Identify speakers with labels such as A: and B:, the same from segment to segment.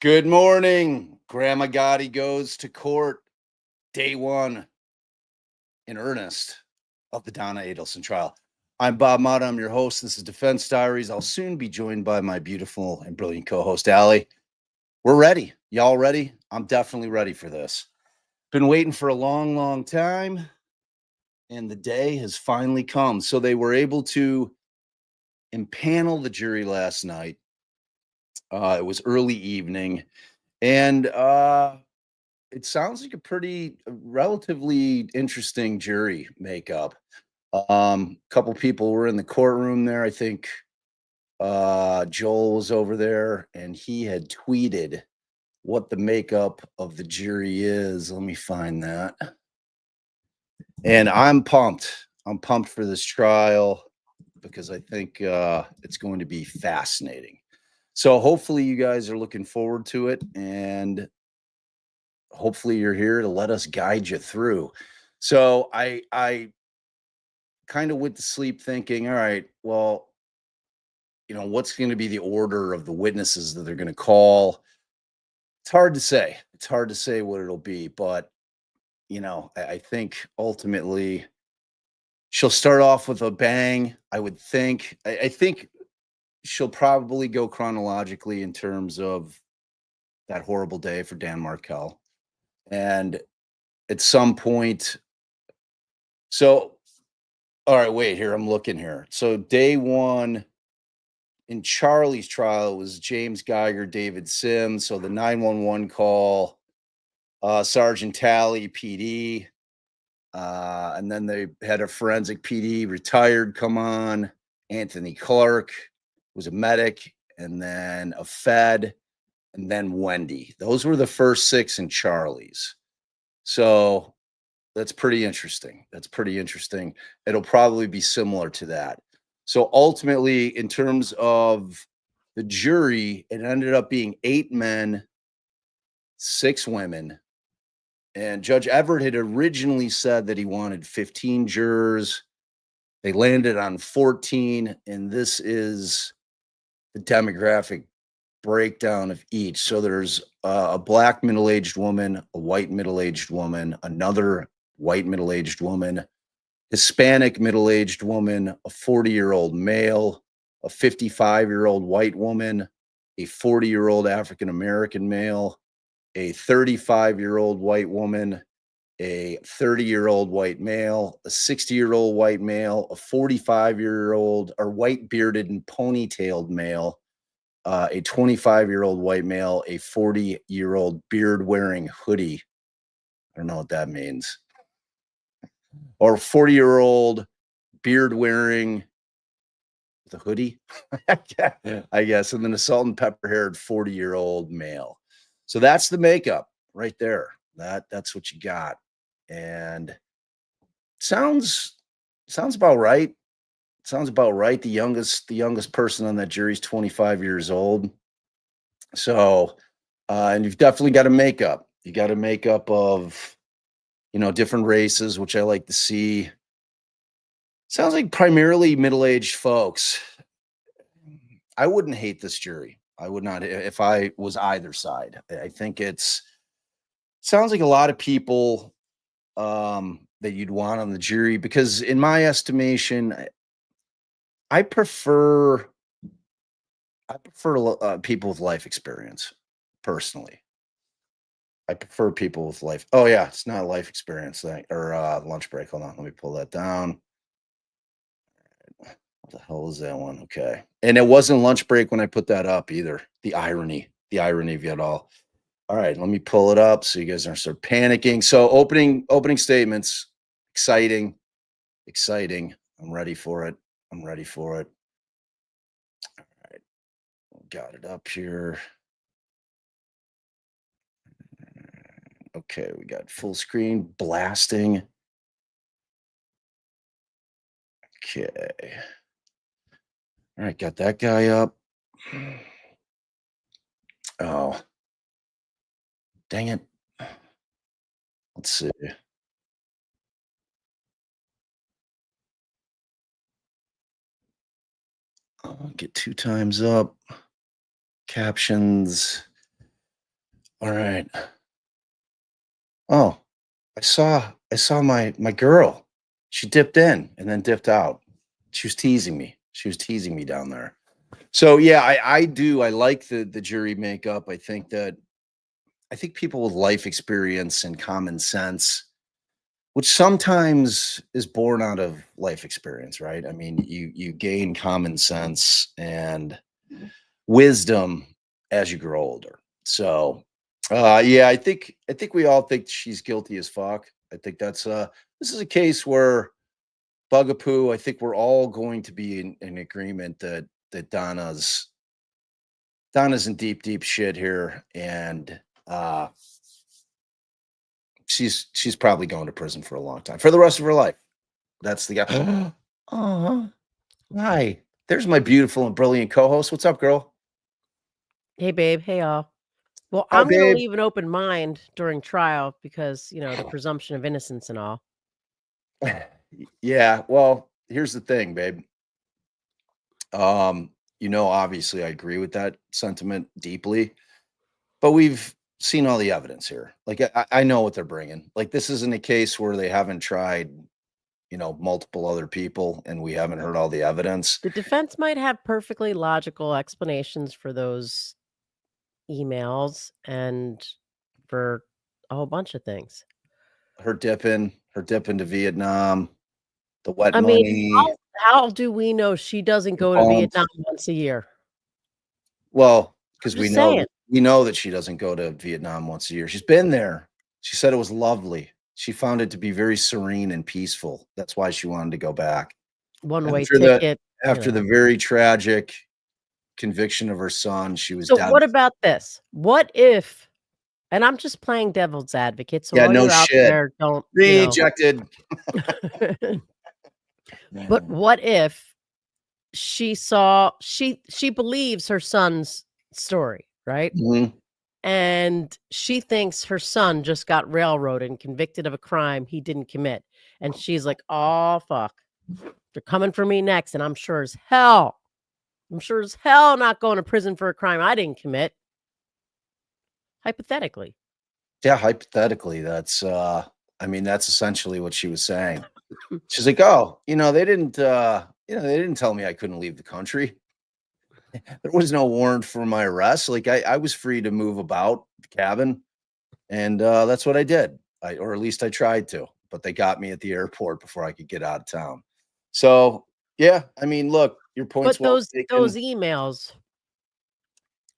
A: Good morning. Grandma Gotti goes to court. Day one in earnest of the Donna Adelson trial. I'm Bob Mata. I'm your host. This is Defense Diaries. I'll soon be joined by my beautiful and brilliant co-host, Allie. We're ready. Y'all ready? I'm definitely ready for this. Been waiting for a long, long time, and the day has finally come. So they were able to impanel the jury last night. It was early evening, and it sounds like a pretty relatively interesting jury makeup. Couple people were in the courtroom there. I think Joel was over there and he had tweeted what the makeup of the jury is. Let me find that. And I'm pumped. I'm pumped for this trial because I think it's going to be fascinating. So hopefully you guys are looking forward to it, and hopefully you're here to let us guide you through. So I kind of went to sleep thinking, all right, well, what's going to be the order of the witnesses that they're going to call? It's hard to say. It's hard to say what it'll be, but I think ultimately she'll start off with a bang. I would think. I think she'll probably go chronologically in terms of that horrible day for Dan Markel. And at some point, so all right, wait here. I'm looking here. So day one in Charlie's trial was James Guyger, David Sims. So the 911 call, Sergeant Talley, PD, and then they had a forensic PD retired come on. Anthony Clark was a medic, and then a Fed, and then Wendi. Those were the first six in Charlie's. So that's pretty interesting. That's pretty interesting. It'll probably be similar to that. So ultimately, in terms of the jury, it ended up being 8 men, 6 women. And Judge Everett had originally said that he wanted 15 jurors. They landed on 14, and this is the demographic breakdown of each. So there's a black middle-aged woman, a white middle-aged woman, another white middle-aged woman, Hispanic middle-aged woman, a 40-year-old male, a 55-year-old white woman, a 40-year-old African-American male, a 35-year-old white woman, a 30-year-old white male, a 60-year-old white male, a 45-year-old or white bearded and ponytailed male, a 25-year-old white male, a 40-year-old beard-wearing hoodie. I don't know what that means. Or 40-year-old beard-wearing the hoodie, I guess, and then a salt and pepper haired 40-year-old male. So that's the makeup right there. That's what you got. And sounds about right. Sounds about right. The youngest person on that jury is 25 years old. So and you've definitely got a makeup. You got a makeup of different races, which I like to see. Sounds like primarily middle-aged folks. I wouldn't hate this jury. I would not if I was either side. I think it's sounds like a lot of people that you'd want on the jury because, in my estimation, I prefer people with life experience. Personally, I prefer people with life. Oh yeah, it's not a life experience thing or lunch break. Hold on, let me pull that down. What the hell is that one? Okay. And it wasn't lunch break when I put that up either. The irony of it all. All right, let me pull it up so you guys aren't start panicking. So opening statements, exciting, exciting. I'm ready for it. I'm ready for it. All right, got it up here. Okay, we got full screen blasting. Okay. All right, got that guy up. Oh, dang it. Let's see. Get 2 times up. Captions. All right. Oh, I saw my girl. She dipped in and then dipped out. She was teasing me. She was teasing me down there. So yeah, I do. I like the jury makeup. I think people with life experience and common sense, which sometimes is born out of life experience, right? I mean, you gain common sense and wisdom as you grow older. So, yeah, I think we all think she's guilty as fuck. I think this is a case where Bugapoo. I think we're all going to be in agreement that Donna's in deep shit here, and she's probably going to prison for a long time for the rest of her life. That's the guy. Oh, hi. There's my beautiful and brilliant co-host. What's up, girl?
B: Hey, babe. Hey, all. Well,
A: Hi,
B: I'm going to
A: babe.
B: leave an open mind during trial because, the presumption of innocence and all.
A: Yeah, well, here's the thing, babe. Obviously I agree with that sentiment deeply, but we've seen all the evidence here. Like I know what they're bringing. Like this isn't a case where they haven't tried, multiple other people and we haven't heard all the evidence.
B: The defense might have perfectly logical explanations for those emails and for a whole bunch of things.
A: Her dipping to Vietnam, the wet
B: I mean,
A: money,
B: how do we know she doesn't
A: the
B: go to
A: bombs.
B: Vietnam once a year?
A: Well,
B: I'm
A: because we
B: just
A: know
B: saying.
A: that we know that she doesn't go to Vietnam once a year. She's been there. She said it was lovely. She found it to be very serene and peaceful. That's why she wanted to go back.
B: One-way
A: After the
B: ticket,
A: after the very tragic conviction of her son, she was
B: So what
A: devastated.
B: about this? What if, and I'm just playing devil's advocate, so
A: Yeah,
B: all
A: no
B: you're out
A: shit.
B: there don't,
A: Rejected.
B: But what if she believes her son's story, right?
A: Mhm.
B: And she thinks her son just got railroaded and convicted of a crime he didn't commit. And she's like, "Oh fuck. They're coming for me next, and I'm sure as hell not going to prison for a crime I didn't commit." Hypothetically.
A: Yeah, hypothetically, that's essentially what she was saying. She's like, "Oh, they didn't tell me I couldn't leave the country. There was no warrant for my arrest. Like I was free to move about the cabin, and that's what I did. Or at least I tried to, but they got me at the airport before I could get out of town. So yeah, I mean, look, your point's
B: But
A: well
B: those
A: taken.
B: emails,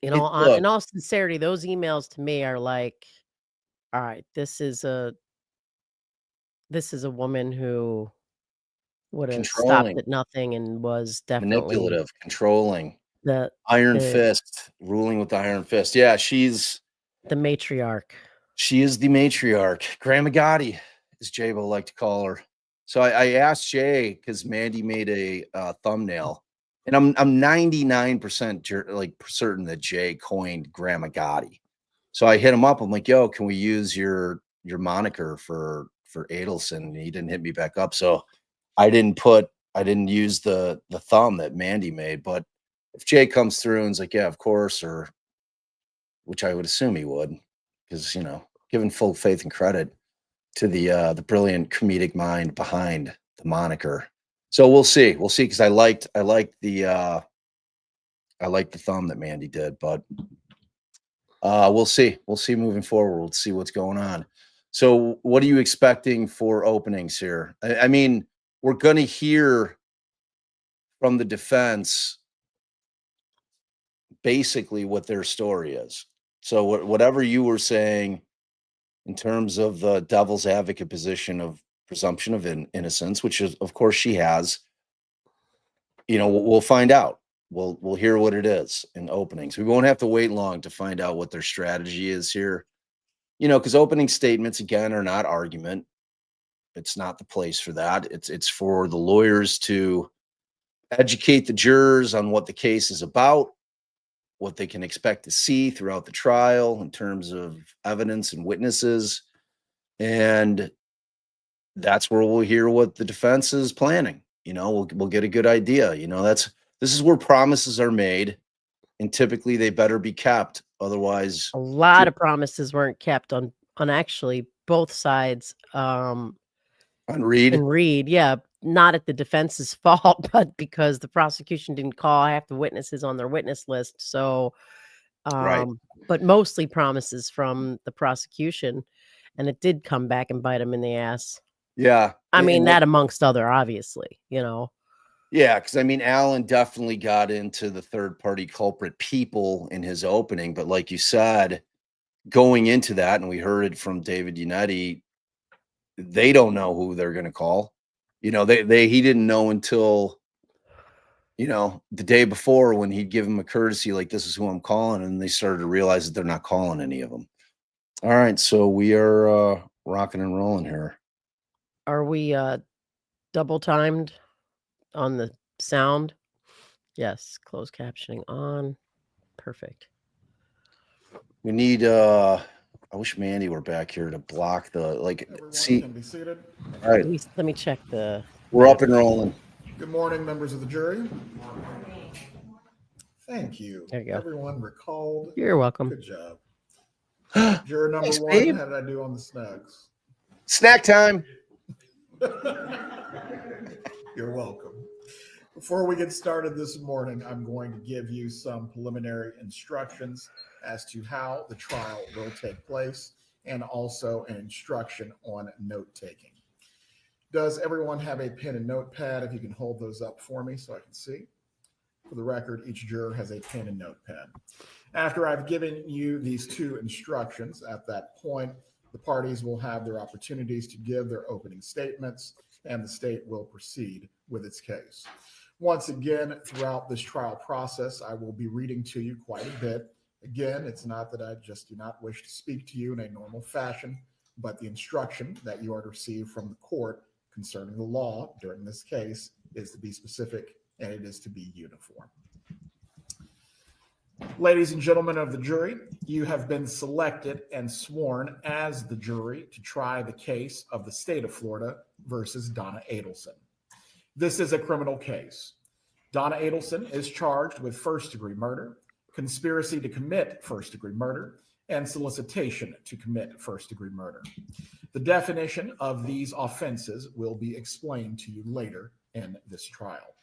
A: Look,
B: in all sincerity, those emails to me are like, all right, this is a woman who would have stopped
A: controlling,
B: at nothing and was definitely
A: manipulative, controlling,
B: the
A: iron
B: the
A: fist, ruling with the iron fist. Yeah,
B: the matriarch.
A: she is the matriarch, Grandma Gotti, as Jay will like to call her. So I asked Jay because Mandy made a thumbnail, and I'm 99% like certain that Jay coined Grandma Gotti. So I hit him up. I'm like, "Yo, can we use your moniker for Adelson?" And he didn't hit me back up. So I didn't use the thumb that Mandy made. But if Jay comes through and's like, "Yeah, of course," or which I would assume he would, because given full faith and credit to the brilliant comedic mind behind the moniker. So we'll see. We'll see because I liked the thumb that Mandy did, but we'll see. We'll see moving forward. We'll see what's going on. So what are you expecting for openings here? I mean, we're gonna hear from the defense basically what their story is. So whatever you were saying in terms of the devil's advocate position of presumption of innocence, which is, of course, she has. We'll find out. We'll hear what it is in openings. We won't have to wait long to find out what their strategy is here. Because opening statements again are not argument. It's not the place for that. It's for the lawyers to educate the jurors on what the case is about, what they can expect to see throughout the trial in terms of evidence and witnesses. And that's where we'll hear what the defense is planning. We'll get a good idea. This is where promises are made, and typically they better be kept Otherwise,
B: A lot of promises weren't kept on actually both sides.
A: on Reed.
B: And Reed, yeah, not at the defense's fault, but because the prosecution didn't call half the witnesses on their witness list. So,
A: Right.
B: but mostly promises from the prosecution, and it did come back and bite them in the ass.
A: Yeah.
B: I mean,
A: And
B: that amongst other, obviously, you know.
A: yeah, because I mean, Alan definitely got into the third party culprit people in his opening, but like you said, going into that, and we heard it from David Unetti, they don't know who they're going to call. You know, he didn't know until, you know, the day before when he'd give him a courtesy, like, this is who I'm calling, and they started to realize that they're not calling any of them. All right, so we are rocking and rolling here.
B: Are we double timed on the sound? Yes, closed captioning on. Perfect.
A: We need I wish Mandy were back here to block the
C: Everyone
A: see.
C: can be seated.
A: All right,
B: Let me check the.
A: we're up and rolling.
C: Good morning, members of the jury. Thank you.
B: There you go.
C: Everyone recalled.
B: You're welcome.
C: Good job. Juror number
A: Thanks,
C: one,
A: babe.
C: how did I do on the snacks?
A: Snack time.
C: You're welcome. Before we get started this morning, I'm going to give you some preliminary instructions as to how the trial will take place and also an instruction on note taking. Does everyone have a pen and notepad? If you can hold those up for me so I can see. For the record, each juror has a pen and notepad. After I've given you these two instructions, at that point, the parties will have their opportunities to give their opening statements, and the state will proceed with its case. Once again, throughout this trial process, I will be reading to you quite a bit. Again, it's not that I just do not wish to speak to you in a normal fashion, but the instruction that you are to receive from the court concerning the law during this case is to be specific, and it is to be uniform. Ladies and gentlemen of the jury, you have been selected and sworn as the jury to try the case of the state of Florida versus Donna Adelson. This is a criminal case. Donna Adelson is charged with first-degree murder, conspiracy to commit first-degree murder, and solicitation to commit first-degree murder. The definition of these offenses will be explained to you later in this trial.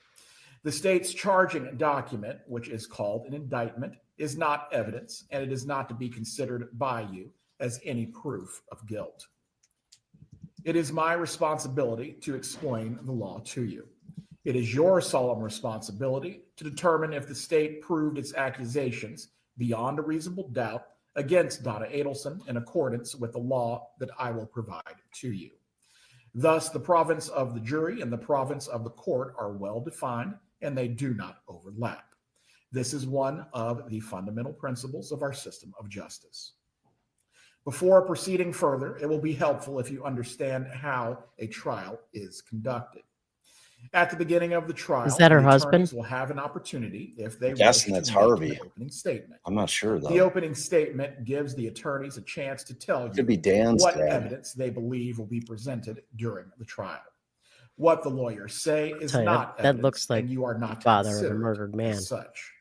C: The state's charging document, which is called an indictment, is not evidence, and it is not to be considered by you as any proof of guilt. It is my responsibility to explain the law to you. It is your solemn responsibility to determine if the state proved its accusations beyond a reasonable doubt against Donna Adelson in accordance with the law that I will provide to you. Thus, the province of the jury and the province of the court are well defined, and they do not overlap. This is one of the fundamental principles of our system of justice. Before proceeding further, it will be helpful if you understand how a trial is conducted. At the beginning of the trial,
B: Is that her
C: the
B: husband?
C: attorneys will have an opportunity, if they wish,
A: Guessing
C: to
A: that's
C: make
A: Harvey.
C: an opening statement.
A: I'm not sure though.
C: The opening statement gives the attorneys a chance to tell
A: Could
C: you
A: be Dan's
C: what
A: dad.
C: evidence they believe will be presented during the trial. What the lawyers say is
B: Tell you,
C: not
B: that
C: evidence,
B: looks like
C: and you are not
B: father of a
C: considered
B: murdered man.
C: as such.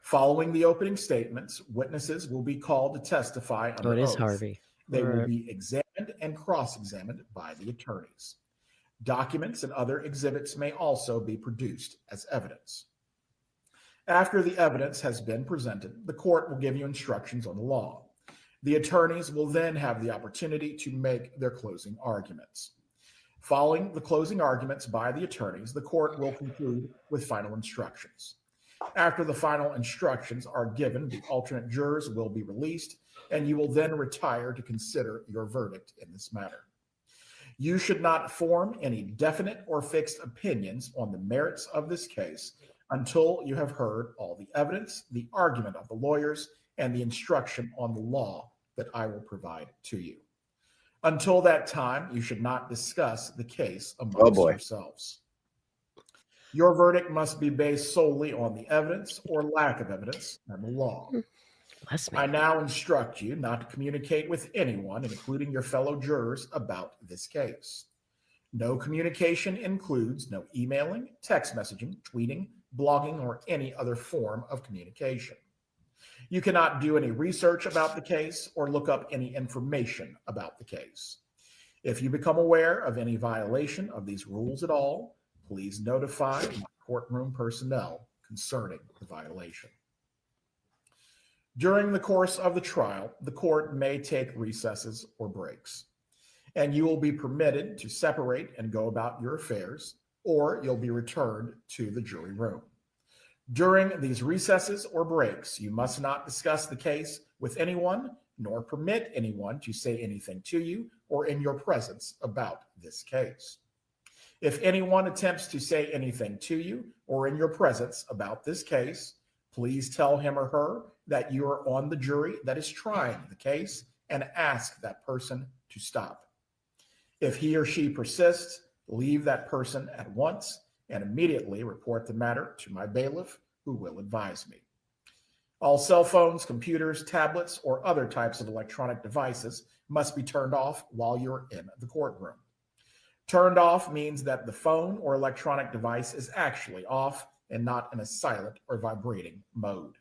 C: Following the opening statements, witnesses will be called to testify under
B: Oh, it is
C: oath.
B: Harvey.
C: They
B: All
C: will
B: right.
C: be examined and cross-examined by the attorneys. Documents and other exhibits may also be produced as evidence. After the evidence has been presented, the court will give you instructions on the law. The attorneys will then have the opportunity to make their closing arguments. Following the closing arguments by the attorneys, the court will conclude with final instructions. After the final instructions are given, the alternate jurors will be released, and you will then retire to consider your verdict in this matter. You should not form any definite or fixed opinions on the merits of this case until you have heard all the evidence, the argument of the lawyers, and the instruction on the law that I will provide to you. Until that time, you should not discuss the case amongst yourselves. Your verdict must be based solely on the evidence or lack of evidence and the law. I now instruct you not to communicate with anyone, including your fellow jurors, about this case. No communication includes no emailing, text messaging, tweeting, blogging, or any other form of communication. You cannot do any research about the case or look up any information about the case. If you become aware of any violation of these rules at all, please notify my courtroom personnel concerning the violation. During the course of the trial, the court may take recesses or breaks, and you will be permitted to separate and go about your affairs, or you'll be returned to the jury room. During these recesses or breaks, you must not discuss the case with anyone, nor permit anyone to say anything to you or in your presence about this case. If anyone attempts to say anything to you or in your presence about this case, please tell him or her that you are on the jury that is trying the case and ask that person to stop. If he or she persists, leave that person at once and immediately report the matter to my bailiff, who will advise me. All cell phones, computers, tablets, or other types of electronic devices must be turned off while you're in the courtroom. Turned off means that the phone or electronic device is actually off and not in a silent or vibrating mode.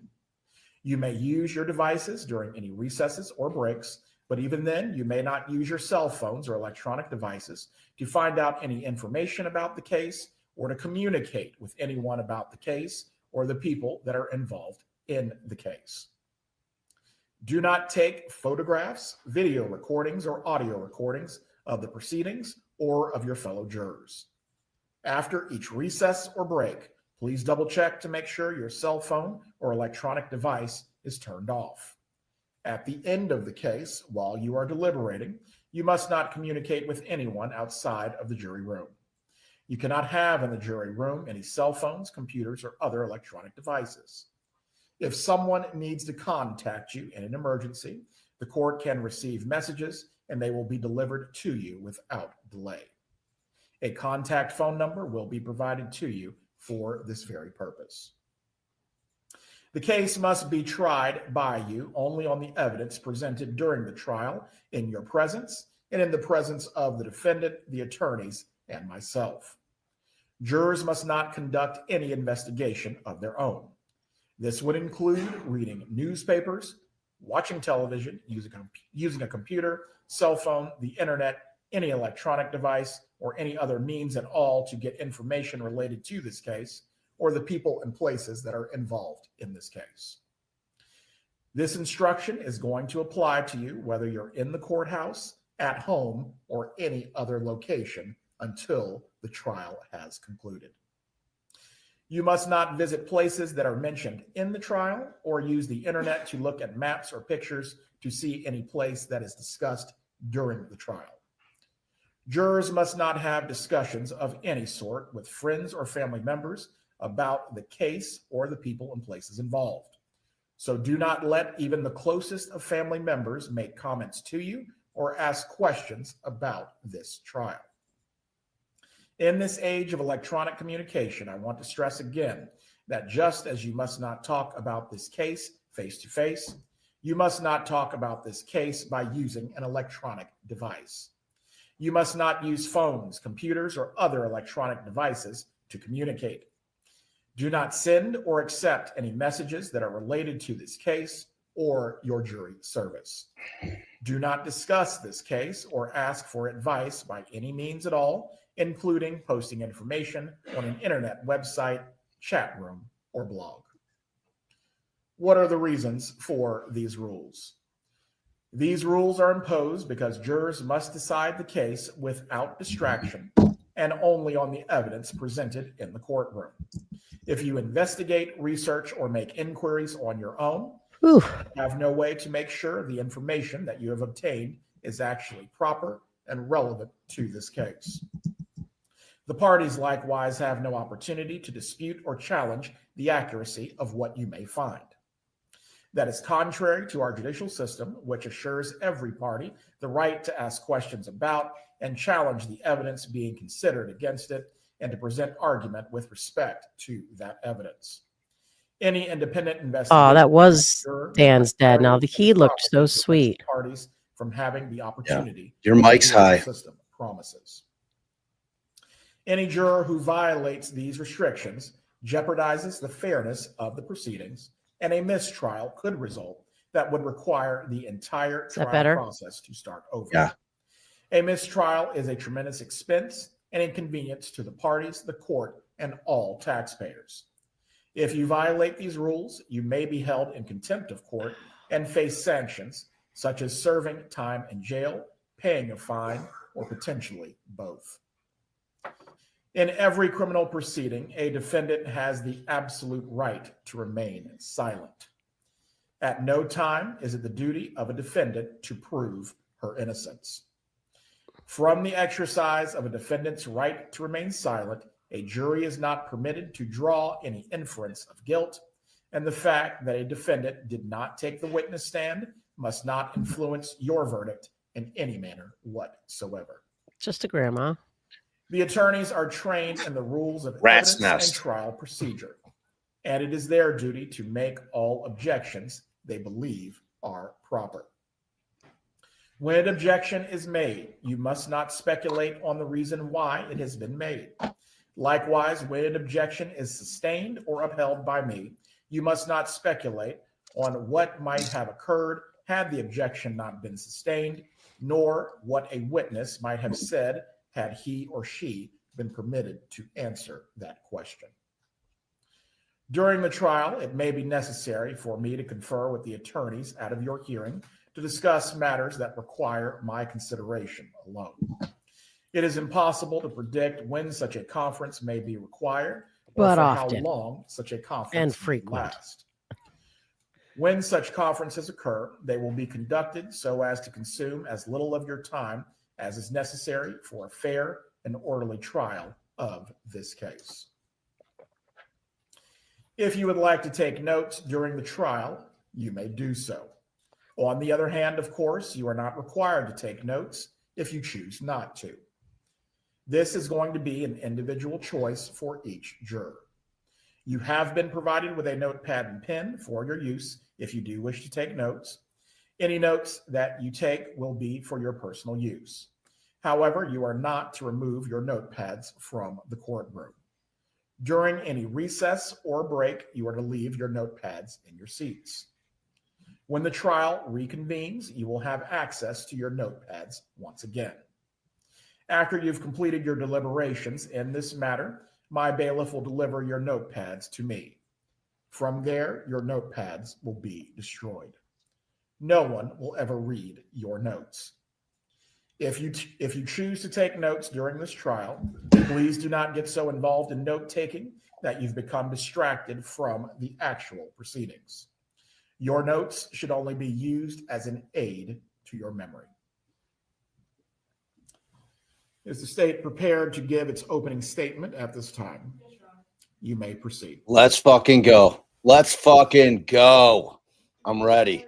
C: You may use your devices during any recesses or breaks, but even then, you may not use your cell phones or electronic devices to find out any information about the case or to communicate with anyone about the case or the people that are involved in the case. Do not take photographs, video recordings, or audio recordings of the proceedings or of your fellow jurors. After each recess or break, please double check to make sure your cell phone or electronic device is turned off. At the end of the case, while you are deliberating, you must not communicate with anyone outside of the jury room. You cannot have in the jury room any cell phones, computers, or other electronic devices. If someone needs to contact you in an emergency, the court can receive messages and they will be delivered to you without delay. A contact phone number will be provided to you for this very purpose. The case must be tried by you only on the evidence presented during the trial in your presence and in the presence of the defendant, the attorneys, and myself. Jurors must not conduct any investigation of their own. This would include reading newspapers, watching television, using a computer, cell phone, the internet, any electronic device, or any other means at all to get information related to this case or the people and places that are involved in this case. This instruction is going to apply to you whether you're in the courthouse, at home, or any other location until the trial has concluded. You must not visit places that are mentioned in the trial or use the internet to look at maps or pictures to see any place that is discussed during the trial. Jurors must not have discussions of any sort with friends or family members about the case or the people and places involved. So do not let even the closest of family members make comments to you or ask questions about this trial. In this age of electronic communication, I want to stress again that just as you must not talk about this case face to face, you must not talk about this case by using an electronic device. You must not use phones, computers, or other electronic devices to communicate. Do not send or accept any messages that are related to this case or your jury service. Do not discuss this case or ask for advice by any means at all, including posting information on an internet website, chat room, or blog. What are the reasons for these rules? These rules are imposed because jurors must decide the case without distraction and only on the evidence presented in the courtroom. If you investigate, research, or make inquiries on your own, you have no way to make sure the information that you have obtained is actually proper and relevant to this case. The parties likewise have no opportunity to dispute or challenge the accuracy of what you may find. That is contrary to our judicial system, which assures every party the right to ask questions about and challenge the evidence being considered against it and to present argument with respect to that evidence. Any independent investigation.
B: Oh, that was Dan's dad. Now, he looked so sweet.
C: Parties from having the opportunity.
A: Your mic's high.
C: System promises. Any juror who violates these restrictions jeopardizes the fairness of the proceedings and a mistrial could result that would require the entire
B: Is that
C: trial
B: better?
C: process to start over.
A: Yeah.
C: A mistrial is a tremendous expense and inconvenience to the parties, the court, and all taxpayers. If you violate these rules, you may be held in contempt of court and face sanctions such as serving time in jail, paying a fine, or potentially both. In every criminal proceeding, a defendant has the absolute right to remain silent. At no time is it the duty of a defendant to prove her innocence. From the exercise of a defendant's right to remain silent, a jury is not permitted to draw any inference of guilt, and the fact that a defendant did not take the witness stand must not influence your verdict in any manner whatsoever.
B: Just a grandma.
C: The attorneys are trained in the rules of
A: Rat's
C: evidence
A: nest.
C: and trial procedure, and it is their duty to make all objections they believe are proper. When an objection is made, you must not speculate on the reason why it has been made. Likewise, when an objection is sustained or upheld by me, you must not speculate on what might have occurred had the objection not been sustained, nor what a witness might have said had he or she been permitted to answer that question. During the trial, it may be necessary for me to confer with the attorneys out of your hearing to discuss matters that require my consideration alone. It is impossible to predict when such a conference may be required, or
B: But
C: for
B: often.
C: how long such a conference
B: And
C: may
B: frequent.
C: last. When such conferences occur, they will be conducted so as to consume as little of your time as is necessary for a fair and orderly trial of this case. If you would like to take notes during the trial, you may do so. On the other hand, of course, you are not required to take notes if you choose not to. This is going to be an individual choice for each juror. You have been provided with a notepad and pen for your use if you do wish to take notes. Any notes that you take will be for your personal use. However, you are not to remove your notepads from the courtroom. During any recess or break, you are to leave your notepads in your seats. When the trial reconvenes, you will have access to your notepads once again. After you've completed your deliberations in this matter, my bailiff will deliver your notepads to me. From there, your notepads will be destroyed. No one will ever read your notes. If you choose to take notes during this trial, please do not get so involved in note-taking that you've become distracted from the actual proceedings. Your notes should only be used as an aid to your memory. Is the state prepared to give its opening statement at this time? You may proceed.
A: Let's fucking go. Let's fucking go. I'm ready.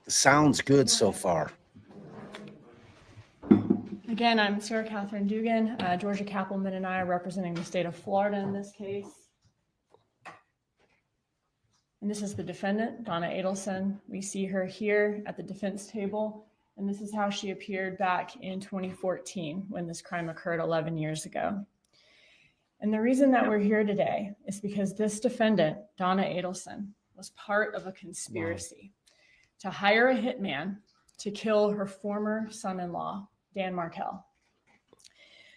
A: Sounds good so far.
D: Again, I'm Sarah Katherine Dugan. Georgia Kappelman and I are representing the state of Florida in this case. And this is the defendant, Donna Adelson. We see her here at the defense table. And this is how she appeared back in 2014 when this crime occurred 11 years ago. And the reason that we're here today is because this defendant, Donna Adelson, was part of a conspiracy to hire a hitman to kill her former son-in-law, Dan Markel.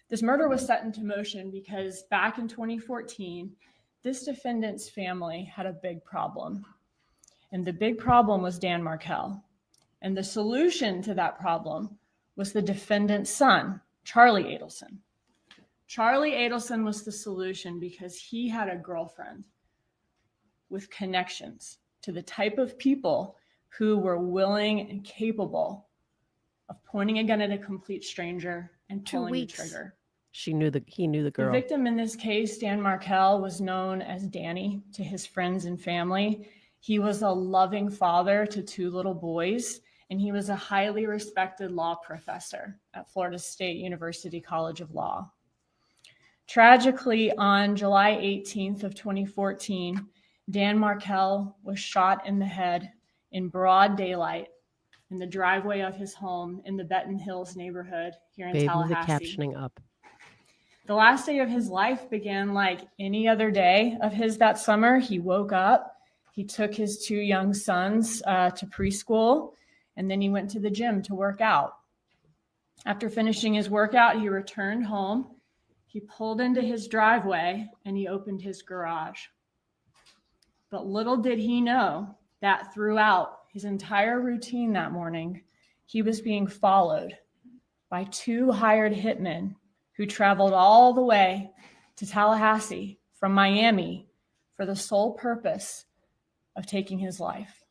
D: This murder was set into motion because back in 2014, this defendant's family had a big problem. And the big problem was Dan Markel. And the solution to that problem was the defendant's son, Charlie Adelson. Charlie Adelson was the solution because he had a girlfriend with connections to the type of people who were willing and capable of pointing a gun at a complete stranger and
B: 2
D: pulling the
B: weeks.
D: trigger.
B: He knew the girl.
D: The victim in this case, Dan Markel, was known as Danny to his friends and family. He was a loving father to 2 little boys, and he was a highly respected law professor at Florida State University College of Law. Tragically, on July 18th of 2014, Dan Markel was shot in the head in broad daylight in the driveway of his home in the Benton Hills neighborhood here in
B: Baby, the
D: Tallahassee.
B: captioning up.
D: The last day of his life began like any other day of his that summer. He woke up, he took his 2 young sons to preschool, and then he went to the gym to work out. After finishing his workout, he returned home. He pulled into his driveway and he opened his garage. But little did he know that throughout his entire routine that morning, he was being followed by 2 hired hitmen who traveled all the way to Tallahassee from Miami for the sole purpose of taking his life.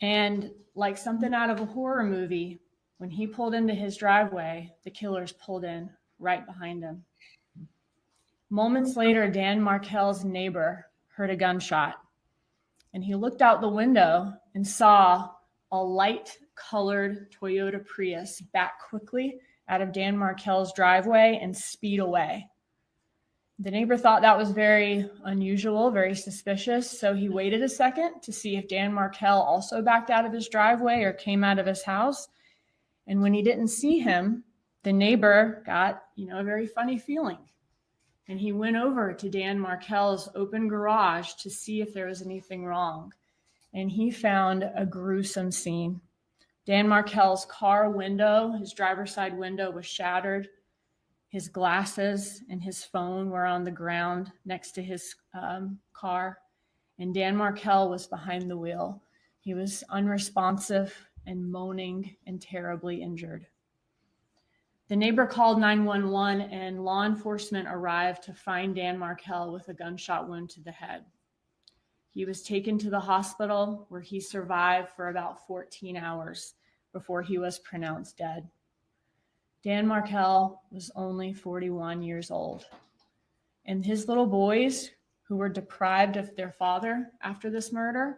D: And like something out of a horror movie, when he pulled into his driveway, the killers pulled in right behind him. Moments later, Dan Markel's neighbor heard a gunshot, and he looked out the window and saw a light-colored Toyota Prius back quickly out of Dan Markel's driveway and speed away. The neighbor thought that was very unusual, very suspicious, so he waited a second to see if Dan Markel also backed out of his driveway or came out of his house. And when he didn't see him, the neighbor got, a very funny feeling. And he went over to Dan Markel's open garage to see if there was anything wrong. And he found a gruesome scene. Dan Markel's car window, his driver's side window, was shattered. His glasses and his phone were on the ground next to his car. And Dan Markel was behind the wheel. He was unresponsive and moaning and terribly injured. The neighbor called 911 and law enforcement arrived to find Dan Markel with a gunshot wound to the head. He was taken to the hospital where he survived for about 14 hours before he was pronounced dead. Dan Markel was only 41 years old. And his little boys, who were deprived of their father after this murder,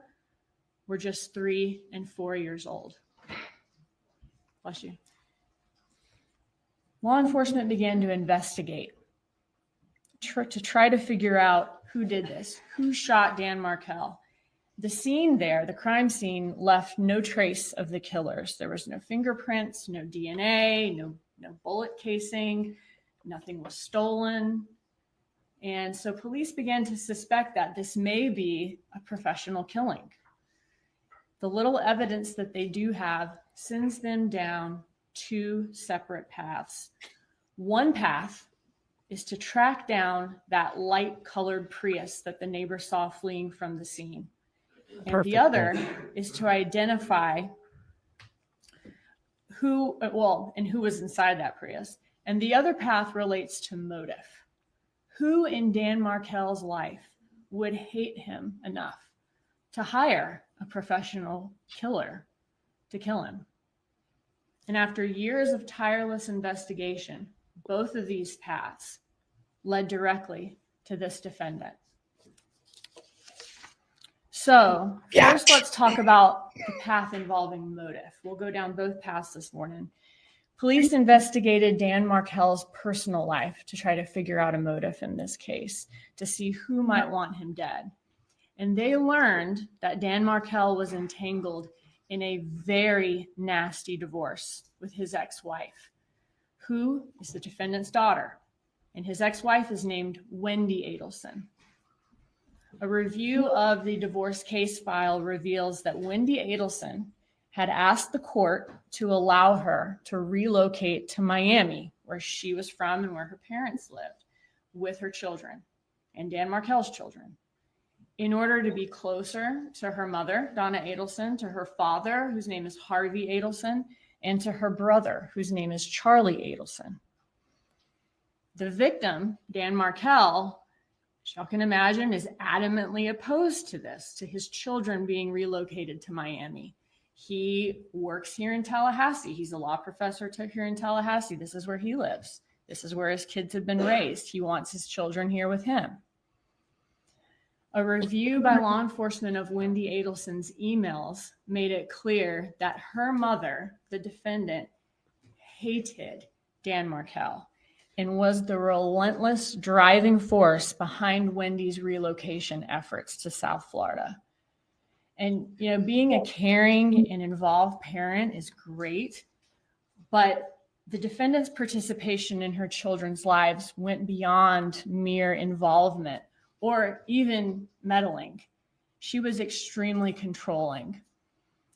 D: were just 3 and 4 years old. Bless you. Law enforcement began to investigate to try to figure out who did this, who shot Dan Markel. The scene there, the crime scene, left no trace of the killers. There was no fingerprints, no DNA, no bullet casing, nothing was stolen. And so police began to suspect that this may be a professional killing. The little evidence that they do have sends them down 2 separate paths. One path is to track down that light-colored Prius that the neighbor saw fleeing from the scene. And the other is to identify who was inside that Prius. And the other path relates to motive. Who in Dan Markel's life would hate him enough to hire a professional killer to kill him? And after years of tireless investigation, both of these paths led directly to this defendant. So first, let's talk about the path involving motive. We'll go down both paths this morning. Police investigated Dan Markel's personal life to try to figure out a motive in this case, to see who might want him dead. And they learned that Dan Markel was entangled in a very nasty divorce with his ex-wife, who is the defendant's daughter. And his ex-wife is named Wendi Adelson. A review of the divorce case file reveals that Wendi Adelson had asked the court to allow her to relocate to Miami, where she was from and where her parents lived, with her children and Dan Markel's children, in order to be closer to her mother, Donna Adelson, to her father, whose name is Harvey Adelson, and to her brother, whose name is Charlie Adelson. The victim, Dan Markel, as y'all can imagine, is adamantly opposed to this, to his children being relocated to Miami. He works here in Tallahassee. He's a law professor here in Tallahassee. This is where he lives. This is where his kids have been raised. He wants his children here with him. A review by law enforcement of Wendi Adelson's emails made it clear that her mother, the defendant, hated Dan Markel and was the relentless driving force behind Wendy's relocation efforts to South Florida. And, being a caring and involved parent is great, but The defendant's participation in her children's lives went beyond mere involvement or even meddling. She was extremely controlling.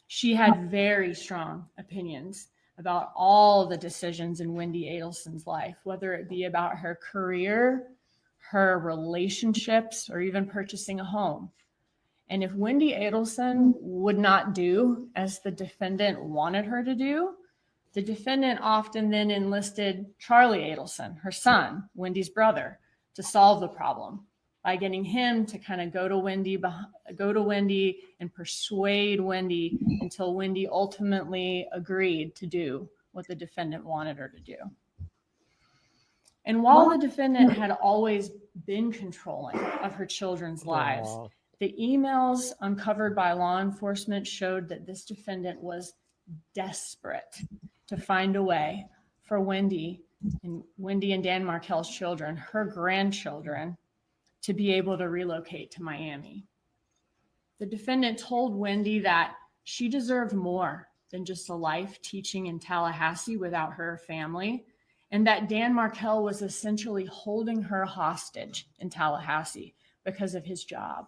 D: She had very strong opinions about all the decisions in Wendi Adelson's life, whether it be about her career, her relationships, or even purchasing a home. And if Wendi Adelson would not do as the defendant wanted her to do, the defendant often then enlisted Charlie Adelson, her son, Wendi's brother, to solve the problem by getting him to kind of go to Wendi and persuade Wendi until Wendi ultimately agreed to do what the defendant wanted her to do. And while the defendant had always been controlling of her children's lives, the emails uncovered by law enforcement showed that this defendant was desperate to find a way for Wendi and Dan Markel's children, her grandchildren, to be able to relocate to Miami. The defendant told Wendi that she deserved more than just a life teaching in Tallahassee without her family, and that Dan Markel was essentially holding her hostage in Tallahassee because of his job.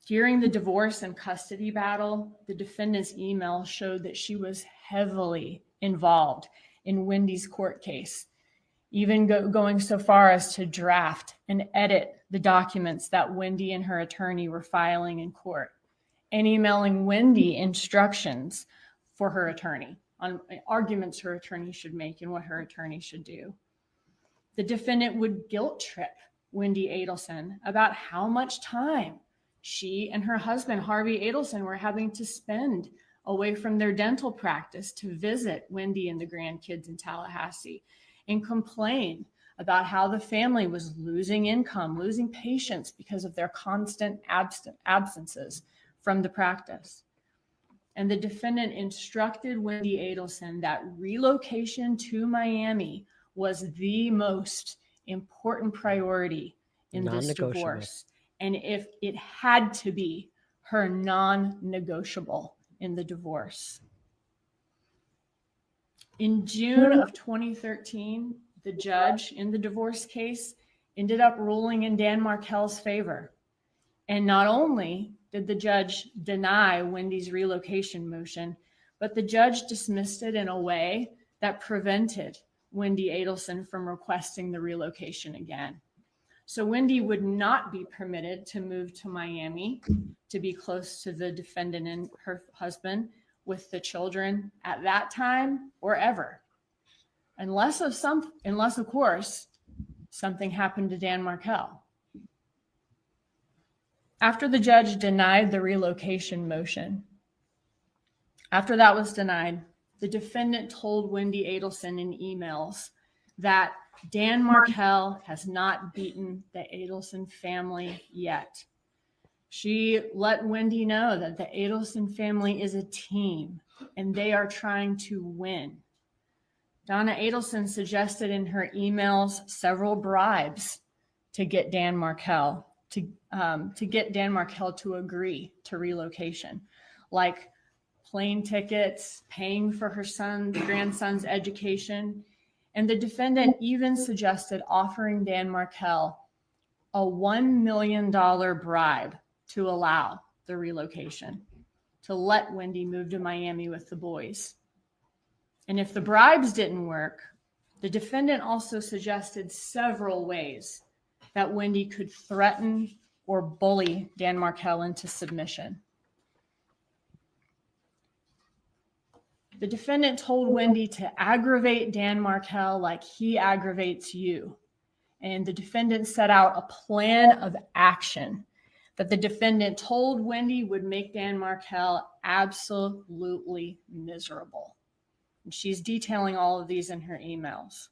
D: During the divorce and custody battle, the defendant's email showed that she was heavily involved in Wendi's court case, even going so far as to draft and edit the documents that Wendi and her attorney were filing in court, and emailing Wendi instructions for her attorney on arguments her attorney should make and what her attorney should do. The defendant would guilt trip Wendi Adelson about how much time she and her husband, Harvey Adelson, were having to spend away from their dental practice to visit Wendi and the grandkids in Tallahassee, and complain about how the family was losing income, losing patients because of their constant absences from the practice. And the defendant instructed Wendi Adelson that relocation to Miami was the most important priority in this divorce. And if it had to be her non-negotiable in the divorce. In June of 2013, the judge in the divorce case ended up ruling in Dan Markel's favor. And not only did the judge deny Wendi's relocation motion, but the judge dismissed it in a way that prevented Wendi Adelson from requesting the relocation again. So Wendi would not be permitted to move to Miami to be close to the defendant and her husband with the children at that time or ever, unless of course something happened to Dan Markel. After the judge denied the relocation motion, after that was denied, the defendant told Wendi Adelson in emails that Dan Markel has not beaten the Adelson family yet. She let Wendi know that the Adelson family is a team and they are trying to win. Donna Adelson suggested in her emails several bribes to get Dan Markel to agree to relocation, like plane tickets, paying for her grandson's education. And the defendant even suggested offering Dan Markel a $1 million bribe to allow the relocation, to let Wendi move to Miami with the boys. And if the bribes didn't work, the defendant also suggested several ways that Wendi could threaten or bully Dan Markel into submission. The defendant told Wendi to aggravate Dan Markel like he aggravates you. And the defendant set out a plan of action that the defendant told Wendi would make Dan Markel absolutely miserable. And she's detailing all of these in her emails.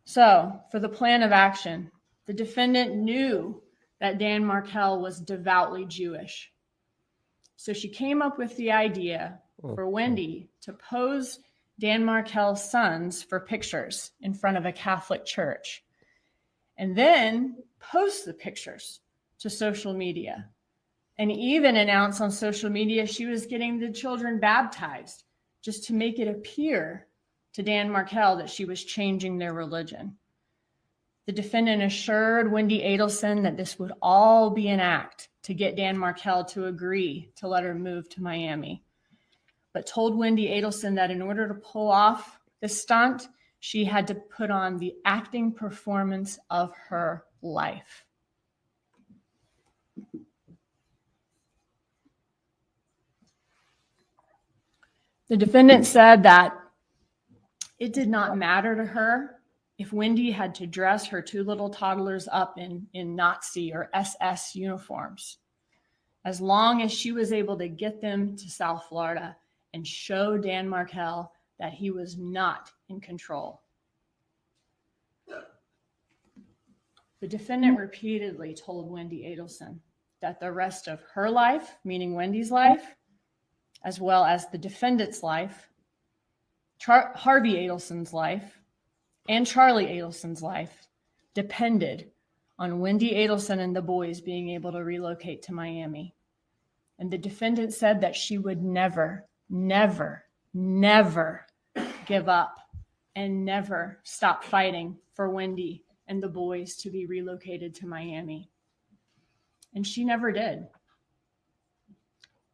D: So, for the plan of action, the defendant knew that Dan Markel was devoutly Jewish. So she came up with the idea for Wendi to pose Dan Markel's sons for pictures in front of a Catholic church, and then post the pictures to social media and even announced on social media she was getting the children baptized just to make it appear to Dan Markel that she was changing their religion. The defendant assured Wendi Adelson that this would all be an act to get Dan Markel to agree to let her move to Miami, but told Wendi Adelson that in order to pull off this stunt, she had to put on the acting performance of her life. The defendant said that it did not matter to her if Wendi had to dress her two little toddlers up in Nazi or SS uniforms, as long as she was able to get them to South Florida and show Dan Markel that he was not in control. The defendant repeatedly told Wendi Adelson that the rest of her life, meaning Wendy's life, as well as the defendant's life, Harvey Adelson's life, and Charlie Adelson's life, depended on Wendi Adelson and the boys being able to relocate to Miami. And the defendant said that she would never, never, never give up and never stop fighting for Wendi and the boys to be relocated to Miami. And she never did.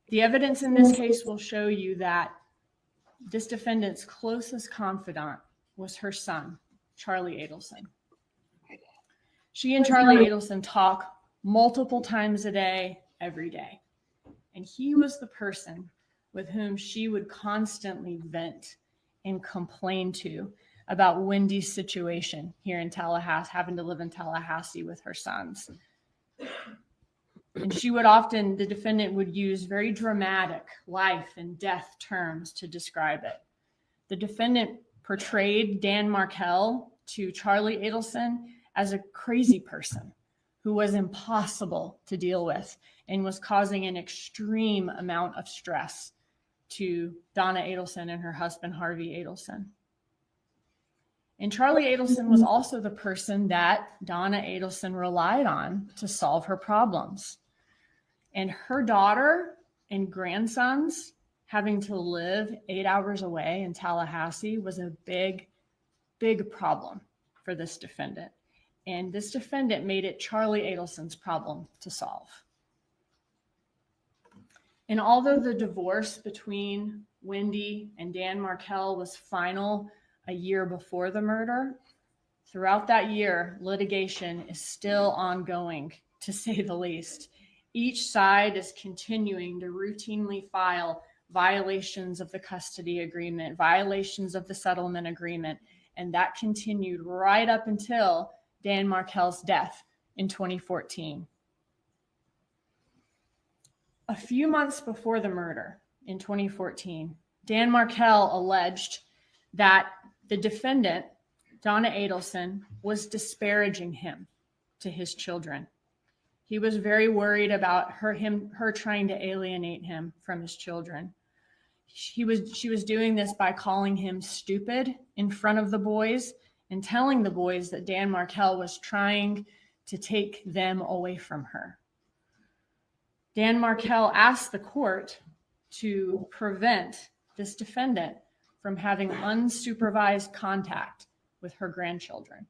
D: The evidence in this case will show you that this defendant's closest confidant was her son, Charlie Adelson. She and Charlie Adelson talk multiple times a day, every day. And he was the person with whom she would constantly vent and complain to about Wendy's situation here in Tallahassee, having to live in Tallahassee with her sons. And she would often, the defendant would use very dramatic life and death terms to describe it. The defendant portrayed Dan Markel to Charlie Adelson as a crazy person who was impossible to deal with and was causing an extreme amount of stress to Donna Adelson and her husband, Harvey Adelson. And Charlie Adelson was also the person that Donna Adelson relied on to solve her problems. And her daughter and grandsons having to live 8 hours away in Tallahassee was a big, big problem for this defendant. And this defendant made it Charlie Adelson's problem to solve. And although the divorce between Wendi and Dan Markel was final a year before the murder, throughout that year, litigation is still ongoing, to say the least. Each side is continuing to routinely file violations of the custody agreement, violations of the settlement agreement, and that continued right up until Dan Markel's death in 2014. A few months before the murder in 2014, Dan Markel alleged that the defendant, Donna Adelson, was disparaging him to his children. He was very worried about her trying to alienate him from his children. She was doing this by calling him stupid in front of the boys and telling the boys that Dan Markel was trying to take them away from her. Dan Markel asked the court to prevent this defendant from having unsupervised contact with her grandchildren.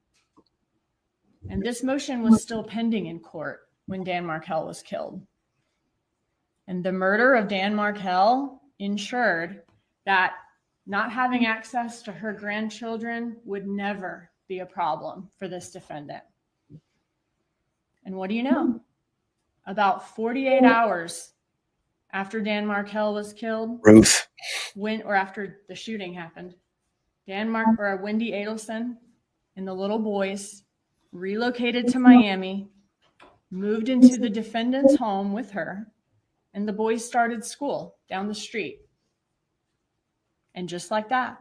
D: And this motion was still pending in court when Dan Markel was killed. And the murder of Dan Markel ensured that not having access to her grandchildren would never be a problem for this defendant. And what do you know? About 48 hours after Dan Markel was killed, after the shooting happened, Wendi Adelson and the little boys relocated to Miami, moved into the defendant's home with her, and the boys started school down the street. And just like that,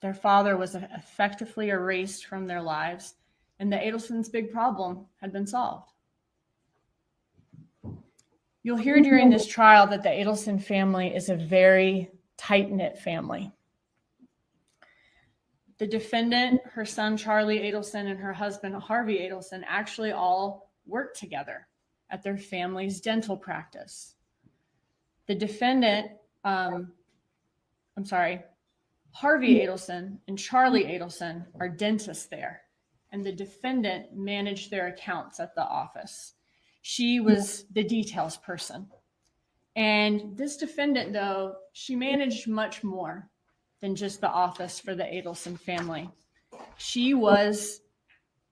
D: their father was effectively erased from their lives, and the Adelsons' big problem had been solved. You'll hear during this trial that the Adelson family is a very tight-knit family. The defendant, her son Charlie Adelson, and her husband Harvey Adelson actually all worked together at their family's dental practice. The defendant, Harvey Adelson and Charlie Adelson are dentists there, and the defendant managed their accounts at the office. She was the details person. And this defendant, though, she managed much more than just the office for the Adelson family. She was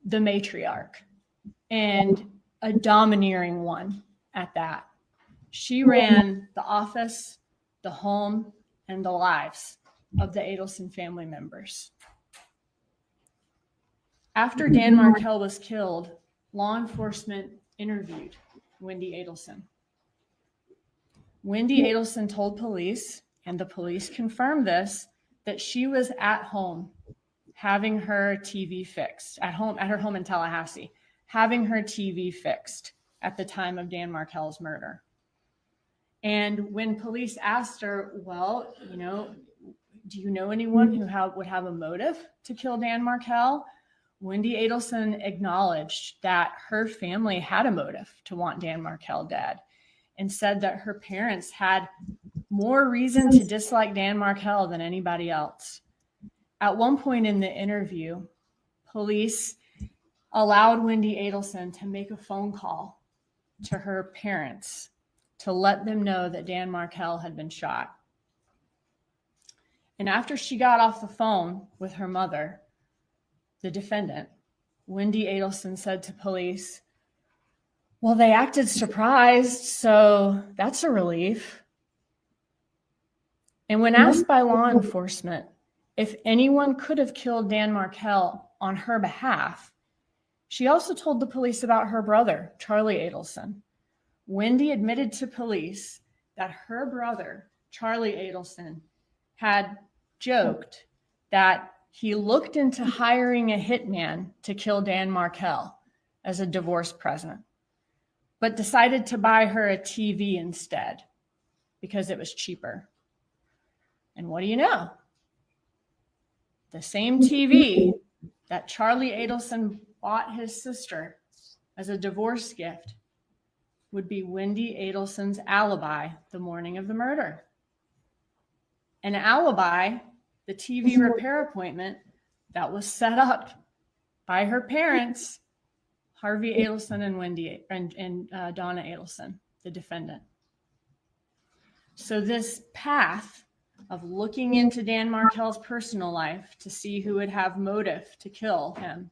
D: the matriarch, and a domineering one at that. She ran the office, the home, and the lives of the Adelson family members. After Dan Markel was killed, law enforcement interviewed Wendi Adelson. Wendi Adelson told police, and the police confirmed this, that she was at home having her TV fixed, at her home in Tallahassee, having her TV fixed at the time of Dan Markel's murder. And when police asked her, well, do you know anyone who would have a motive to kill Dan Markel? Wendi Adelson acknowledged that her family had a motive to want Dan Markel dead, and said that her parents had more reason to dislike Dan Markel than anybody else. At one point in the interview, police allowed Wendi Adelson to make a phone call to her parents to let them know that Dan Markel had been shot. And after she got off the phone with her mother, the defendant, Wendi Adelson said to police, well, they acted surprised, so that's a relief. And when asked by law enforcement if anyone could have killed Dan Markel on her behalf, she also told the police about her brother, Charlie Adelson. Wendi admitted to police that her brother, Charlie Adelson, had joked that he looked into hiring a hitman to kill Dan Markel as a divorce present, but decided to buy her a TV instead because it was cheaper. And what do you know? The same TV that Charlie Adelson bought his sister as a divorce gift would be Wendi Adelson's alibi the morning of the murder. An alibi, the TV repair appointment that was set up by her parents, Harvey Adelson and Donna Adelson, the defendant. So this path of looking into Dan Markel's personal life to see who would have motive to kill him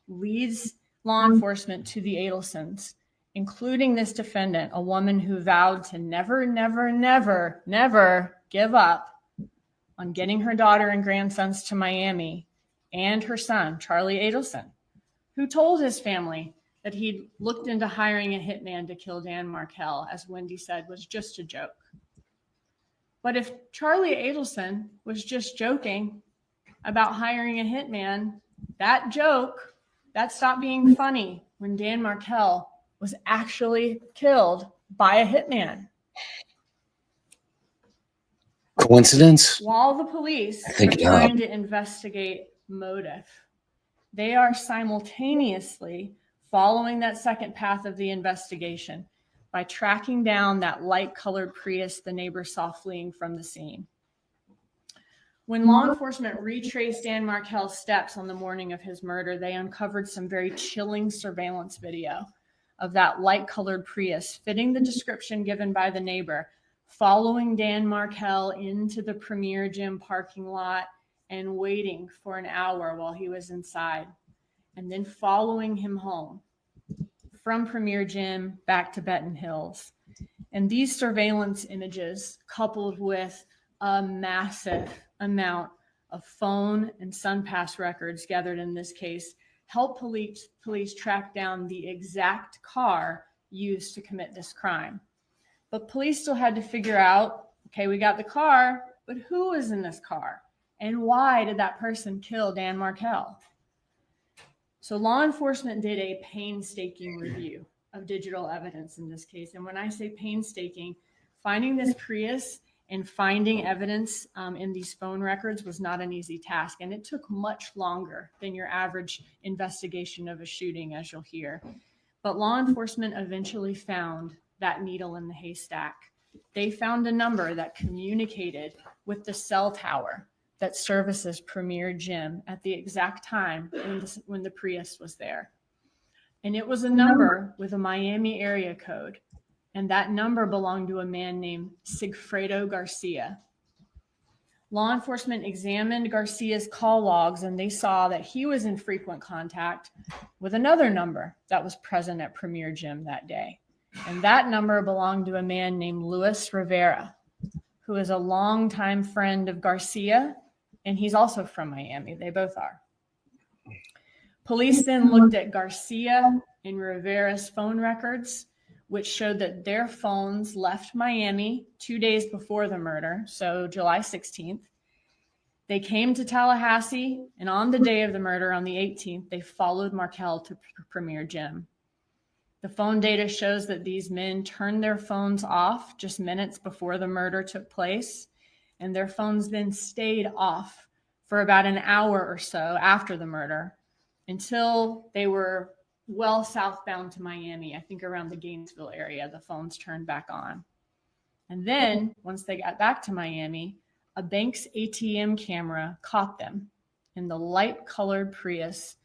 D: leads law enforcement to the Adelsons, including this defendant, a woman who vowed to never, never, never, never give up on getting her daughter and grandsons to Miami, and her son, Charlie Adelson, who told his family that he'd looked into hiring a hitman to kill Dan Markel, as Wendi said, was just a joke. But if Charlie Adelson was just joking about hiring a hitman, that joke, that stopped being funny when Dan Markel was actually killed by a hitman.
A: Coincidence?
D: While the police are trying to investigate motive, they are simultaneously following that second path of the investigation by tracking down that light-colored Prius the neighbor saw fleeing from the scene. When law enforcement retraced Dan Markel's steps on the morning of his murder, they uncovered some very chilling surveillance video of that light-colored Prius fitting the description given by the neighbor, following Dan Markel into the Premier Gym parking lot and waiting for an hour while he was inside, and then following him home from Premier Gym back to Benton Hills. And these surveillance images, coupled with a massive amount of phone and SunPass records gathered in this case, help police track down the exact car used to commit this crime. But police still had to figure out, okay, we got the car, but who was in this car? And why did that person kill Dan Markel? So law enforcement did a painstaking review of digital evidence in this case. And when I say painstaking, finding this Prius and finding evidence in these phone records was not an easy task. And it took much longer than your average investigation of a shooting, as you'll hear. But law enforcement eventually found that needle in the haystack. They found a number that communicated with the cell tower that services Premier Gym at the exact time when the Prius was there. And it was a number with a Miami area code. And that number belonged to a man named Sigfredo Garcia. Law enforcement examined Garcia's call logs, and they saw that he was in frequent contact with another number that was present at Premier Gym that day. And that number belonged to a man named Luis Rivera, who is a longtime friend of Garcia, and he's also from Miami. They both are. Police then looked at Garcia and Rivera's phone records, which showed that their phones left Miami 2 days before the murder, so July 16th. They came to Tallahassee, and on the day of the murder, on the 18th, they followed Markel to Premier Gym. The phone data shows that these men turned their phones off just minutes before the murder took place, and their phones then stayed off for about an hour or so after the murder until they were well southbound to Miami. I think around the Gainesville area, the phones turned back on. And then once they got back to Miami, a bank's ATM camera caught them in the light colored Prius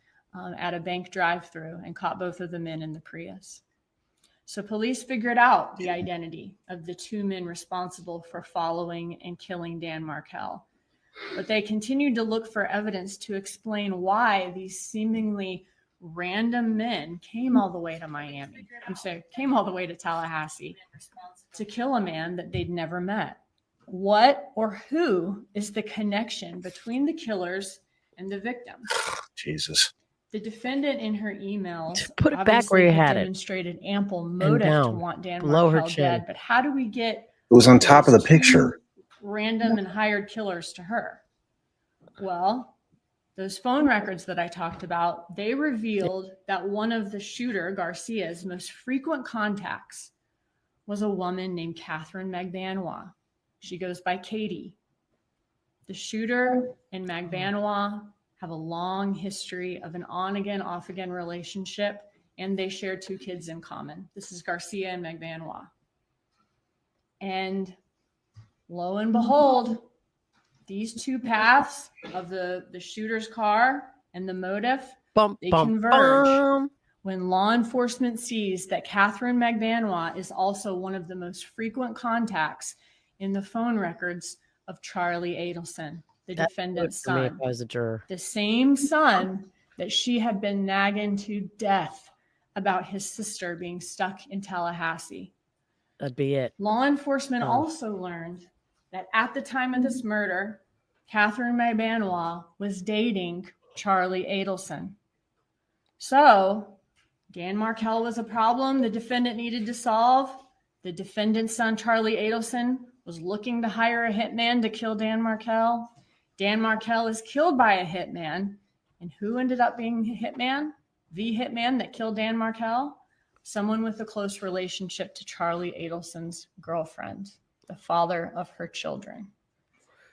D: at a bank drive-through and caught both of the men in the Prius. So police figured out the identity of the two men responsible for following and killing Dan Markel. But they continued to look for evidence to explain why these seemingly random men came all the way to Miami. Came all the way to Tallahassee to kill a man that they'd never met. What or who is the connection between the killers and the victims?
A: Jesus.
D: The defendant in her emails
B: Put it back where you had it.
D: Demonstrated ample motive to want Dan
B: Below her
D: Markel
B: chin.
D: dead, but how do we get
A: It was on top of the
D: those two
A: picture.
D: random and hired killers to her? Well, those phone records that I talked about, they revealed that one of the shooter, Garcia's, most frequent contacts was a woman named Katherine Magbanua. She goes by Katie. The shooter and Magbanua have a long history of an on-again, off-again relationship, and they share 2 kids in common. This is Garcia and Magbanua. And lo and behold, these 2 paths of the shooter's car and the motive, they converge when law enforcement sees that Katherine Magbanua is also one of the most frequent contacts in the phone records of Charlie Adelson, the defendant's son.
B: As a juror.
D: The same son that she had been nagging to death about his sister being stuck in Tallahassee.
B: That'd be it.
D: Law enforcement also learned that at the time of this murder, Katherine Magbanua was dating Charlie Adelson. So Dan Markel was a problem the defendant needed to solve. The defendant's son, Charlie Adelson, was looking to hire a hitman to kill Dan Markel. Dan Markel is killed by a hitman. And who ended up being the hitman? The hitman that killed Dan Markel? Someone with a close relationship to Charlie Adelson's girlfriend, the father of her children.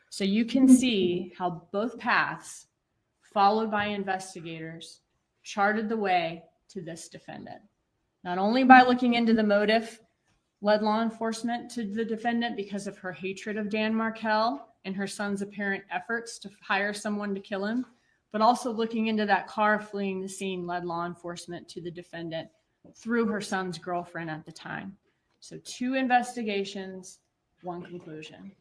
D: So you can see how both paths, followed by investigators, charted the way to this defendant. Not only by looking into the motive, led law enforcement to the defendant because of her hatred of Dan Markel and her son's apparent efforts to hire someone to kill him, but also looking into that car fleeing the scene led law enforcement to the defendant through her son's girlfriend at the time. So 2 investigations, 1 conclusion.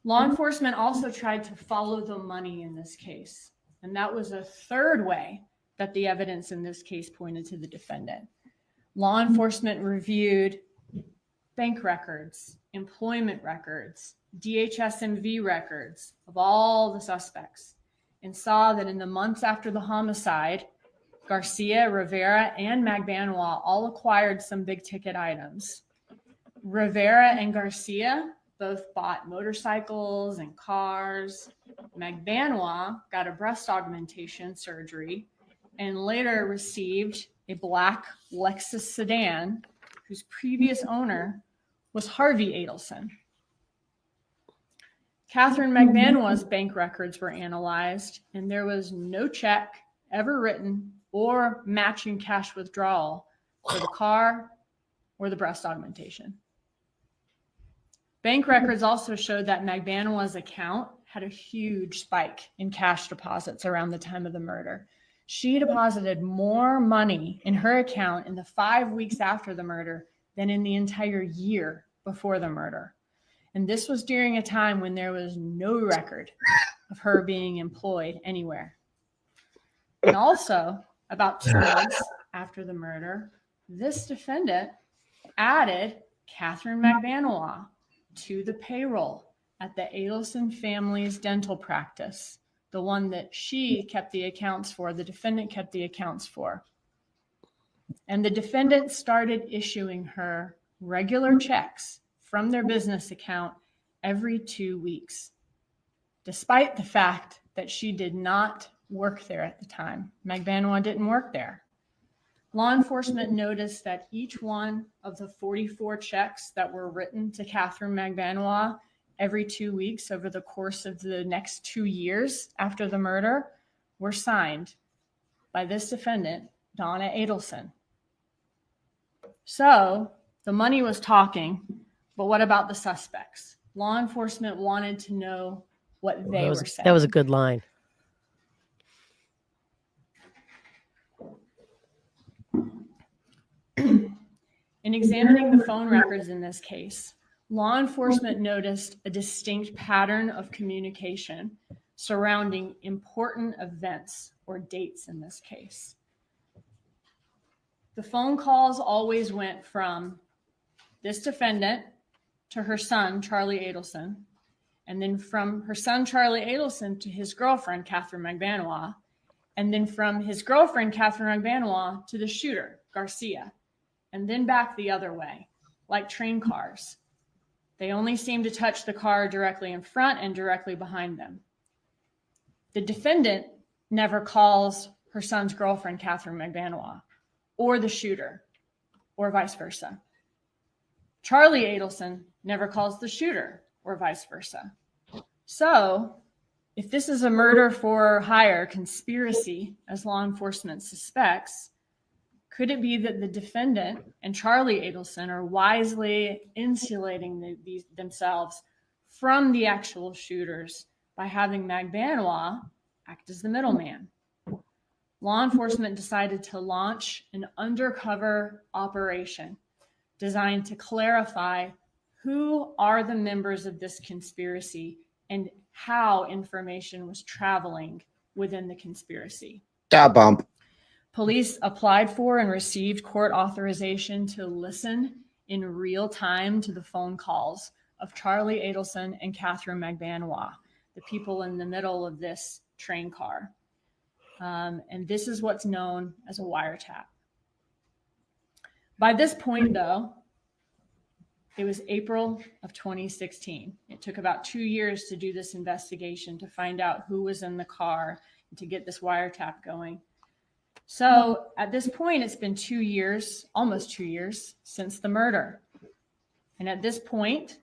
D: Law enforcement also tried to follow the money in this case, and that was a 3rd way that the evidence in this case pointed to the defendant. Law enforcement reviewed bank records, employment records, DHS-MV records of all the suspects, and saw that in the months after the homicide, Garcia, Rivera, and Magbanua all acquired some big ticket items. Rivera and Garcia both bought motorcycles and cars. Magbanua got a breast augmentation surgery and later received a black Lexus sedan whose previous owner was Harvey Adelson. Katherine Magbanua's bank records were analyzed, and there was no check ever written or matching cash withdrawal for the car or the breast augmentation. Bank records also showed that Magbanua's account had a huge spike in cash deposits around the time of the murder. She deposited more money in her account in the 5 weeks after the murder than in the entire year before the murder. And this was during a time when there was no record of her being employed anywhere. And also, about 2 months after the murder, this defendant added Katherine Magbanua to the payroll at the Adelson family's dental practice, the one that she kept the accounts for, the defendant kept the accounts for. And the defendant started issuing her regular checks from their business account every 2 weeks, despite the fact that she did not work there at the time. Magbanua didn't work there. Law enforcement noticed that each one of the 44 checks that were written to Katherine Magbanua every 2 weeks over the course of the next 2 years after the murder were signed by this defendant, Donna Adelson. So the money was talking, but what about the suspects? Law enforcement wanted to know what they were saying.
B: That was a good line.
D: In examining the phone records in this case, law enforcement noticed a distinct pattern of communication surrounding important events or dates in this case. The phone calls always went from this defendant to her son, Charlie Adelson, and then from her son, Charlie Adelson, to his girlfriend, Katherine Magbanua, and then from his girlfriend, Katherine Magbanua, to the shooter, Garcia, and then back the other way, like train cars. They only seem to touch the car directly in front and directly behind them. The defendant never calls her son's girlfriend, Katherine Magbanua, or the shooter, or vice versa. Charlie Adelson never calls the shooter, or vice versa. So, if this is a murder for hire conspiracy, as law enforcement suspects, could it be that the defendant and Charlie Adelson are wisely insulating themselves from the actual shooters by having Magbanua act as the middleman? Law enforcement decided to launch an undercover operation designed to clarify who are the members of this conspiracy and how information was traveling within the conspiracy.
A: Bump.
D: Police applied for and received court authorization to listen in real time to the phone calls of Charlie Adelson and Katherine Magbanua, the people in the middle of this train car. And this is what's known as a wiretap. By this point, though, it was April of 2016. It took about 2 years to do this investigation to find out who was in the car and to get this wiretap going. So at this point, it's been 2 years, almost 2 years since the murder. And at this point,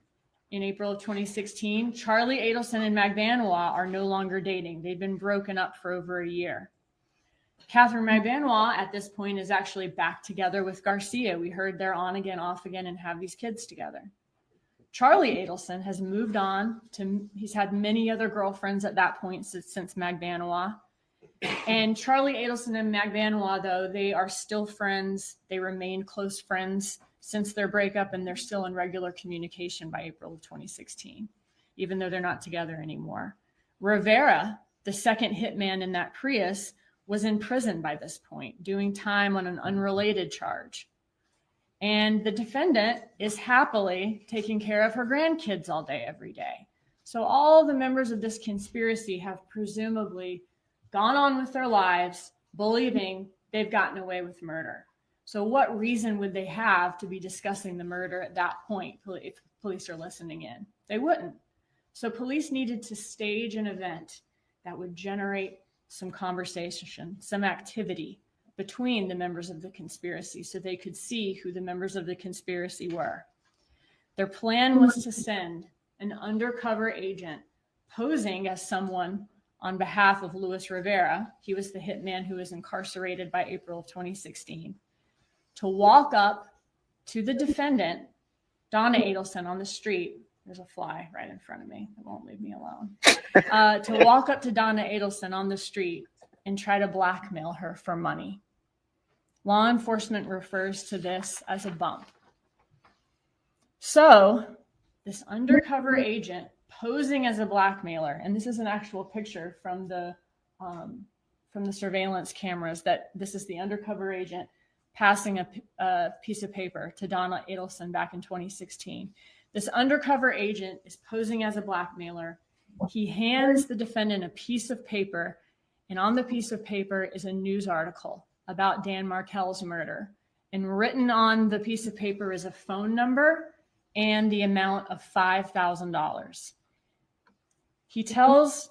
D: in April of 2016, Charlie Adelson and Magbanua are no longer dating. They've been broken up for over a year. Katherine Magbanua at this point is actually back together with Garcia. We heard they're on again, off again, and have these kids together. Charlie Adelson has moved on he's had many other girlfriends at that point since Magbanua. And Charlie Adelson and Magbanua, though, they are still friends. They remain close friends since their breakup, and they're still in regular communication by April of 2016, even though they're not together anymore. Rivera, the second hitman in that Prius, was in prison by this point, doing time on an unrelated charge. And the defendant is happily taking care of her grandkids all day, every day. So all the members of this conspiracy have presumably gone on with their lives, believing they've gotten away with murder. So what reason would they have to be discussing the murder at that point if police are listening in? They wouldn't. So police needed to stage an event that would generate some conversation, some activity between the members of the conspiracy so they could see who the members of the conspiracy were. Their plan was to send an undercover agent posing as someone on behalf of Luis Rivera. He was the hitman who was incarcerated by April of 2016, to walk up to the defendant, Donna Adelson, on the street. There's a fly right in front of me. It won't leave me alone. To walk up to Donna Adelson on the street and try to blackmail her for money. Law enforcement refers to this as a bump. So this undercover agent posing as a blackmailer, and this is an actual picture from the surveillance cameras, that this is the undercover agent passing a piece of paper to Donna Adelson back in 2016. This undercover agent is posing as a blackmailer. He hands the defendant a piece of paper, and on the piece of paper is a news article about Dan Markel's murder. And written on the piece of paper is a phone number and the amount of $5,000. He tells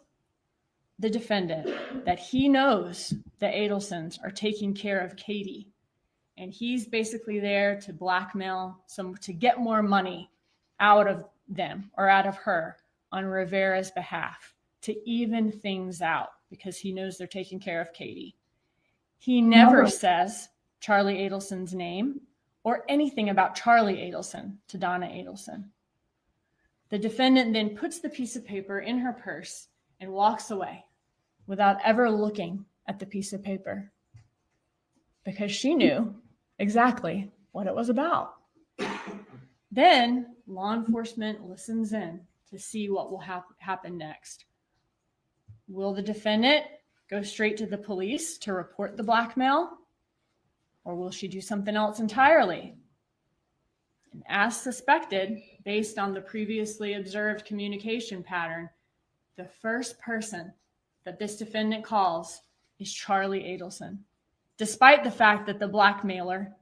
D: the defendant that he knows the Adelsons are taking care of Katie, and he's basically there to blackmail to get more money out of them or out of her on Rivera's behalf, to even things out, because he knows they're taking care of Katie. He never says Charlie Adelson's name or anything about Charlie Adelson to Donna Adelson. The defendant then puts the piece of paper in her purse and walks away without ever looking at the piece of paper, because she knew exactly what it was about. Then law enforcement listens in to see what will happen next. Will the defendant go straight to the police to report the blackmail, or will she do something else entirely? And as suspected, based on the previously observed communication pattern, the first person that this defendant calls is Charlie Adelson, despite the fact that the blackmailer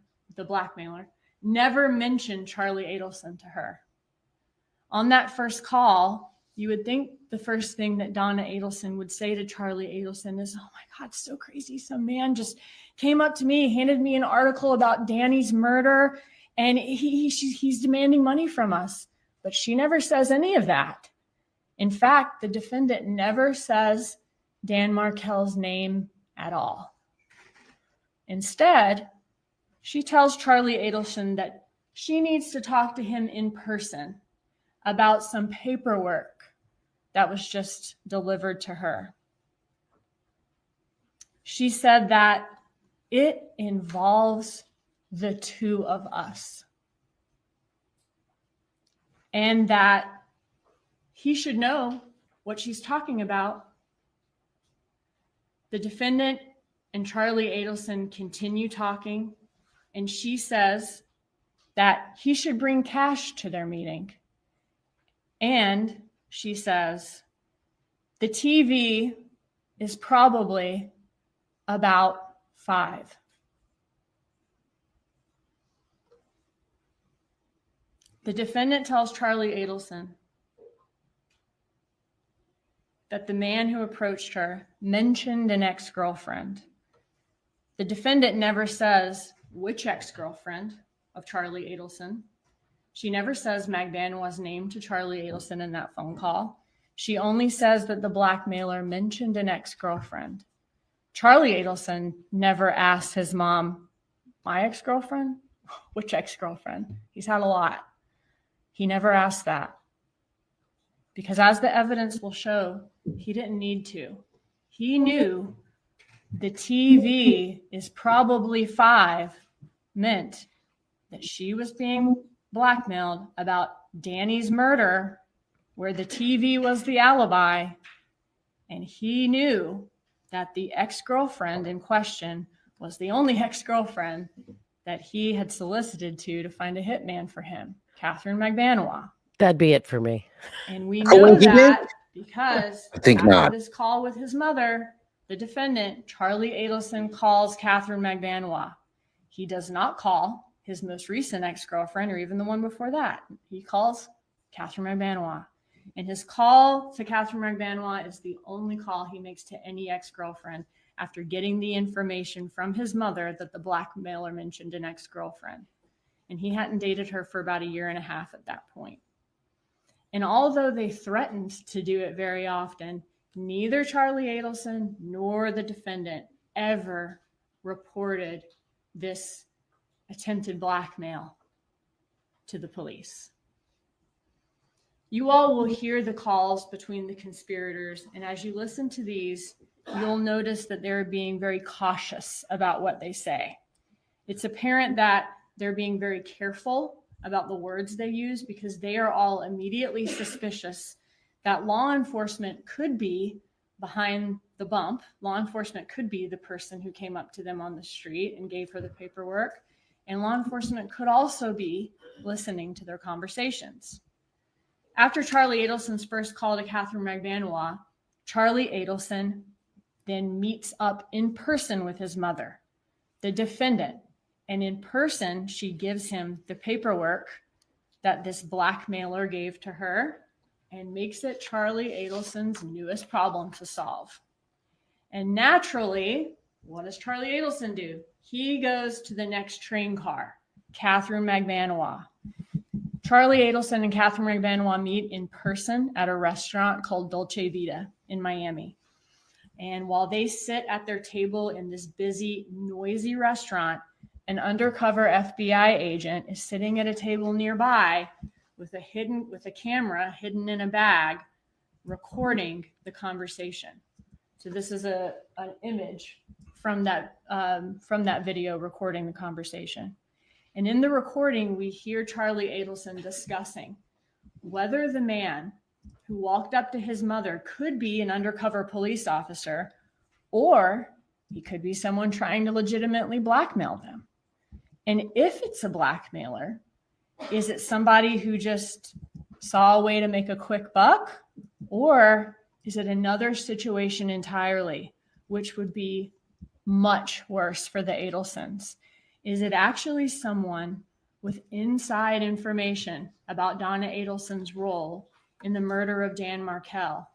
D: never mentioned Charlie Adelson to her. On that first call, you would think the first thing that Donna Adelson would say to Charlie Adelson is, "Oh my God, it's so crazy. Some man just came up to me, handed me an article about Danny's murder, and he's demanding money from us." But she never says any of that. In fact, the defendant never says Dan Markel's name at all. Instead, she tells Charlie Adelson that she needs to talk to him in person about some paperwork that was just delivered to her. She said that it involves the two of us, and that he should know what she's talking about. The defendant and Charlie Adelson continue talking, and she says that he should bring cash to their meeting. And she says, the TV is probably about 5. The defendant tells Charlie Adelson that the man who approached her mentioned an ex-girlfriend. The defendant never says which ex-girlfriend of Charlie Adelson. She never says Magbanua's name to Charlie Adelson in that phone call. She only says that the blackmailer mentioned an ex-girlfriend. Charlie Adelson never asked his mom, "My ex-girlfriend? Which ex-girlfriend?" He's had a lot. He never asked that, because as the evidence will show, he didn't need to. He knew the TV is probably 5 meant that she was being blackmailed about Danny's murder, where the TV was the alibi, and he knew that the ex-girlfriend in question was the only ex-girlfriend that he had solicited to find a hitman for him, Katherine Magbanua.
B: That'd be it for me.
D: And we know that because
A: I think
D: after
A: not.
D: this call with his mother, the defendant, Charlie Adelson, calls Katherine Magbanua. He does not call his most recent ex-girlfriend or even the one before that. He calls Katherine Magbanua. And his call to Katherine Magbanua is the only call he makes to any ex-girlfriend after getting the information from his mother that the blackmailer mentioned an ex-girlfriend. And he hadn't dated her for about 1.5 years at that point. And although they threatened to do it very often, neither Charlie Adelson nor the defendant ever reported this attempted blackmail to the police. You all will hear the calls between the conspirators, and as you listen to these, you'll notice that they're being very cautious about what they say. It's apparent that they're being very careful about the words they use because they are all immediately suspicious that law enforcement could be behind the bump. Law enforcement could be the person who came up to them on the street and gave her the paperwork. And law enforcement could also be listening to their conversations. After Charlie Adelson's first call to Katherine Magbanua, Charlie Adelson then meets up in person with his mother, the defendant. And in person, she gives him the paperwork that this blackmailer gave to her and makes it Charlie Adelson's newest problem to solve. And naturally, what does Charlie Adelson do? He goes to the next train car, Katherine Magbanua. Charlie Adelson and Katherine Magbanua meet in person at a restaurant called Dolce Vita in Miami. And while they sit at their table in this busy, noisy restaurant, an undercover FBI agent is sitting at a table nearby with a camera hidden in a bag, recording the conversation. So this is an image from that video recording the conversation. And in the recording, we hear Charlie Adelson discussing whether the man who walked up to his mother could be an undercover police officer, or he could be someone trying to legitimately blackmail them. And if it's a blackmailer, is it somebody who just saw a way to make a quick buck? Or is it another situation entirely, which would be much worse for the Adelsons? Is it actually someone with inside information about Donna Adelson's role in the murder of Dan Markel?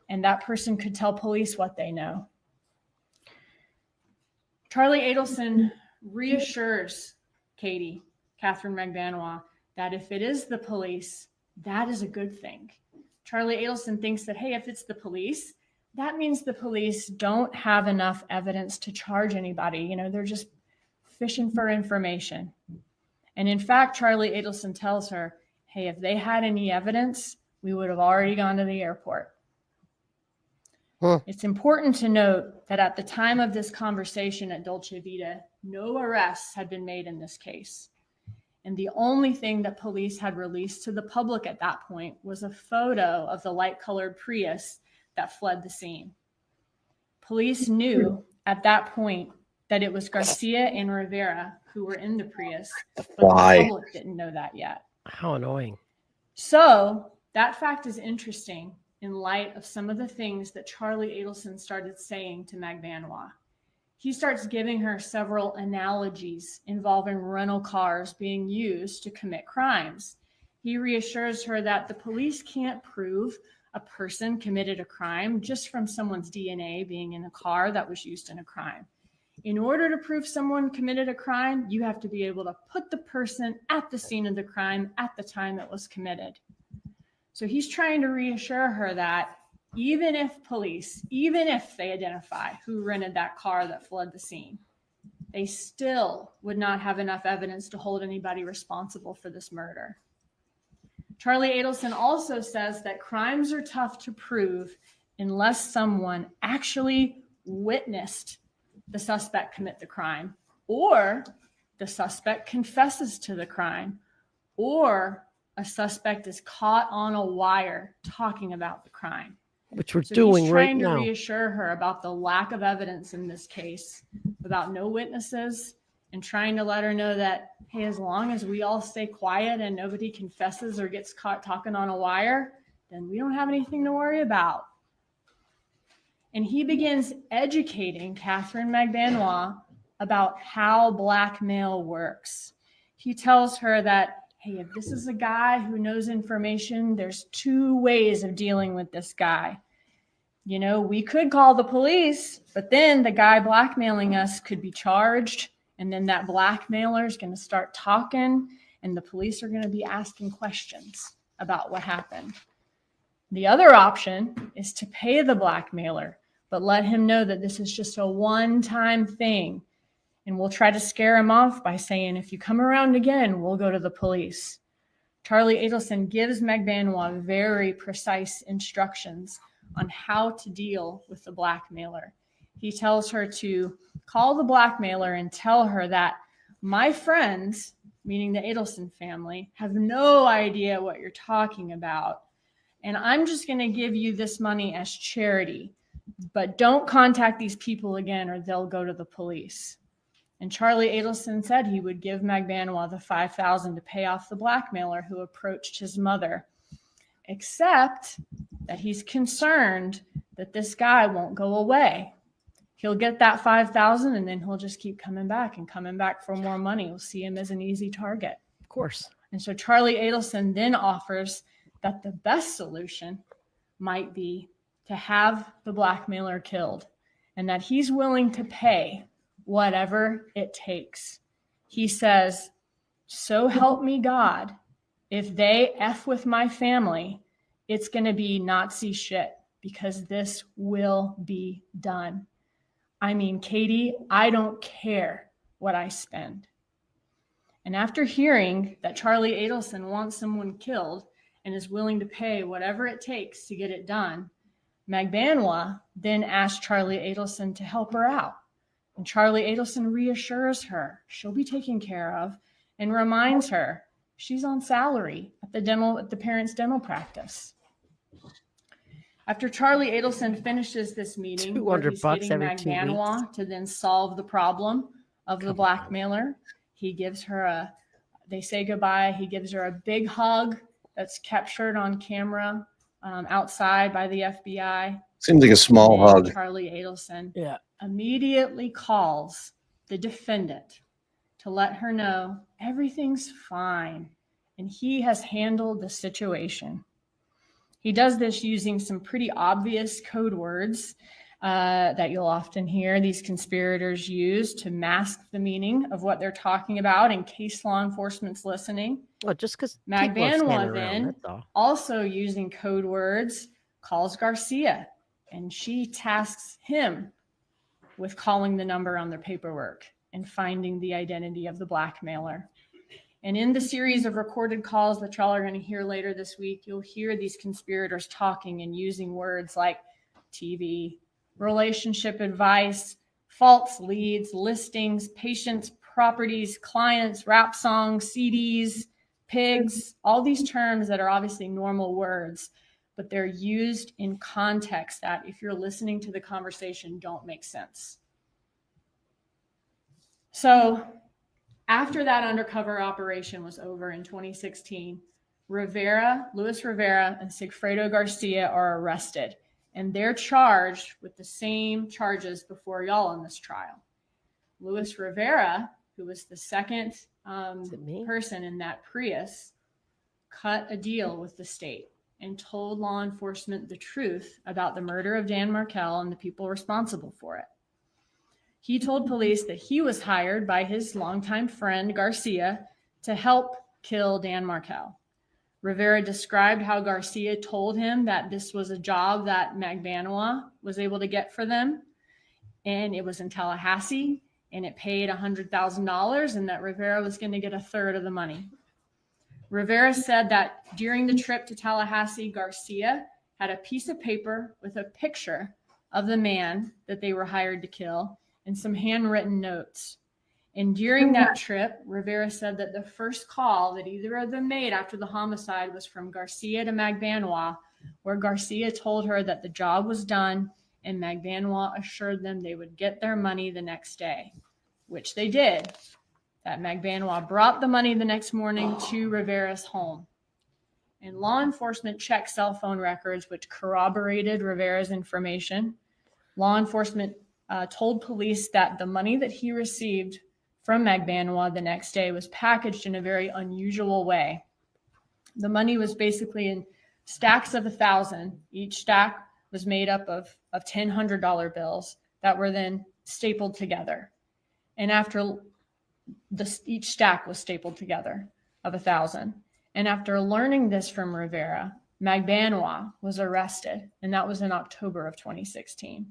D: And that person could tell police what they know. Charlie Adelson reassures Katherine Magbanua, that if it is the police, that is a good thing. Charlie Adelson thinks that, hey, if it's the police, that means the police don't have enough evidence to charge anybody. You know, they're just fishing for information. And in fact, Charlie Adelson tells her, hey, if they had any evidence, we would have already gone to the airport. It's important to note that at the time of this conversation at Dolce Vita, no arrests had been made in this case. And the only thing that police had released to the public at that point was a photo of the light-colored Prius that fled the scene. Police knew at that point that it was Garcia and Rivera who were in the Prius, but the public didn't know that yet.
B: How annoying.
D: So that fact is interesting in light of some of the things that Charlie Adelson started saying to Magbanua. He starts giving her several analogies involving rental cars being used to commit crimes. He reassures her that the police can't prove a person committed a crime just from someone's DNA being in a car that was used in a crime. In order to prove someone committed a crime, you have to be able to put the person at the scene of the crime at the time it was committed. So he's trying to reassure her that even if they identify who rented that car that fled the scene, they still would not have enough evidence to hold anybody responsible for this murder. Charlie Adelson also says that crimes are tough to prove unless someone actually witnessed the suspect commit the crime, or the suspect confesses to the crime, or a suspect is caught on a wire talking about the crime.
B: Which we're doing right now.
D: He's trying to reassure her about the lack of evidence in this case, about no witnesses, and trying to let her know that, hey, as long as we all stay quiet and nobody confesses or gets caught talking on a wire, then we don't have anything to worry about. And he begins educating Katherine Magbanua about how blackmail works. He tells her that, hey, if this is a guy who knows information, there's two ways of dealing with this guy. You know, we could call the police, but then the guy blackmailing us could be charged, and then that blackmailer is going to start talking, and the police are going to be asking questions about what happened. The other option is to pay the blackmailer, but let him know that this is just a one-time thing. And we'll try to scare him off by saying, if you come around again, we'll go to the police. Charlie Adelson gives Magbanua very precise instructions on how to deal with the blackmailer. He tells her to call the blackmailer and tell her that my friends, meaning the Adelson family, have no idea what you're talking about. And I'm just going to give you this money as charity, but don't contact these people again or they'll go to the police. And Charlie Adelson said he would give Magbanua the $5,000 to pay off the blackmailer who approached his mother, except that he's concerned that this guy won't go away. He'll get that $5,000 and then he'll just keep coming back for more money. We'll see him as an easy target.
B: Of course.
D: And so Charlie Adelson then offers that the best solution might be to have the blackmailer killed and that he's willing to pay whatever it takes. He says, so help me God, if they F with my family, it's going to be Nazi shit because this will be done. I mean, Katie, I don't care what I spend. And after hearing that Charlie Adelson wants someone killed and is willing to pay whatever it takes to get it done, Magbanua then asks Charlie Adelson to help her out. And Charlie Adelson reassures her she'll be taken care of and reminds her she's on salary at the parents' dental practice. After Charlie Adelson finishes this meeting, where he's getting Magbanua to then solve the problem of the blackmailer, he gives her they say goodbye. He gives her a big hug that's captured on camera outside by the FBI.
A: Seems like a small hug.
D: Charlie Adelson immediately calls the defendant to let her know everything's fine and he has handled the situation. He does this using some pretty obvious code words that you'll often hear these conspirators use to mask the meaning of what they're talking about in case law enforcement's listening.
B: Well, just because
D: Magbanua then, also using code words, calls Garcia, and she tasks him with calling the number on their paperwork and finding the identity of the blackmailer. And in the series of recorded calls that y'all are going to hear later this week, you'll hear these conspirators talking and using words like TV, relationship advice, false leads, listings, patients, properties, clients, rap songs, CDs, pigs, all these terms that are obviously normal words, but they're used in context that, if you're listening to the conversation, don't make sense. So after that undercover operation was over in 2016, Luis Rivera and Sigfredo Garcia are arrested, and they're charged with the same charges before y'all in this trial. Luis Rivera, who was the second person in that Prius, cut a deal with the state and told law enforcement the truth about the murder of Dan Markel and the people responsible for it. He told police that he was hired by his longtime friend Garcia to help kill Dan Markel. Rivera described how Garcia told him that this was a job that Magbanua was able to get for them, and it was in Tallahassee, and it paid $100,000, and that Rivera was going to get a third of the money. Rivera said that during the trip to Tallahassee, Garcia had a piece of paper with a picture of the man that they were hired to kill and some handwritten notes. And during that trip, Rivera said that the first call that either of them made after the homicide was from Garcia to Magbanua, where Garcia told her that the job was done and Magbanua assured them they would get their money the next day, which they did. That Magbanua brought the money the next morning to Rivera's home. And law enforcement checked cell phone records, which corroborated Rivera's information. Law enforcement told police that the money that he received from Magbanua the next day was packaged in a very unusual way. The money was basically in stacks of 1,000. Each stack was made up of $100 bills that were then stapled together. And after each stack was stapled together of 1,000. And after learning this from Rivera, Magbanua was arrested, and that was in October of 2016.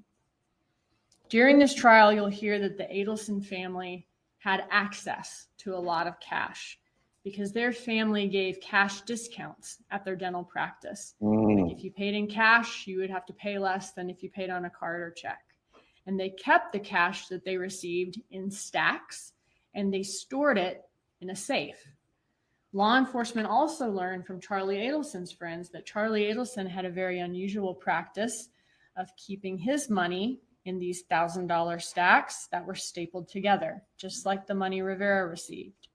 D: During this trial, you'll hear that the Adelson family had access to a lot of cash because their family gave cash discounts at their dental practice. Like if you paid in cash, you would have to pay less than if you paid on a card or check. And they kept the cash that they received in stacks, and they stored it in a safe. Law enforcement also learned from Charlie Adelson's friends that Charlie Adelson had a very unusual practice of keeping his money in these $1,000 stacks that were stapled together, just like the money Rivera received.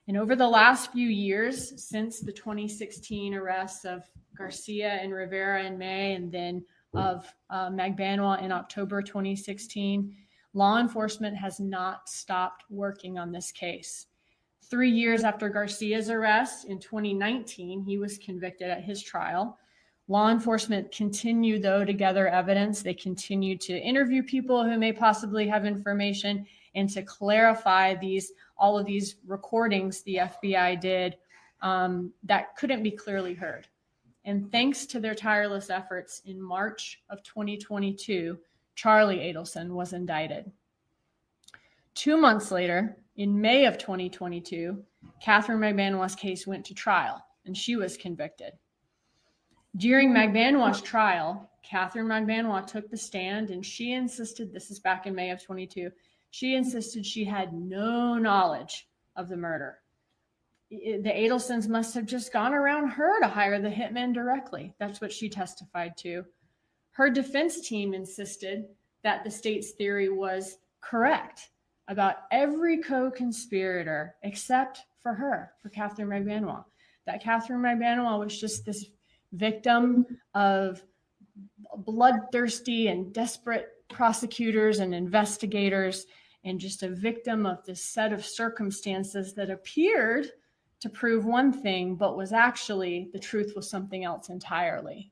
D: And over the last few years, since the 2016 arrests of Garcia and Rivera in May, and then of Magbanua in October 2016, law enforcement has not stopped working on this case. 3 years after Garcia's arrest in 2019, he was convicted at his trial. Law enforcement continue, though, to gather evidence. They continue to interview people who may possibly have information and to clarify all of these recordings the FBI did that couldn't be clearly heard. And thanks to their tireless efforts, in March of 2022, Charlie Adelson was indicted. 2 months later, in May of 2022, Katherine Magbanua's case went to trial, and she was convicted. During Magbanua's trial, Katherine Magbanua took the stand, and she insisted, this is back in May of 22, she insisted she had no knowledge of the murder. The Adelsons must have just gone around her to hire the hitman directly. That's what she testified to. Her defense team insisted that the state's theory was correct about every co-conspirator except for her, for Katherine Magbanua. That Katherine Magbanua was just this victim of bloodthirsty and desperate prosecutors and investigators, and just a victim of this set of circumstances that appeared to prove one thing, but was actually, the truth was something else entirely.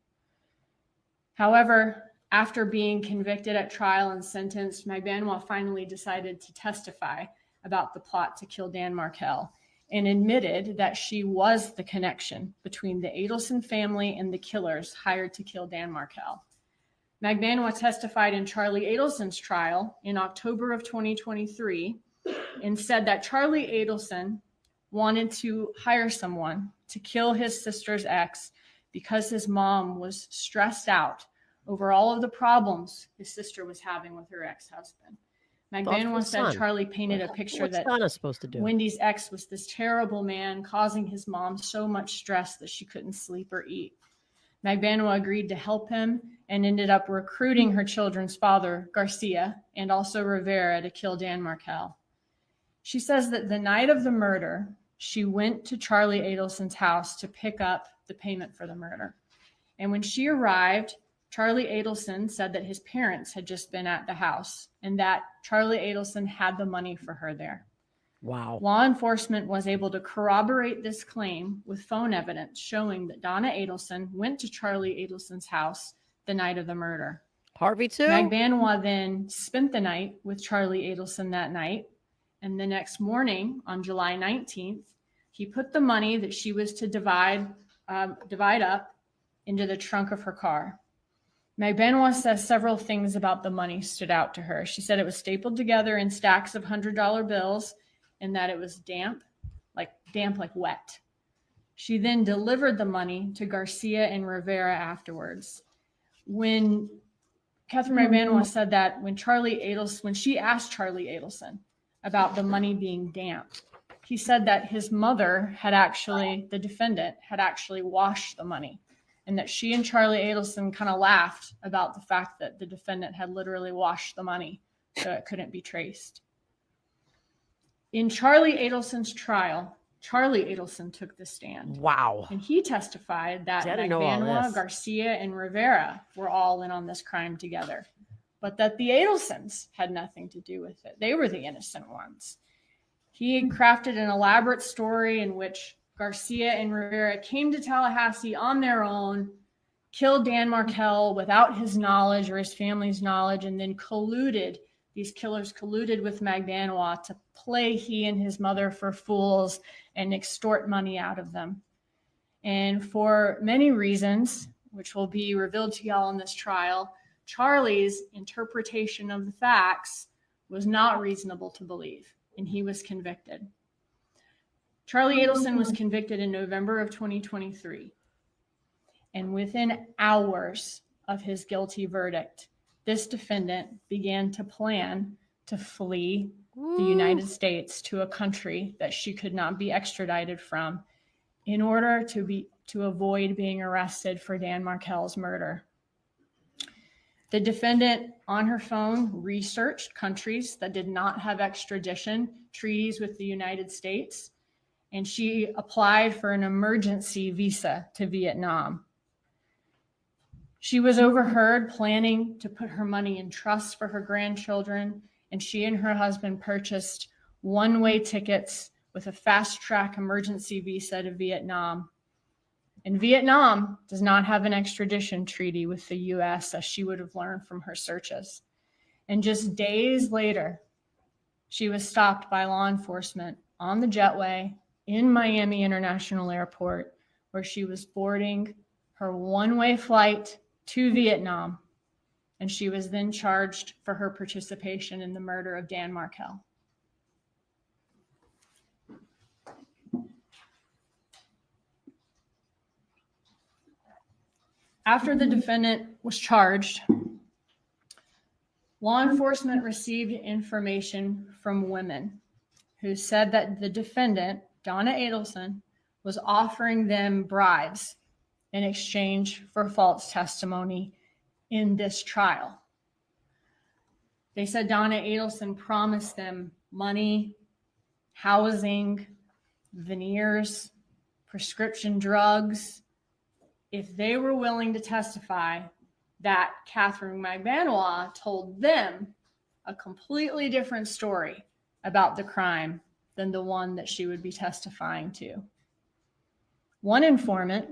D: However, after being convicted at trial and sentenced, Magbanua finally decided to testify about the plot to kill Dan Markel, and admitted that she was the connection between the Adelson family and the killers hired to kill Dan Markel. Magbanua testified in Charlie Adelson's trial in October of 2023 and said that Charlie Adelson wanted to hire someone to kill his sister's ex because his mom was stressed out over all of the problems his sister was having with her ex-husband. Magbanua said Charlie painted a picture that
B: Donna supposed to do?
D: Wendy's ex was this terrible man causing his mom so much stress that she couldn't sleep or eat. Magbanua agreed to help him and ended up recruiting her children's father, Garcia, and also Rivera to kill Dan Markel. She says that the night of the murder, she went to Charlie Adelson's house to pick up the payment for the murder. And when she arrived, Charlie Adelson said that his parents had just been at the house and that Charlie Adelson had the money for her there.
B: Wow.
D: Law enforcement was able to corroborate this claim with phone evidence showing that Donna Adelson went to Charlie Adelson's house the night of the murder.
B: Harvey too?
D: Magbanua then spent the night with Charlie Adelson that night. And the next morning, on July 19th, he put the money that she was to divide up into the trunk of her car. Magbanua says several things about the money stood out to her. She said it was stapled together in stacks of $100 bills and that it was damp like wet. She then delivered the money to Garcia and Rivera afterwards. When Katherine Magbanua said that when she asked Charlie Adelson about the money being damp, he said that his mother the defendant had actually washed the money, and that she and Charlie Adelson kind of laughed about the fact that the defendant had literally washed the money so it couldn't be traced. In Charlie Adelson's trial, Charlie Adelson took the stand.
B: Wow.
D: And he testified that Magbanua, Garcia, and Rivera were all in on this crime together, but that the Adelsons had nothing to do with it. They were the innocent ones. He crafted an elaborate story in which Garcia and Rivera came to Tallahassee on their own, killed Dan Markel without his knowledge or his family's knowledge, and then these killers colluded with Magbanua to play he and his mother for fools and extort money out of them. And for many reasons, which will be revealed to y'all in this trial, Charlie's interpretation of the facts was not reasonable to believe, and he was convicted. Charlie Adelson was convicted in November of 2023. And within hours of his guilty verdict, this defendant began to plan to flee the United States to a country that she could not be extradited from in order to avoid being arrested for Dan Markel's murder. The defendant on her phone researched countries that did not have extradition treaties with the United States, and she applied for an emergency visa to Vietnam. She was overheard planning to put her money in trust for her grandchildren, and she and her husband purchased one-way tickets with a fast-track emergency visa to Vietnam. And Vietnam does not have an extradition treaty with the US, as she would have learned from her searches. And just days later, she was stopped by law enforcement on the jetway in Miami International Airport, where she was boarding her one-way flight to Vietnam. And she was then charged for her participation in the murder of Dan Markel. After the defendant was charged, law enforcement received information from women who said that the defendant, Donna Adelson, was offering them bribes in exchange for false testimony in this trial. They said Donna Adelson promised them money, housing, veneers, prescription drugs, if they were willing to testify that Katherine Magbanua told them a completely different story about the crime than the one that she would be testifying to. One informant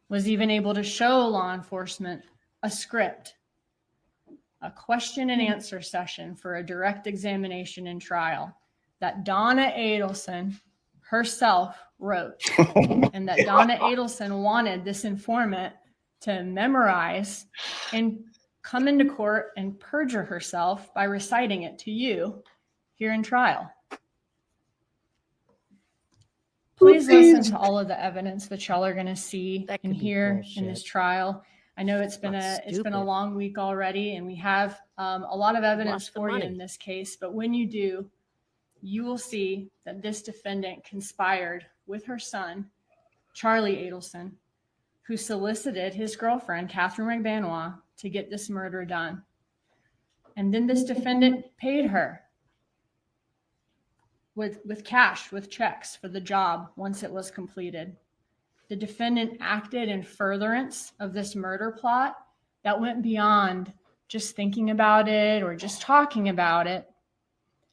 D: was even able to show law enforcement a script, a question and answer session for a direct examination in trial that Donna Adelson herself wrote, and that Donna Adelson wanted this informant to memorize and come into court and perjure herself by reciting it to you here in trial. Please listen to all of the evidence that y'all are going to see and hear in this trial. I know it's been a long week already, and we have a lot of evidence for you in this case. But when you do, you will see that this defendant conspired with her son, Charlie Adelson, who solicited his girlfriend, Katherine Magbanua, to get this murder done. And then this defendant paid her with cash, with checks for the job once it was completed. The defendant acted in furtherance of this murder plot that went beyond just thinking about it or just talking about it.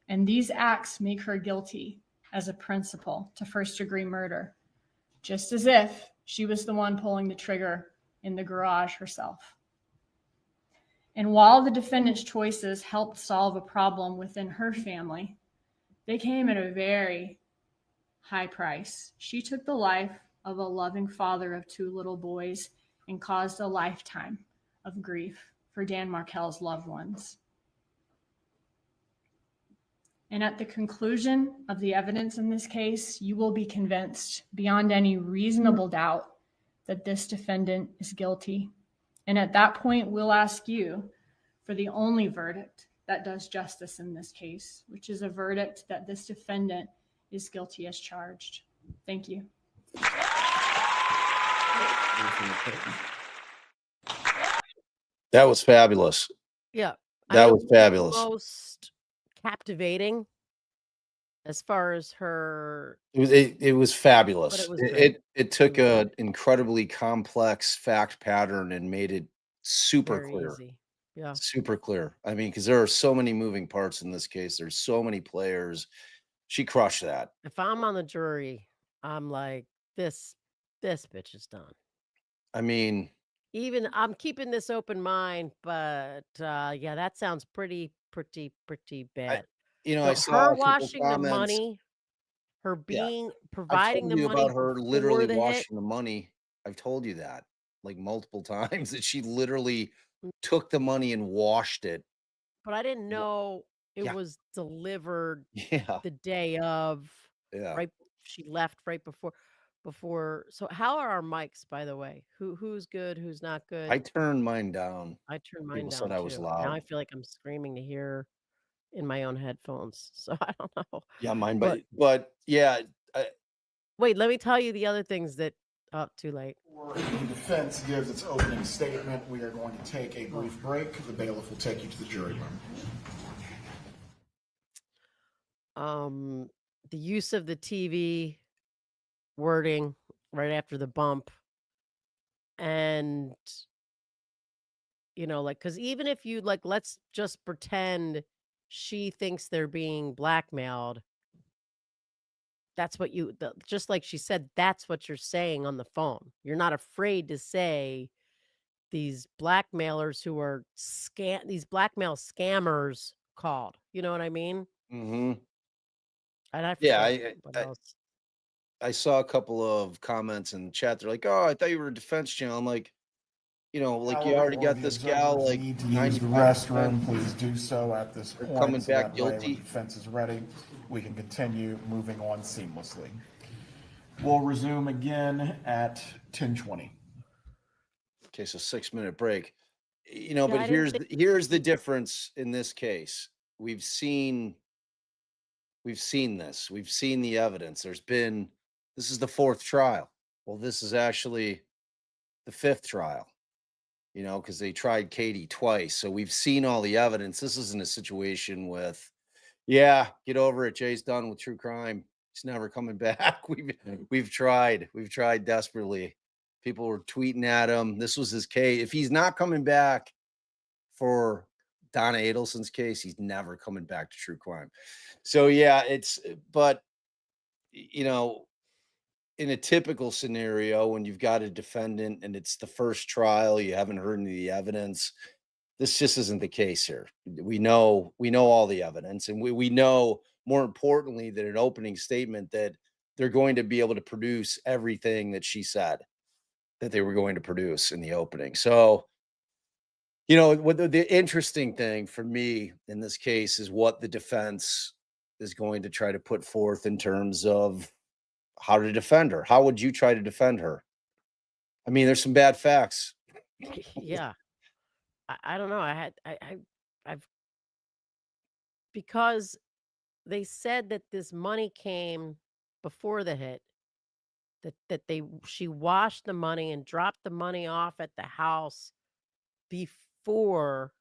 D: And these acts make her guilty as a principal to first-degree murder, just as if she was the one pulling the trigger in the garage herself. And while the defendant's choices helped solve a problem within her family, they came at a very high price. She took the life of a loving father of 2 little boys and caused a lifetime of grief for Dan Markel's loved ones. And at the conclusion of the evidence in this case, you will be convinced beyond any reasonable doubt that this defendant is guilty. And at that point, we'll ask you for the only verdict that does justice in this case, which is a verdict that this defendant is guilty as charged. Thank you.
A: That was fabulous.
B: Yeah.
A: That was fabulous.
B: Most captivating as far as her.
A: It was fabulous.
B: But it was
A: it took an incredibly complex fact pattern and made it super
B: very
A: clear.
B: easy. Yeah.
A: Super clear. I mean, because there are so many moving parts in this case. There's so many players. She crushed that.
B: If I'm on the jury, I'm like, this bitch is done.
A: I mean,
B: Even I'm keeping this open mind, but yeah, that sounds pretty bad.
A: I
B: So
A: saw
B: her
A: a couple
B: washing the
A: comments.
B: money her
A: Yeah.
B: being
A: I've
B: providing
A: told
B: the
A: you
B: money
A: about her
B: before
A: literally
B: the hit.
A: washing the money. I've told you that like multiple times that she literally
B: Mm,
A: took the money and washed it.
B: but I didn't
A: Wa-
B: know it
A: Yeah.
B: was delivered
A: Yeah.
B: the day of,
A: Yeah.
B: right, she left right before. So how are our mics, by the way? Who's good, who's not
A: I
B: good?
A: turned mine down.
B: I turned mine
A: People said
B: down
A: I was
B: too. Now I
A: loud.
B: feel like I'm screaming to hear in my own headphones. So I don't know.
A: Yeah, mine,
B: But
A: but yeah,
B: wait, let me tell you the other things that too late.
C: Before the defense gives its opening statement, we are going to take a brief break. The bailiff will take you to the jury room.
B: The use of the TV wording right after the bump, and like, because even if you like, let's just pretend she thinks they're being blackmailed. That's what just like she said, that's what you're saying on the phone. You're not afraid to say these blackmailers who are these blackmail scammers called. You know what I mean?
A: mhm.
B: And I
A: Yeah,
B: forget what else.
A: I saw a couple of comments in the chat. They're like, "Oh, I thought you were a defense channel." I'm like, like you
C: However,
A: already
C: or
A: got
C: the
A: this gal
C: observers
A: like
C: need to use the
A: 95%.
C: restroom, please do so at this
A: They're
C: point,
A: coming
C: so
A: back
C: that way when the
A: guilty.
C: defense is ready, we can continue moving on seamlessly. We'll resume again at 10:20.
A: Okay, so 6-minute break.
B: Yeah,
A: But
B: I didn't think.
A: here's the difference in this case. We've seen this. We've seen the evidence. This is the fourth trial. Well, this is actually the fifth trial. Because they tried Katie twice. So we've seen all the evidence. This isn't a situation with, yeah, get over it. Jay's done with true crime. He's never coming back. We've tried. We've tried desperately. People were tweeting at him. This was his case. If he's not coming back for Donna Adelson's case, he's never coming back to true crime. So yeah, but you know, in a typical scenario, when you've got a defendant and it's the first trial, you haven't heard any of the evidence. This just isn't the case here. We know all the evidence, and we know, more importantly, that an opening statement that they're going to be able to produce everything that she said that they were going to produce in the opening. So, what the interesting thing for me in this case is what the defense is going to try to put forth in terms of how to defend her. How would you try to defend her? I mean, there's some bad facts.
B: Yeah, I don't know. I've because they said that this money came before the hit. She washed the money and dropped the money off at the house before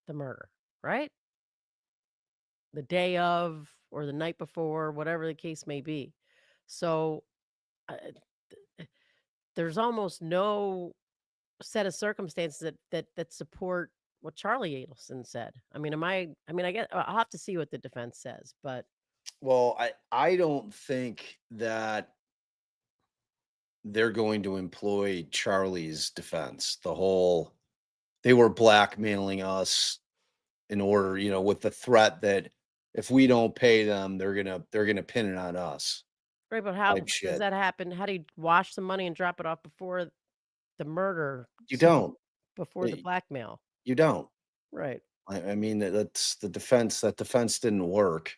B: the murder, right? The day of or the night before, whatever the case may be. So uh, there's almost no set of circumstances that support what Charlie Adelson said. I mean, I guess I'll have to see what the defense says, but
A: Well, I don't think that they're going to employ Charlie's defense. They were blackmailing us in order, with the threat that if we don't pay them, they're gonna pin it on us
B: right. But how
A: type
B: does
A: shit.
B: that happen? How do you wash the money and drop it off before the murder?
A: You
B: So
A: don't.
B: before the blackmail,
A: You don't.
B: right?
A: I mean, that's the defense. That defense didn't work.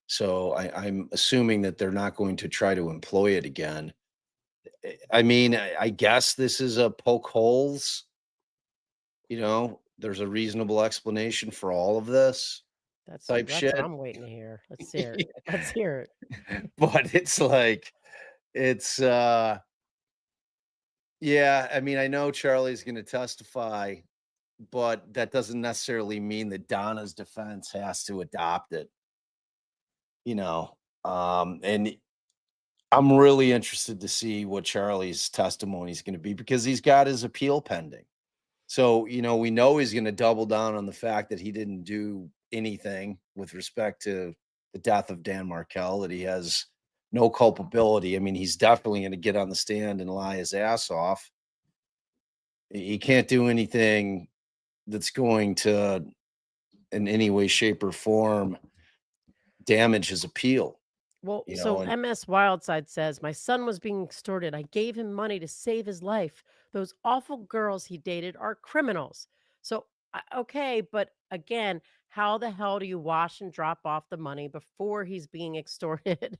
A: So I'm assuming that they're not going to try to employ it again. I mean, I guess this is a poke holes. There's a reasonable explanation for all of this type
B: That's
A: shit.
B: what I'm waiting to hear. Let's hear it. Let's hear it.
A: But it's like, it's yeah, I mean, I know Charlie's going to testify, but that doesn't necessarily mean that Donna's defense has to adopt it. And I'm really interested to see what Charlie's testimony is going to be, because he's got his appeal pending. So, we know he's going to double down on the fact that he didn't do anything with respect to the death of Dan Markel, that he has no culpability. I mean, he's definitely going to get on the stand and lie his ass off. He can't do anything that's going to, in any way, shape, or form, damage his appeal.
B: Well,
A: You
B: so
A: know, and
B: MS Wildside says, my son was being extorted. I gave him money to save his life. Those awful girls he dated are criminals. So, okay, but again, how the hell do you wash and drop off the money before he's being extorted,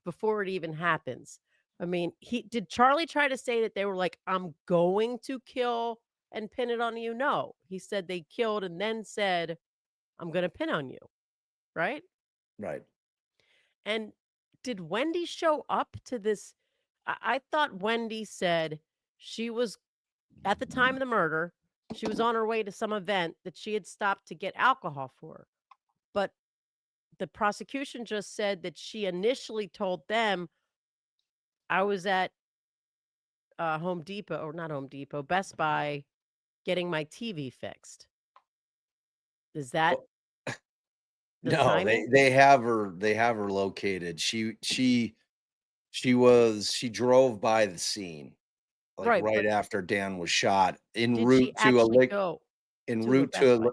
B: before it even happens? I mean, did Charlie try to say that they were like, I'm going to kill and pin it on you? No, he said they killed and then said, I'm going to pin on you, right?
A: right.
B: And did Wendi show up to this? I thought Wendi said she was at the time of the murder, she was on her way to some event that she had stopped to get alcohol for. But the prosecution just said that she initially told them, I was at Home Depot, or not Home Depot, Best Buy, getting my TV fixed. Is that
A: Well,
B: the
A: no,
B: timing?
A: they have her located. She drove by the scene like
B: Right,
A: right
B: but
A: after Dan was shot
B: did she actually go
A: en
B: to a
A: route
B: Best
A: to
B: Buy?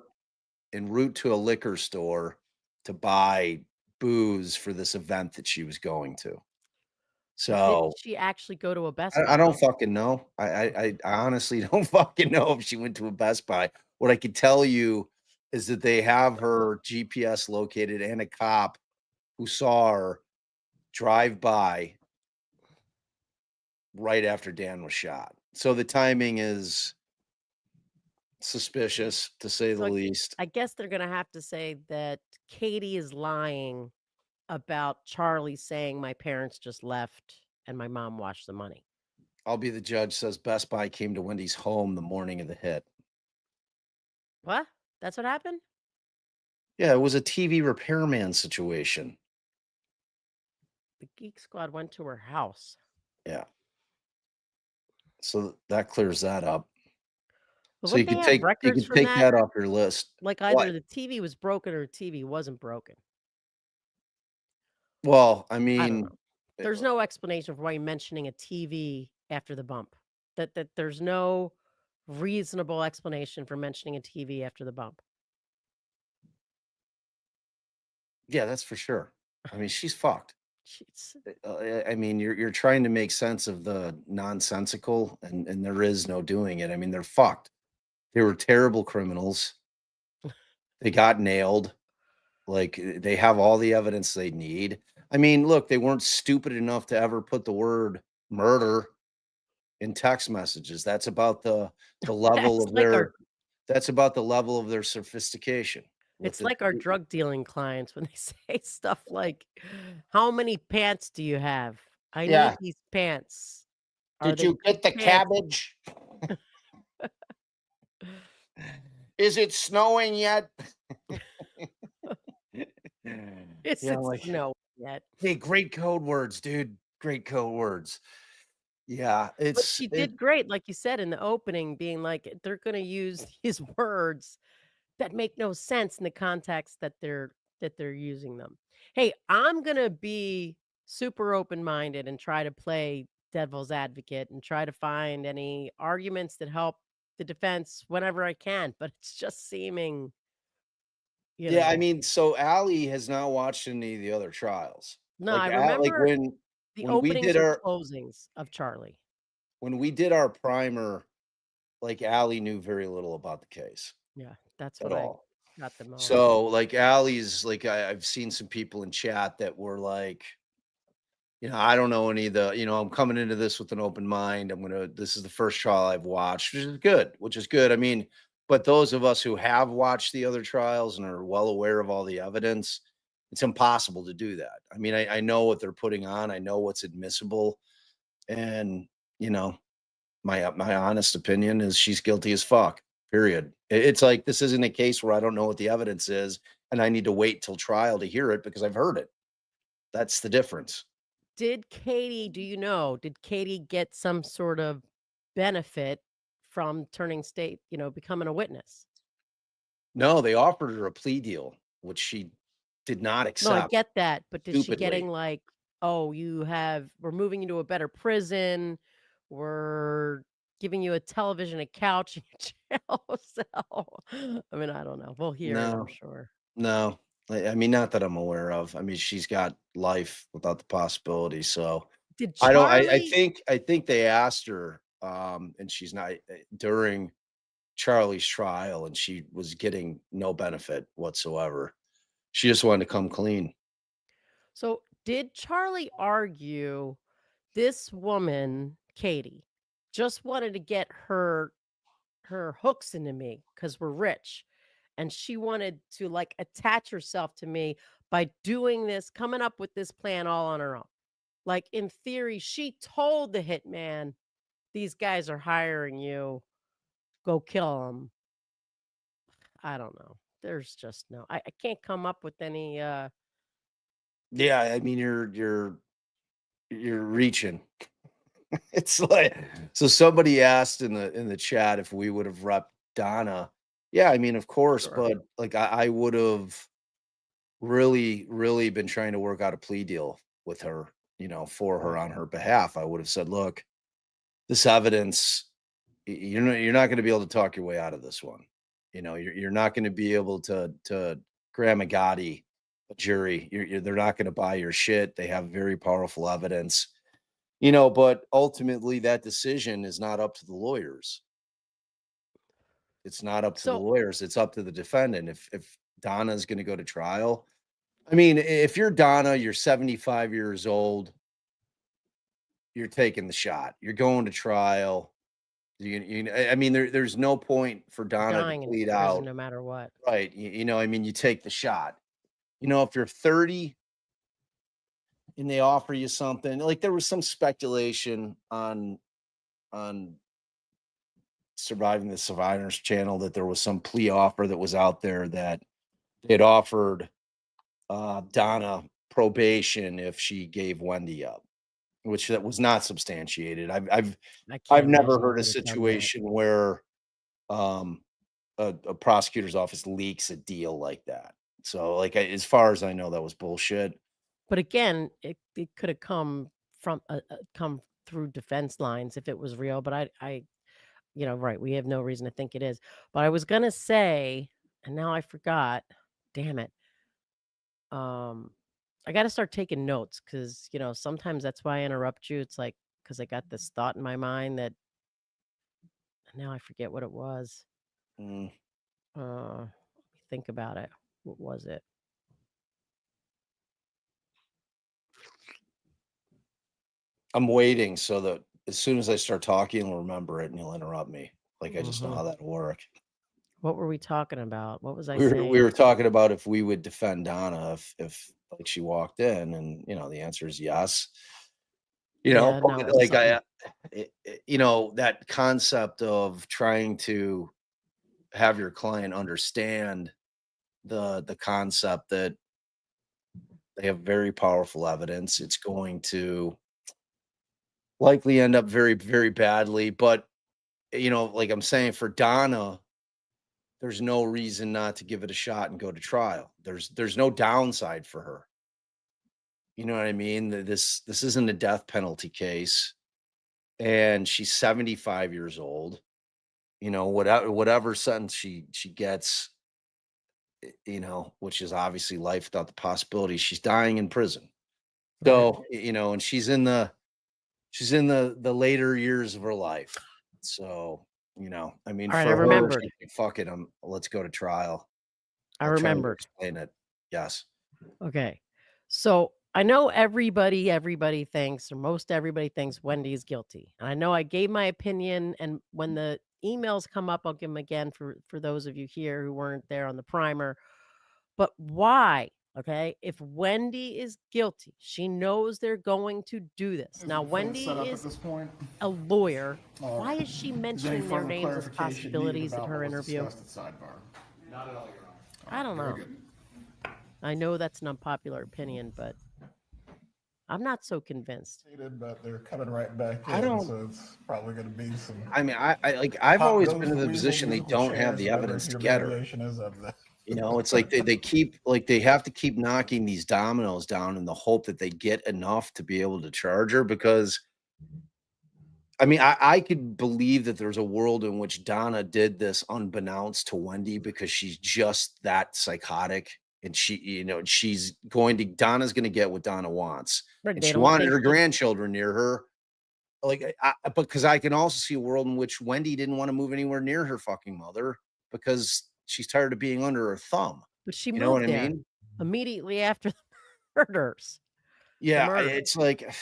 A: en route to a liquor store to buy booze for this event that she was going to.
B: But didn't
A: So
B: she actually go to a Best
A: I
B: Buy
A: don't
B: though?
A: fucking know. I honestly don't fucking know if she went to a Best Buy. What I could tell you is that they have her GPS located and a cop who saw her drive by right after Dan was shot. So the timing is suspicious to say the
B: So
A: least.
B: I guess they're gonna have to say that Katie is lying about Charlie saying my parents just left and my mom washed the money.
A: I'll be the judge says Best Buy came to Wendy's home the morning of the hit.
B: What? That's what happened?
A: Yeah, it was a TV repairman situation.
B: The Geek Squad went to her house.
A: Yeah. So that clears that up.
B: But
A: So
B: wouldn't they have
A: you
B: records
A: could
B: from
A: take
B: that?
A: that off your list.
B: Like
A: What?
B: either the TV was broken or the TV wasn't broken.
A: Well, I
B: I don't
A: mean,
B: know. There's no explanation for why you're mentioning a TV after the bump. That there's no reasonable explanation for mentioning a TV after the bump.
A: yeah, that's for sure. I mean, she's fucked.
B: Jeez.
A: I mean, you're trying to make sense of the nonsensical, and there is no doing it. I mean, they're fucked. They were terrible criminals. They got nailed. Like they have all the evidence they need. I mean, look, they weren't stupid enough to ever put the word murder in text messages. The level
B: It's
A: of
B: like our
A: their that's about the level of their sophistication with
B: It's
A: it.
B: like our drug dealing clients when they say stuff like, "How many pants do you have? I need
A: Yeah.
B: these pants. Are
A: Did
B: they
A: you
B: good
A: get the
B: pants?"
A: cabbage? Is it snowing yet?
B: Is
A: Yeah,
B: it
A: like,
B: snow yet?
A: hey, great code words, dude. Great code words. Yeah,
B: But she
A: it
B: did great, like you said in the opening, being like, they're gonna use these words that make no sense in the context that they're using them. Hey, I'm gonna be super open-minded and try to play devil's advocate and try to find any arguments that help the defense whenever I can, but it's just seeming, you
A: yeah, I
B: know
A: mean, so Allie has not watched any of the other trials.
B: No, I
A: Like, Al like,
B: remember the
A: when we
B: openings
A: did
B: and
A: our
B: closings of Charlie.
A: primer, like, Allie knew very little about the case
B: Yeah, that's
A: at
B: what I
A: all.
B: got the most.
A: So, like, Allie's like, I've seen some people in chat that were like, I don't know any of the, I'm coming into this with an open mind. This is the first trial I've watched, which is good. I mean, but those of us who have watched the other trials and are well aware of all the evidence, it's impossible to do that. I mean, I know what they're putting on, I know what's admissible. And, you know, my honest opinion is she's guilty as fuck. Period. It's like this isn't a case where I don't know what the evidence is and I need to wait till trial to hear it because I've heard it. That's the difference.
B: Did Katie did Katie get some sort of benefit from turning state, becoming a witness?
A: No, they offered her a plea deal, which she did not
B: No, I
A: accept
B: get that, but did she getting
A: stupidly.
B: like, "Oh, we're moving you to a better prison. We're giving you a television, a couch, and a jail cell." I mean, I don't know. We'll hear it, I'm
A: No,
B: sure.
A: no. I mean, not that I'm aware of. I mean, she's got life without the possibility. So
B: Did
A: I don't. I
B: Charlie?
A: think. I think they asked her, and she's not during Charlie's trial, and she was getting no benefit whatsoever. She just wanted to come clean.
B: So did Charlie argue this woman, Katie, just wanted to get her hooks into me because we're rich, and she wanted to like attach herself to me by doing this, coming up with this plan all on her own. Like in theory, she told the hitman, "These guys are hiring you. Go kill them." I don't know. There's just no. I can't come up with any.
A: Yeah, I mean, you're reaching. It's like so somebody asked in the chat if we would have repped Donna. Yeah, I mean, of course,
C: Sure.
A: but like I would have really been trying to work out a plea deal with her, for her on her behalf. I would have said, look, this evidence, you're not going to be able to talk your way out of this one. You're not going to be able to Graham Gotti a jury. They're not going to buy your shit. They have very powerful evidence. But ultimately that decision is not up to the lawyers. It's not up to the
B: So
A: lawyers. It's up to the defendant. If Donna is going to go to trial, I mean, if you're Donna, you're 75 years old, you're taking the shot. You're going to trial. I mean, there's no point for
B: you're
A: Donna to
B: dying in
A: plead
B: prison
A: out.
B: no matter what.
A: Right. I mean, you take the shot. If you're 30 and they offer you something, like there was some speculation on Surviving the Survivors channel that there was some plea offer that was out there that they had offered Donna probation if she gave Wendi up, which that was not substantiated.
B: I
A: I've
B: can't
A: never
B: imagine they
A: heard a
B: would have done that.
A: situation where um, a prosecutor's office leaks a deal like that. So, like, as far as I know, that was bullshit.
B: But again, it could have come through defense lines if it was real. But right, we have no reason to think it is. But I was gonna say, and now I forgot. Damn it. Um, I got to start taking notes because sometimes that's why I interrupt you. It's like because I got this thought in my mind that now I forget what it was.
A: Mm,
B: Let me think about it. What was it?
A: I'm waiting so that as soon as I start talking, I'll remember it and you'll interrupt me. Like I just know
B: Mhm.
A: how that'll work.
B: What were we talking about? What was I
A: We
B: saying?
A: were talking about if we would defend Donna if like she walked in, and the answer is yes.
B: Yeah, no, it
A: But,
B: was
A: like
B: something.
A: that concept of trying to have your client understand the concept that they have very powerful evidence. It's going to likely end up very, very badly. But like I'm saying, for Donna, there's no reason not to give it a shot and go to trial. There's no downside for her. You know what I mean? This isn't a death penalty case, and she's 75 years old. Whatever sentence she gets, which is obviously life without the possibility, she's dying in prison.
B: Right.
A: So, and she's in the later years of her life. So, I mean,
B: All right, I
A: for her,
B: remembered.
A: she's like, fuck it, let's go to trial.
B: I
A: I'll try to
B: remembered.
A: explain it. Yes.
B: Okay. So I know everybody thinks, or most everybody thinks Wendy is guilty. And I know I gave my opinion, and when the emails come up, I'll give them again for those of you here who weren't there on the primer. But why? Okay. If Wendy is guilty, she knows they're going to do this.
C: Is
B: Now,
C: the defense set
B: Wendy
C: up at
B: is
C: this point?
B: a lawyer.
C: All
B: Why
C: right.
B: is she
C: Is any
B: mentioning their
C: further
B: names as
C: clarification needed
B: possibilities in
C: about
B: her
C: what was
B: interview?
C: discussed at sidebar?
B: I don't
C: Very
B: know.
C: good.
B: I know that's an unpopular opinion, but I'm not so convinced.
C: But they're coming right back
A: I
C: in,
A: don't.
C: so it's probably going to be some
A: I mean, I've
C: pop
A: always
C: goes
A: been
C: the
A: in the
C: weasel
A: position they
C: musical
A: don't have
C: chairs,
A: the
C: whatever
A: evidence to
C: your
A: get her.
C: variation is of that.
A: It's like they keep like they have to keep knocking these dominoes down in the hope that they get enough to be able to charge her. Because I mean, I could believe that there's a world in which Donna did this unbeknownst to Wendy because she's just that psychotic And Donna's going to get what Donna wants.
B: Right,
A: And
B: they
A: she
B: don't
A: wanted
B: think
A: her
B: they-
A: grandchildren near her. Because I can also see a world in which Wendi didn't want to move anywhere near her fucking mother because she's tired of being under her thumb.
B: But she
A: You
B: moved
A: know what I
B: there
A: mean?
B: immediately after the murders.
A: Yeah,
B: murder.
A: it's like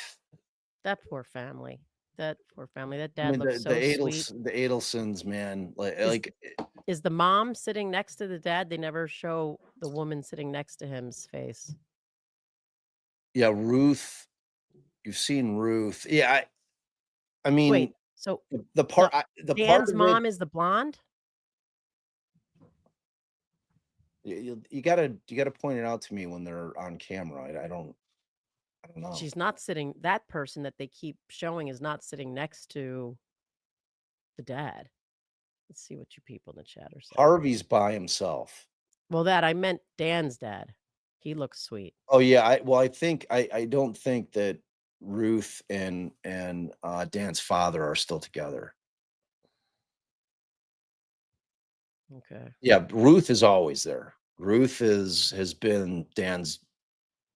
B: That poor family. That poor family. That
A: I
B: dad
A: mean,
B: looks so sweet.
A: the Adelsons, man.
B: Is the mom sitting next to the dad? They never show the woman sitting next to him's face.
A: Yeah, Ruth. You've seen Ruth. Yeah, I mean,
B: Wait, so
A: the part
B: Dan's
A: of
B: mom
A: it,
B: is the blonde?
A: you gotta point it out to me when they're on camera. I don't know.
B: She's not sitting. That person that they keep showing is not sitting next to the dad. Let's see what you people in the chat are saying.
A: Harvey's by himself.
B: Well, I meant Dan's dad. He looks sweet.
A: Oh yeah, I don't think that Ruth and Dan's father are still together.
B: Okay.
A: Yeah, Ruth is always there. Ruth has been Dan's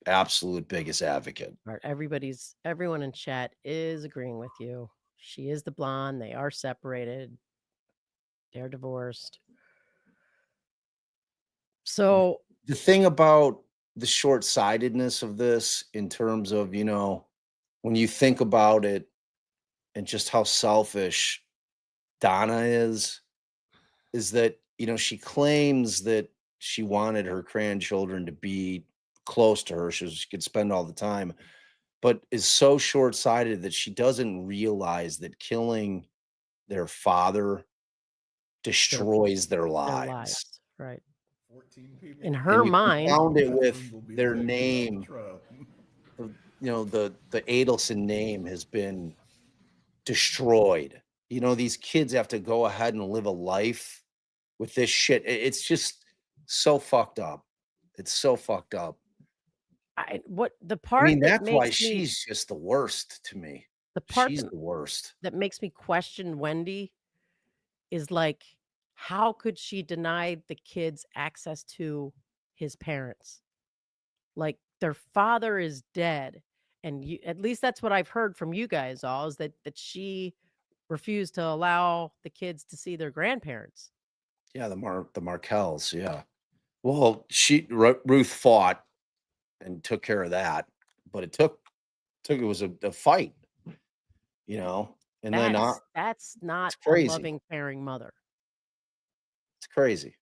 A: absolute biggest advocate.
B: All right, everyone in chat is agreeing with you. She is the blonde. They are separated. They're divorced. So
A: The thing about the short-sightedness of this in terms of, when you think about it and just how selfish Donna is that, she claims that she wanted her grandchildren to be close to her so she could spend all the time, but is so short-sighted that she doesn't realize that killing their father destroys their lives.
B: Right.
C: 14 people.
B: In her mind,
A: Found it
C: Will
A: with
C: be
A: their
C: the next
A: name.
C: trial.
A: The Adelson name has been destroyed. These kids have to go ahead and live a life with this shit. It's just so fucked up. It's so fucked up.
B: the part that
A: That's why
B: makes me,
A: she's just the worst to me.
B: the part
A: She's
B: that,
A: the worst.
B: that makes me question Wendi is like, how could she deny the kids access to his parents? Like, their father is dead, and at least that's what I've heard from you guys all, is that she refused to allow the kids to see their grandparents.
A: Yeah, the Markels. Yeah. Well, Ruth fought and took care of that, but it was a fight, and then
B: That's not a
A: crazy.
B: loving, caring mother.
A: It's crazy.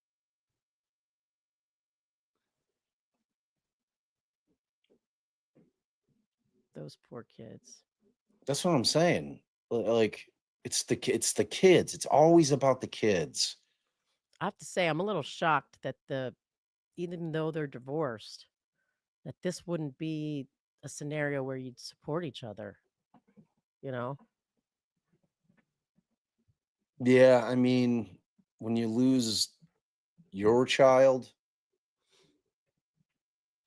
B: Those poor kids.
A: That's what I'm saying. Like it's the kids. It's always about the kids.
B: I have to say, I'm a little shocked that even though they're divorced, that this wouldn't be a scenario where you'd support each other.
A: Yeah, I mean, when you lose your child,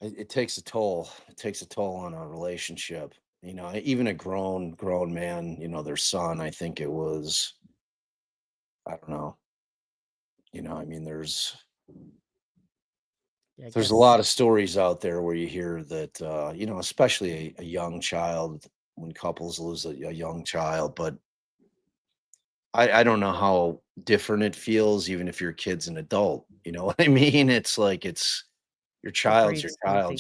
A: it takes a toll. It takes a toll on a relationship. Even a grown man, their son, I think it was, I don't know. I mean, there's a lot of stories out there where you hear that, especially a young child, when couples lose a young child, but I don't know how different it feels, even if your kid's an adult. You know what I mean? It's like your child's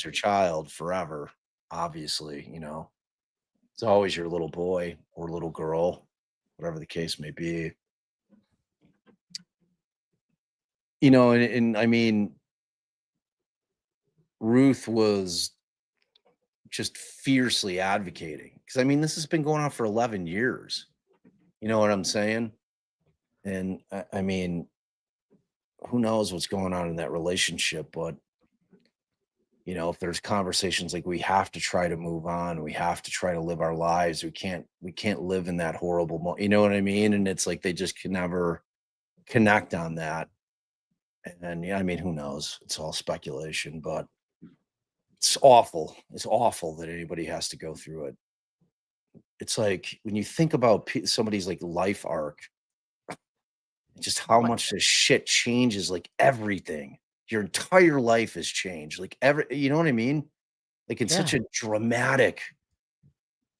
A: your child forever. Obviously, it's always your little boy or little girl, whatever the case may be. And I mean, Ruth was just fiercely advocating because I mean, this has been going on for 11 years. You know what I'm saying? And I mean, who knows what's going on in that relationship, but if there's conversations like we have to try to move on, we have to try to live our lives. We can't live in that horrible you know what I mean? And it's like they just can never connect on that. And yeah, I mean, who knows? It's all speculation, but it's awful. It's awful that anybody has to go through it. It's like when you think about somebody's like life arc, just how much this shit changes like everything. your entire life has changed. Like you know what I mean? Like in such a dramatic,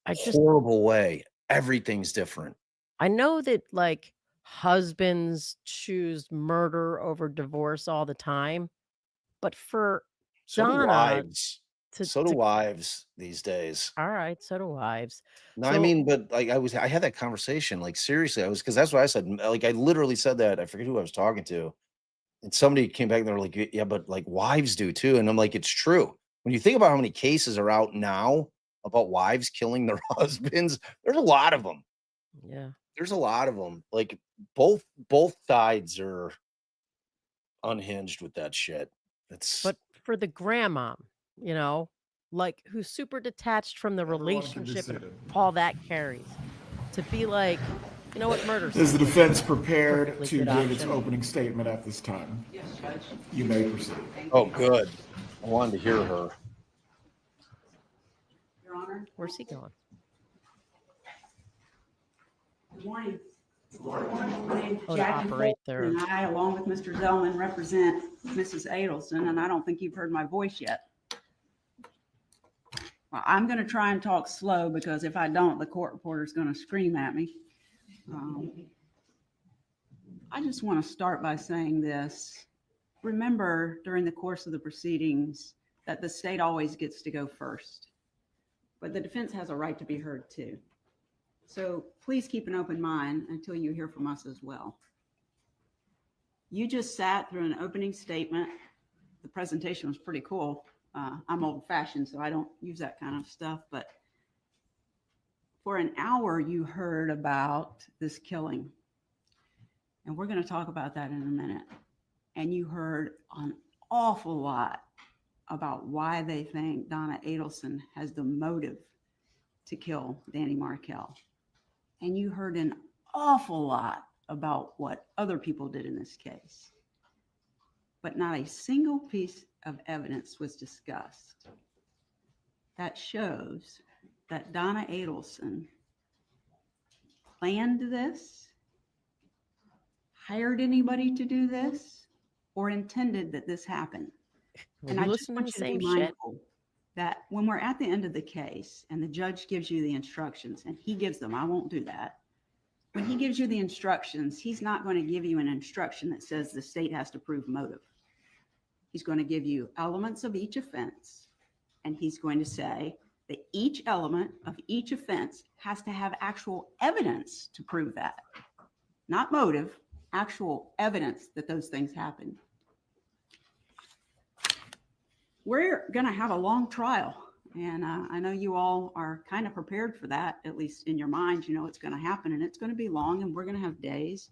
A: horrible way. Everything's different.
B: I know that like husbands choose murder over divorce all the time, but for
A: So do
B: Donna
A: wives.
B: to
A: So do wives these days.
B: all right, so do wives.
A: No, I mean, but like I had that conversation. Like seriously, because that's what I said. Like I literally said that. I forget who I was talking to. And somebody came back and they were like, yeah, but like wives do too. And I'm like, it's true. When you think about how many cases are out now about wives killing their husbands, there's a lot of them.
B: Yeah.
A: There's a lot of them. Like both sides are unhinged with that shit.
B: But for the grandma, you know, like who's super detached from the relationship and all that carries, to be like, you know what, murder.
C: Is the defense prepared
B: Perfectly
C: to
B: good
C: give its
B: option.
C: opening statement at this time? Yes, Judge. You may proceed.
A: Oh, good. I wanted to hear her.
E: Your Honor.
B: Where's he going?
E: Good morning. My name's
B: Oh, to
E: Jackie
B: operate
E: Fulton,
B: there.
E: and I, along with Mr. Zellman, represent Mrs. Adelson, and I don't think you've heard my voice yet. Well, I'm going to try and talk slow because if I don't, the court reporter is going to scream at me. I just want to start by saying this. Remember, during the course of the proceedings, that the state always gets to go first, but the defense has a right to be heard too. So please keep an open mind until you hear from us as well. You just sat through an opening statement. The presentation was pretty cool. I'm old fashioned, so I don't use that kind of stuff, but for an hour you heard about this killing. And we're going to talk about that in a minute. And you heard an awful lot about why they think Donna Adelson has the motive to kill Danny Markel. And you heard an awful lot about what other people did in this case. But not a single piece of evidence was discussed that shows that Donna Adelson planned this, hired anybody to do this, or intended that this happen. And I just want you to be mindful that when we're at the end of the case and the judge gives you the instructions, and he gives them, I won't do that. When he gives you the instructions, he's not going to give you an instruction that says the state has to prove motive. He's going to give you elements of each offense, and he's going to say that each element of each offense has to have actual evidence to prove that. Not motive, actual evidence that those things happened. We're going to have a long trial, and I know you all are kind of prepared for that, at least in your mind. You know it's going to happen, and it's going to be long, and we're going to have days.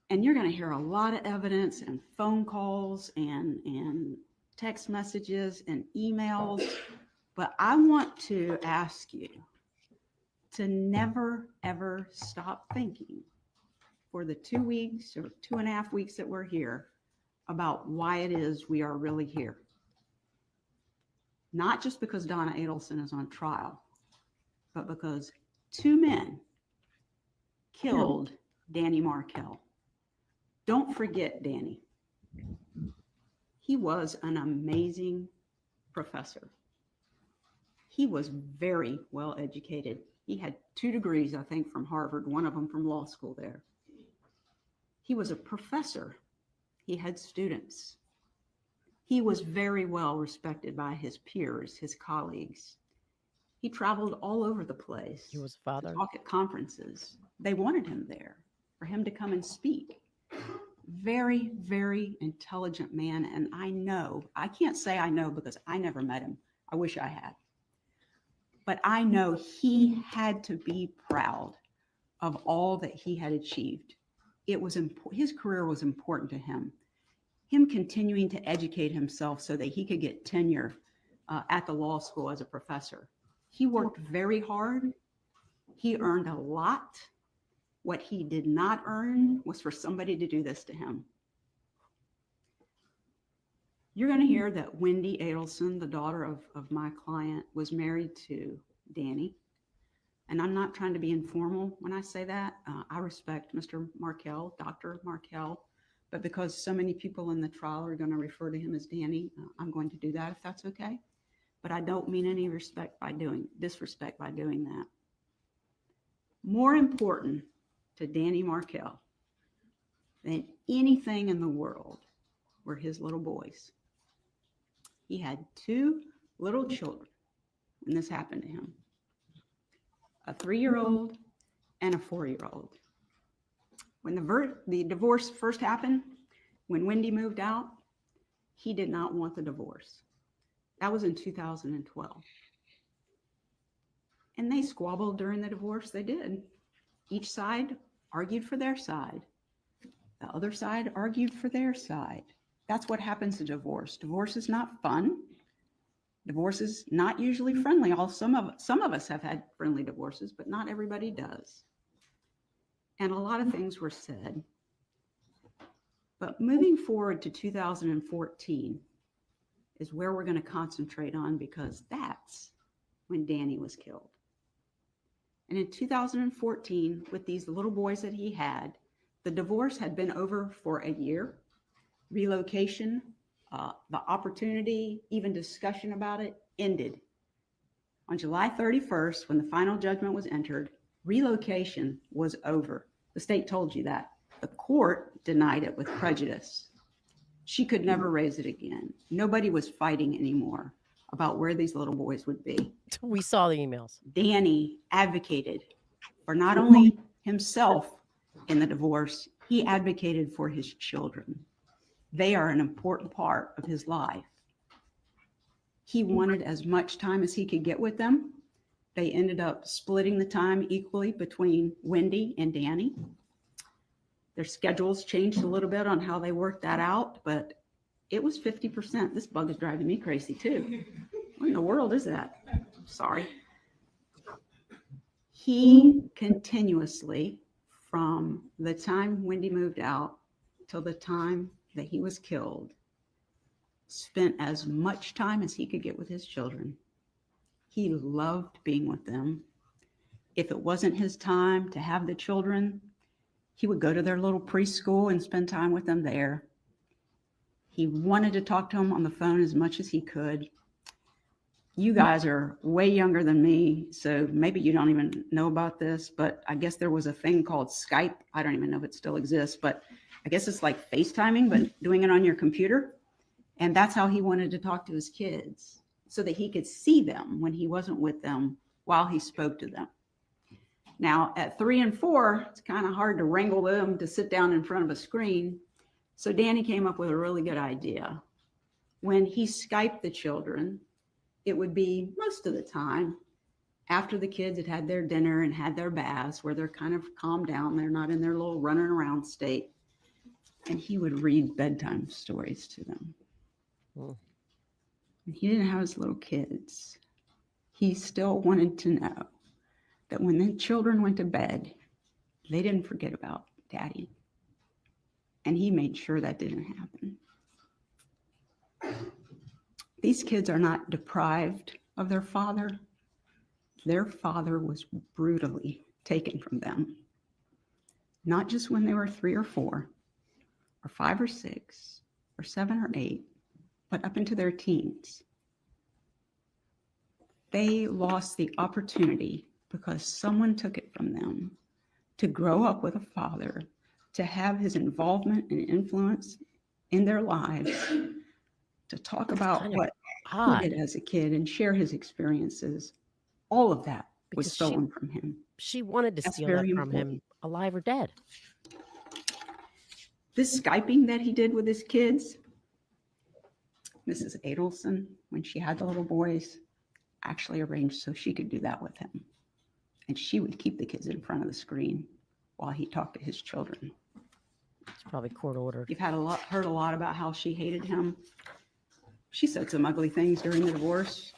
E: And you're going to hear a lot of evidence and phone calls and text messages and emails. But I want to ask you to never, ever stop thinking for the 2 weeks or 2.5 weeks that we're here about why it is we are really here. Not just because Donna Adelson is on trial, but because 2 men killed Danny Markel. Don't forget Danny. He was an amazing professor. He was very well educated. He had 2 degrees, I think, from Harvard, one of them from law school there. He was a professor. He had students. He was very well respected by his peers, his colleagues. He traveled all over the place.
B: He was a father.
E: To talk at conferences. They wanted him there for him to come and speak. Very, very intelligent man. And I know, I can't say I know because I never met him. I wish I had. But I know he had to be proud of all that he had achieved. It was his career was important to him. Him continuing to educate himself so that he could get tenure at the law school as a professor. He worked very hard. He earned a lot. What he did not earn was for somebody to do this to him. You're going to hear that Wendi Adelson, the daughter of my client, was married to Danny. And I'm not trying to be informal when I say that. I respect Mr. Markel, Dr. Markel, But because so many people in the trial are going to refer to him as Danny, I'm going to do that if that's okay. But I don't mean any disrespect by doing that. More important to Danny Markel than anything in the world were his little boys. He had 2 little children when this happened to him, a 3-year-old and a 4-year-old. When the divorce first happened, when Wendi moved out, he did not want the divorce. That was in 2012. And they squabbled during the divorce. They did. Each side argued for their side. The other side argued for their side. That's what happens in divorce. Divorce is not fun. Divorce is not usually friendly. Some of us have had friendly divorces, but not everybody does. And a lot of things were said. But moving forward to 2014 is where we're going to concentrate on, because that's when Danny was killed. And in 2014, with these little boys that he had, the divorce had been over for a year. Relocation, the opportunity, even discussion about it, ended. On July 31st, when the final judgment was entered, relocation was over. The state told you that. The court denied it with prejudice. She could never raise it again. Nobody was fighting anymore about where these little boys would be.
B: We saw the emails.
E: Danny advocated for not only himself in the divorce, he advocated for his children. They are an important part of his life. He wanted as much time as he could get with them. They ended up splitting the time equally between Wendi and Danny. Their schedules changed a little bit on how they worked that out, but it was 50%. This bug is driving me crazy too. What in the world is that? Sorry. He continuously, from the time Wendi moved out till the time that he was killed, spent as much time as he could get with his children. He loved being with them. If it wasn't his time to have the children, he would go to their little preschool and spend time with them there. He wanted to talk to them on the phone as much as he could. You guys are way younger than me, so maybe you don't even know about this, but I guess there was a thing called Skype. I don't even know if it still exists, but I guess it's like FaceTiming, but doing it on your computer. And that's how he wanted to talk to his kids, so that he could see them when he wasn't with them while he spoke to them. Now, at 3 and 4, it's kind of hard to wrangle them to sit down in front of a screen. So Danny came up with a really good idea. When he Skyped the children, it would be most of the time after the kids had had their dinner and had their baths, where they're kind of calmed down. They're not in their little running around state. And he would read bedtime stories to them.
B: Oh.
E: He didn't have his little kids. He still wanted to know that when the children went to bed, they didn't forget about Daddy. And he made sure that didn't happen. These kids are not deprived of their father. Their father was brutally taken from them. Not just when they were 3 or 4, or 5 or 6, or 7 or 8, but up into their teens. They lost the opportunity because someone took it from them to grow up with a father, to have his involvement and influence in their lives, to talk about what he did as a kid and share his experiences. All of that was stolen from him.
B: She wanted to steal that from him, alive or dead.
E: This Skyping that he did with his kids, Mrs. Adelson, when she had the little boys, actually arranged so she could do that with him. And she would keep the kids in front of the screen while he talked to his children.
B: It's probably court ordered.
E: You've heard a lot about how she hated him. She said some ugly things during the divorce.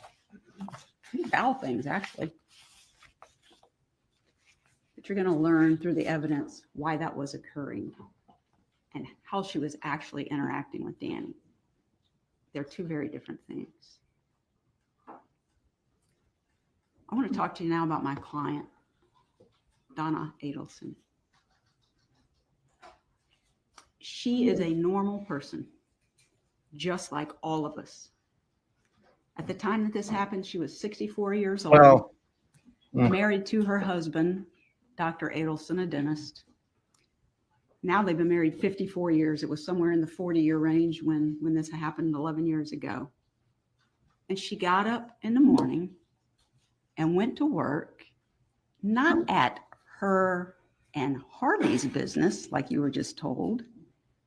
E: Foul things, actually. But you're going to learn through the evidence why that was occurring and how she was actually interacting with Danny. They're two very different things. I want to talk to you now about my client, Donna Adelson. She is a normal person, just like all of us. At the time that this happened, she was 64 years old,
A: Well,
E: married to her husband, Dr. Adelson, a dentist. Now they've been married 54 years. It was somewhere in the 40-year range when this happened 11 years ago. And she got up in the morning and went to work, not at her and Harvey's business, like you were just told.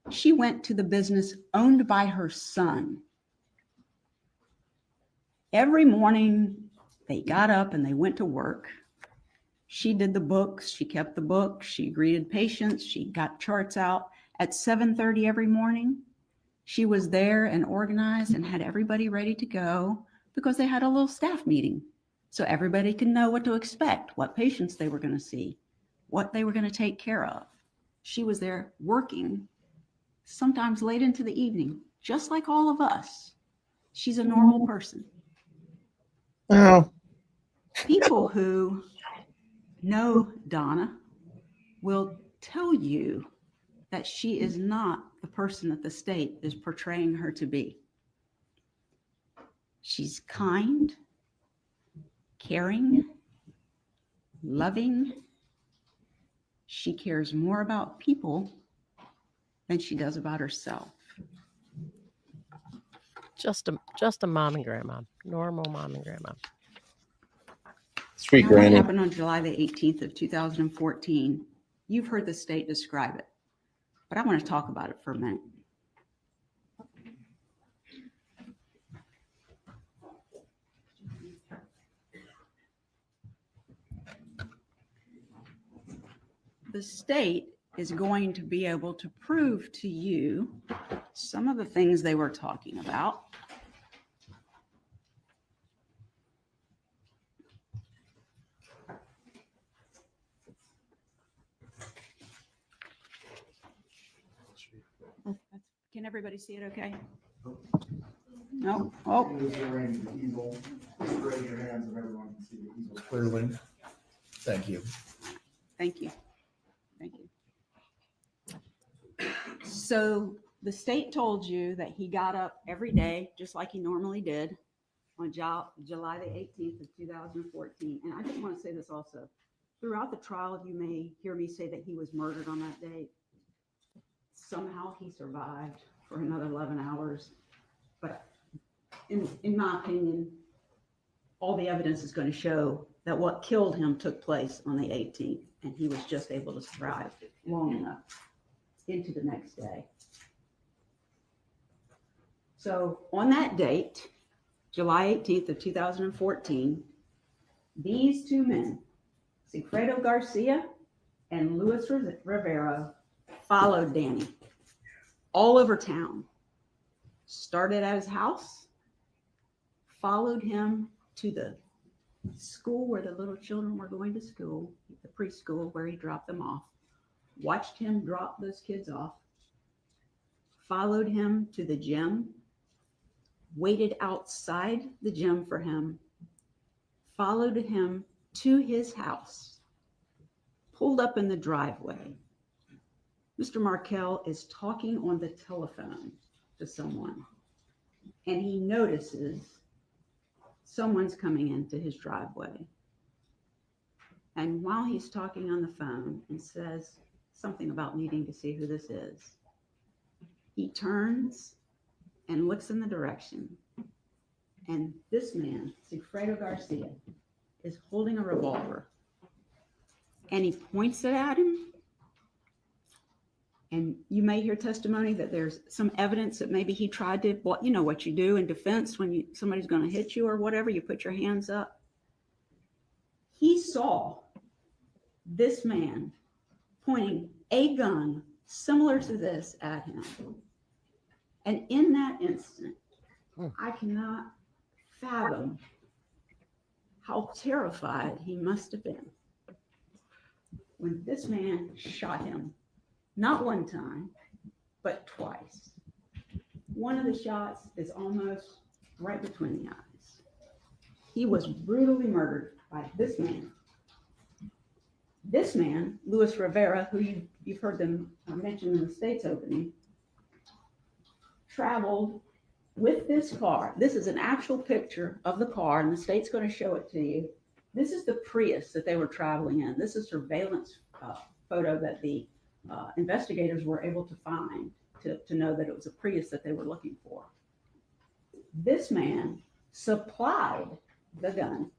E: She went to the business owned by her son. Every morning they got up and they went to work. She did the books. She kept the books. She greeted patients. She got charts out. At 7:30 every morning, she was there and organized and had everybody ready to go because they had a little staff meeting. So everybody could know what to expect, what patients they were going to see, what they were going to take care of. She was there working, sometimes late into the evening, just like all of us. She's a normal person.
A: well,
E: People who know Donna will tell you that she is not the person that the state is portraying her to be. She's kind, caring, loving. She cares more about people than she does about herself.
B: Just a mom and grandma, normal mom and grandma.
A: sweet
E: Now, what
A: granny.
E: happened on July the 18th of 2014? You've heard the state describe it, but I want to talk about it for a minute. The state is going to be able to prove to you some of the things they were talking about. Can everybody see it okay? No? Oh,
F: Raise your hand to the easel. Please raise your hands and everyone can see the easel.
C: Clearly. Thank you.
E: thank you. Thank you. So the state told you that he got up every day, just like he normally did, on July the 18th of 2014. And I just want to say this also. Throughout the trial, you may hear me say that he was murdered on that date. Somehow he survived for another 11 hours. But in my opinion, all the evidence is going to show that what killed him took place on the 18th, and he was just able to survive long enough into the next day. So on that date, July 18th of 2014, these two men, Sigfredo Garcia and Luis Rivera, followed Danny all over town. Started at his house, followed him to the school where the little children were going to school, the preschool where he dropped them off, watched him drop those kids off, followed him to the gym, waited outside the gym for him, followed him to his house, pulled up in the driveway. Mr. Markel is talking on the telephone to someone, and he notices someone's coming into his driveway. And while he's talking on the phone and says something about needing to see who this is, he turns and looks in the direction. And this man, Sigfredo Garcia, is holding a revolver. And he points it at him. And you may hear testimony that there's some evidence that maybe he tried to, you know what you do in defense when somebody's going to hit you or whatever, you put your hands up. He saw this man pointing a gun similar to this at him. And in that instant, I cannot fathom how terrified he must have been when this man shot him. Not one time, but twice. One of the shots is almost right between the eyes. He was brutally murdered by this man. This man, Luis Rivera, who you've heard them mention in the state's opening, traveled with this car. This is an actual picture of the car, and the state's going to show it to you. This is the Prius that they were traveling in. This is surveillance photo that the investigators were able to find to know that it was a Prius that they were looking for. This man supplied the gun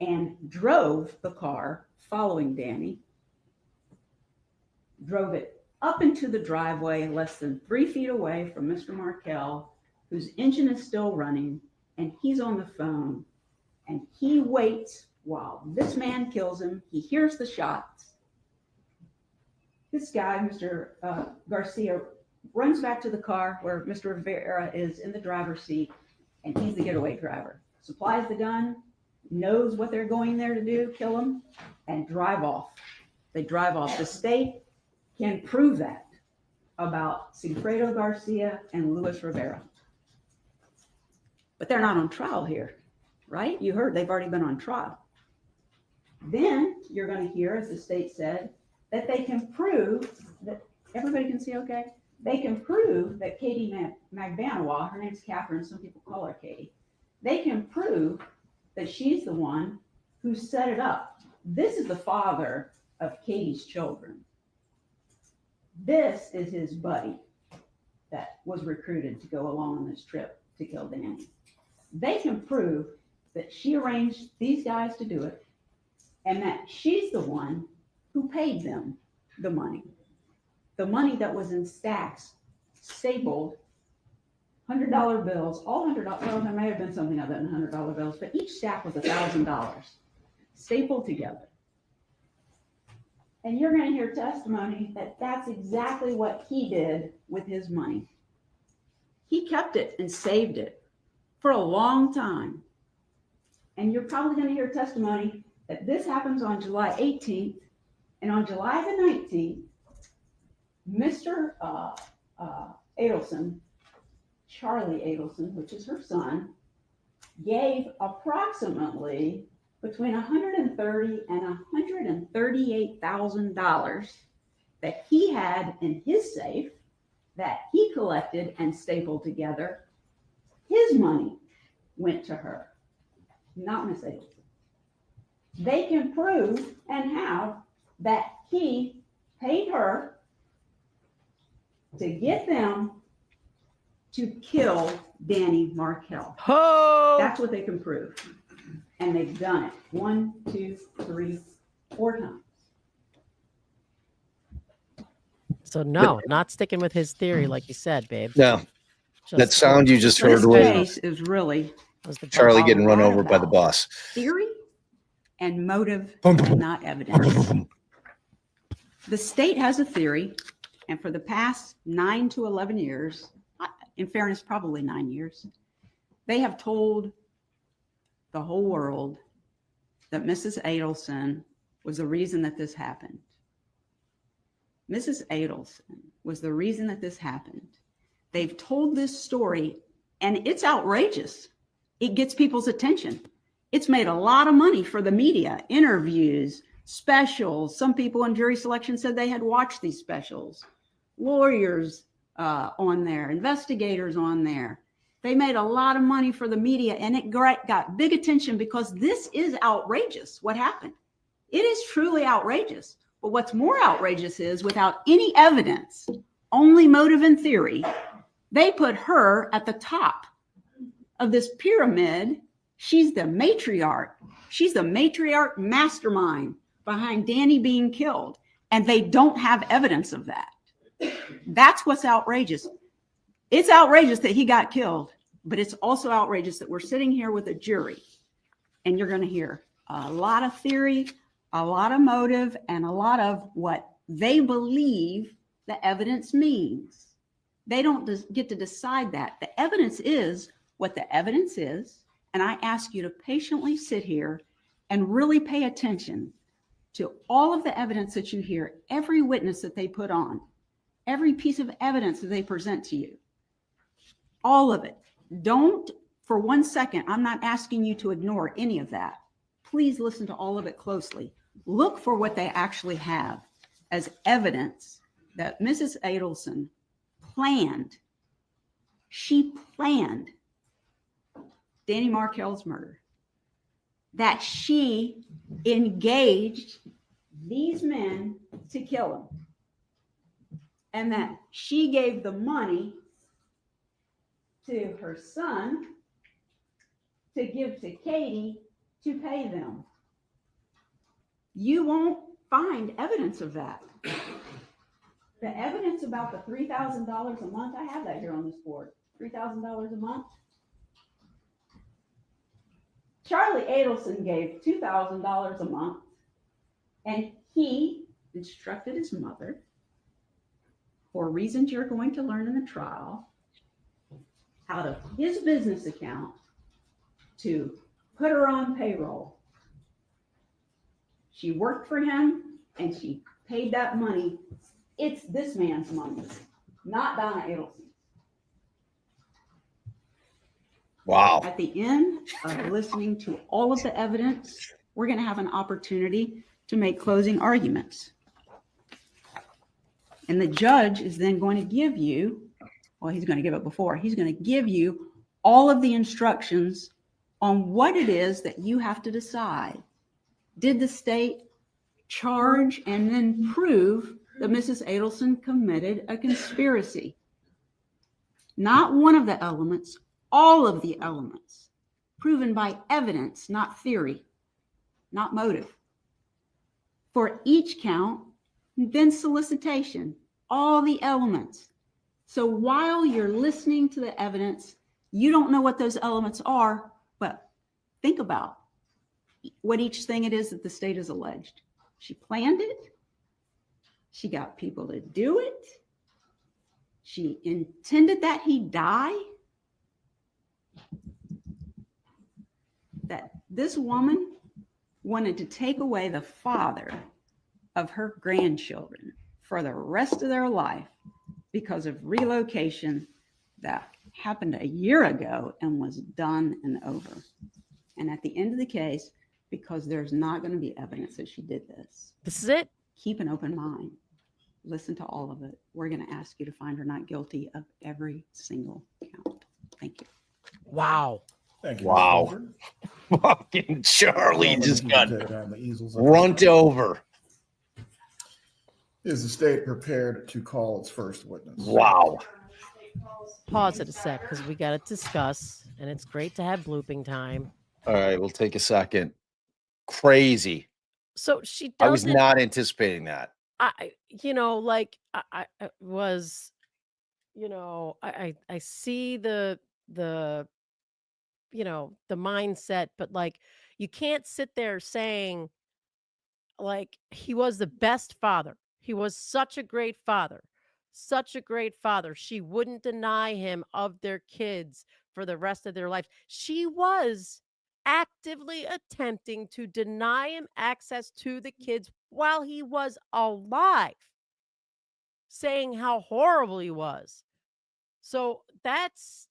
E: and drove the car following Danny, drove it up into the driveway less than 3 feet away from Mr. Markel, whose engine is still running, and he's on the phone, and he waits while this man kills him. He hears the shots. This guy, Mr. Garcia, runs back to the car where Mr. Rivera is in the driver's seat, and he's the getaway driver. Supplies the gun, knows what they're going there to do, kill him, and drive off. They drive off. The state can prove that about Sigfredo Garcia and Luis Rivera. But they're not on trial here, right? You heard they've already been on trial. Then you're going to hear, as the state said, that they can prove that, everybody can see okay? They can prove that Katie Magbanua, her name's Katherine, some people call her Katie, they can prove that she's the one who set it up. This is the father of Katie's children. This is his buddy that was recruited to go along on this trip to kill Danny. They can prove that she arranged these guys to do it and that she's the one who paid them the money that was in stacks, stapled, $100 bills, all $100, well, there may have been something other than $100 bills, but each stack was $1,000, stapled together. And you're going to hear testimony that that's exactly what he did with his money. He kept it and saved it for a long time. And you're probably going to hear testimony that this happens on July 18th, and on July the 19th, Mr. Adelson, Charlie Adelson, which is her son, gave approximately between $130,000 and $138,000 that he had in his safe that he collected and stapled together. His money went to her, not Miss Adelson. They can prove and have that he paid her to get them to kill Danny Markel.
B: Oh,
E: That's what they can prove. And they've done it 1, 2, 3, 4 times.
B: so no, not sticking with his theory, like you said, babe.
A: No,
B: Just
A: that sound you just
E: This
A: heard was
E: case is really
B: was the
A: Charlie
E: all
A: getting run
E: right
A: over by the
E: about
A: boss.
E: theory and motive,
A: Boom, boom,
E: and not evidence. The state has a theory, and for the past 9 to 11 years, in fairness, probably 9 years, they have told the whole world that Mrs. Adelson was the reason that this happened. Mrs. Adelson was the reason that this happened. They've told this story, and it's outrageous. It gets people's attention. It's made a lot of money for the media, interviews, specials. Some people in jury selection said they had watched these specials. Lawyers on there, investigators on there. They made a lot of money for the media, and it got big attention because this is outrageous, what happened. It is truly outrageous. But what's more outrageous is, without any evidence, only motive and theory, they put her at the top of this pyramid. She's the matriarch. She's the matriarch mastermind behind Danny being killed, and they don't have evidence of that. That's what's outrageous. It's outrageous that he got killed, but it's also outrageous that we're sitting here with a jury, and you're going to hear a lot of theory, a lot of motive, and a lot of what they believe the evidence means. They don't get to decide that. The evidence is what the evidence is, and I ask you to patiently sit here and really pay attention to all of the evidence that you hear, every witness that they put on, every piece of evidence that they present to you, all of it. Don't, for 1 second, I'm not asking you to ignore any of that. Please listen to all of it closely. look for what they actually have as evidence that Mrs. Adelson planned. She planned Danny Markel's murder, that she engaged these men to kill him, and that she gave the money to her son to give to Katie to pay them. You won't find evidence of that. The evidence about the $3,000 a month, I have that here on this board, $3,000 a month. Charlie Adelson gave $2,000 a month, and he instructed his mother, for reasons you're going to learn in the trial, out of his business account to put her on payroll. She worked for him and she paid that money. It's this man's money, not Donna Adelson.
A: Wow.
E: At the end of listening to all of the evidence, we're going to have an opportunity to make closing arguments. And the judge is then going to give you, well, he's going to give it before, he's going to give you all of the instructions on what it is that you have to decide. Did the state charge and then prove that Mrs. Adelson committed a conspiracy? Not one of the elements, all of the elements, proven by evidence, not theory, not motive. For each count, then solicitation, all the elements. So while you're listening to the evidence, you don't know what those elements are, but think about what each thing it is that the state has alleged. She planned it. She got people to do it. She intended that he die. That this woman wanted to take away the father of her grandchildren for the rest of their life because of relocation that happened a year ago and was done and over. And at the end of the case, because there's not going to be evidence that she did this.
B: This is it.
E: Keep an open mind. Listen to all of it. We're going to ask you to find her not guilty of every single count. Thank you.
B: Wow.
C: Thank you.
A: Wow.
C: Mr. Wilford.
A: Fucking Charlie just got
C: Take down the easels.
A: runt over.
C: Is the state prepared to call its first witness?
A: Wow.
B: Pause it a sec because we got to discuss, and it's great to have blooping time.
A: All right, we'll take a second. Crazy.
B: So she
A: I was
B: doesn't.
A: not anticipating that.
B: I was, I see the the mindset, but like, you can't sit there saying like he was the best father. He was such a great father, such a great father. She wouldn't deny him of their kids for the rest of their life. She was actively attempting to deny him access to the kids while he was alive, saying how horrible he was. So that's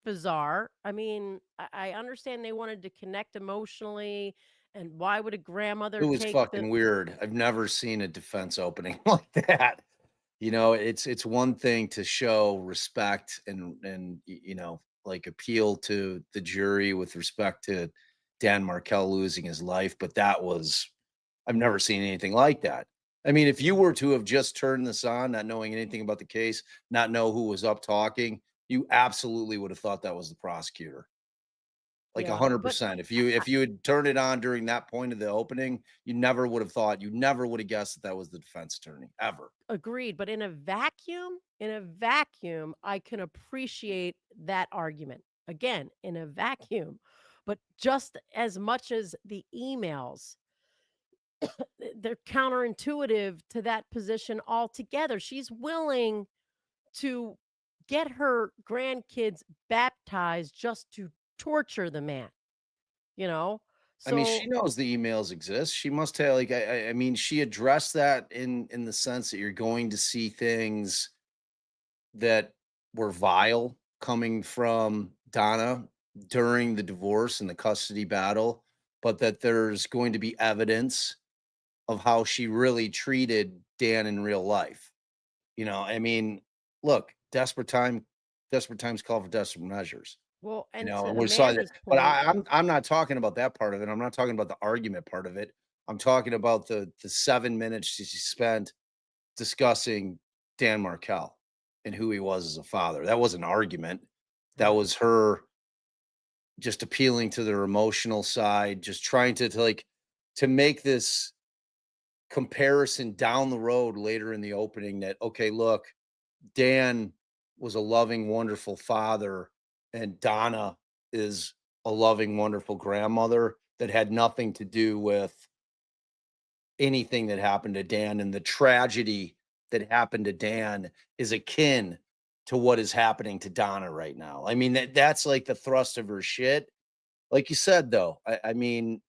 B: bizarre. I mean, I understand they wanted to connect emotionally, and why would a grandmother
A: It was
B: take
A: fucking weird. I've never seen a defense opening like that. It's one thing to show respect and like appeal to the jury with respect to Dan Markel losing his life, but I've never seen anything like that. I mean, if you were to have just turned this on, not knowing anything about the case, not know who was up talking, you absolutely would have thought that was the prosecutor. Like
B: Yeah,
A: 100%. If you had turned it on during that point of the opening, you never would have guessed that was the defense attorney ever.
B: agreed. But in a vacuum, I can appreciate that argument. Again, in a vacuum. But just as much as the emails, they're counterintuitive to that position altogether. She's willing to get her grandkids baptized just to torture the man, So
A: I mean, she knows the emails exist. She must have I mean, she addressed that in the sense that you're going to see things that were vile coming from Donna during the divorce and the custody battle, but that there's going to be evidence of how she really treated Dan in real life. You know, I mean, look, desperate times call for desperate measures.
B: Well,
A: You
B: and
A: know,
B: to
A: and we saw that,
B: Amanda's
A: but
B: point,
A: I'm not talking about that part of it. I'm not talking about the argument part of it. I'm talking about the 7 minutes she spent discussing Dan Markel and who he was as a father. That was an argument. That was her just appealing to their emotional side, just trying to make this comparison down the road later in the opening that, okay, look, Dan was a loving, wonderful father, and Donna is a loving, wonderful grandmother that had nothing to do with anything that happened to Dan. And the tragedy that happened to Dan is akin to what is happening to Donna right now. I mean, that's like the thrust of her shit. Like you said, though, I mean,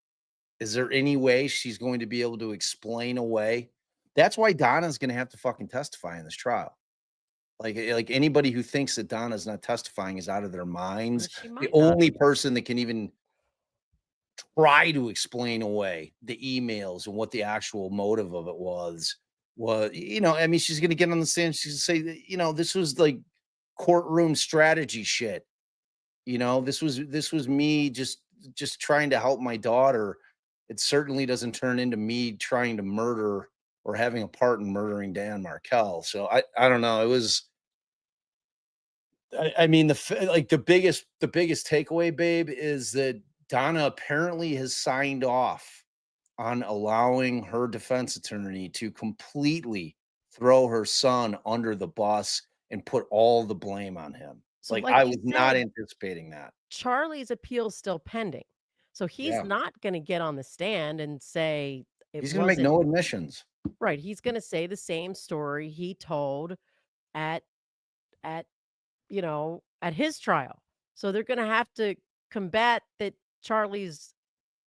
A: is there any way she's going to be able to explain away? That's why Donna's going to have to fucking testify in this trial. Like anybody who thinks that Donna's not testifying is out of their minds.
B: she
A: The
B: might not.
A: only person that can even try to explain away the emails and what the actual motive of it was, you know, I mean, she's going to get on the stand. She's going to say that, you know, this was like courtroom strategy shit. You know, this was me just trying to help my daughter. It certainly doesn't turn into me trying to murder or having a part in murdering Dan Markel. So I don't know. It was I mean the biggest takeaway, babe, is that Donna apparently has signed off on allowing her defense attorney to completely throw her son under the bus and put all the blame on him.
B: So,
A: Like
B: like
A: I
B: you
A: was not
B: said,
A: anticipating that.
B: Charlie's appeal's still pending. So he's
A: Yeah.
B: not going to get on the stand and say it
A: He's gonna make
B: wasn't
A: no admissions.
B: right. He's going to say the same story he told at at at his trial. So they're going to have to combat that Charlie's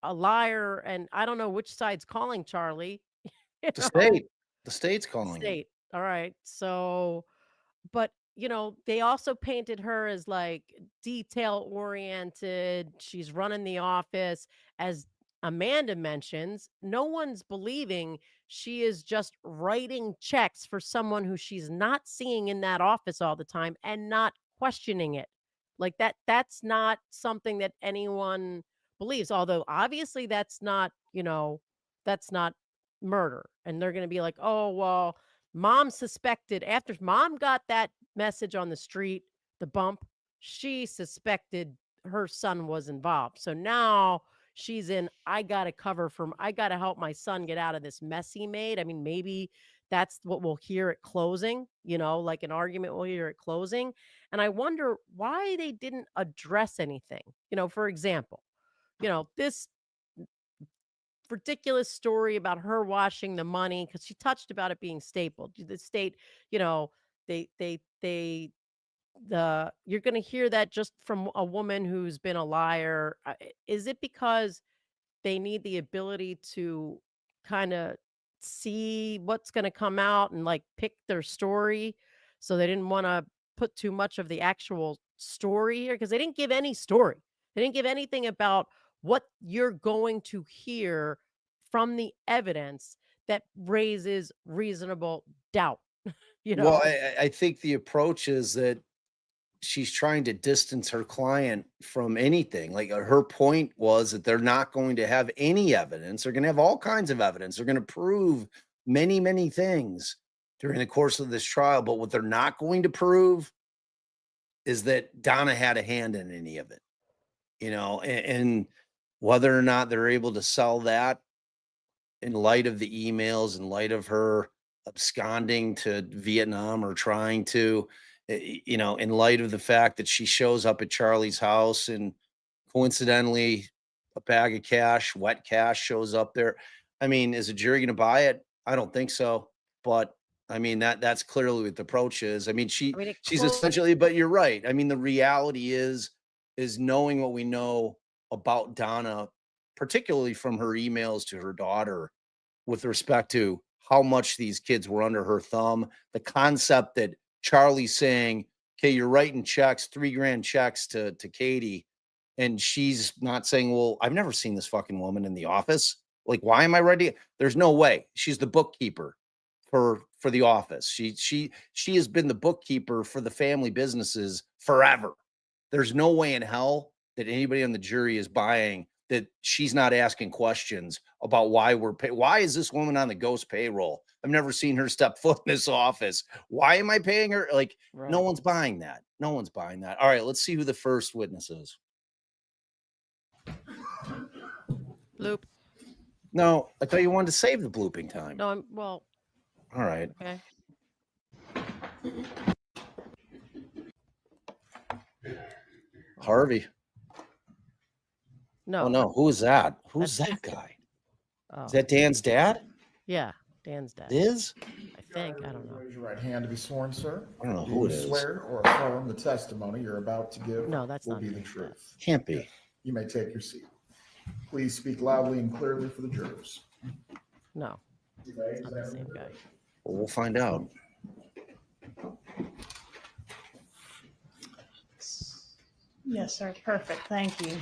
B: a liar, and I don't know which side's calling Charlie. You
A: The
B: know,
A: state. The state's
B: the
A: calling him.
B: state. All right. So, but they also painted her as like detail oriented. She's running the office. As Amanda mentions, no one's believing she is just writing checks for someone who she's not seeing in that office all the time and not questioning it. Like that's not something that anyone believes. Although obviously that's not murder. And they're going to be like, "Oh, well, mom suspected after mom got that message on the street, the bump, she suspected her son was involved. So now she's in, I got to I got to help my son get out of this mess he made." I mean, maybe that's what we'll hear at closing, like an argument we'll hear at closing. And I wonder why they didn't address anything. For example, this ridiculous story about her washing the money because she touched about it being stapled. The state, you know, they you're going to hear that just from a woman who's been a liar. Is it because they need the ability to kind of see what's going to come out and like pick their story? So they didn't want to put too much of the actual story here because they didn't give any story. They didn't give anything about what you're going to hear from the evidence that raises reasonable doubt, you
A: Well,
B: know?
A: I think the approach is that she's trying to distance her client from anything. Like her point was that they're not going to have any evidence. They're going to have all kinds of evidence. They're going to prove many, many things during the course of this trial. But what they're not going to prove is that Donna had a hand in any of it, and whether or not they're able to sell that in light of the emails, in light of her absconding to Vietnam or trying to, in light of the fact that she shows up at Charlie's house and coincidentally a bag of cash, wet cash shows up there. I mean, is a jury going to buy it? I don't think so. But I mean, that's clearly what the approach is. I mean,
B: I mean,
A: she's essentially, but you're right. I mean, the reality is knowing what we know about Donna, particularly from her emails to her daughter with respect to how much these kids were under her thumb, the concept that Charlie's saying, okay, you're writing checks, 3 grand checks to Katie. And she's not saying, well, I've never seen this fucking woman in the office. Like, why am I ready? There's no way. She's the bookkeeper for the office. She has been the bookkeeper for the family businesses forever. There's no way in hell that anybody on the jury is buying that she's not asking questions about why why is this woman on the ghost payroll? I've never seen her step foot in this office. Why am I paying her? Like, no one's buying that. No one's buying that. All right, let's see who the first witness is.
B: Bloop.
A: No, I thought you wanted to save the blooping time.
B: No,
A: All right.
B: okay.
A: Harvey.
B: No.
A: Oh no, who is that? Who's
B: That's
A: that
B: just-
A: guy?
B: Oh,
A: Is that Dan's dad?
B: yeah, Dan's dad.
A: Is?
B: I think. I don't know.
C: Raise your right hand to be sworn, sir.
A: I don't know
C: Do
A: who
C: you
A: it is.
C: swear or affirm the testimony you're about to give
B: No, that's
C: will
B: not
C: be the
B: Dan's dad.
C: truth?
A: Can't be.
C: You may take your seat. Please speak loudly and clearly for the jurors.
B: No, it's not the same guy.
A: Well, we'll find out.
D: Yes, sir. Perfect. Thank you.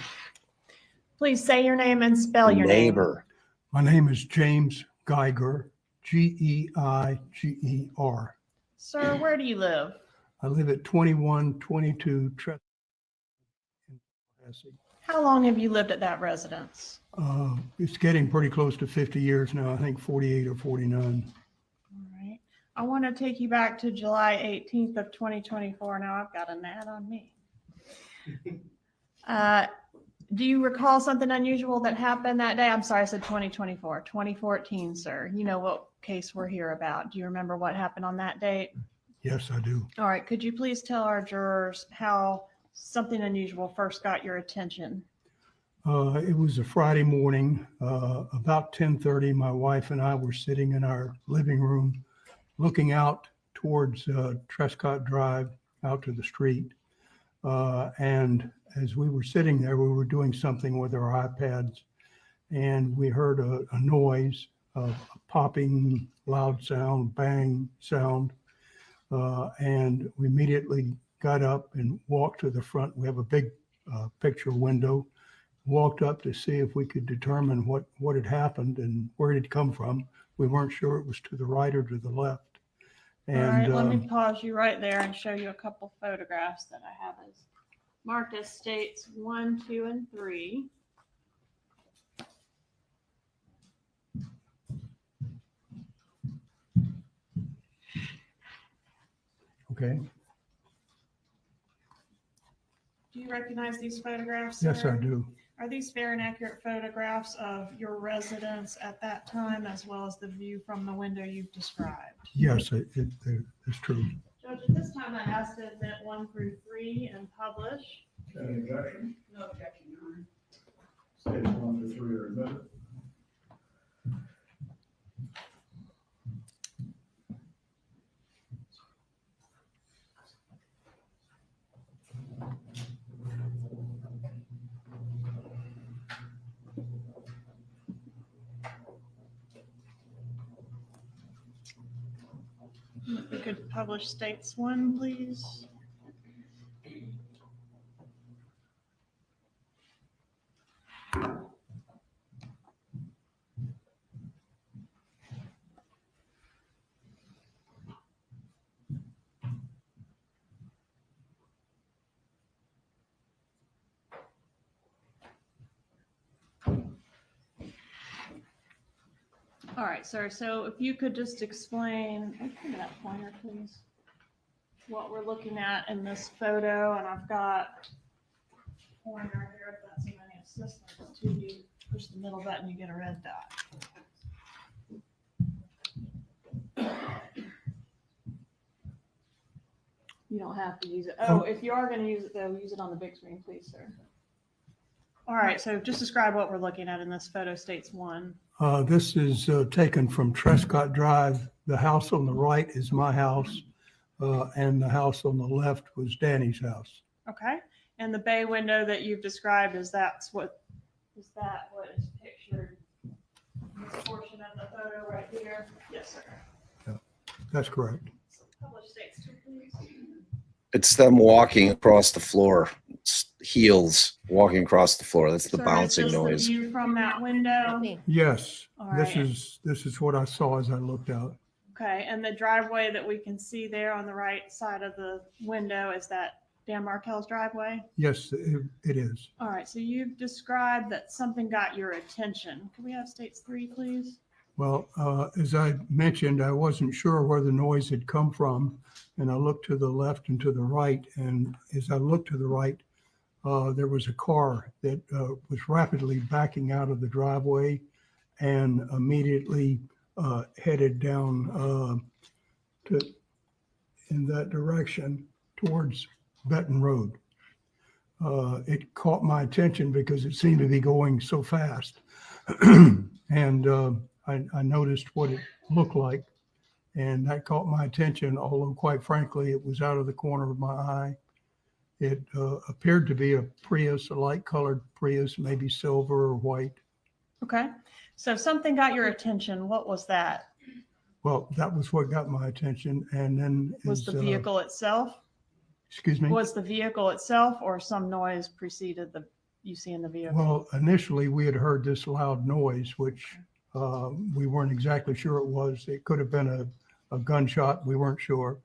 D: Please say your name and spell your name.
A: Neighbor.
G: My name is James Guyger, Geiger.
D: Sir, where do you live?
G: I live at 2122 Trescott.
D: How long have you lived at that residence?
G: It's getting pretty close to 50 years now, I think 48 or 49.
D: All right. I want to take you back to July 18th of 2024. Now I've got an ad on me. Do you recall something unusual that happened that day? I'm sorry, I said 2024, 2014, sir. You know what case we're here about. Do you remember what happened on that date?
G: Yes, I do.
D: All right. Could you please tell our jurors how something unusual first got your attention?
G: It was a Friday morning, about 10:30. My wife and I were sitting in our living room looking out towards Trescott Drive out to the street. And as we were sitting there, we were doing something with our iPads, and we heard a noise, a popping, loud sound, bang sound. And we immediately got up and walked to the front. We have a big picture window, walked up to see if we could determine what had happened and where it had come from. We weren't sure it was to the right or to the left. And
D: All right, let me pause you right there and show you a couple photographs that I have as marked as states 1, 2, and 3.
G: okay.
D: Do you recognize these photographs?
G: Yes,
D: sir?
G: I do.
D: Are these fair and accurate photographs of your residence at that time, as well as the view from the window you've described?
G: Yes, it's true.
D: Judge, at this time, I ask to admit 1 through 3 and publish.
F: Any objection?
D: No objection, Your Honor.
F: States 1 to 3 are admitted.
D: If we could publish states 1, please. All right, sir. So if you could just explain, give me that pointer, please. What we're looking at in this photo, and I've got a pointer here. I've got so many assistants too. You push the middle button, you get a red dot. You don't have to use it. Oh, if you are going to use it, though, use it on the big screen, please, sir. All right, so just describe what we're looking at in this photo, states 1.
G: This is taken from Trescott Drive. The house on the right is my house, and the house on the left was Danny's house.
D: Okay, and the bay window that you've described, is that what is pictured in this portion of the photo right here? Yes, sir.
G: That's correct.
D: Publish states 2, please.
A: It's them walking across the floor. heels walking across the floor. That's the
D: Sir, is
A: bouncing
D: this the
A: noise.
D: view from that window?
G: Yes,
D: All
G: this
D: right.
G: is what I saw as I looked out.
D: Okay, and the driveway that we can see there on the right side of the window, is that Dan Markel's driveway?
G: Yes, it is.
D: All right, so you've described that something got your attention. Can we have states 3, please?
G: Well, as I mentioned, I wasn't sure where the noise had come from, and I looked to the left and to the right. And as I looked to the right, there was a car that was rapidly backing out of the driveway and immediately headed down in that direction towards Benton Road. It caught my attention because it seemed to be going so fast. And I noticed what it looked like, and that caught my attention, although quite frankly, it was out of the corner of my eye. It appeared to be a Prius, a light-colored Prius, maybe silver or white.
D: Okay, so something got your attention. What was that?
G: Well, that was what got my attention. And then
D: Was the vehicle itself?
G: excuse me?
D: Was the vehicle itself or some noise preceded you seeing the vehicle?
G: Well, initially we had heard this loud noise, which we weren't exactly sure it was. It could have been a gunshot. We weren't sure.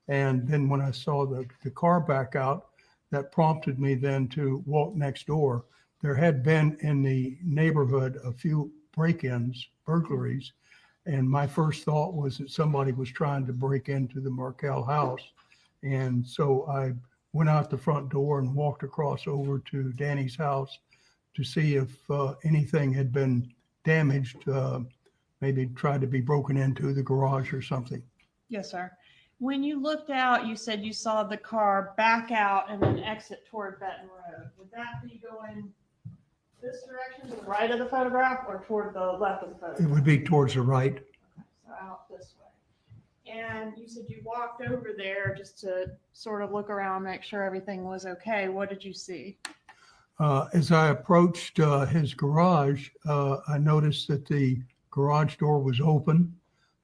G: And then when I saw the car back out, that prompted me then to walk next door. There had been in the neighborhood a few break-ins, burglaries, and my first thought was that somebody was trying to break into the Markel house. And so I went out the front door and walked across over to Danny's house to see if anything had been damaged, maybe tried to be broken into the garage or something.
D: Yes, sir. When you looked out, you said you saw the car back out and then exit toward Benton Road. Would that be going this direction to the right of the photograph or toward the left of the
G: It
D: photograph?
G: would be towards the right.
D: Okay, so out this way. And you said you walked over there just to sort of look around, make sure everything was okay. What did you see?
G: As I approached his garage, I noticed that the garage door was open.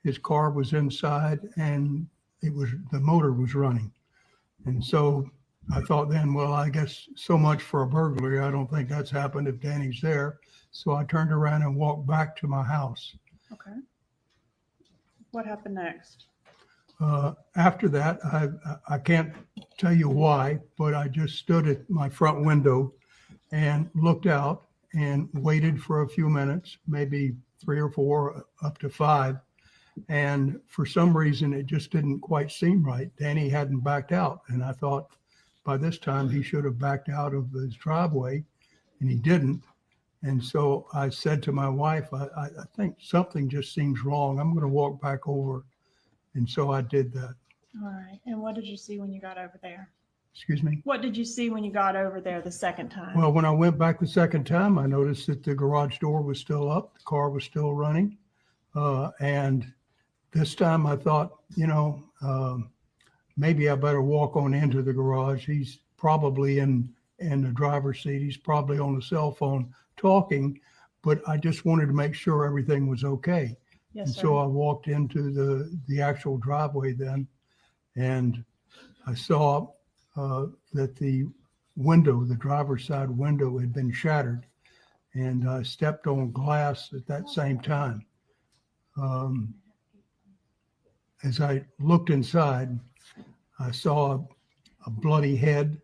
G: His car was inside, and the motor was running. And so I thought then, well, I guess so much for a burglary. I don't think that's happened if Danny's there. So I turned around and walked back to my house.
D: Okay. What happened next?
G: After that, I can't tell you why, but I just stood at my front window and looked out and waited for a few minutes, maybe 3 or 4, up to 5. And for some reason, it just didn't quite seem right. Danny hadn't backed out. And I thought by this time he should have backed out of his driveway, and he didn't. And so I said to my wife, I think something just seems wrong. I'm going to walk back over. And so I did that.
D: All right. And what did you see when you got over there?
G: Excuse me?
D: What did you see when you got over there the second time?
G: Well, when I went back the second time, I noticed that the garage door was still up. The car was still running. And this time I thought, maybe I better walk on into the garage. He's probably in the driver's seat. He's probably on the cell phone talking, but I just wanted to make sure everything was okay.
D: Yes,
G: And
D: sir.
G: so I walked into the actual driveway then, and I saw that the window, the driver's side window, had been shattered, and I stepped on glass at that same time. As I looked inside, I saw a bloody head,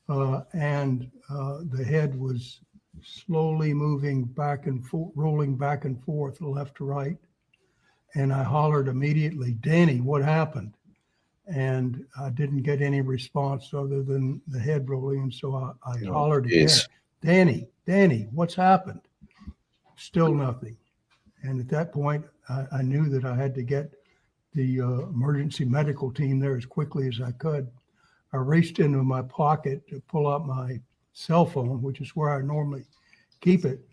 G: and the head was slowly moving back and forth, rolling back and forth, left to right. And I hollered immediately, "Danny, what happened?" And I didn't get any response other than the head rolling. And so I hollered again, Danny, what's happened? Still nothing. And at that point, I knew that I had to get the emergency medical team there as quickly as I could. I reached into my pocket to pull out my cell phone, which is where I normally keep it.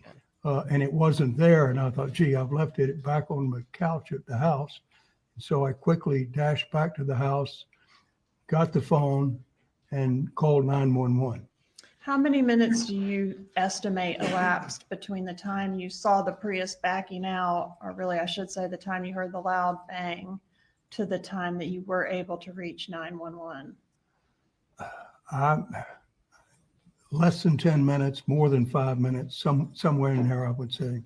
G: And it wasn't there. And I thought, gee, I've left it back on the couch at the house. So I quickly dashed back to the house, got the phone, and called 911.
D: How many minutes do you estimate elapsed between the time you saw the Prius backing out, or really I should say the time you heard the loud bang, to the time that you were able to reach 911?
G: less than 10 minutes, more than 5 minutes, somewhere in there, I would say.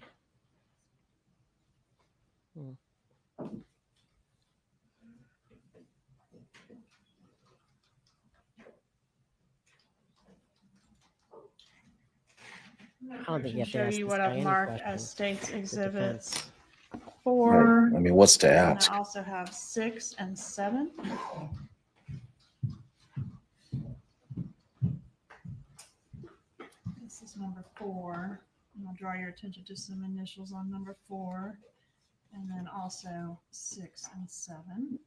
B: I don't think you have to
D: show
B: ask
D: you
B: this
D: what
B: guy
D: I've
B: any
D: marked as
B: questions.
D: state's
B: defense.
D: exhibits
A: Right.
D: 4.
A: I mean, what's to
D: And
A: ask?
D: I also have 6 and 7. This is number 4. And I'll draw your attention to some initials on number 4. And then also 6 and 7.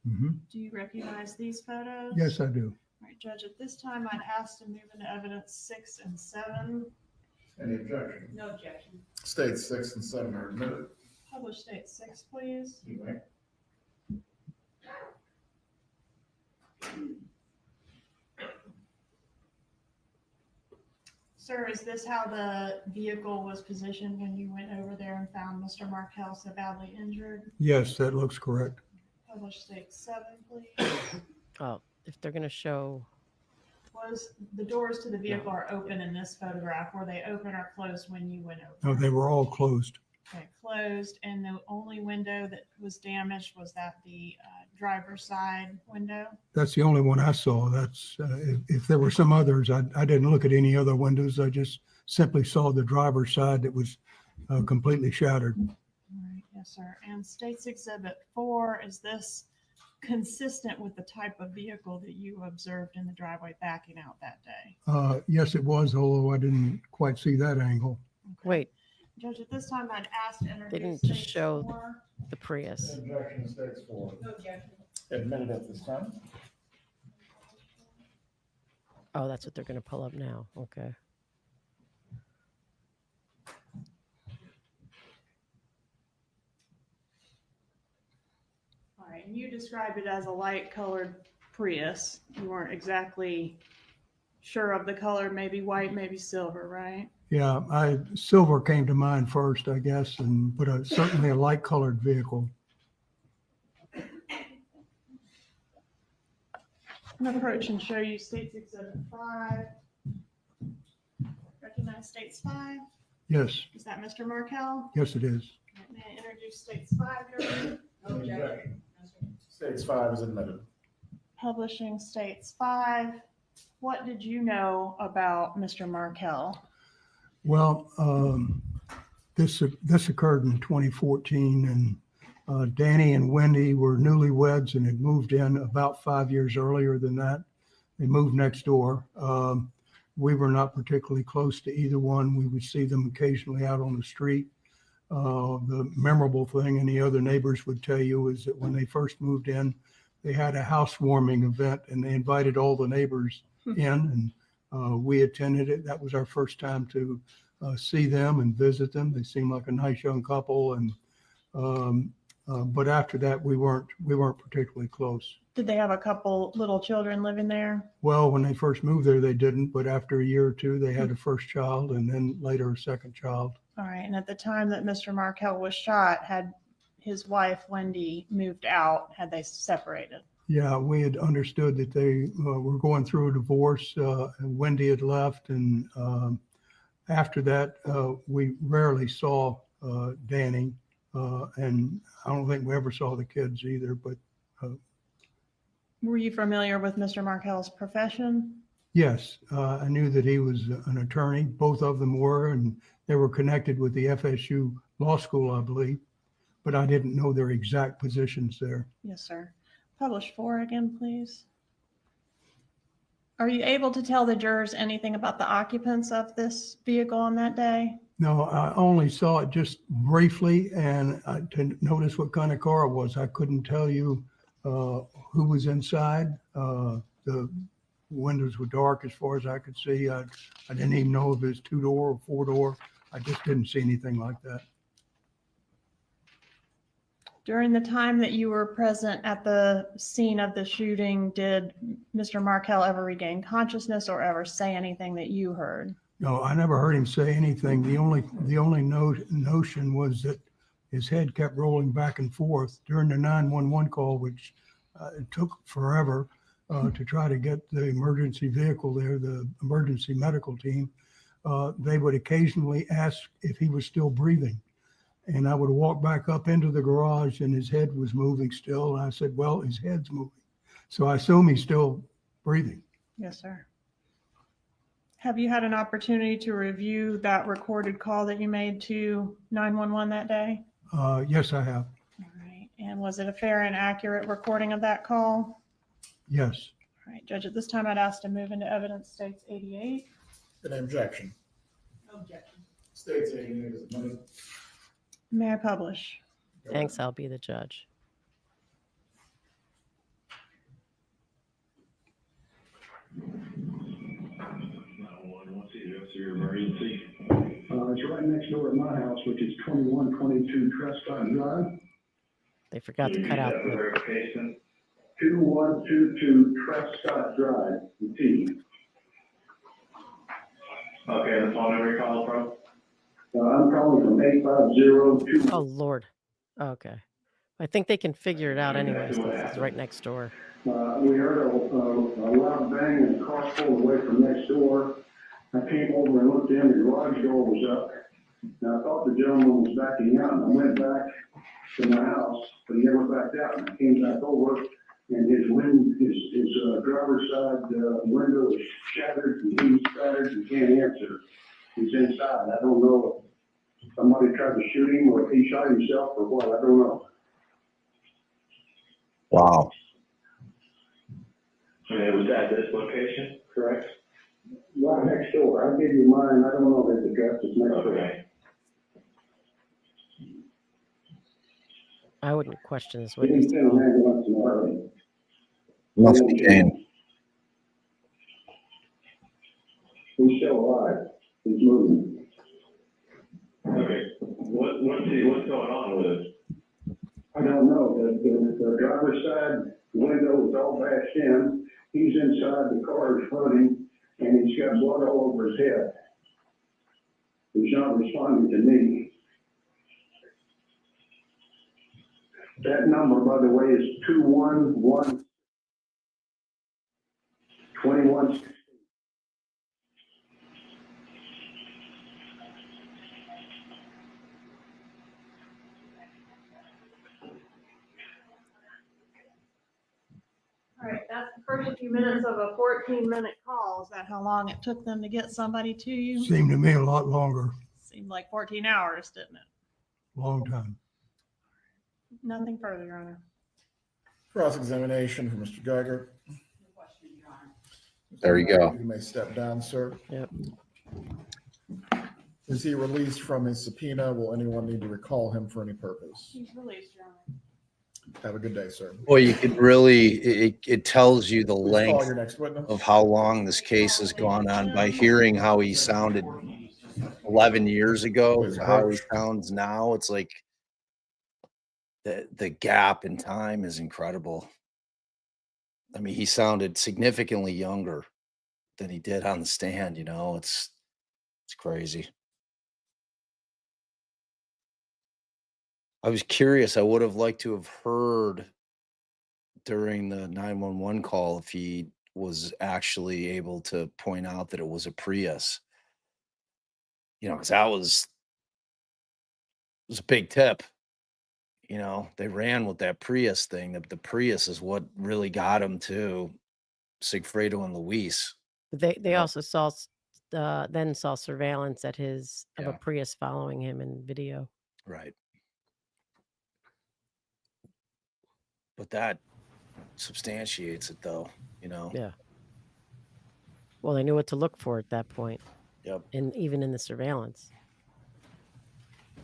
G: Mhm.
D: Do you recognize these photos?
G: Yes, I do.
D: All right, Judge, at this time, I'd ask to move into evidence 6 and 7.
F: Any objection?
D: No objection.
C: States 6 and 7 are admitted.
D: Publish state 6, please.
F: You may.
D: Sir, is this how the vehicle was positioned when you went over there and found Mr. Markel so badly injured?
G: Yes, that looks correct.
D: Publish state 7, please.
B: Oh, if they're going to show,
D: Was the doors to the vehicle are open in this photograph? Were they open or closed when you went over?
G: No, they were all closed.
D: Okay, closed, and the only window that was damaged, was that the driver's side window?
G: That's the only one I saw. That's, if there were some others, I didn't look at any other windows. I just simply saw the driver's side that was completely shattered.
D: All right, yes, sir. And State's Exhibit 4, is this consistent with the type of vehicle that you observed in the driveway backing out that day?
G: Yes, it was, although I didn't quite see that angle.
B: wait,
D: Judge, at this time, I'd ask to introduce.
B: didn't just
D: State's
B: show
D: 4.
B: the Prius.
F: Objection, states 4.
D: No objection.
C: Admitted at this time.
B: Oh, that's what they're going to pull up now. Okay.
D: All right, and you described it as a light colored Prius. You weren't exactly sure of the color, maybe white, maybe silver, right?
G: Yeah, silver came to mind first, I guess, but certainly a light colored vehicle.
D: I'm gonna approach and show you State's Exhibit 5. Recognize State's 5?
G: Yes,
D: Is that Mr. Markel?
G: yes, it is.
D: May I introduce State's 5, Your Honor?
F: No objection.
C: States 5 is admitted.
D: Publishing State's 5. What did you know about Mr. Markel?
G: Well, this occurred in 2014, and Danny and Wendi were newlyweds and had moved in about 5 years earlier than that. They moved next door. We were not particularly close to either one. We would see them occasionally out on the street. The memorable thing, and the other neighbors would tell you, is that when they first moved in, they had a housewarming event and they invited all the neighbors in, and we attended it. That was our first time to see them and visit them. They seemed like a nice young couple, and but after that, we weren't particularly close.
D: Did they have a couple little children living there?
G: Well, when they first moved there, they didn't, but after a year or two, they had a first child and then later a second child.
D: All right, and at the time that Mr. Markel was shot, had his wife, Wendi, moved out? Had they separated?
G: Yeah, we had understood that they were going through a divorce, and Wendi had left, and after that, we rarely saw Danny, and I don't think we ever saw the kids either, but
D: Were you familiar with Mr. Markel's profession?
G: yes, I knew that he was an attorney. Both of them were, and they were connected with the FSU Law School, I believe, but I didn't know their exact positions there.
D: Yes, sir. Publish 4 again, please. Are you able to tell the jurors anything about the occupants of this vehicle on that day?
G: No, I only saw it just briefly, and to notice what kind of car it was. I couldn't tell you who was inside. The windows were dark as far as I could see. I didn't even know if it was 2-door or 4-door. I just didn't see anything like that.
D: During the time that you were present at the scene of the shooting, did Mr. Markel ever regain consciousness or ever say anything that you heard?
G: No, I never heard him say anything. The only notion was that his head kept rolling back and forth during the 911 call, which it took forever. to try to get the emergency vehicle there, the emergency medical team. They would occasionally ask if he was still breathing. And I would walk back up into the garage and his head was moving still. And I said, well, his head's moving. So I assume he's still breathing.
D: Yes, sir. Have you had an opportunity to review that recorded call that you made to 911 that day?
G: Yes, I have.
D: All right. And was it a fair and accurate recording of that call?
G: Yes.
D: All right, Judge, at this time, I'd ask to move into evidence states 88.
C: Any objection?
D: Objection.
C: States 88 is admitted.
D: May I publish?
B: Thanks, I'll be the judge.
H: What's your emergency? It's right next door at my house, which is 2122 Trescott Drive.
B: They forgot to cut out the,
H: Verification. 2122 Trescott Drive, the T. Okay, the phone number you're calling from? I'm calling from 8502.
B: oh, Lord. Okay. I think they can figure it out anyway, since it's right next door.
H: We heard a loud bang and a car pulled away from next door. I came over and looked in, the garage door was up. And I thought the gentleman was backing out, and I went back to my house, but he never backed out. And I came back over, and his driver's side window is shattered, and he's battered, and can't answer. He's inside. I don't know if somebody tried to shoot him, or if he shot himself, or what, I don't know.
A: Wow.
H: And it was at this location, correct? Right next door. I'll give you mine. I don't know if the address is next door. Okay.
B: I wouldn't question this
H: He
B: witness.
H: didn't send an ambulance in a hurry.
A: Nothing changed.
H: He's still alive. He's moving. Okay. What's going on with it? I don't know. The driver's side window is all bashed in. He's inside. The car is running, and he's got blood all over his head. He's not responding to me. That number, by the way, is 211 21.
D: All right, that's the first few minutes of a 14-minute call. Is that how long it took them to get somebody to you?
G: Seemed to me a lot longer,
D: Seemed like 14 hours, didn't it?
G: long time.
D: Nothing further, Your Honor.
C: Cross-examination for Mr. Guyger.
A: There you go.
C: You may step down, sir.
B: Yep.
C: Is he released from his subpoena? Will anyone need to recall him for any purpose?
D: He's released, Your Honor.
C: Have a good day, sir.
A: Well, you could really, it tells you the
C: Please call
A: length
C: your next witness.
A: of how long this case has gone on by hearing how he sounded 11 years ago to how he sounds now. It's like the gap in time is incredible. I mean, he sounded significantly younger than he did on the stand, you know. It's crazy. I was curious. I would have liked to have heard during the 911 call if he was actually able to point out that it was a Prius. You know, because it was a big tip. You know, they ran with that Prius thing. The Prius is what really got him to Sigfredo and Luis.
B: But they also saw then saw surveillance at his of a
A: Yeah.
B: Prius following him in video.
A: Right. But that substantiates it, though, you know?
B: Yeah. Well, they knew what to look for at that point.
A: Yep.
B: And even in the surveillance.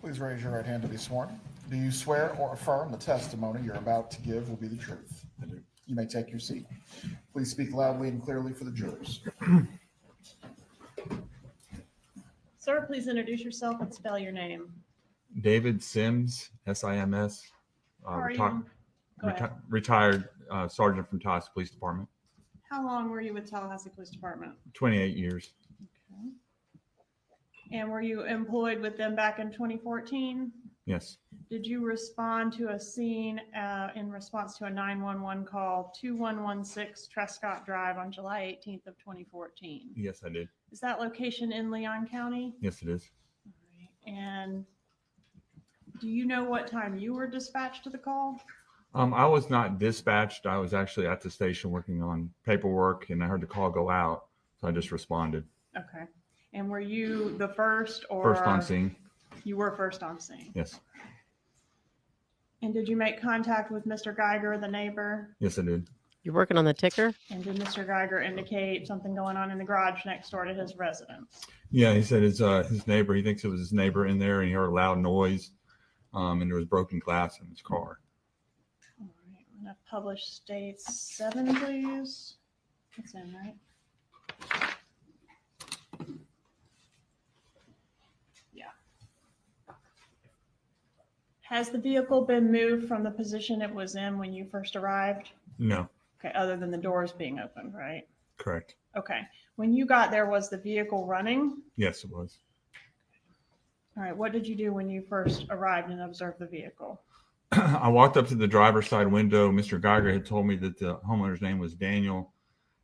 C: Please raise your right hand to be sworn. Do you swear or affirm the testimony you're about to give will be the truth? I do. You may take your seat. Please speak loudly and clearly for the jurors.
D: Sir, please introduce yourself and spell your name.
I: David Sims, SIMS,
D: How are you? Go ahead.
I: retired sergeant from Tallahassee Police Department,
D: How long were you with Tallahassee Police Department?
I: 28 years.
D: Okay. And were you employed with them back in 2014?
I: Yes.
D: Did you respond to a scene in response to a 911 call 2116 Trescott Drive on July 18th of 2014?
I: Yes, I did.
D: Is that location in Leon County?
I: Yes, it is.
D: All right. And do you know what time you were dispatched to the call?
I: I was not dispatched. I was actually at the station working on paperwork, and I heard the call go out, so I just responded.
D: Okay. And were you the first or?
I: First on scene.
D: You were first on scene.
I: Yes.
D: And did you make contact with Mr. Guyger, the neighbor?
I: Yes, I did.
B: You're working on the ticker?
D: And did Mr. Guyger indicate something going on in the garage next door to his residence?
I: Yeah, he said his neighbor. He thinks it was his neighbor in there, and he heard a loud noise, and there was broken glass in his car.
D: All right. I'm going to publish states 7, please. That's in, right? Yeah. Has the vehicle been moved from the position it was in when you first arrived?
I: No.
D: Okay, other than the doors being open, right?
I: Correct.
D: Okay. When you got there, was the vehicle running?
I: Yes, it was.
D: All right. What did you do when you first arrived and observed the vehicle?
I: I walked up to the driver's side window. Mr. Guyger had told me that the homeowner's name was Daniel,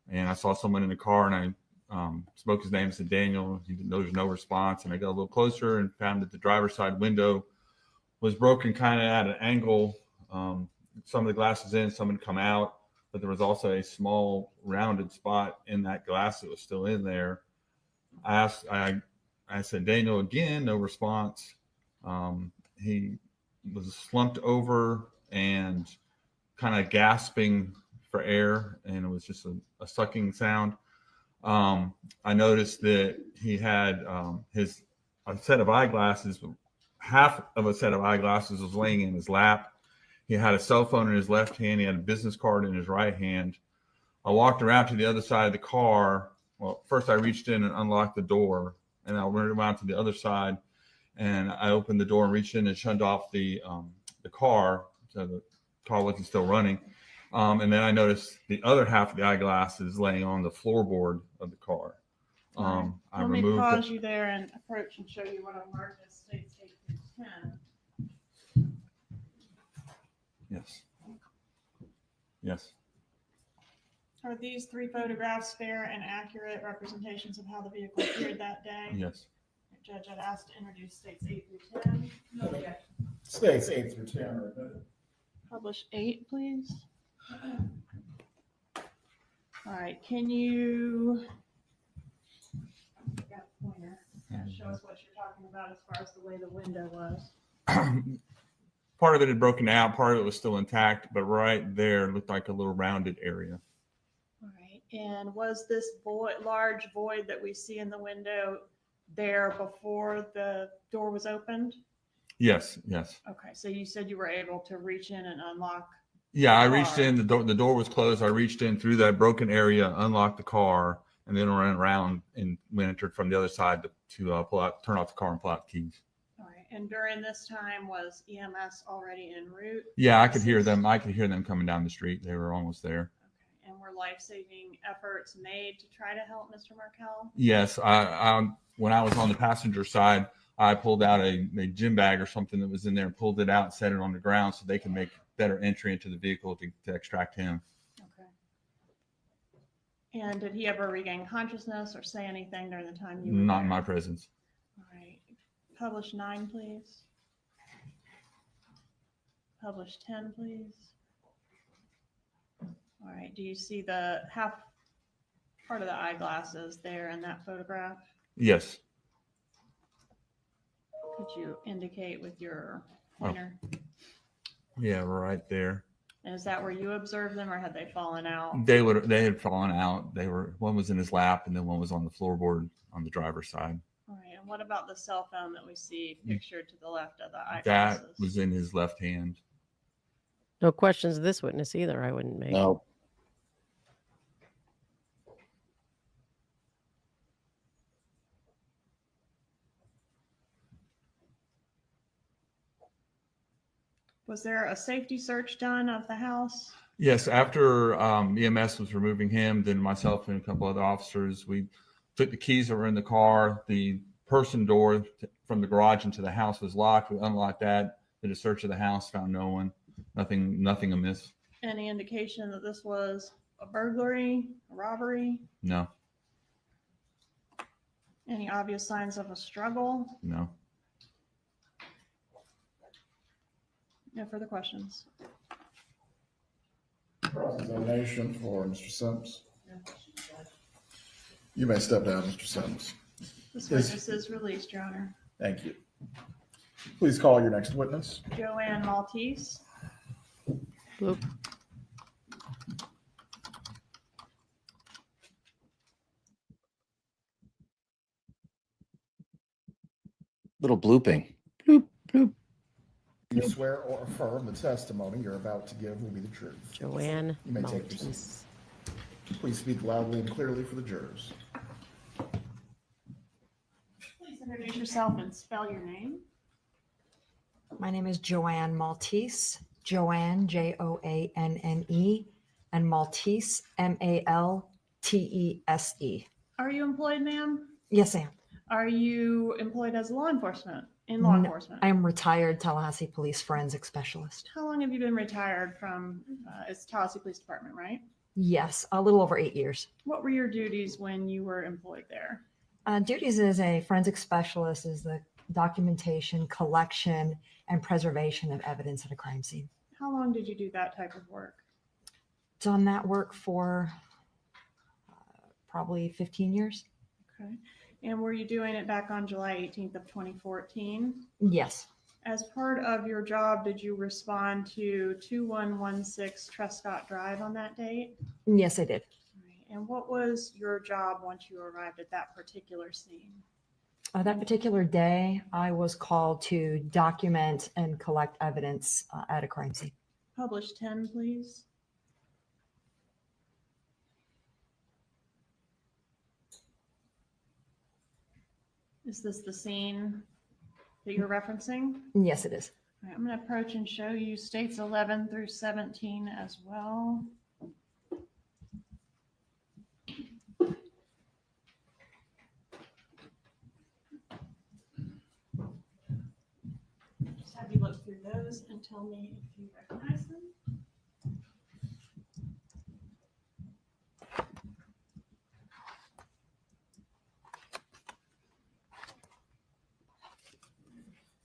I: and I saw someone in the car, and I spoke his name and said, Daniel. There was no response, and I got a little closer and found that the driver's side window was broken kind of at an angle. Some of the glass was in, some had come out, but there was also a small rounded spot in that glass that was still in there. I said, Daniel, again, no response. He was slumped over and kind of gasping for air, and it was just a sucking sound. I noticed that he had a set of eyeglasses. Half of a set of eyeglasses was laying in his lap. He had a cell phone in his left hand. He had a business card in his right hand. I walked around to the other side of the car. Well, first I reached in and unlocked the door, and I went around to the other side, and I opened the door and reached in and shut off the car, so the car wasn't still running. And then I noticed the other half of the eyeglasses laying on the floorboard of the car. I
D: Let me
I: removed
D: pause you there and approach and show you what I marked as states 8 through 10.
I: Yes. Yes.
D: Are these 3 photographs fair and accurate representations of how the vehicle appeared that day?
I: Yes.
D: Judge, I'd asked to introduce states 8 through 10.
C: No objection. States 8 through 10.
D: Publish 8, please. All right, can you got a pointer. Show us what you're talking about as far as the way the window was.
I: Part of it had broken out, part of it was still intact, but right there looked like a little rounded area.
D: All right, and was this large void that we see in the window there before the door was opened?
I: Yes, yes.
D: Okay, so you said you were able to reach in and unlock.
I: Yeah, I
D: the
I: reached
D: car.
I: in, the door was closed. I reached in through that broken area, unlocked the car, and then ran around and entered from the other side to turn off the car and pull out the keys.
D: All right, and during this time, was EMS already en route?
I: Yeah, I could hear them. I could hear them coming down the street. They were almost there.
D: Okay, and were life-saving efforts made to try to help Mr. Markel?
I: Yes, I when I was on the passenger side, I pulled out a gym bag or something that was in there and pulled it out and set it on the ground so they can make better entry into the vehicle to extract him.
D: Okay. And did he ever regain consciousness or say anything during the time you were
I: Not
D: there?
I: in my presence.
D: All right. Publish 9, please. Publish 10, please. All right. Do you see the half part of the eyeglasses there in that photograph?
I: Yes.
D: Could you indicate with your pointer?
I: Yeah, right there.
D: And is that where you observed them, or had they fallen out?
I: They had fallen out. One was in his lap and then one was on the floorboard on the driver's side.
D: All right. And what about the cell phone that we see pictured to the left of the
I: That
D: eyeglasses?
I: was in his left hand.
B: No questions of this witness either, I wouldn't make.
A: No.
D: Was there a safety search done of the house?
I: Yes, after EMS was removing him, then myself and a couple other officers, we took the keys that were in the car, the person door from the garage into the house was locked. We unlocked that, did a search of the house, found no one, nothing amiss.
D: Any indication that this was a burglary, a robbery?
I: No,
D: Any obvious signs of a struggle?
I: no.
D: No further questions.
C: Cross-examination for Mr. Sims. You may step down, Mr. Sims.
D: This witness is released, Your Honor.
C: Thank you. Please call your next witness.
D: Joanne Maltese.
B: Bloop.
A: Little blooping. Bloop, bloop.
C: You swear or affirm the testimony you're about to give will be the truth.
B: Joanne
C: You may take your seat.
B: Maltese.
C: Please speak loudly and clearly for the jurors.
D: Please introduce yourself and spell your name.
J: My name is Joanne Maltese. Joanne, Joanne, and Maltese, Maltese.
D: Are you employed, ma'am?
J: Yes, I am.
D: Are you employed as law enforcement, in law
J: No,
D: enforcement?
J: I am retired Tallahassee Police Forensic Specialist.
D: How long have you been retired from, it's Tallahassee Police Department, right?
J: Yes, a little over 8 years.
D: What were your duties when you were employed there?
J: Duties as a forensic specialist is the documentation, collection, and preservation of evidence at a crime scene.
D: How long did you do that type of work?
J: Done that work for probably 15 years.
D: Okay. And were you doing it back on July 18th of 2014?
J: Yes.
D: As part of your job, did you respond to 2116 Trescott Drive on that date?
J: Yes, I did.
D: Right. And what was your job once you arrived at that particular scene?
J: That particular day, I was called to document and collect evidence at a crime scene.
D: Publish 10, please. Is this the scene that you're referencing?
J: Yes, it is.
D: All right, I'm going to approach and show you states 11 through 17 as well. Just have you look through those and tell me if you recognize them.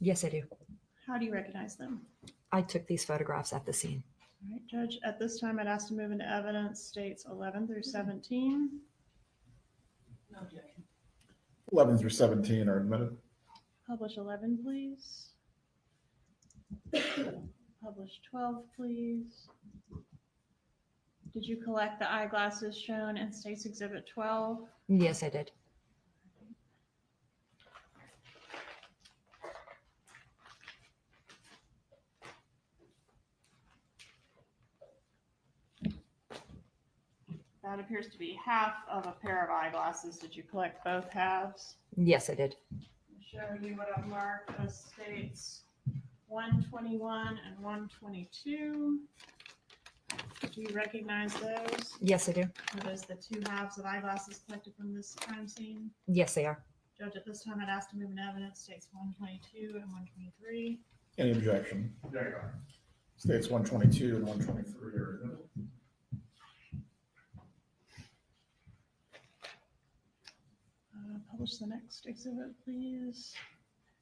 J: Yes, I do.
D: How do you recognize them?
J: I took these photographs at the scene.
D: All right, Judge, at this time, I'd ask to move into evidence states 11 through 17.
C: 11 through 17 are admitted.
D: Publish 11, please. Publish 12, please. Did you collect the eyeglasses shown in State's Exhibit 12?
J: Yes, I did.
D: That appears to be half of a pair of eyeglasses. Did you collect both halves?
J: Yes, I did.
D: I'll show you what I've marked as states 121 and 122. Do you recognize those?
J: Yes, I do.
D: Are those the two halves of eyeglasses collected from this crime scene?
J: Yes, they are.
D: Judge, at this time, I'd ask to move in evidence states 122 and 123.
C: Any objection? States 122 and 123 are admitted.
D: Publish the next exhibit, please.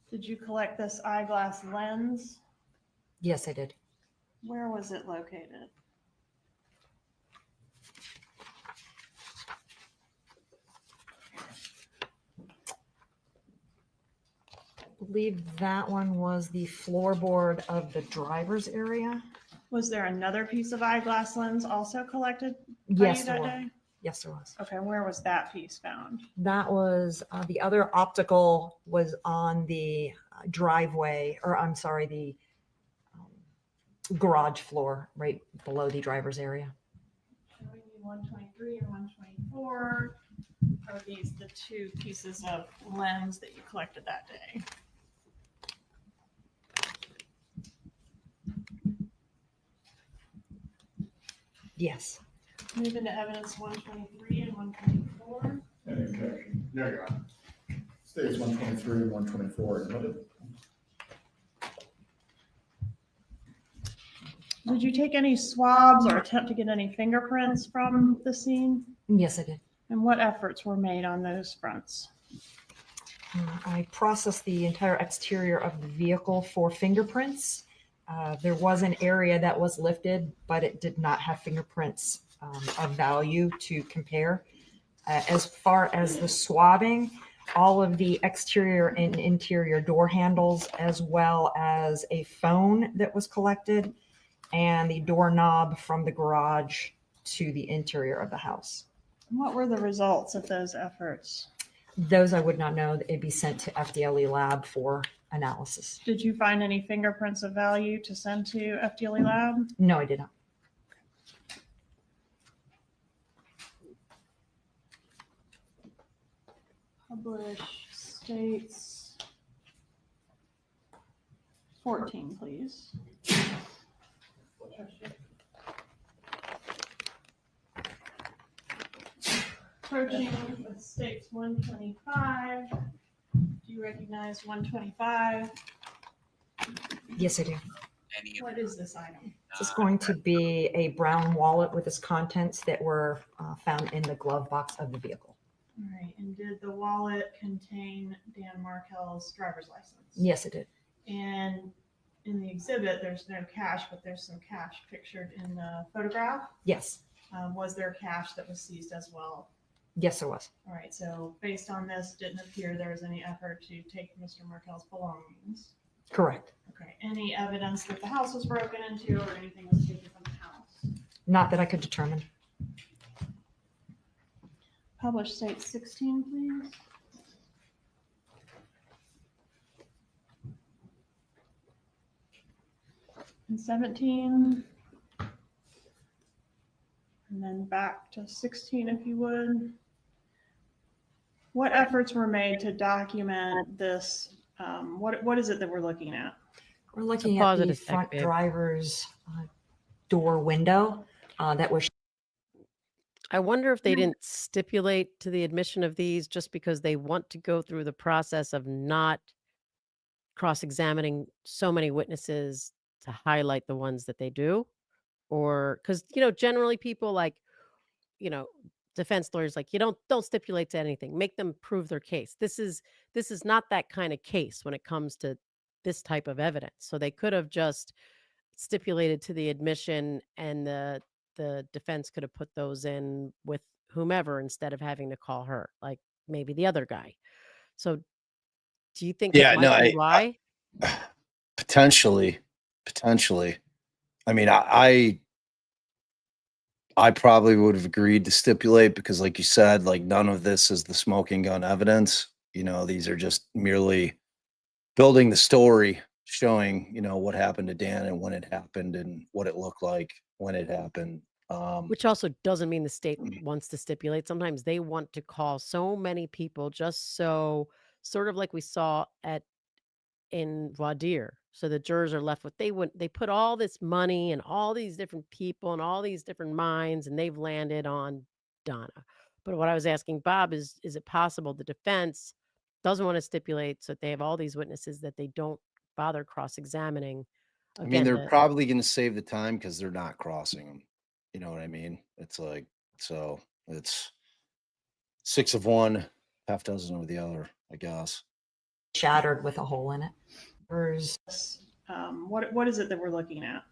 D: Did you collect this eyeglass lens?
J: Yes, I did.
D: Where was it located?
J: I believe that one was the floorboard of the driver's area.
D: Was there another piece of eyeglass lens also collected by
J: Yes,
D: you
J: there
D: that
J: was.
D: day?
J: Yes, there was.
D: Okay, where was that piece found?
J: That was the other optical was on the driveway, or I'm sorry, the garage floor right below the driver's area.
D: Showing you 123 and 124. Are these the two pieces of lens that you collected that day?
J: Yes.
D: Move into evidence 123 and 124.
C: Any objection? No, Your Honor. States 123 and 124 admitted.
D: Did you take any swabs or attempt to get any fingerprints from the scene?
J: Yes, I did.
D: And what efforts were made on those fronts?
J: I processed the entire exterior of the vehicle for fingerprints. There was an area that was lifted, but it did not have fingerprints of value to compare. As far as the swabbing, all of the exterior and interior door handles, as well as a phone that was collected, and the doorknob from the garage to the interior of the house.
D: What were the results of those efforts?
J: Those I would not know. It'd be sent to FDLE lab for analysis.
D: Did you find any fingerprints of value to send to FDLE lab?
J: No, I did not.
D: Publish states 14, please. Approaching with states 125. Do you recognize 125?
J: Yes, I do.
D: What is this item?
J: This is going to be a brown wallet with its contents that were found in the glove box of the vehicle.
D: All right, and did the wallet contain Dan Markel's driver's license?
J: Yes, it did.
D: And in the exhibit, there's no cash, but there's some cash pictured in the photograph.
J: Yes.
D: Was there cash that was seized as well?
J: Yes, there was.
D: All right, so based on this, didn't appear there was any effort to take Mr. Markel's belongings.
J: Correct.
D: Okay, any evidence that the house was broken into or anything was taken from the house?
J: Not that I could determine.
D: Publish state 16, please. And 17. And then back to 16, if you would. What efforts were made to document this? What is it that we're looking at?
J: We're looking at the front driver's door window that was.
B: I wonder if they didn't stipulate to the admission of these just because they want to go through the process of not cross-examining so many witnesses to highlight the ones that they do. Or because, generally people like, defense lawyers, like, you don't stipulate to anything, make them prove their case. This is not that kind of case when it comes to this type of evidence. So they could have just stipulated to the admission, and the defense could have put those in with whomever instead of having to call her, like maybe the other guy. So do you think that might be why?
A: Potentially. I mean, I probably would have agreed to stipulate because, like you said, like none of this is the smoking gun evidence. These are just merely building the story, showing, what happened to Dan and when it happened and what it looked like when it happened.
B: Which also doesn't mean the state wants to stipulate. Sometimes they want to call so many people just so, sort of like we saw in voir dire. So the jurors are left with, they put all this money and all these different people and all these different minds, and they've landed on Donna. But what I was asking Bob is it possible the defense doesn't want to stipulate, so they have all these witnesses that they don't bother cross-examining?
A: I mean, they're probably going to save the time because they're not crossing them. You know what I mean? It's like, so it's 6 of one, half dozen of the other, I guess.
J: Shattered with a hole in it.
D: What is it that we're looking at?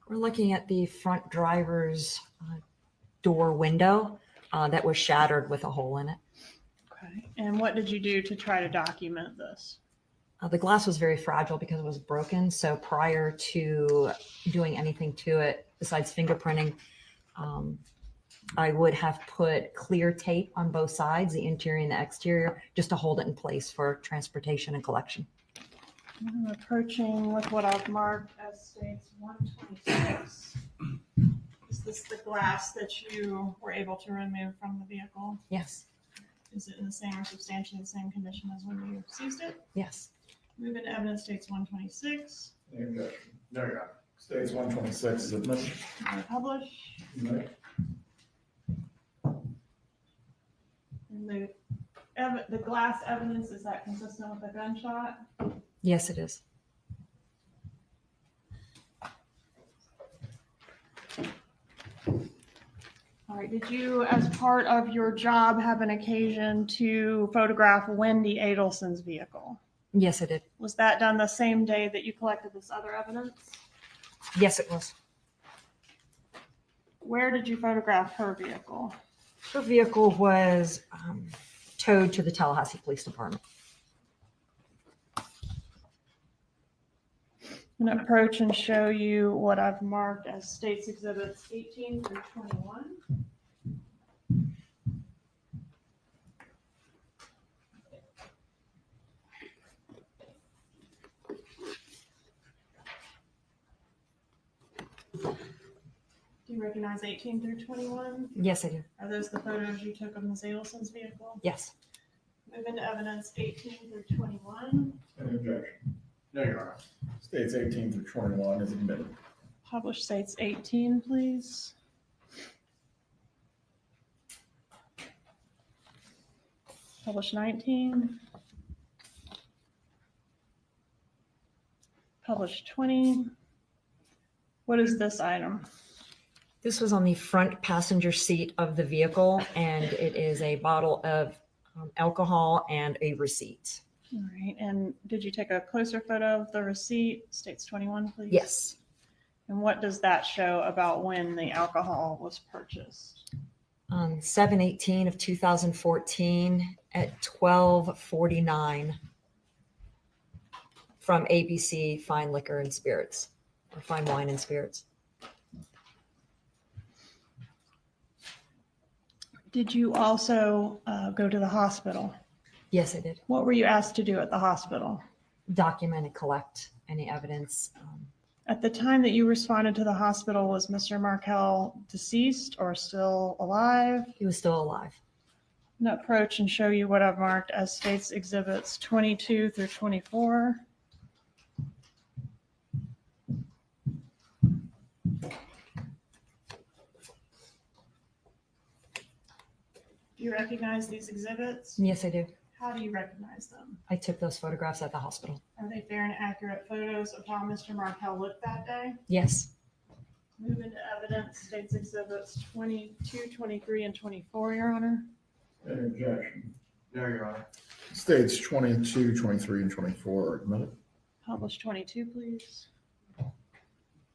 J: We're looking at the front driver's door window that was shattered with a hole in it.
D: Okay. And what did you do to try to document this?
J: The glass was very fragile because it was broken. So prior to doing anything to it, besides fingerprinting, I would have put clear tape on both sides, the interior and the exterior, just to hold it in place for transportation and collection.
D: I'm approaching with what I've marked as states 126. Is this the glass that you were able to remove from the vehicle?
J: Yes.
D: Is it in the same or substantially the same condition as when you seized it?
J: Yes.
D: Move into evidence, states 126.
C: There you go. States 126 is admitted.
D: Publish.
C: Right.
D: And the The glass evidence, is that consistent with the gunshot?
J: Yes, it is.
D: All right, did you, as part of your job, have an occasion to photograph Wendi Adelson's vehicle?
J: Yes, I did.
D: Was that done the same day that you collected this other evidence?
J: Yes, it was.
D: Where did you photograph her vehicle?
J: Her vehicle was towed to the Tallahassee Police Department.
D: I'm going to approach and show you what I've marked as States Exhibits 18 through 21. Do you recognize 18 through 21?
J: Yes, I do.
D: Are those the photos you took of Ms. Adelson's vehicle?
J: Yes.
D: Move into evidence 18 through 21.
C: Any objection? No, Your Honor. States 18 through 21 is admitted.
D: Published States 18, please. Published 19. Published 20. What is this item?
J: This was on the front passenger seat of the vehicle, and it is a bottle of alcohol and a receipt.
D: All right, and did you take a closer photo of the receipt? States 21, please.
J: Yes.
D: And what does that show about when the alcohol was purchased?
J: On 7/18 of 2014 at 12:49 from ABC Fine Liquor and Spirits, or Fine Wine and Spirits.
D: Did you also go to the hospital?
J: Yes, I did.
D: What were you asked to do at the hospital?
J: Document and collect any evidence.
D: At the time that you responded to the hospital, was Mr. Markel deceased or still alive?
J: He was still alive.
D: I'm going to approach and show you what I've marked as States Exhibits 22 through 24. Do you recognize these exhibits?
J: Yes, I do.
D: How do you recognize them?
J: I took those photographs at the hospital.
D: Are they fair and accurate photos of how Mr. Markel looked that day?
J: Yes.
D: Move into evidence, States Exhibits 22, 23, and 24, Your Honor.
C: Any objection?
F: No, Your Honor.
C: States 22, 23, and 24 are admitted.
D: Publish 22, please.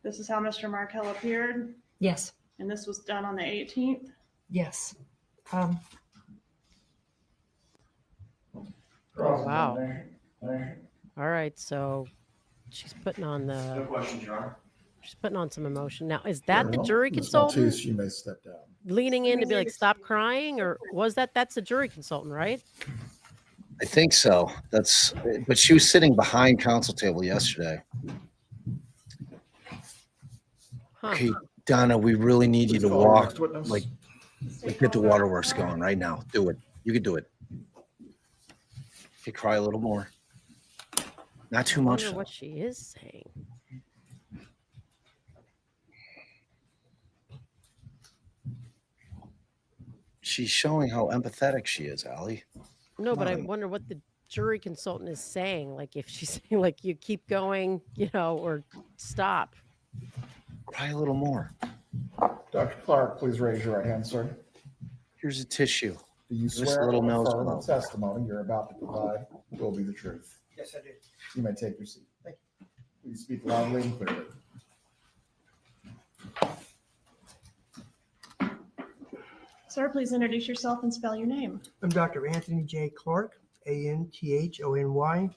D: This is how Mr. Markel appeared,
J: Yes.
D: and this was done on the 18th.
J: Yes.
B: Wow. All right, so she's putting on
F: No
B: the
F: questions, Your Honor.
B: she's putting on some emotion. Now, is that the
C: Well,
B: jury
C: Ms.
B: consultant
C: Maltese, you may step down.
B: leaning in to be like, stop crying, or was that's the jury consultant, right?
A: I think so. But she was sitting behind counsel table yesterday.
B: Huh.
A: Okay, Donna, we really need you
C: Please
A: to
C: call the
A: walk,
C: next witness.
A: like get the waterworks going right now. Do it. You can do it. Okay, cry a little more. Not too
B: I
A: much.
B: wonder
A: though.
B: what she is saying.
A: She's showing how empathetic she is, Allie.
B: No, but I
A: on.
B: wonder what the jury consultant is saying. Like if she's saying like you keep going, or stop.
A: Cry a little more.
C: Dr. Clark, please raise your right hand, sir.
A: Here's a tissue.
C: Do you
A: Just
C: swear
A: a little
C: or
A: nose
C: affirm
A: blow.
C: the testimony you're about to provide will be the truth?
F: Yes, I do.
C: You may take your seat. Thank you. Please speak loudly and clearly.
D: Sir, please introduce yourself and spell your name.
K: I'm Dr. Anthony J. Clark, Anthony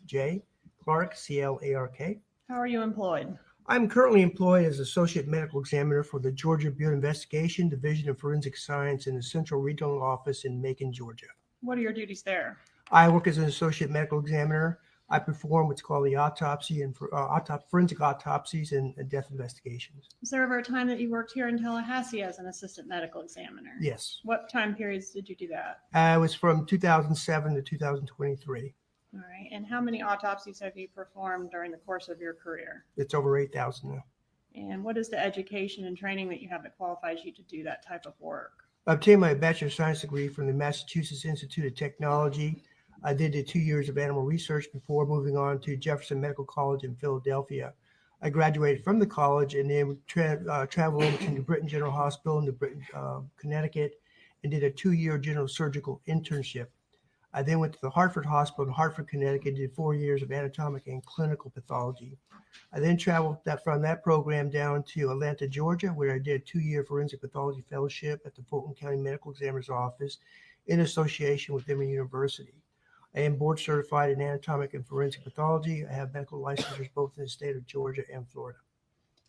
K: J. Clark, CLARK.
D: How are you employed?
K: I'm currently employed as Associate Medical Examiner for the Georgia Bureau of Investigation, Division of Forensic Science in the Central Regional Office in Macon, Georgia.
D: What are your duties there?
K: I work as an Associate Medical Examiner. I perform what's called the autopsy and forensic autopsies and death investigations.
D: Was there ever a time that you worked here in Tallahassee as an assistant medical examiner?
K: Yes.
D: What time periods did you do that?
K: It was from 2007 to 2023.
D: All right. And how many autopsies have you performed during the course of your career?
K: It's over 8,000 now.
D: And what is the education and training that you have that qualifies you to do that type of work?
K: I obtained my Bachelor of Science degree from the Massachusetts Institute of Technology. I did 2 years of animal research before moving on to Jefferson Medical College in Philadelphia. I graduated from the college and then traveled over to New Britain General Hospital in New Britain, Connecticut, and did a 2-year general surgical internship. I then went to the Hartford Hospital in Hartford, Connecticut, and did 4 years of anatomic and clinical pathology. I then traveled from that program down to Atlanta, Georgia, where I did a 2-year forensic pathology fellowship at the Fulton County Medical Examiner's Office in association with Emory University. I am board certified in anatomic and forensic pathology. I have medical licensures both in the state of Georgia and Florida.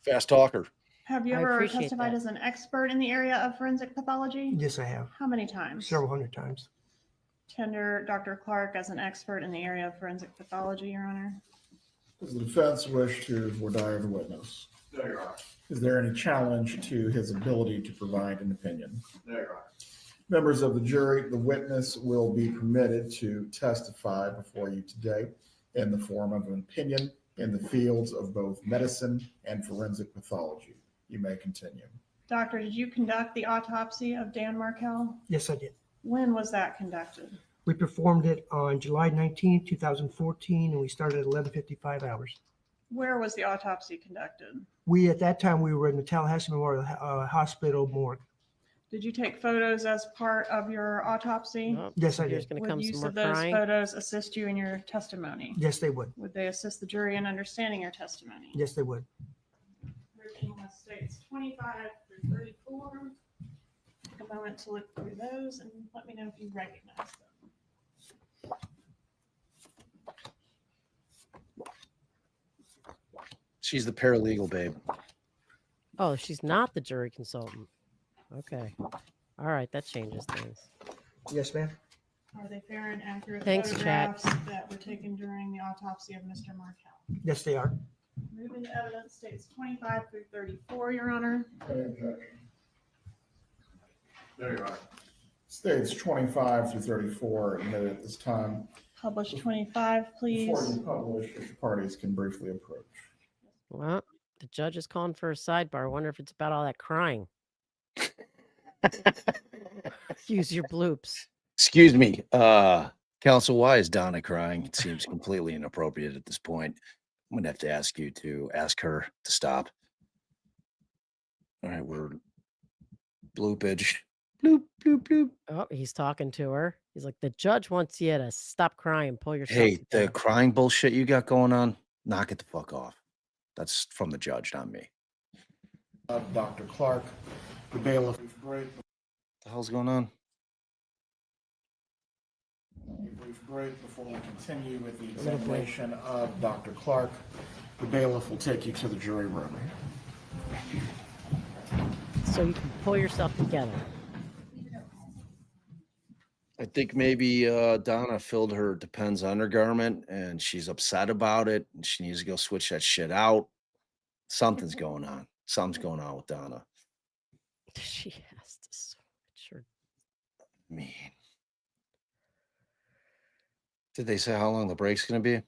A: Fast talker.
D: Have you
B: I
D: ever
B: appreciate
D: testified
B: that.
D: as an expert in the area of forensic pathology?
K: Yes, I have.
D: How many times?
K: Several hundred times.
D: Tender Dr. Clark as an expert in the area of forensic pathology, Your Honor.
C: Does the defense wish to voir dire the witness?
F: There you are.
C: Is there any challenge to his ability to provide an opinion?
F: There you are.
C: Members of the jury, the witness will be permitted to testify before you today in the form of an opinion in the fields of both medicine and forensic pathology. You may continue.
D: Doctor, did you conduct the autopsy of Dan Markel?
K: Yes, I did.
D: When was that conducted?
K: We performed it on July 19, 2014, and we started at 11:55 hours.
D: Where was the autopsy conducted?
K: At that time, we were in the Tallahassee Memorial Hospital morgue.
D: Did you take photos as part of your autopsy?
B: Oh,
K: Yes, I
B: here's
K: did.
B: going to
D: Would
B: come
D: use
B: some more
D: of those
B: crying.
D: photos assist you in your testimony?
K: Yes, they would.
D: Would they assist the jury in understanding your testimony?
K: Yes, they would.
D: Original states 25 through 34. Take a moment to look through those and let me know if you recognize them.
A: She's the paralegal, babe.
B: Oh, she's not the jury consultant. Okay. All right, that changes things.
K: Yes, ma'am.
D: Are they fair and accurate
B: Thanks, Chat.
D: photographs that were taken during the autopsy of Mr. Markel?
K: Yes, they are.
D: Moving to evidence states 25 through 34, Your Honor.
C: Any objection?
F: There you are.
C: States 25 through 34 admitted at this time.
D: Publish 25, please.
C: Before you publish, if the parties can briefly approach.
B: Well, the judge is calling for a sidebar. I wonder if it's about all that crying. Use your bloops.
A: Excuse me, counsel, why is Donna crying? It seems completely inappropriate at this point. I'm gonna have to ask you to ask her to stop. All right, we're bloopage. Bloop, bloop, bloop.
B: Oh, he's talking to her. He's like, the judge wants you to stop crying, pull yourself
A: Hey, the
B: together.
A: crying bullshit you got going on, knock it the fuck off. That's from the judge, not me.
C: Dr. Clark, the bailiff.
A: What the hell's going on?
C: A brief break before we continue with the examination of Dr. Clark. The bailiff will take you to the jury room.
B: So you can pull yourself together.
A: I think maybe Donna filled her Depends undergarment and she's upset about it and she needs to go switch that shit out. Something's going on. Something's going on with Donna.
B: She has to switch her.
A: I mean, did they say how long the break's going to be?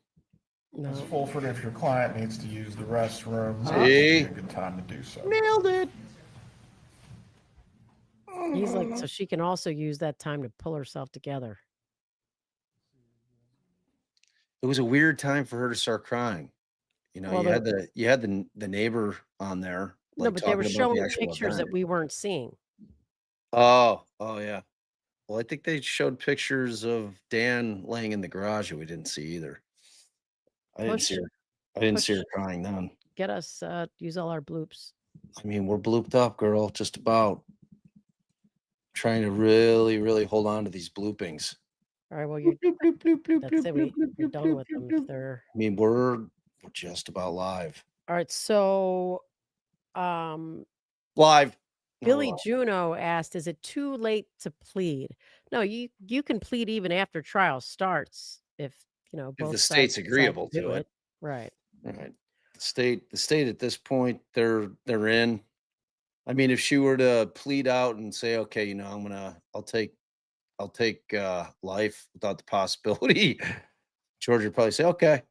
B: No.
C: Ms. Fulford, if your client needs to use the restroom,
A: See?
C: it's a good time to do so.
A: Nailed it.
B: He's like, so she can also use that time to pull herself together.
A: It was a weird time for her to start crying. You know,
B: Well,
A: you had the neighbor on there.
B: No,
A: like,
B: but they were
A: talking about the
B: showing
A: actual
B: pictures that
A: event.
B: we weren't seeing.
A: Oh yeah. Well, I think they showed pictures of Dan laying in the garage that we didn't see either. I didn't see her. I didn't see her crying then.
B: Get us, use all our bloops.
A: I mean, we're blooped up, girl. Just about. Trying to really, really hold on to these bloopings.
B: All right, well, that's it. We're done with them. If they're
A: I mean, we're just about live.
B: all right. So,
A: Live.
B: Billy
A: Oh,
B: Juno asked, "Is it too late to plead?" No, you can plead even after trial starts if
A: if
B: both
A: the
B: sides
A: state's
B: decide
A: agreeable
B: do
A: to it.
B: Right.
A: Right. The state at this point, they're in. I mean, if she were to plead out and say, okay, I'll take life without the possibility, George would probably say, okay.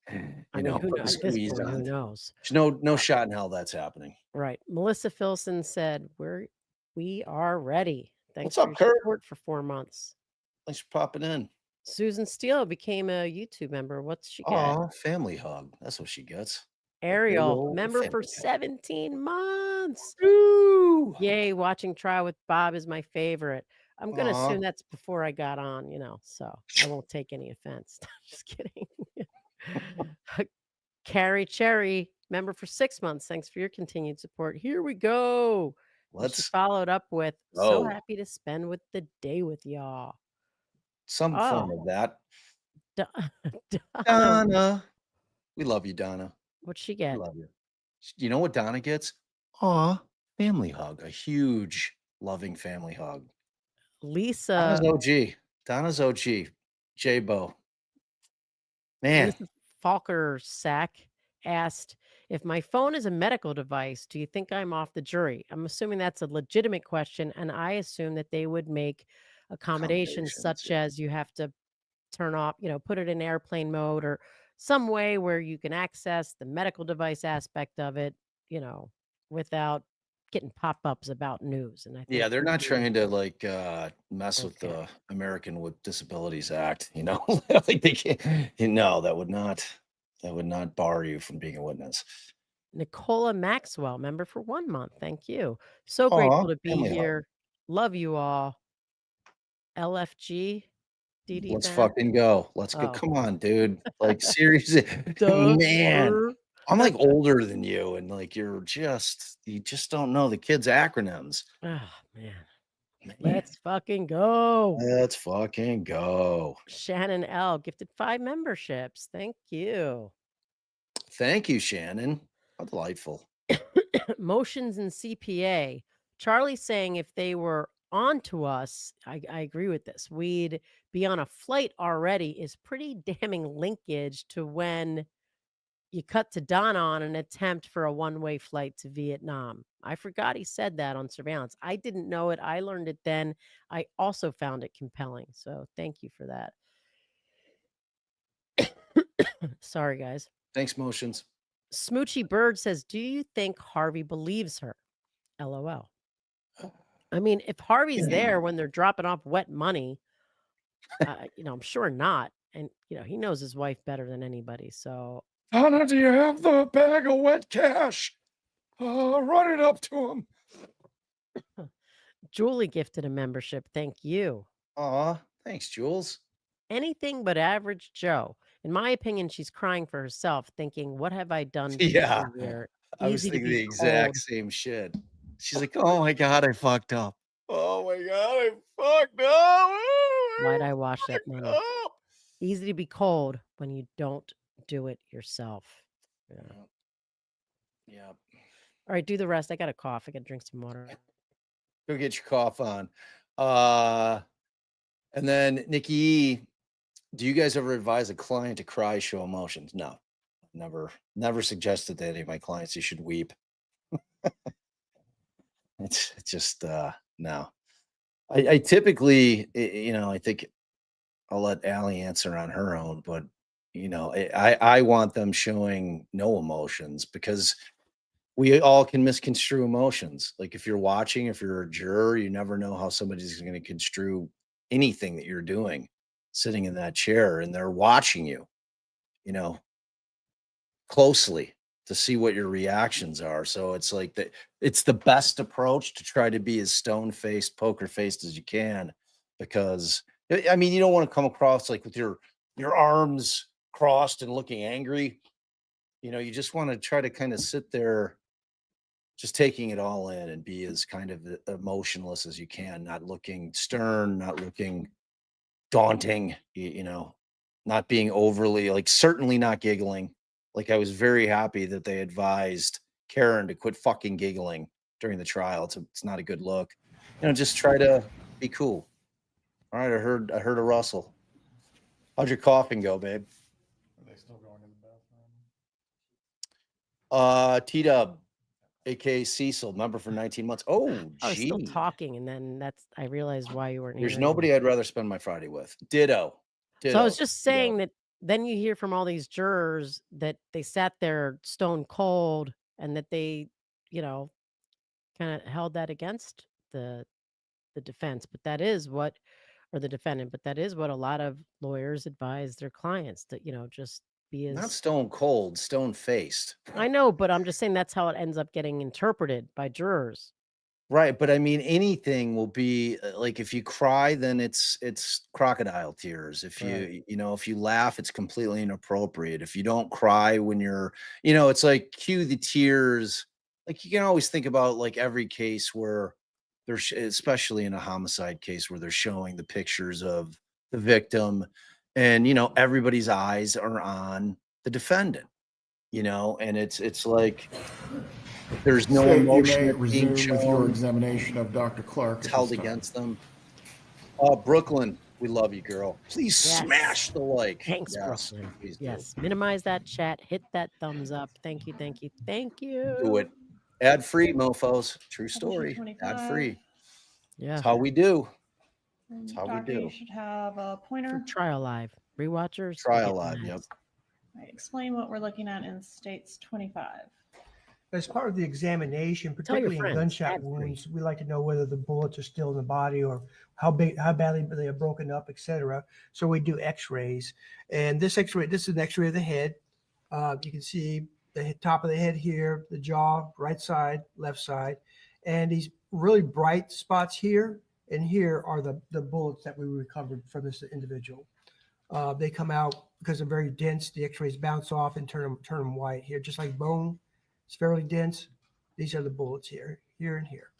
B: I mean, who
A: put
B: knows?
A: the
B: At this
A: squeeze
B: point, who
A: on.
B: knows?
A: There's no shot in hell that's happening.
B: Right. Melissa Filson said, "Where We are ready. Thanks
A: What's
B: for
A: up,
B: your
A: Kurt?
B: support for 4 months.
A: Thanks for popping in.
B: Susan Steele became a YouTube member. What's she get?
A: Aw, family hug. That's what she gets.
B: Ariel,
A: old
B: member for
A: family hug.
B: 17 months.
A: Woo!
B: Yay, watching Trial with Bob is my favorite. I'm going to
A: Aw.
B: assume that's before I got on, so I won't take any offense. Just kidding. Carrie Cherry, member for 6 months. Thanks for your continued support. Here we go. And she
A: Let's
B: followed up with, so
A: go.
B: happy to spend with the day with y'all.
A: Some form
B: Oh,
A: of that.
B: Donna,
A: Donna. We love you, Donna.
B: what'd she
A: We
B: get?
A: love you. You know what Donna gets? Aw, family hug. A huge, loving family hug.
B: Lisa,
A: Donna's OG. Donna's OG. J-Bo. Man.
B: Lisa Falker Sack asked, if my phone is a medical device, do you think I'm off the jury? I'm assuming that's a legitimate question, and I assume that they would make accommodations such
A: yeah.
B: as you have to turn off, put it in airplane mode or some way where you can access the medical device aspect of it, without getting pop-ups about news. And I think
A: Yeah, they're not
B: maybe-
A: trying to mess with
B: Okay.
A: the American with Disabilities Act, like they can't, that would not bar you from being a witness.
B: Nicola Maxwell, member for 1 month. Thank you. So
A: Aw,
B: grateful to be
A: family hug.
B: here. Love you all. LFG, DD
A: Let's
B: fan.
A: fucking go. Let's go.
B: Oh.
A: Come on, dude. Like seriously,
B: Duh,
A: man. I'm like older than you, and like you just don't know the kids' acronyms.
B: Oh, man.
A: Man,
B: Let's fucking go.
A: let's fucking go.
B: Shannon L. gifted 5 memberships. Thank you.
A: Thank you, Shannon. How delightful.
B: Motions and CPA. Charlie saying if they were on to us, I agree with this. We'd be on a flight already is pretty damning linkage to when you cut to Donna on an attempt for a one-way flight to Vietnam. I forgot he said that on surveillance. I didn't know it. I learned it then. I also found it compelling. So thank you for that. Sorry, guys.
A: Thanks, Motions.
B: Smoochy Bird says, do you think Harvey believes her? LOL. I mean, if Harvey's there when they're dropping off wet money, I'm sure not. And, he knows his wife better than anybody. So,
I: Donna, do you have the bag of wet cash? Run it up to him.
B: Julie gifted a membership. Thank you.
A: Aw, thanks, Jules.
B: Anything but average Joe. In my opinion, she's crying for herself, thinking, what have I done to
A: Yeah.
B: deserve here?
A: I was
B: Easy to
A: thinking
B: be
A: the exact
B: cold.
A: same shit. She's like, oh my God, I fucked up. Oh my God, I fucked up.
B: Why'd I wash that money? Easy to be cold when you don't do it yourself.
A: Yeah.
B: All right, do the rest. I got a cough. I got to drink some water.
A: Go get your cough on. And then Nikki E, do you guys ever advise a client to cry, show emotions? No, never suggested to any of my clients you should weep. It's just no. I typically, I think I'll let Allie answer on her own, but I want them showing no emotions because we all can misconstrue emotions. Like if you're watching, if you're a juror, you never know how somebody's going to construe anything that you're doing sitting in that chair, and they're watching you, closely to see what your reactions are. So it's like it's the best approach to try to be as stone-faced, poker-faced as you can, because I mean, you don't want to come across like with your arms crossed and looking angry. You just want to try to kind of sit there just taking it all in and be as kind of emotionless as you can, not looking stern, not looking daunting, not being overly, like certainly not giggling. Like I was very happy that they advised Karen to quit fucking giggling during the trial. It's not a good look. Just try to be cool. All right, I heard a rustle. How'd your coughing go, babe?
C: Are they still going in the bathroom?
A: T-Dub, aka Cecil, member for 19 months. Oh,
B: I was still
A: gee.
B: talking, and then I realized why you weren't
A: There's
B: hearing
A: nobody
B: me.
A: I'd rather spend my Friday with. Ditto.
B: So I was just
A: Ditto.
B: saying that then you hear from all these jurors that they sat there stone cold and that they, kind of held that against the defense, but that is what, or the defendant, but that is what a lot of lawyers advise their clients, that, just be
A: Not
B: as,
A: stone cold, stone faced.
B: I know, but I'm just saying that's how it ends up getting interpreted by jurors.
A: Right, but I mean, anything will be like if you cry, then it's crocodile tears. If if you laugh, it's completely inappropriate. If you don't cry when you're, it's like cue the tears. Like you can always think about like every case where there's, especially in a homicide case where they're showing the pictures of the victim, and everybody's eyes are on the defendant. And it's like there's no
C: State, you
A: emotion
C: may
A: that's being
C: resume with your
A: shown.
C: examination of Dr. Clark.
A: It's
C: at
A: held
C: this time.
A: against them. Brooklyn, we love you, girl. Please
B: Yes.
A: smash the like.
B: Thanks,
A: Yes,
B: Brooklyn.
A: please do.
B: Yes. Minimize that chat. Hit that thumbs up. Thank you. Thank you. Thank you.
A: Do it. Ad free, mofos. True
D: Publisher
A: story.
D: 25.
A: Ad free.
B: Yeah.
A: That's how we do.
D: And
A: That's how we
D: Doctor,
A: do.
D: you should have a
B: For
D: pointer.
B: trial live. Rewatchers.
A: Trial
B: get
A: live.
B: mad.
A: Yep.
D: All right, explain what we're looking at in states 25.
K: As part of the examination,
B: Tell your
K: particularly in
B: friends,
K: gunshot
B: ad-free.
K: wounds, we like to know whether the bullets are still in the body or how badly they are broken up, etc. So we do X-rays, and this is an X-ray of the head. You can see the top of the head here, the jaw, right side, left side, and these really bright spots here and here are the bullets that we recovered from this individual. They come out because they're very dense. The X-rays bounce off and turn them white here, just like bone. It's fairly dense. These are the bullets here, here, and here.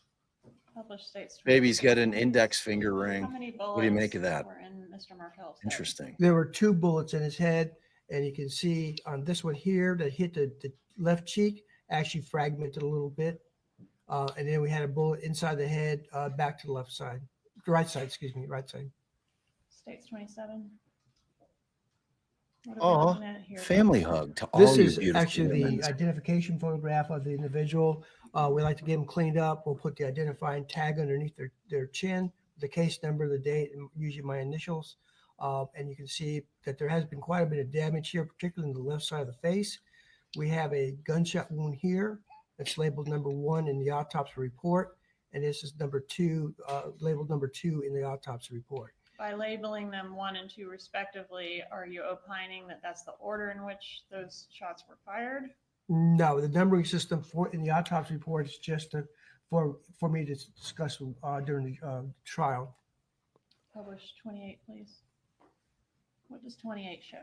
D: Published states.
A: Baby's
D: 26.
A: got an index finger ring.
D: How many bullets
A: What do you make of that?
D: were in Mr. Markel's head?
A: Interesting.
K: There were 2 bullets in his head, and you can see on this one here that hit the left cheek, actually fragmented a little bit. And then we had a bullet inside the head, back to the left side, right side, right side.
D: States 27. What are we
A: Oh,
D: looking at here?
A: family hug to all
K: This
A: you
K: is
A: beautiful
K: actually
A: women.
K: the identification photograph of the individual. We like to get them cleaned up. We'll put the identifying tag underneath their chin, the case number, the date, and usually my initials. And you can see that there has been quite a bit of damage here, particularly in the left side of the face. We have a gunshot wound here that's labeled number 1 in the autopsy report. And this is number 2, labeled number 2 in the autopsy report.
D: By labeling them 1 and 2 respectively, are you opining that that's the order in which those shots were fired?
K: No, the numbering system in the autopsy report is just for me to discuss during the trial.
D: Publish 28, please. What does 28 show?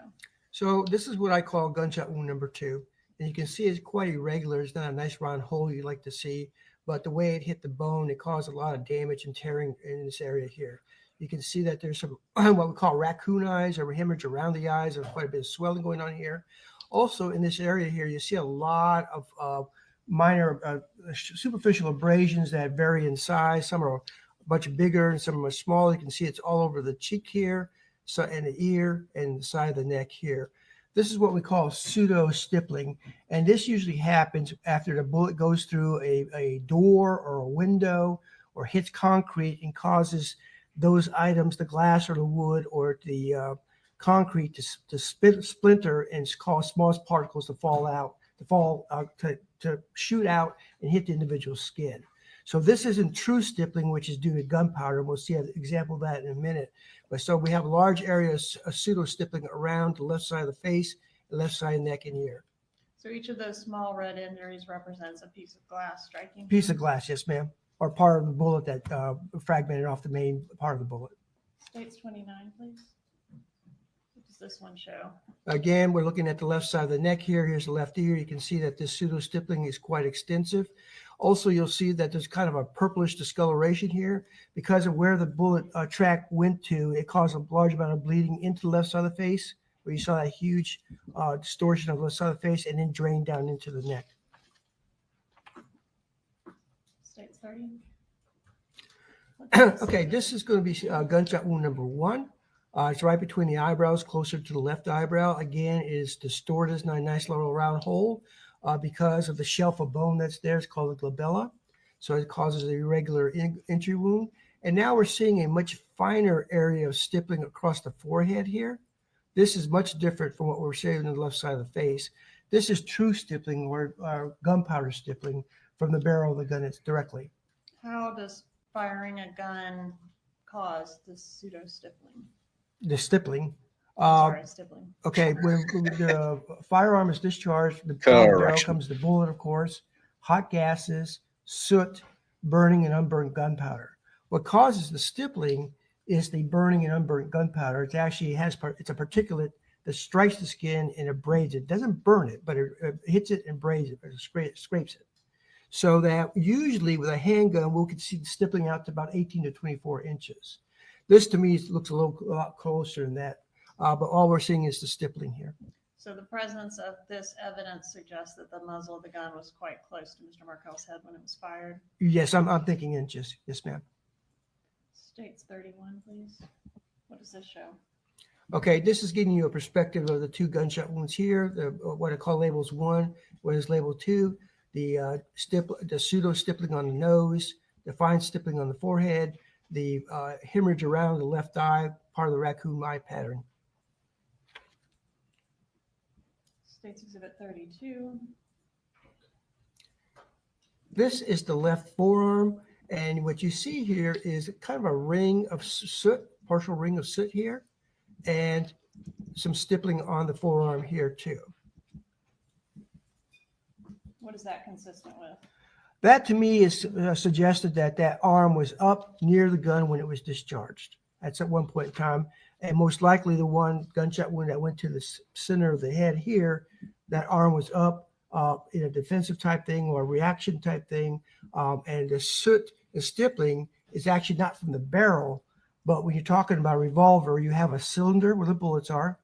K: So this is what I call gunshot wound number 2. And you can see it's quite irregular. It's not a nice round hole you'd like to see, but the way it hit the bone, it caused a lot of damage and tearing in this area here. You can see that there's some what we call raccoon eyes or hemorrhage around the eyes. There's quite a bit of swelling going on here. Also in this area here, you see a lot of minor superficial abrasions that vary in size. Some are much bigger and some are small. You can see it's all over the cheek here, so and the ear and the side of the neck here. This is what we call pseudo stippling, and this usually happens after the bullet goes through a door or a window or hits concrete and causes those items, the glass or the wood or the concrete, to splinter and cause small particles to fall out, to shoot out and hit the individual's skin. So this isn't true stippling, which is due to gunpowder. We'll see an example of that in a minute. But so we have large areas of pseudo stippling around the left side of the face, the left side of the neck and ear.
D: So each of those small red injuries represents a piece of glass striking.
K: Piece of glass, yes, ma'am, or part of the bullet that fragmented off the main part of the bullet.
D: States 29, please. What does this one show?
K: Again, we're looking at the left side of the neck here. Here's the left ear. You can see that this pseudo stippling is quite extensive. Also, you'll see that there's kind of a purplish discoloration here because of where the bullet track went to. It caused a large amount of bleeding into the left side of the face, where you saw that huge distortion of the left side of the face and then drain down into the neck.
D: States 30.
K: Okay, this is going to be gunshot wound number 1. It's right between the eyebrows, closer to the left eyebrow. Again, it is distorted. It's not a nice little round hole because of the shelf of bone that's there. It's called the glabella. So it causes an irregular entry wound. And now we're seeing a much finer area of stippling across the forehead here. This is much different from what we're seeing on the left side of the face. This is true stippling or gunpowder stippling from the barrel of the gun directly.
D: How does firing a gun caused the pseudo stippling?
K: The stippling.
D: Sorry, stippling.
K: Okay, when the firearm is discharged, the out of the barrel comes the bullet, of course, hot gases, soot, burning and unburned gunpowder. What causes the stippling is the burning and unburned gunpowder. It actually it's a particulate that strikes the skin and abrades it. It doesn't burn it, but it hits it and abrades it, or scrapes it. So that usually with a handgun, we can see the stippling out to about 18 to 24 inches. This to me looks a lot closer than that. But all we're seeing is the stippling here.
D: So the presence of this evidence suggests that the muzzle of the gun was quite close to Mr. Markel's head when it was fired.
K: Yes, I'm thinking inches. Yes, ma'am.
D: States 31, please. What does this show?
K: Okay, this is giving you a perspective of the two gunshot wounds here. What I call labels 1, what is label 2, the pseudo stippling on the nose, the fine stippling on the forehead, the hemorrhage around the left eye, part of the raccoon eye pattern.
D: States Exhibit 32.
K: This is the left forearm, and what you see here is kind of a ring of soot, partial ring of soot here, and some stippling on the forearm here too.
D: What is that consistent with?
K: That to me is suggested that that arm was up near the gun when it was discharged. That's at one point in time. And most likely the one gunshot wound that went to the center of the head here, that arm was up in a defensive type thing or a reaction type thing. And the soot, the stippling is actually not from the barrel, but when you're talking about a revolver, you have a cylinder where the bullets are.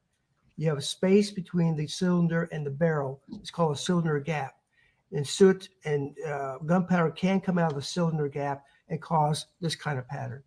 K: You have a space between the cylinder and the barrel. It's called a cylinder gap. And soot and gunpowder can come out of the cylinder gap and cause this kind of pattern.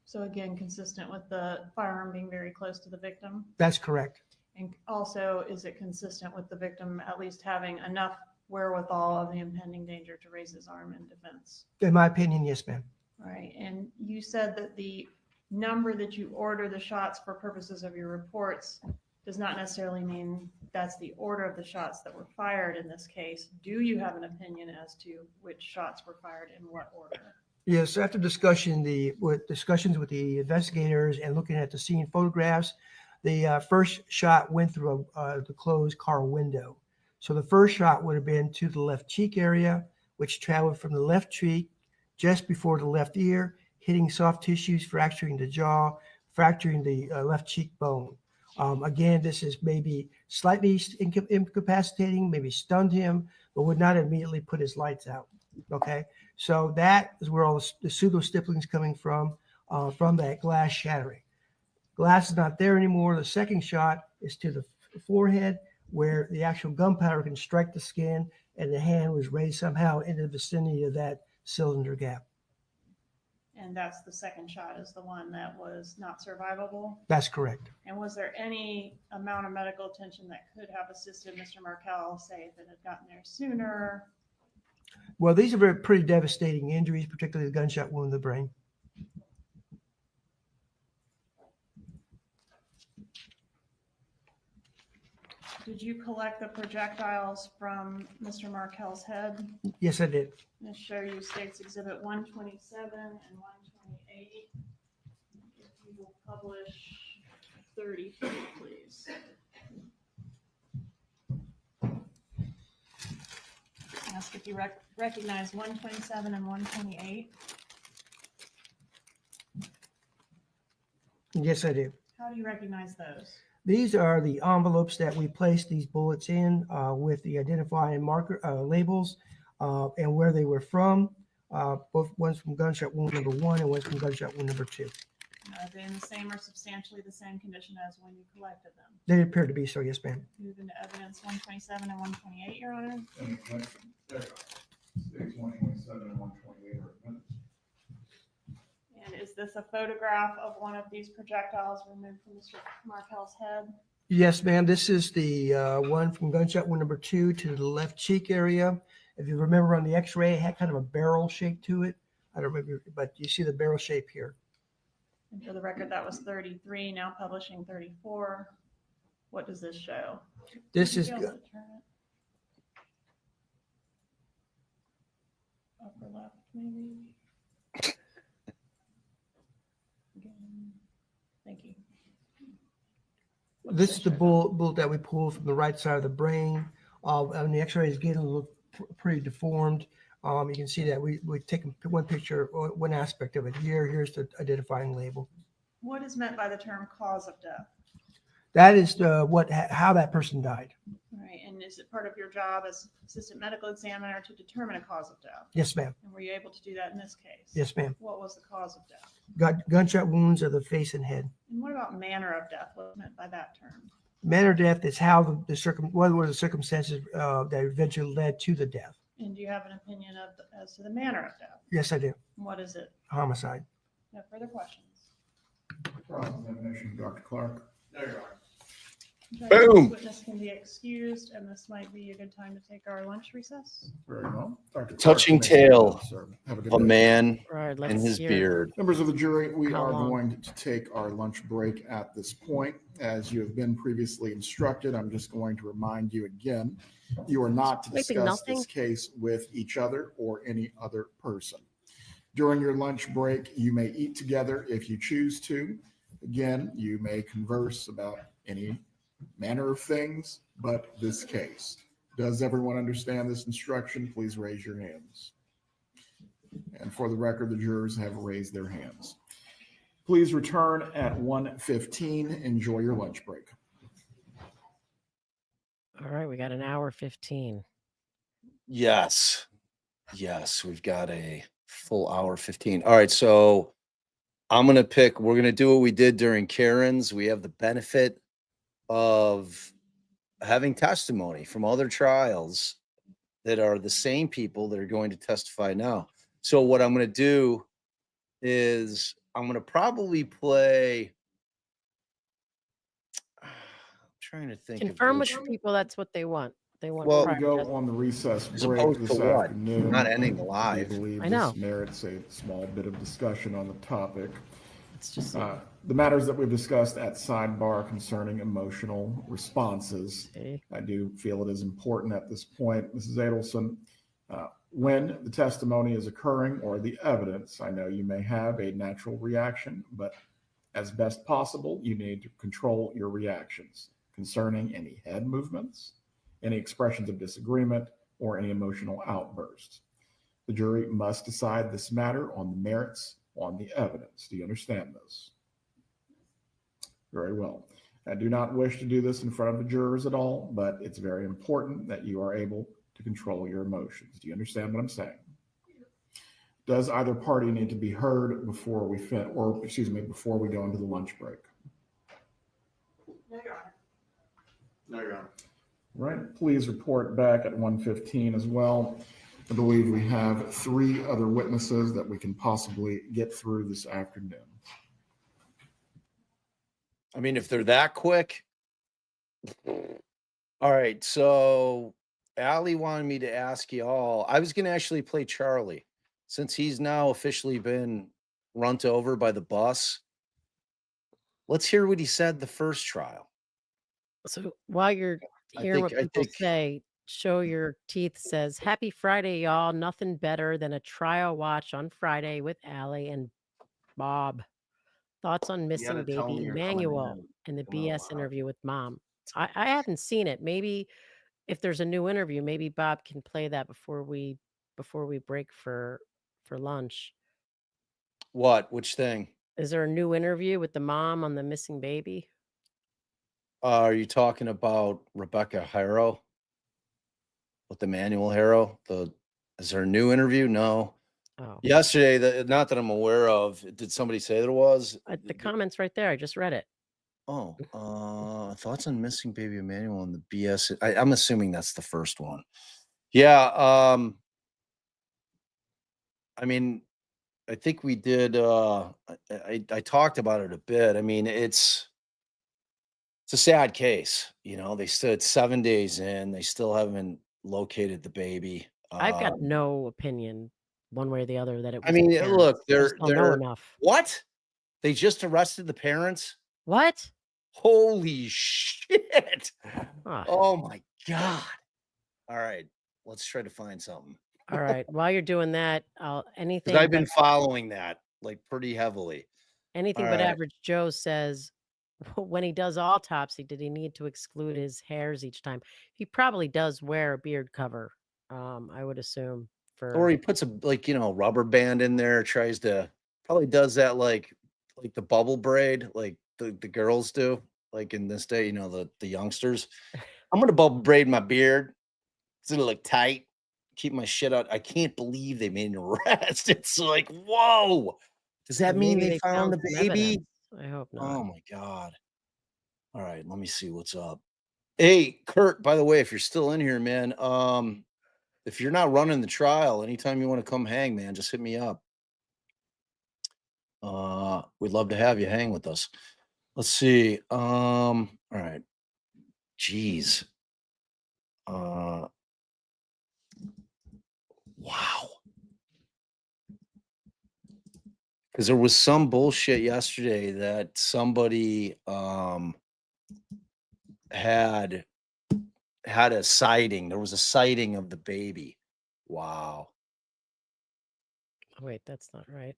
D: So again, consistent with the firearm being very close to the victim?
K: That's correct.
D: And also, is it consistent with the victim at least having enough wherewithal of the impending danger to raise his arm in defense?
K: In my opinion, yes, ma'am.
D: All right. And you said that the number that you order the shots for purposes of your reports does not necessarily mean that's the order of the shots that were fired in this case. Do you have an opinion as to which shots were fired in what order?
K: Yes, after discussions with the investigators and looking at the scene photographs, the first shot went through the closed car window. So the first shot would have been to the left cheek area, which traveled from the left cheek just before the left ear, hitting soft tissues, fracturing the jaw, fracturing the left cheekbone. Again, this is maybe slightly incapacitating, maybe stunned him, but would not immediately put his lights out. Okay, so that is where all the pseudo stippling is coming from that glass shattering. Glass is not there anymore. The second shot is to the forehead, where the actual gunpowder can strike the skin, and the hand was raised somehow into the vicinity of that cylinder gap.
D: And that's the second shot is the one that was not survivable?
K: That's correct.
D: And was there any amount of medical attention that could have assisted Mr. Markel, say, if it had gotten there sooner?
K: Well, these are pretty devastating injuries, particularly the gunshot wound in the brain.
D: Did you collect the projectiles from Mr. Markel's head?
K: Yes, I did.
D: I'm going to show you States Exhibit 127 and 128. If you will publish 33, please. Ask if you recognize 127 and 128.
K: Yes, I do.
D: How do you recognize those?
K: These are the envelopes that we place these bullets in with the identifying marker labels and where they were from. Both one's from gunshot wound number 1 and one's from gunshot wound number 2.
D: Are they in the same or substantially the same condition as when you collected them?
K: They appear to be so, yes, ma'am.
D: Move into evidence 127 and 128, Your Honor.
F: States 127 and 128 are minutes.
D: And is this a photograph of one of these projectiles removed from Mr. Markel's head?
K: Yes, ma'am. This is the one from gunshot wound number 2 to the left cheek area. If you remember on the x-ray, it had kind of a barrel shape to it. I don't remember, but you see the barrel shape here.
D: And for the record, that was 33, now publishing 34. What does this show?
K: This is
D: Upper left, maybe. Thank you.
K: This is the bullet that we pulled from the right side of the brain. And the x-ray is getting a little pretty deformed. You can see that we taken one picture, one aspect of it. Here's the identifying label.
L: What is meant by the term cause of death?
K: That is how that person died.
L: All right, and is it part of your job as assistant medical examiner to determine a cause of death?
K: Yes, ma'am.
L: And were you able to do that in this case?
K: Yes, ma'am.
L: What was the cause of death?
K: Got gunshot wounds of the face and head.
L: And what about manner of death? What's meant by that term?
K: Manner of death is how what were the circumstances that eventually led to the death.
L: And do you have an opinion as to the manner of death?
K: Yes, I do.
L: What is it?
K: Homicide.
L: No further questions.
C: Cross-examination, Dr. Clark.
F: No, Your Honor.
A: Boom.
L: This witness can be excused, and this might be a good time to take our lunch recess.
C: Very well. Dr. Clark,
A: Touching
C: you may
A: tale
C: proceed, sir. Have a good
A: A
C: day.
A: man
B: Right,
A: and
B: let's
A: his
B: hear.
A: beard.
C: Members of the jury, we
B: How
C: are
B: long?
C: going to take our lunch break at this point. As you have been previously instructed, I'm just going to remind you again, you are not to
B: Sleeping
C: discuss
B: nothing?
C: this case with each other or any other person. During your lunch break, you may eat together if you choose to. Again, you may converse about any manner of things, but this case. Does everyone understand this instruction? Please raise your hands. And for the record, the jurors have raised their hands. Please return at 1:15. Enjoy your lunch break.
B: All right, we got an hour 15.
A: Yes. Yes, we've got a full hour 15. All right, so we're going to do what we did during Karen's. We have the benefit of having testimony from other trials that are the same people that are going to testify now. So what I'm going to do is I'm going to probably play. I'm trying to think.
B: Confirm
A: of
B: with
A: which,
B: the people that's what they want. They want
C: Well,
B: prior
C: we go
B: testimony.
C: on the recess
A: As
C: break
A: opposed
C: this
A: to what?
C: afternoon.
A: Not ending
C: We
A: live.
C: believe
B: I know.
C: this merits a small bit of discussion on the topic.
B: It's just
C: The matters that we've discussed at sidebar concerning emotional responses,
B: see.
C: I do feel it is important at this point. Mrs. Adelson, when the testimony is occurring or the evidence, I know you may have a natural reaction, but as best possible, you need to control your reactions concerning any head movements, any expressions of disagreement, or any emotional outbursts. The jury must decide this matter on the merits, on the evidence. Do you understand this? Very well. I do not wish to do this in front of the jurors at all, but it's very important that you are able to control your emotions. Do you understand what I'm saying? Does either party need to be heard before we before we go into the lunch break?
L: No, Your Honor.
F: No, Your Honor.
C: Right. Please report back at 1:15 as well. I believe we have 3 other witnesses that we can possibly get through this afternoon.
A: I mean, if they're that quick. All right. So Allie wanted me to ask you all. I was going to actually play Charlie since he's now officially been run over by the bus. Let's hear what he said the first trial.
B: So while you're hearing what people say, Show Your Teeth says, Happy Friday, y'all. Nothing better than a trial watch on Friday with Allie and Bob. Thoughts on missing
A: gotta tell
B: baby
A: me you're coming
B: Emmanuel
A: in.
B: and the
A: Come on,
B: BS
A: Bob.
B: interview with mom. I haven't seen it. Maybe if there's a new interview, maybe Bob can play that before we break for lunch.
A: What? Which thing?
B: Is there a new interview with the mom on the missing baby?
A: Are you talking about Rebecca Harrow with Emmanuel Harrow? Is there a new interview? No.
B: Oh,
A: Yesterday, not that I'm aware of. Did somebody say there was?
B: the comments right there. I just read it.
A: Oh, thoughts on missing baby Emmanuel and the BS. I'm assuming that's the first one. Yeah. I mean, I think we did. I talked about it a bit. I mean, it's a sad case. You know, they stood 7 days in. They still haven't located the baby.
B: I've got no opinion one way or the other that it was.
A: I mean,
B: the parents.
A: look,
B: I just don't know enough.
A: What? They just arrested the parents?
B: What?
A: Holy shit.
B: Ah.
A: Oh my God. All right. Let's try to find something.
B: All right. While you're doing that, anything.
A: Because I've been following that like pretty heavily.
B: Anything
A: All
B: but
A: right.
B: average Joe says, when he does autopsy, did he need to exclude his hairs each time? He probably does wear a beard cover. I would assume
A: Or
B: for
A: he puts a rubber band in there, tries to probably does that like the bubble braid, like the girls do, like in this day, the youngsters. I'm gonna bubble braid my beard. It's gonna look tight. Keep my shit out. I can't believe they made an arrest. It's like, whoa. Does that mean
B: maybe
A: they
B: they
A: found
B: found
A: the
B: some
A: baby?
B: evidence. I hope not.
A: Oh my God. All right, let me see what's up. Hey, Kurt, by the way, if you're still in here, man, if you're not running the trial, anytime you want to come hang, man, just hit me up. We'd love to have you hang with us. Let's see. All right. Jeez. Wow. Because there was some bullshit yesterday that somebody had a sighting. There was a sighting of the baby. Wow.
B: Wait, that's not right.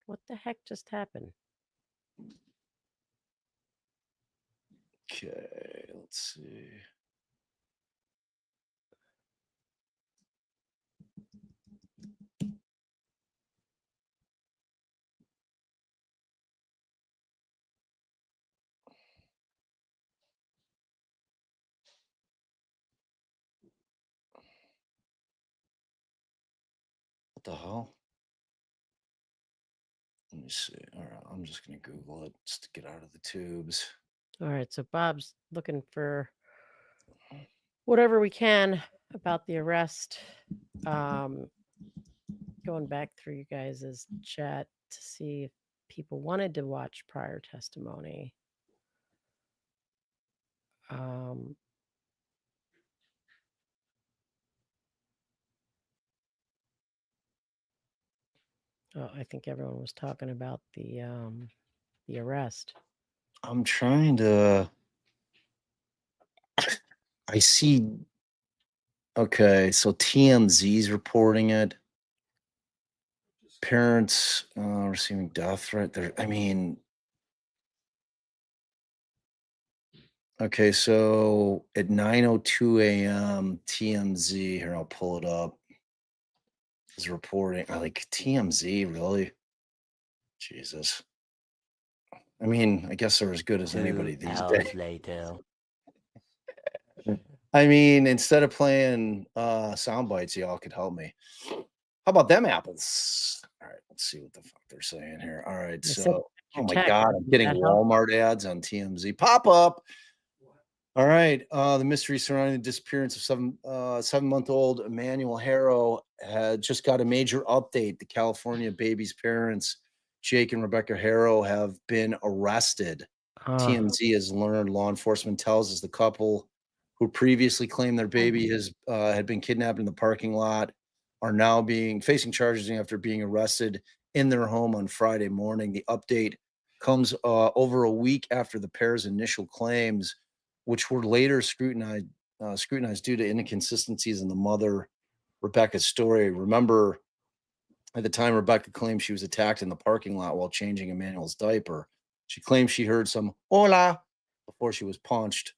B: What the heck just happened?
A: Okay, let's see. What the hell? Let me see. All right, I'm just gonna Google it just to get out of the tubes.
B: All right, so Bob's looking for whatever we can about the arrest. Going back through you guys' chat to see if people wanted to watch prior testimony. Oh, I think everyone was talking about the arrest.
A: I'm trying to. I see. Okay, so TMZ's reporting it. Parents receiving death threat. There. I mean. Okay, so at 9:02 a.m., TMZ. Here, I'll pull it up. Is reporting. I like TMZ. Really? Jesus. I mean, I guess they're as good as anybody these days.
M: Later.
A: I mean, instead of playing sound bites, y'all could help me. How about them apples? All right, let's see what the fuck they're saying here. All right,
B: I said
A: so oh my
B: text.
A: God, I'm getting
B: That help?
A: Walmart ads on TMZ. Pop up. All right, the mystery surrounding the disappearance of 7-month-old Emmanuel Harrow had just got a major update. The California baby's parents, Jake and Rebecca Harrow, have been arrested. TMZ has learned. Law enforcement tells us the couple who previously claimed their baby had been kidnapped in the parking lot are now facing charges after being arrested in their home on Friday morning. The update comes over a week after the pair's initial claims, which were later scrutinized due to inconsistencies in the mother, Rebecca's story. Remember, at the time, Rebecca claimed she was attacked in the parking lot while changing Emmanuel's diaper. She claimed she heard some "hola" before she was punched,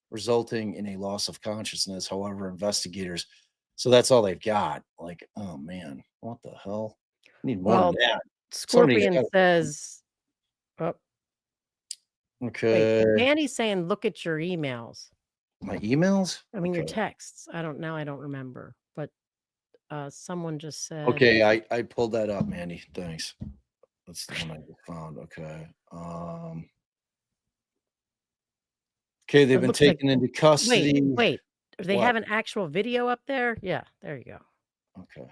A: resulting in a loss of consciousness. However, investigators, so that's all they've got. Like, oh man, what the hell? I need more than that.
B: Scorpion says, oh,
A: okay.
B: wait, Mandy's saying, look at your emails.
A: My emails?
B: I mean, your
A: Okay.
B: texts. I don't remember, but someone just said.
A: Okay, I pulled that up, Mandy. Thanks. That's the one I just found. Okay. Okay, they've been taken into custody.
B: Wait. Do they
A: What?
B: have an actual video up there? Yeah, there you go.
A: Okay.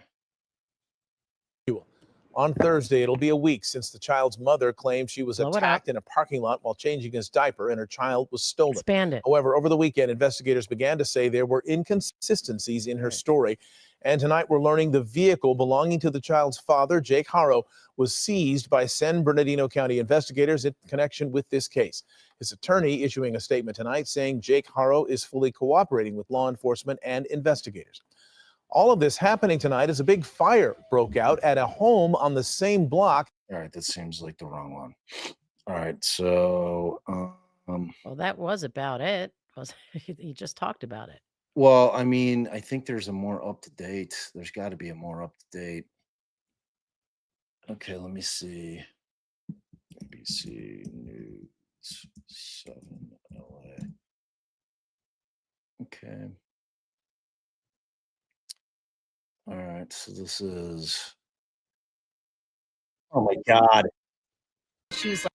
M: On Thursday, it'll be a week since the child's mother claimed she was
B: Blow it up.
M: attacked in a parking lot while changing his diaper and her child was stolen.
B: Expand it.
M: However, over the weekend, investigators began to say there were inconsistencies in her story. And tonight we're learning the vehicle belonging to the child's father, Jake Haro, was seized by San Bernardino County investigators in connection with this case. His attorney issuing a statement tonight saying Jake Haro is fully cooperating with law enforcement and investigators. All of this happening tonight as a big fire broke out at a home on the same block.
A: All right, that seems like the wrong one. All right, so
B: Well, that was about it. He just talked about it.
A: well, I mean, I think there's a more up to date. There's got to be a more up to date. Okay, let me see. NBC News 7 LA. Okay. All right, so this is. Oh my God.
B: She's like,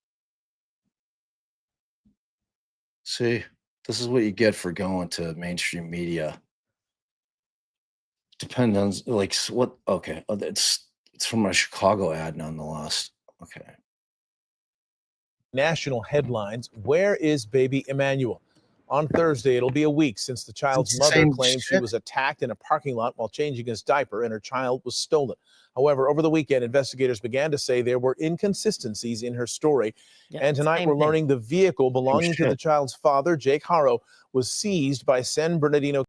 A: See, this is what you get for going to mainstream media. Depends on like what. Okay, it's from a Chicago ad nonetheless. Okay.
M: National headlines. Where is baby Emmanuel? On Thursday, it'll be a week since the child's
A: It's the
M: mother
A: same
M: claimed she
A: shit.
M: was attacked in a parking lot while changing his diaper and her child was stolen. However, over the weekend, investigators began to say there were inconsistencies in her story.
B: yeah,
M: And tonight
B: same
M: we're
B: thing.
M: learning the vehicle belonging to the
A: shit.
M: child's father, Jake Haro, was seized by San Bernardino.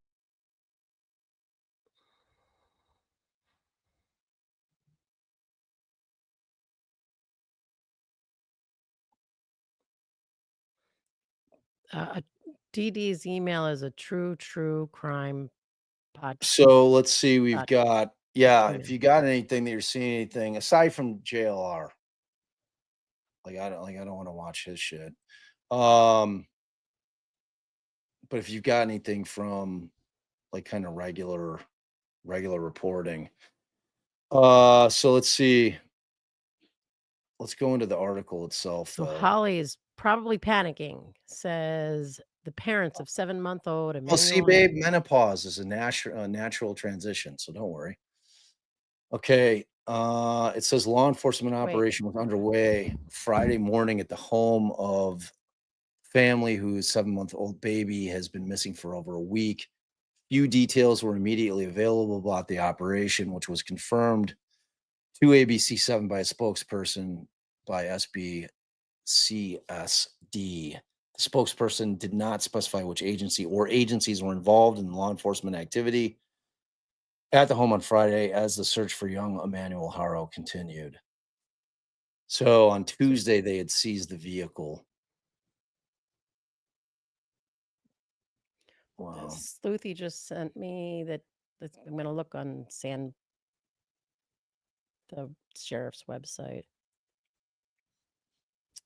B: DD's email is a true crime podcast.
A: So let's see. We've
B: Dot-
A: got
B: email.
A: If you got anything that you're seeing anything aside from JLR, like I don't want to watch his shit. But if you've got anything from like kind of regular reporting, so let's see. Let's go into the article itself.
B: So
A: Though.
B: Holly is probably panicking, says the parents of 7-month-old
A: Well, see,
B: Emmanuel.
A: babe, menopause is a natural transition, so don't worry. Okay, it says law enforcement operation was underway Friday morning at the home of family whose 7-month-old baby has been missing for over a week. Few details were immediately available about the operation, which was confirmed to ABC7 by a spokesperson by SBCSD. The spokesperson did not specify which agency or agencies were involved in law enforcement activity at the home on Friday as the search for young Emmanuel Haro continued. So on Tuesday, they had seized the vehicle. Wow.
B: Sleuthy just sent me that I'm going to look on the sheriff's website.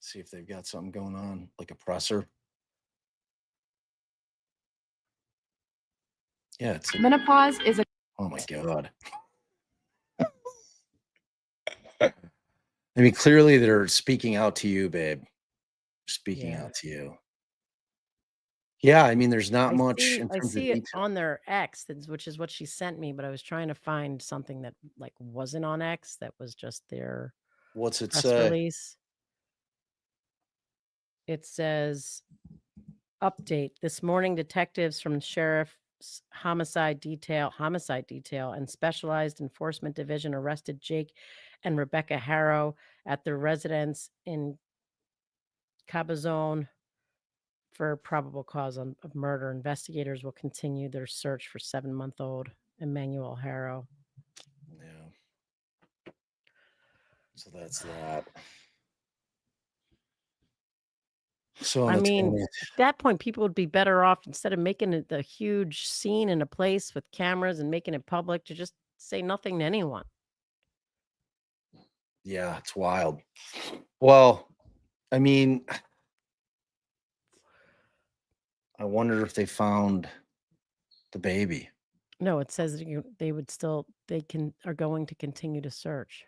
A: See if they've got something going on, like a presser. Yeah, it's
L: Menopause is a
A: oh my God. I mean, clearly they're speaking out to you, babe. Speaking out to you. Yeah, I mean, there's not much in
B: I
A: terms of
B: see it
A: detail.
B: on their X, which is what she sent me, but I was trying to find something that like wasn't on X, that was just their
A: What's it
B: press
A: say?
B: release. It says, update. This morning, detectives from Sheriff's Homicide Detail and Specialized Enforcement Division arrested Jake and Rebecca Haro at their residence in Cabazon for probable cause of murder. Investigators will continue their search for 7-month-old Emmanuel Haro.
A: Yeah. So that's that. So
B: I mean, at that point, people would be better off, instead of making it the huge scene in a place with cameras and making it public, to just say nothing to anyone.
A: Yeah, it's wild. Well, I mean, I wonder if they found the baby.
B: No, it says they are going to continue to search.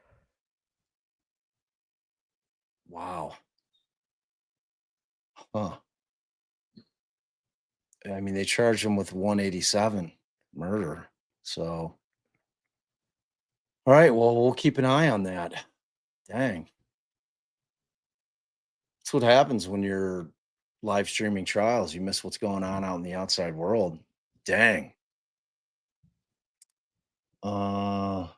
A: Wow. Huh. I mean, they charged him with 187 murder. So, all right. Well, we'll keep an eye on that. Dang. That's what happens when you're live streaming trials. You miss what's going on out in the outside world. Dang. Wow.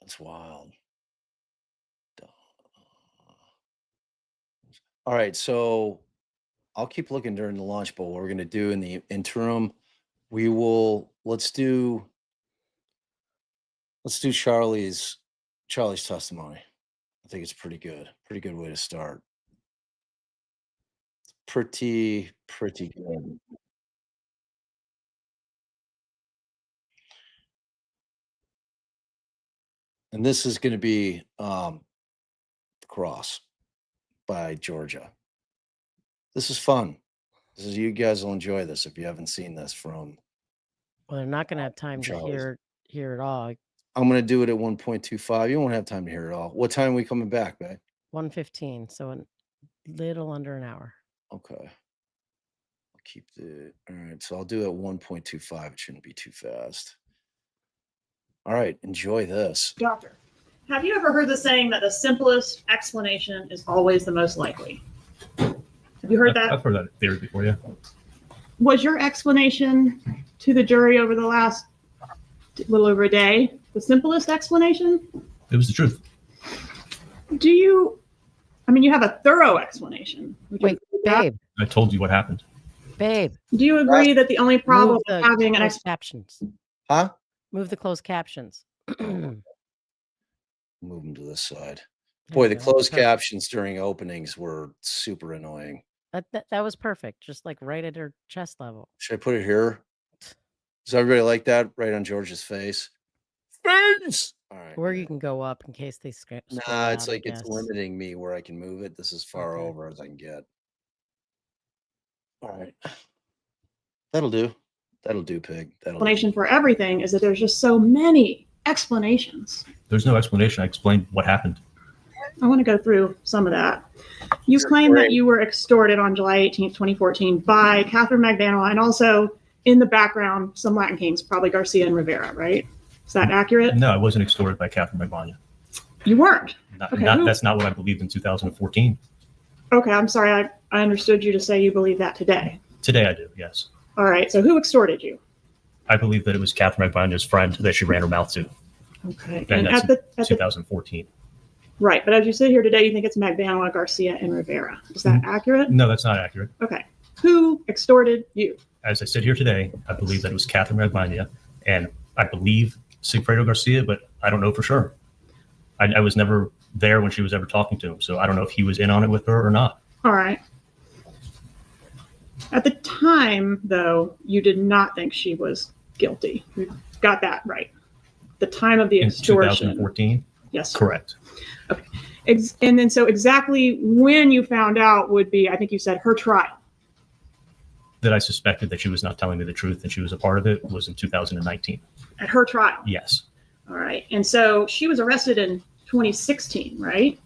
A: That's wild. All right, so I'll keep looking during the lunch, but what we're gonna do in the interim, let's do Charlie's testimony. I think it's pretty good. Pretty good way to start. Pretty good. And this is gonna be The Cross by Georgia. This is fun. You guys will enjoy this if you haven't seen this from.
B: Well, they're not going to have time to
A: Charlie's.
B: hear it all.
A: I'm going to do it at 1.25. You won't have time to hear it all. What time are we coming back, babe?
B: 1:15, so a little under an hour.
A: Okay. I'll keep all right. So I'll do it at 1.25. It shouldn't be too fast. All right. Enjoy this.
L: Doctor, have you ever heard the saying that the simplest explanation is always the most likely? Have you heard that?
N: I've heard that theory before, yeah.
L: Was your explanation to the jury over the last little over a day the simplest explanation?
N: It was the truth.
L: You have a thorough explanation.
B: Wait, babe.
N: I told you what happened.
B: Babe.
L: Do you agree that the only problem with having
B: closed captions?
A: Huh?
B: Move the closed captions.
A: Move them to this side. Boy, the closed captions during openings were super annoying.
B: That was perfect. Just like right at her chest level.
A: Should I put it here? Does everybody like that? Right on George's face? Face! All right.
B: Or you can go up in case they scrape.
A: Nah, it's like it's limiting me where I can move it. This is far over as I can get. All right. That'll do. That'll do, pig.
L: Explanation for everything is that there's just so many explanations.
N: There's no explanation. I explained what happened.
L: I want to go through some of that. You claim that you were extorted on July 18th, 2014 by Katherine Magbanua and also in the background, some Latin kings, probably Garcia and Rivera, right? Is that accurate?
N: No, I wasn't extorted by Katherine Magbanua.
L: You weren't?
N: That's not what I believed in 2014.
L: Okay, I'm sorry. I understood you to say you believe that today.
N: Today I do, yes.
L: All right, so who extorted you?
N: I believe that it was Katherine Magbanua's friend that she ran her mouth to.
L: Okay.
N: And that's
L: at
N: 2014.
L: Right, but as you sit here today, you think it's Magbanua, Garcia, and Rivera. Is that accurate?
N: No, that's not accurate.
L: Okay. Who extorted you?
N: As I sit here today, I believe that it was Katherine Magbanua, and I believe Sigfredo Garcia, but I don't know for sure. I was never there when she was ever talking to him, so I don't know if he was in on it with her or not.
L: All right. At the time, though, you did not think she was guilty. You got that right. The time of the extortion.
N: 2014?
L: Yes.
N: Correct.
L: Okay. And then so exactly when you found out would be, I think you said, her trial.
N: That I suspected that she was not telling me the truth and she was a part of it was in 2019.
L: At her trial?
N: Yes.
L: All right. And so she was arrested in 2016, right?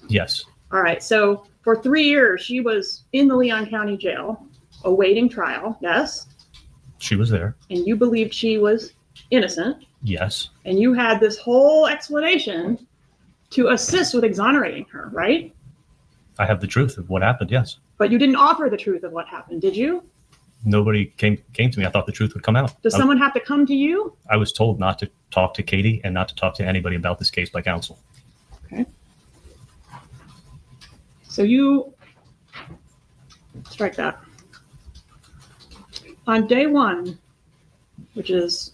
N: Yes.
L: All right. So for 3 years, she was in the Leon County Jail awaiting trial. Yes?
N: She was there.
L: And you believed she was innocent.
N: Yes.
L: And you had this whole explanation to assist with exonerating her, right?
N: I have the truth of what happened, yes.
L: But you didn't offer the truth of what happened, did you?
N: Nobody came to me. I thought the truth would come out.
L: Does someone have to come to you?
N: I was told not to talk to Katie and not to talk to anybody about this case by counsel.
L: Okay. So you strike that. On day one, which is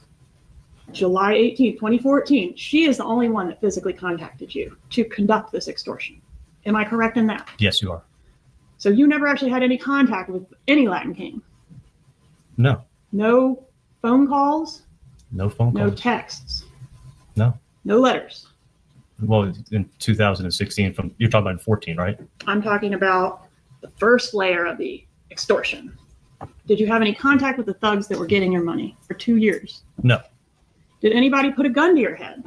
L: July 18th, 2014, she is the only one that physically contacted you to conduct this extortion. Am I correct in that?
N: Yes, you are.
L: So you never actually had any contact with any Latin king?
N: No.
L: No phone calls?
N: No phone calls?
L: No texts?
N: No.
L: No letters?
N: Well, in 2016, you're talking about 14, right?
L: I'm talking about the first layer of the extortion. Did you have any contact with the thugs that were getting your money for 2 years?
N: No.
L: Did anybody put a gun to your head?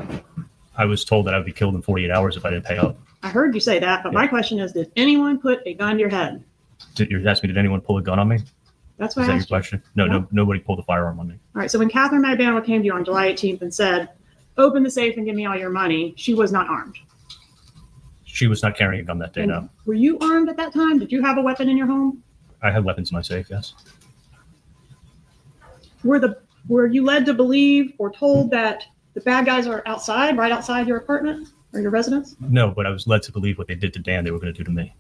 N: I was told that I would be killed in 48 hours if I didn't pay up.
L: I heard you say that, but my question is, did anyone put a gun to your head?
N: You're asking me, did anyone pull a gun on me?
L: That's why
N: Is
L: I
N: that your
L: asked you.
N: question? No,
L: Yeah.
N: nobody pulled a firearm on me.
L: All right. So when Katherine Magbanua came to you on July 18th and said, "Open the safe and give me all your money," she was not armed.
N: She was not carrying a gun that day,
L: And
N: no.
L: were you armed at that time? Did you have a weapon in your home?
N: I had weapons in my safe, yes.
L: Were you led to believe or told that the bad guys are outside, right outside your apartment or your residence?
N: No, but I was led to believe what they did to Dan, they were going to do to me.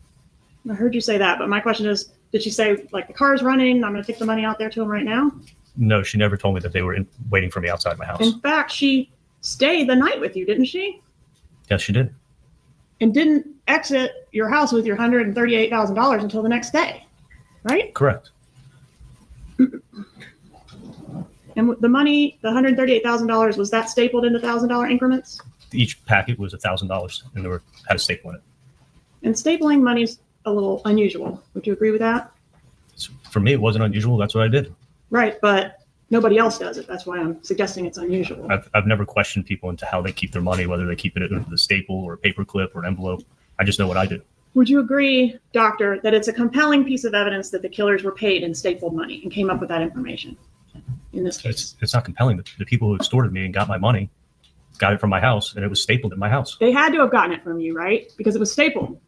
L: I heard you say that, but my question is, did she say, like, the car's running, I'm going to take the money out there to him right now?
N: No, she never told me that they were waiting for me outside my house.
L: In fact, she stayed the night with you, didn't she?
N: Yes, she did.
L: And didn't exit your house with your $138,000 until the next day, right?
N: Correct.
L: And the money, the $138,000, was that stapled into $1,000 increments?
N: Each packet was $1,000, and there had a staple in it.
L: And stapling money's a little unusual. Would you agree with that?
N: For me, it wasn't unusual. That's what I did.
L: Right, but nobody else does it. That's why I'm suggesting it's unusual.
N: I've never questioned people into how they keep their money, whether they keep it in the staple or a paper clip or an envelope. I just know what I do.
L: Would you agree, doctor, that it's a compelling piece of evidence that the killers were paid in stapled money and came up with that information in this case?
N: It's not compelling. The people who extorted me and got my money got it from my house, and it was stapled in my house.
L: They had to have gotten it from you, right? Because it was stapled.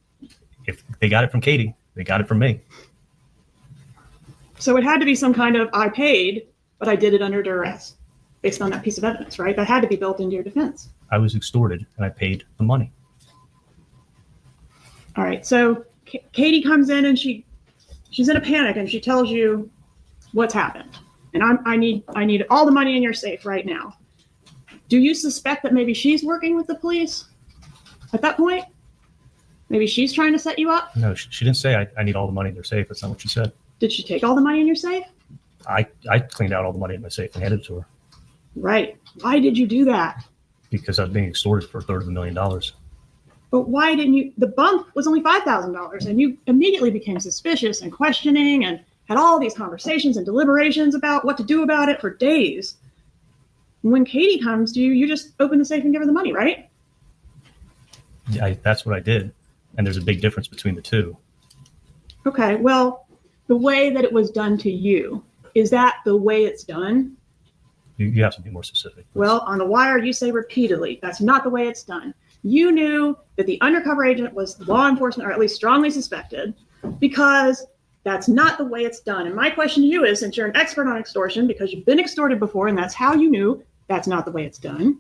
N: If they got it from Katie, they got it from me.
L: So it had to be some kind of, I paid, but I did it under duress, based on that piece of evidence, right? That had to be built into your defense.
N: I was extorted, and I paid the money.
L: All right, so Katie comes in and she's in a panic and she tells you what's happened. And I need all the money in your safe right now. Do you suspect that maybe she's working with the police at that point? Maybe she's trying to set you up?
N: No, she didn't say I need all the money in their safe. That's not what she said.
L: Did she take all the money in your safe?
N: I cleaned out all the money in my safe and handed it to her.
L: Right. Why did you do that?
N: Because I was being extorted for $1/3
L: But why didn't you? The bump was only $5,000, and you immediately became suspicious and questioning and had all these conversations and deliberations about what to do about it for days. When Katie comes to you, you just open the safe and give her the money, right?
N: Yeah, that's what I did. And there's a big difference between the two.
L: Okay, well, the way that it was done to you, is that the way it's done?
N: You have to be more specific.
L: Well, on the wire, you say repeatedly, that's not the way it's done. You knew that the undercover agent was law enforcement, or at least strongly suspected, because that's not the way it's done. And my question to you is, since you're an expert on extortion, because you've been extorted before, and that's how you knew that's not the way it's done,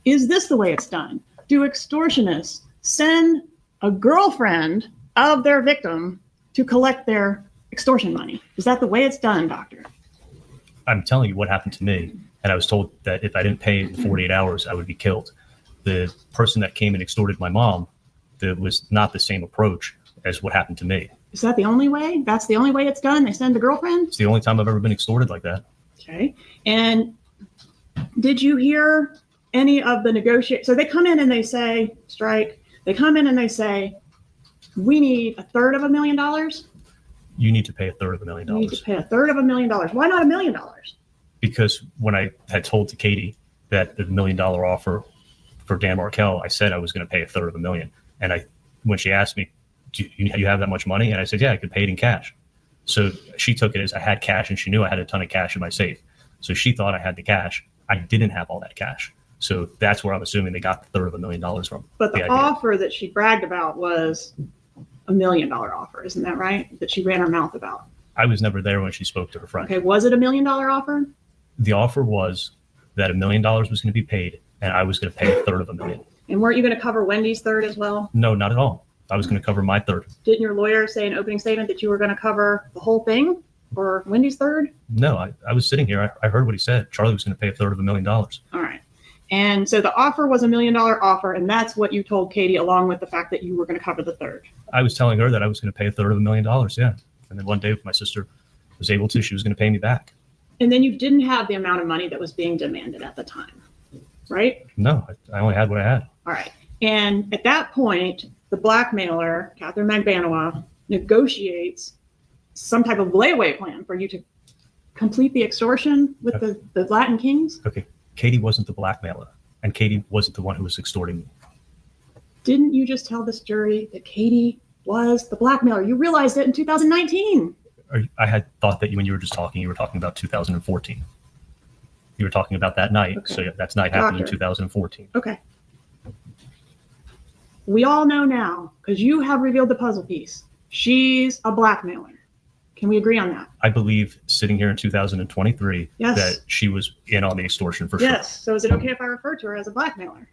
L: is this the way it's done? Do extortionists send a girlfriend of their victim to collect their extortion money? Is that the way it's done, doctor?
N: I'm telling you what happened to me. And I was told that if I didn't pay in 48 hours, I would be killed. The person that came and extorted my mom, that was not the same approach as what happened to me.
L: Is that the only way? That's the only way it's done? They send the girlfriend?
N: It's the only time I've ever been extorted like that.
L: Okay. And did you hear any of the negotiate? So they come in and they say, strike. They come in and they say, we need $1/3
N: You need to pay $1/3
L: You need to pay $1/3 Why not $1 million?
N: Because when I had told to Katie that the $1 million offer for Dan Markel, I said I was going to pay $1/3 And when she asked me, do you have that much money? And I said, yeah, I could pay it in cash. So she took it as I had cash, and she knew I had a ton of cash in my safe. So she thought I had the cash. I didn't have all that cash. So that's where I'm assuming they got the $1/3 from.
L: But the offer that she bragged about was $1 million offer. Isn't that right? That she ran her mouth about.
N: I was never there when she spoke to her friend.
L: Okay. Was it $1 million offer?
N: The offer was that $1 million was going to be paid, and I was going to pay $1/3.
L: And weren't you going to cover Wendy's third as well?
N: No, not at all. I was going to cover my third.
L: Didn't your lawyer say in opening statement that you were going to cover the whole thing for Wendy's third?
N: No, I was sitting here. I heard what he said. Charlie was going to pay $1/3
L: All right. And so the offer was $1 million offer, and that's what you told Katie, along with the fact that you were going to cover the third.
N: I was telling her that I was going to pay $1/3 yeah. And then one day, if my sister was able to, she was going to pay me back.
L: And then you didn't have the amount of money that was being demanded at the time, right?
N: No, I only had what I had.
L: All right. And at that point, the blackmailer, Katherine Magbanua, negotiates some type of layaway plan for you to complete the extortion with the Latin Kings.
N: Okay. Katie wasn't the blackmailer, and Katie wasn't the one who was extorting me.
L: Didn't you just tell this jury that Katie was the blackmailer? You realized it in 2019.
N: I had thought that when you were just talking, you were talking about 2014. You were talking about that night.
L: Okay.
N: So yeah, that's night happened in
L: Doctor.
N: 2014.
L: Okay. We all know now, because you have revealed the puzzle piece. She's a blackmailer. Can we agree on that?
N: I believe sitting here in 2023
L: Yes.
N: that she was in on the extortion for sure.
L: Yes. So is it okay if I refer to her as a blackmailer?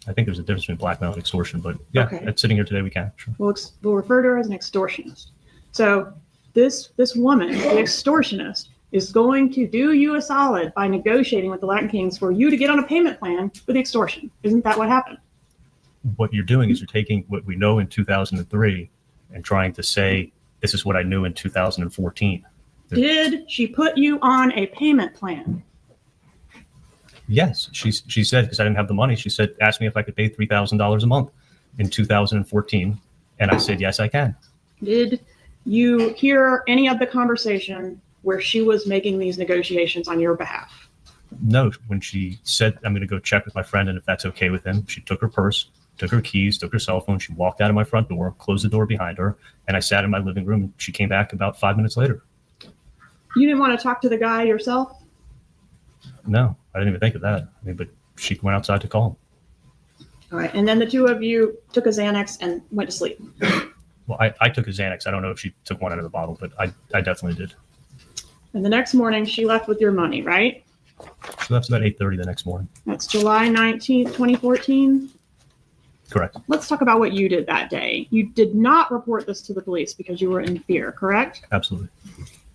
N: I think there's a difference between blackmail and extortion, but yeah,
L: Okay.
N: sitting here today, we can. Sure.
L: We'll refer to her as an extortionist. So this woman, the extortionist, is going to do you a solid by negotiating with the Latin Kings for you to get on a payment plan for the extortion. Isn't that what happened?
N: What you're doing is you're taking what we know in 2003 and trying to say, this is what I knew in 2014.
L: Did she put you on a payment plan?
N: Yes, she said, because I didn't have the money, she said, asked me if I could pay $3,000 a month in 2014. And I said, yes, I can.
L: Did you hear any of the conversation where she was making these negotiations on your behalf?
N: No, when she said, I'm going to go check with my friend and if that's okay with him, she took her purse, took her keys, took her cell phone. She walked out of my front door, closed the door behind her, and I sat in my living room. And she came back about 5 minutes later.
L: You didn't want to talk to the guy yourself?
N: No, I didn't even think of that. I mean, but she went outside to call him.
L: All right. And then the two of you took a Xanax and went to sleep.
N: Well, I took a Xanax. I don't know if she took one out of the bottle, but I definitely did.
L: And the next morning she left with your money, right?
N: She left about 8:30 the next morning.
L: That's July 19th, 2014.
N: Correct.
L: Let's talk about what you did that day. You did not report this to the police because you were in fear, correct?
N: Absolutely.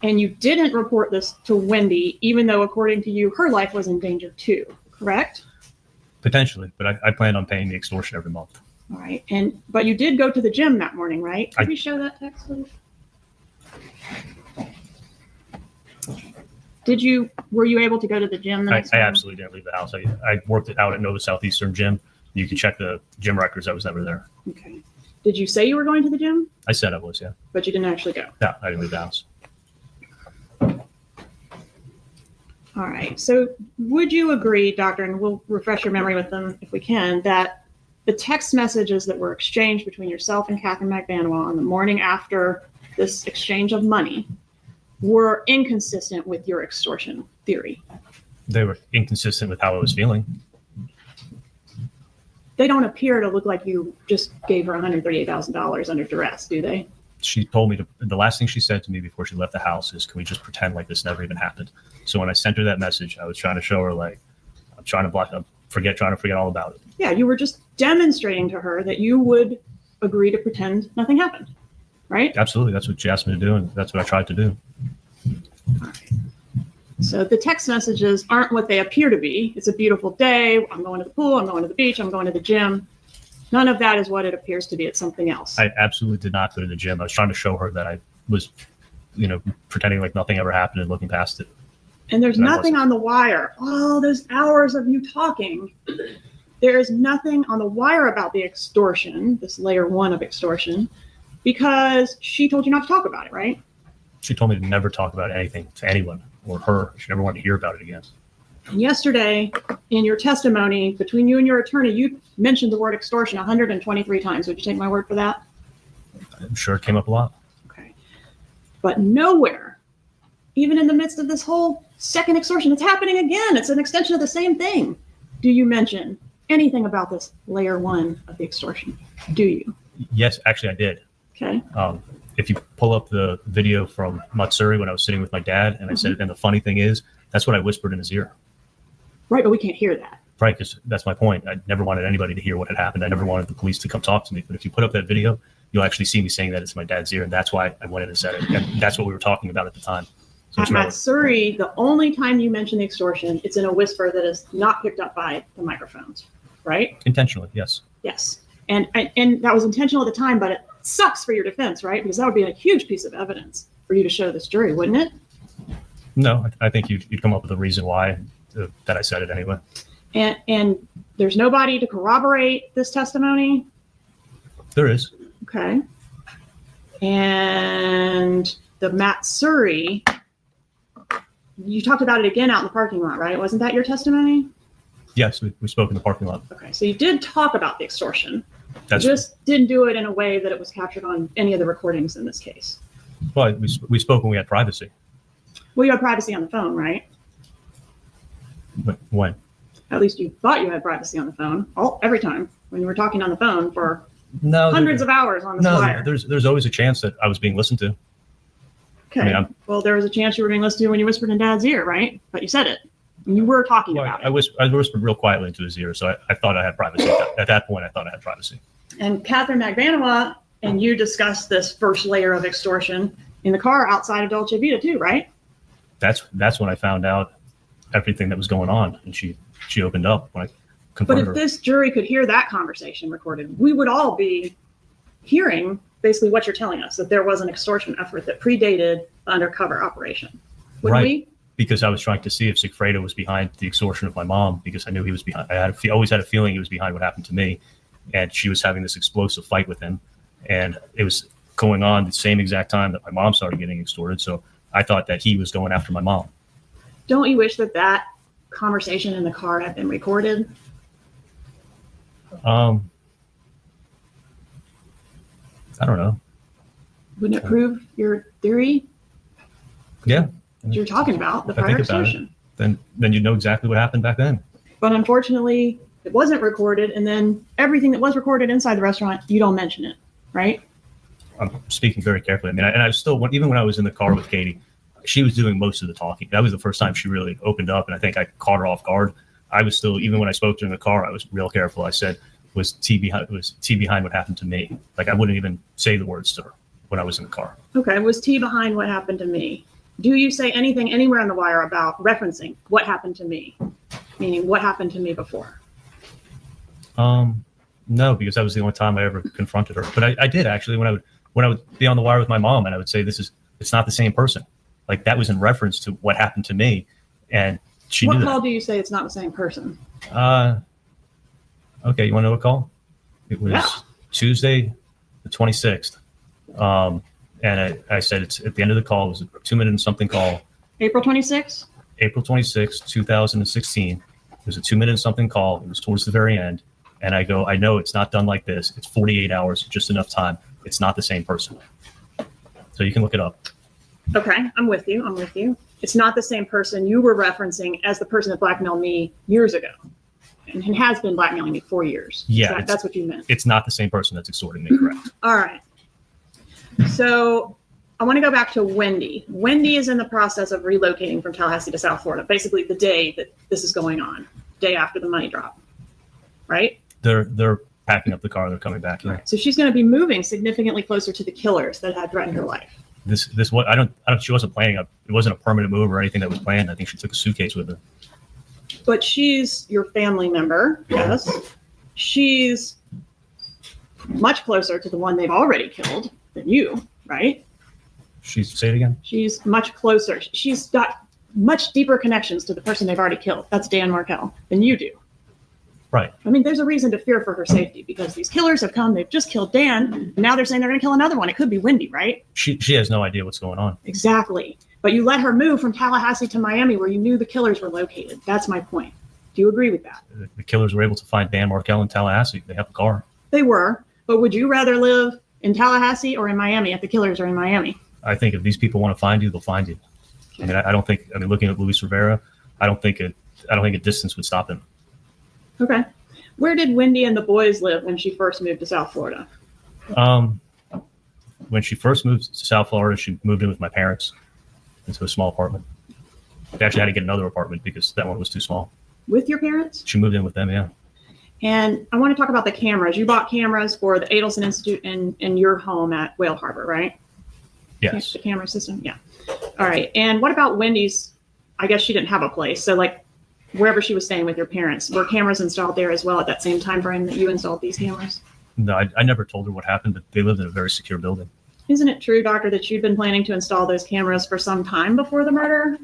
L: And you didn't report this to Wendi, even though, according to you, her life was in danger too, correct?
N: Potentially, but I planned on paying the extortion every month.
L: All right. But you did go to the gym that morning, right? Could we show that text, please? Were you able to go to the gym the next
N: I
L: morning?
N: absolutely didn't leave the house. I worked it out at Nova Southeastern Gym. You can check the gym records. I was never there.
L: Okay. Did you say you were going to the gym?
N: I said I was, yeah.
L: But you didn't actually go?
N: No, I didn't leave the house.
L: All right. So would you agree, Doctor, and we'll refresh your memory with them if we can, that the text messages that were exchanged between yourself and Katherine Magbanua on the morning after this exchange of money were inconsistent with your extortion theory?
N: They were inconsistent with how I was feeling.
L: They don't appear to look like you just gave her $138,000 under duress, do they?
N: She told me the last thing she said to me before she left the house is, can we just pretend like this never even happened? So when I sent her that message, I was trying to show her, like, I'm trying to forget all about it.
L: Yeah, you were just demonstrating to her that you would agree to pretend nothing happened, right?
N: Absolutely. That's what she asked me to do, and that's what I tried to do.
L: All right. So the text messages aren't what they appear to be. It's a beautiful day. I'm going to the pool. I'm going to the beach. I'm going to the gym. None of that is what it appears to be. It's something else.
N: I absolutely did not go to the gym. I was trying to show her that I was, pretending like nothing ever happened and looking past it.
L: And there's nothing on the wire. All those hours of you talking. There is nothing on the wire about the extortion, this layer 1 of extortion, because she told you not to talk about it, right?
N: She told me to never talk about anything to anyone or her. She never wanted to hear about it again.
L: And yesterday, in your testimony, between you and your attorney, you mentioned the word extortion 123 times. Would you take my word for that?
N: I'm sure it came up a lot.
L: Okay. But nowhere, even in the midst of this whole second extortion, it's happening again. It's an extension of the same thing. Do you mention anything about this layer 1 of the extortion? Do you?
N: Yes, actually I did.
L: Okay.
N: If you pull up the video from Matsuri when I was sitting with my dad and I said it, and the funny thing is, that's what I whispered in his ear.
L: Right, but we can't hear that.
N: Right, because that's my point. I never wanted anybody to hear what had happened. I never wanted the police to come talk to me. But if you put up that video, you'll actually see me saying that it's my dad's ear, and that's why I went in and said it. And that's what we were talking about at the time. So
L: At Matsuri, the only time you mention the extortion, it's in a whisper that is not picked up by the microphones, right?
N: Intentionally, yes.
L: Yes. And that was intentional at the time, but it sucks for your defense, right? Because that would be a huge piece of evidence for you to show this jury, wouldn't it?
N: No, I think you'd come up with a reason why that I said it anyway.
L: And there's nobody to corroborate this testimony?
N: There is.
L: Okay. And the Matsuri, you talked about it again out in the parking lot, right? Wasn't that your testimony?
N: Yes, we spoke in the parking lot.
L: Okay, so you did talk about the extortion.
N: That's
L: You just didn't do it in a way that it was captured on any of the recordings in this case.
N: But we spoke when we had privacy.
L: Well, you had privacy on the phone, right?
N: When?
L: At least you thought you had privacy on the phone. Every time when you were talking on the phone for
N: No,
L: hundreds of hours on this
N: no,
L: wire.
N: there's always a chance that I was being listened to.
L: Okay.
N: I mean,
L: well, there was a chance you were being listened to when you whispered in Dad's ear, right? But you said it. And you were talking about it.
N: I whispered real quietly into his ear, so I thought I had privacy. At that point, I thought I had privacy.
L: And Katherine Magbanua and you discussed this first layer of extortion in the car outside of Dolce Vita too, right?
N: That's when I found out everything that was going on, and she opened up when I confronted her.
L: But if this jury could hear that conversation recorded, we would all be hearing basically what you're telling us, that there was an extortion effort that predated the undercover operation. Wouldn't we?
N: Because I was trying to see if Sigfredo was behind the extortion of my mom, because I knew he was behind. I always had a feeling he was behind what happened to me, and she was having this explosive fight with him, and it was going on the same exact time that my mom started getting extorted. So I thought that he was going after my mom.
L: Don't you wish that that conversation in the car had been recorded?
N: I don't know.
L: Wouldn't it prove your theory?
N: Yeah.
L: You're talking about the
N: If I
L: prior
N: think about
L: extortion.
N: it, then you know exactly what happened back then.
L: But unfortunately, it wasn't recorded. And then everything that was recorded inside the restaurant, you don't mention it, right?
N: I'm speaking very carefully. I mean, and I still, even when I was in the car with Katie, she was doing most of the talking. That was the first time she really opened up, and I think I caught her off guard. I was still, even when I spoke to her in the car, I was real careful. I said, was T behind what happened to me? Like, I wouldn't even say the words to her when I was in the car.
L: Okay, was T behind what happened to me? Do you say anything anywhere on the wire about referencing what happened to me? Meaning what happened to me before?
N: No, because that was the only time I ever confronted her. But I did actually when I would be on the wire with my mom, and I would say, it's not the same person. Like, that was in reference to what happened to me, and she
L: What
N: knew
L: call
N: that.
L: do you say it's not the same person?
N: Okay, you want to know what call? It was Tuesday, the 26th. And I said, it's at the end of the call. It was a 2-minute and something call.
L: April 26th?
N: April 26th, 2016. It was a 2-minute and something call. It was towards the very end. And I go, I know it's not done like this. It's 48 hours, just enough time. It's not the same person. So you can look it up.
L: Okay, I'm with you. It's not the same person you were referencing as the person that blackmailed me years ago and has been blackmailing me for years.
N: Yeah.
L: That's what you meant.
N: It's not the same person that's extorting me, correct?
L: All right. So I want to go back to Wendi. Wendi is in the process of relocating from Tallahassee to South Florida, basically the day that this is going on, day after the money drop, right?
N: They're packing up the car. They're coming back here.
L: So she's going to be moving significantly closer to the killers that had threatened her life.
N: This what I don't she wasn't planning. It wasn't a permanent move or anything that was planned. I think she took a suitcase with her.
L: But she's your family member, yes. She's much closer to the one they've already killed than you, right?
N: Say it again.
L: She's much closer. She's got much deeper connections to the person they've already killed. That's Dan Markel than you do.
N: Right.
L: I mean, there's a reason to fear for her safety because these killers have come. They've just killed Dan. And now they're saying they're going to kill another one. It could be Wendi, right?
N: She has no idea what's going on.
L: Exactly. But you let her move from Tallahassee to Miami where you knew the killers were located. That's my point. Do you agree with that?
N: The killers were able to find Dan Markel in Tallahassee. They have a car.
L: They were. But would you rather live in Tallahassee or in Miami if the killers are in Miami?
N: I think if these people want to find you, they'll find you. Okay. I mean, I don't think. I mean, looking at Luis Rivera, I don't think a distance would stop him.
L: Okay. Where did Wendi and the boys live when she first moved to South Florida?
N: When she first moved to South Florida, she moved in with my parents into a small apartment. They actually had to get another apartment because that one was too small.
L: With your parents?
N: She moved in with them, yeah.
L: And I want to talk about the cameras. You bought cameras for the Adelson Institute in your home at Whale Harbor, right?
N: Yes.
L: The camera system, yeah. All right. And what about Wendy's? I guess she didn't have a place. So like wherever she was staying with your parents, were cameras installed there as well at that same time frame that you installed these cameras?
N: No, I never told her what happened, but they lived in a very secure building.
L: Isn't it true, Doctor, that you'd been planning to install those cameras for some time before the murder?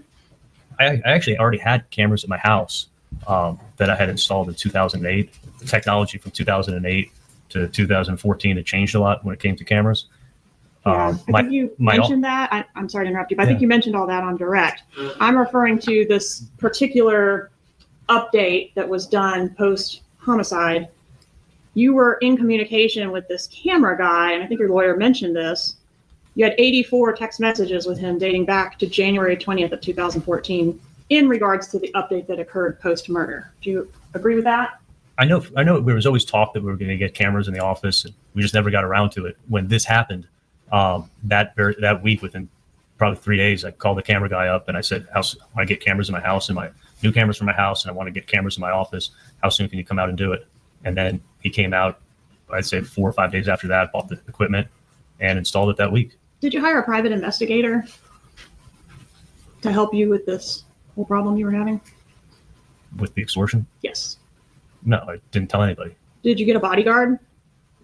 N: I actually already had cameras at my house that I had installed in 2008. The technology from 2008 to 2014 had changed a lot when it came to cameras.
L: I think you mentioned that. I'm sorry to interrupt you, but I think you mentioned all that on direct. I'm referring to this particular update that was done post-homicide. You were in communication with this camera guy, and I think your lawyer mentioned this, You had 84 text messages with him dating back to January 20th of 2014 in regards to the update that occurred post-murder. Do you agree with that?
N: I know there was always talk that we were going to get cameras in the office, and we just never got around to it. When this happened, that week, within probably 3 days, I called the camera guy up and I said, I get cameras in my house and my new cameras for my house, and I want to get cameras in my office. How soon can you come out and do it? And then he came out, I'd say 4 or 5 days after that, bought the equipment and installed it that week.
L: Did you hire a private investigator to help you with this whole problem you were having?
N: With the extortion?
L: Yes.
N: No, I didn't tell anybody.
L: Did you get a bodyguard?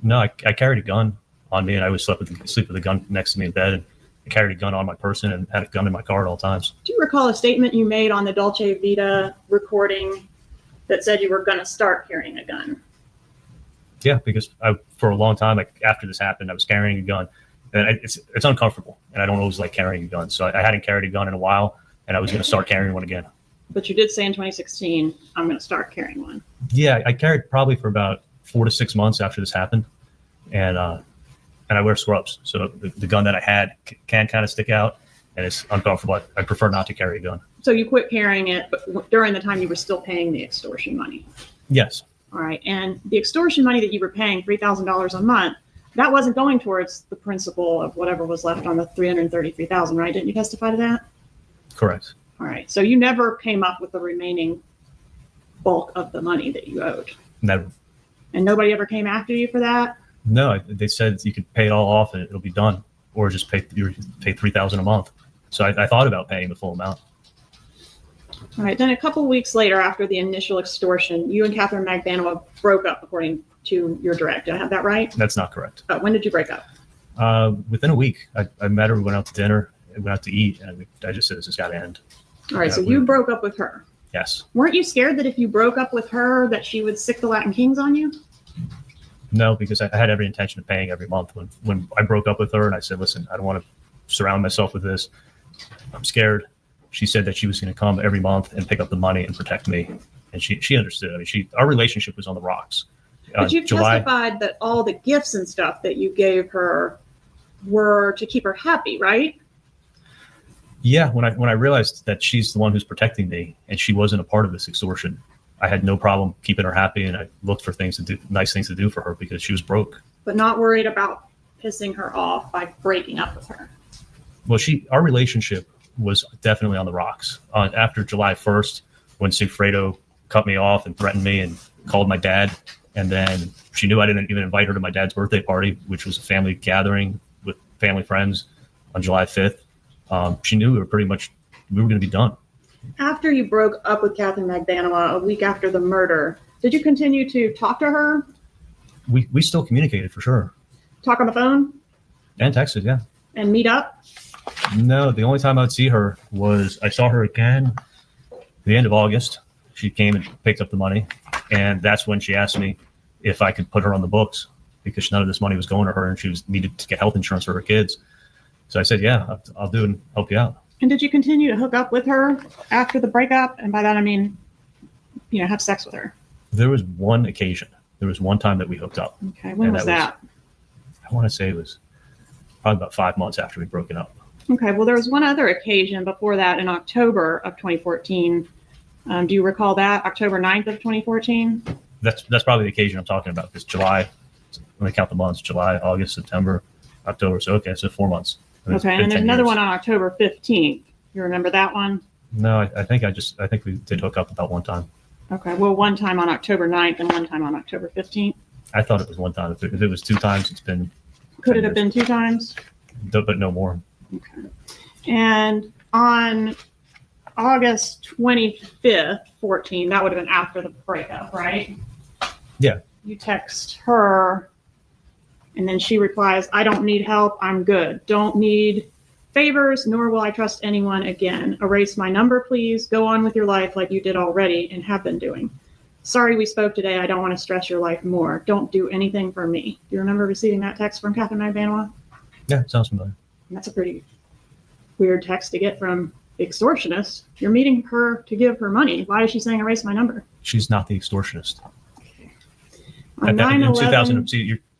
N: No, I carried a gun on me, and I always sleep with a gun next to me in bed, and I carried a gun on my person and had a gun in my car at all times.
L: Do you recall a statement you made on the Dolce Vita recording that said you were going to start carrying a gun?
N: Yeah, because for a long time, after this happened, I was carrying a gun, and it's uncomfortable, and I don't always like carrying a gun. So I hadn't carried a gun in a while, and I was going to start carrying one again.
L: But you did say in 2016, I'm going to start carrying one.
N: Yeah, I carried probably for about 4 to 6 months after this happened, and I wear scrubs, so the gun that I had can kind of stick out, and it's uncomfortable. I prefer not to carry a gun.
L: So you quit carrying it, but during the time you were still paying the extortion money.
N: Yes.
L: All right, and the extortion money that you were paying, $3,000 a month, that wasn't going towards the principal of whatever was left on the $333,000, right? Didn't you testify to that?
N: Correct.
L: All right, so you never came up with the remaining bulk of the money that you owed.
N: Never.
L: And nobody ever came after you for that?
N: No, they said you could pay it all off and it'll be done, or just pay $3,000 a month. So I thought about paying the full amount.
L: All right, then a couple of weeks later, after the initial extortion, you and Katherine Magbanua broke up, according to your direct. Did I have that right?
N: That's not correct.
L: When did you break up?
N: Within a week. I met her, we went out to dinner, we went out to eat, and I just said, this has got to end.
L: All right, so you broke up with her.
N: Yes.
L: Weren't you scared that if you broke up with her, that she would sick the Latin Kings on you?
N: No, because I had every intention of paying every month. When I broke up with her and I said, listen, I don't want to surround myself with this. I'm scared. She said that she was going to come every month and pick up the money and protect me. And she understood. I mean, our relationship was on the rocks.
L: But you've testified that all the gifts and stuff that you gave her were to keep her happy, right?
N: Yeah, when I realized that she's the one who's protecting me and she wasn't a part of this extortion, I had no problem keeping her happy, and I looked for things to do, nice things to do for her because she was broke.
L: But not worried about pissing her off by breaking up with her.
N: Well, our relationship was definitely on the rocks. After July 1st, when Sigfredo cut me off and threatened me and called my dad, and then she knew I didn't even invite her to my dad's birthday party, which was a family gathering with family friends on July 5th. She knew we were going to be done.
L: After you broke up with Katherine Magbanua a week after the murder, did you continue to talk to her?
N: We still communicated for sure.
L: Talk on the phone?
N: And texted, yeah.
L: And meet up?
N: No, the only time I would see her was I saw her again the end of August. She came and picked up the money, and that's when she asked me if I could put her on the books because none of this money was going to her and she needed to get health insurance for her kids. So I said, yeah, I'll do it and help you out.
L: And did you continue to hook up with her after the breakup? And by that, I mean, have sex with her.
N: There was one occasion. There was one time that we hooked up.
L: Okay. When was that?
N: I want to say it was probably about 5 months after we'd broken up.
L: Okay. Well, there was one other occasion before that in October of 2014. Do you recall that? October 9th of 2014?
N: That's probably the occasion I'm talking about. It's July. Let me count the months. July, August, September, October. So, okay. So 4 months.
L: Okay, and there's another one on October 15th. You remember that one?
N: No, I think we did hook up about one time.
L: Okay, well, one time on October 9th and one time on October 15th.
N: I thought it was one time. If it was 2 times, it's been.
L: Could it have been 2 times?
N: But no more.
L: Okay. And on August 25th, 14, that would have been after the breakup, right?
N: Yeah.
L: You text her. And then she replies, I don't need help. I'm good. Don't need favors, nor will I trust anyone again. Erase my number, please. Go on with your life like you did already and have been doing. Sorry we spoke today. I don't want to stress your life more. Don't do anything for me. Do you remember receiving that text from Katherine Magbanua?
N: Yeah, it sounds familiar.
L: That's a pretty weird text to get from the extortionist. You're meeting her to give her money. Why is she saying erase my number?
N: She's not the extortionist.
L: Okay.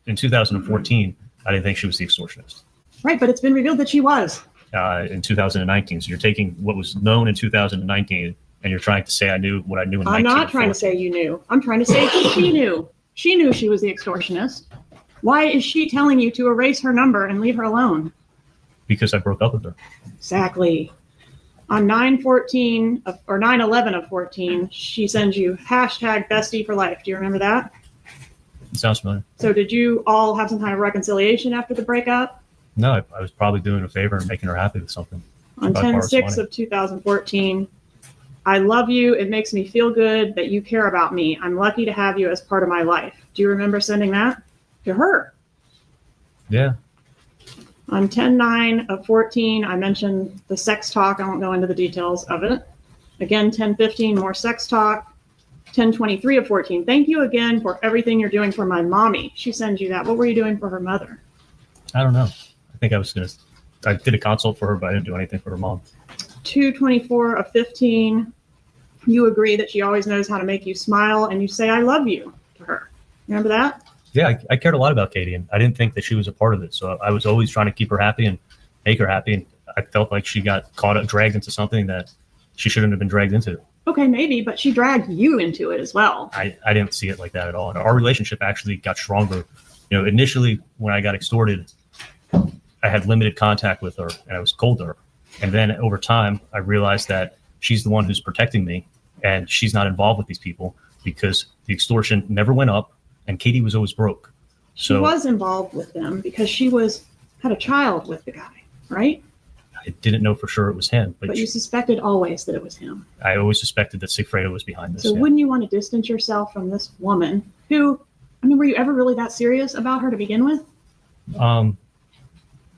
N: In 2014, I didn't think she was the extortionist.
L: Right, but it's been revealed that she was.
N: In 2019. So you're taking what was known in 2019 and you're trying to say I knew what I knew in
L: I'm not trying to
N: 1914.
L: say you knew. I'm trying to say she knew. She knew she was the extortionist. Why is she telling you to erase her number and leave her alone?
N: Because I broke up with her.
L: Exactly. On 9/14 or 9/11 of 14, she sends you hashtag bestie for life. Do you remember that?
N: It sounds familiar.
L: So did you all have some kind of reconciliation after the breakup?
N: No, I was probably doing a favor and making her happy with something.
L: On 10/6 of 2014, I love you. It makes me feel good that you care about me. I'm lucky to have you as part of my life. Do you remember sending that to her?
N: Yeah.
L: On 10/9 of 14, I mentioned the sex talk. I won't go into the details of it. Again, 10/15, more sex talk. 10/23 of 14, thank you again for everything you're doing for my mommy. She sends you that. What were you doing for her mother?
N: I don't know. I think I did a consult for her, but I didn't do anything for her mom.
L: 2/24 of 15, you agree that she always knows how to make you smile, and you say, I love you to her. Remember that?
N: Yeah, I cared a lot about Katie, and I didn't think that she was a part of it. So I was always trying to keep her happy and make her happy. And I felt like she got dragged into something that she shouldn't have been dragged into.
L: Okay, maybe, but she dragged you into it as well.
N: I didn't see it like that at all. And our relationship actually got stronger. You know, initially when I got extorted, I had limited contact with her and I was cold to her. And then over time, I realized that she's the one who's protecting me and she's not involved with these people because the extortion never went up and Katie was always broke.
L: She was involved with them because she had a child with the guy, right?
N: I didn't know for sure it was him.
L: But you suspected always that it was him.
N: I always suspected that Sigfredo was behind this.
L: So wouldn't you want to distance yourself from this woman who, I mean, were you ever really that serious about her to begin with?
N: I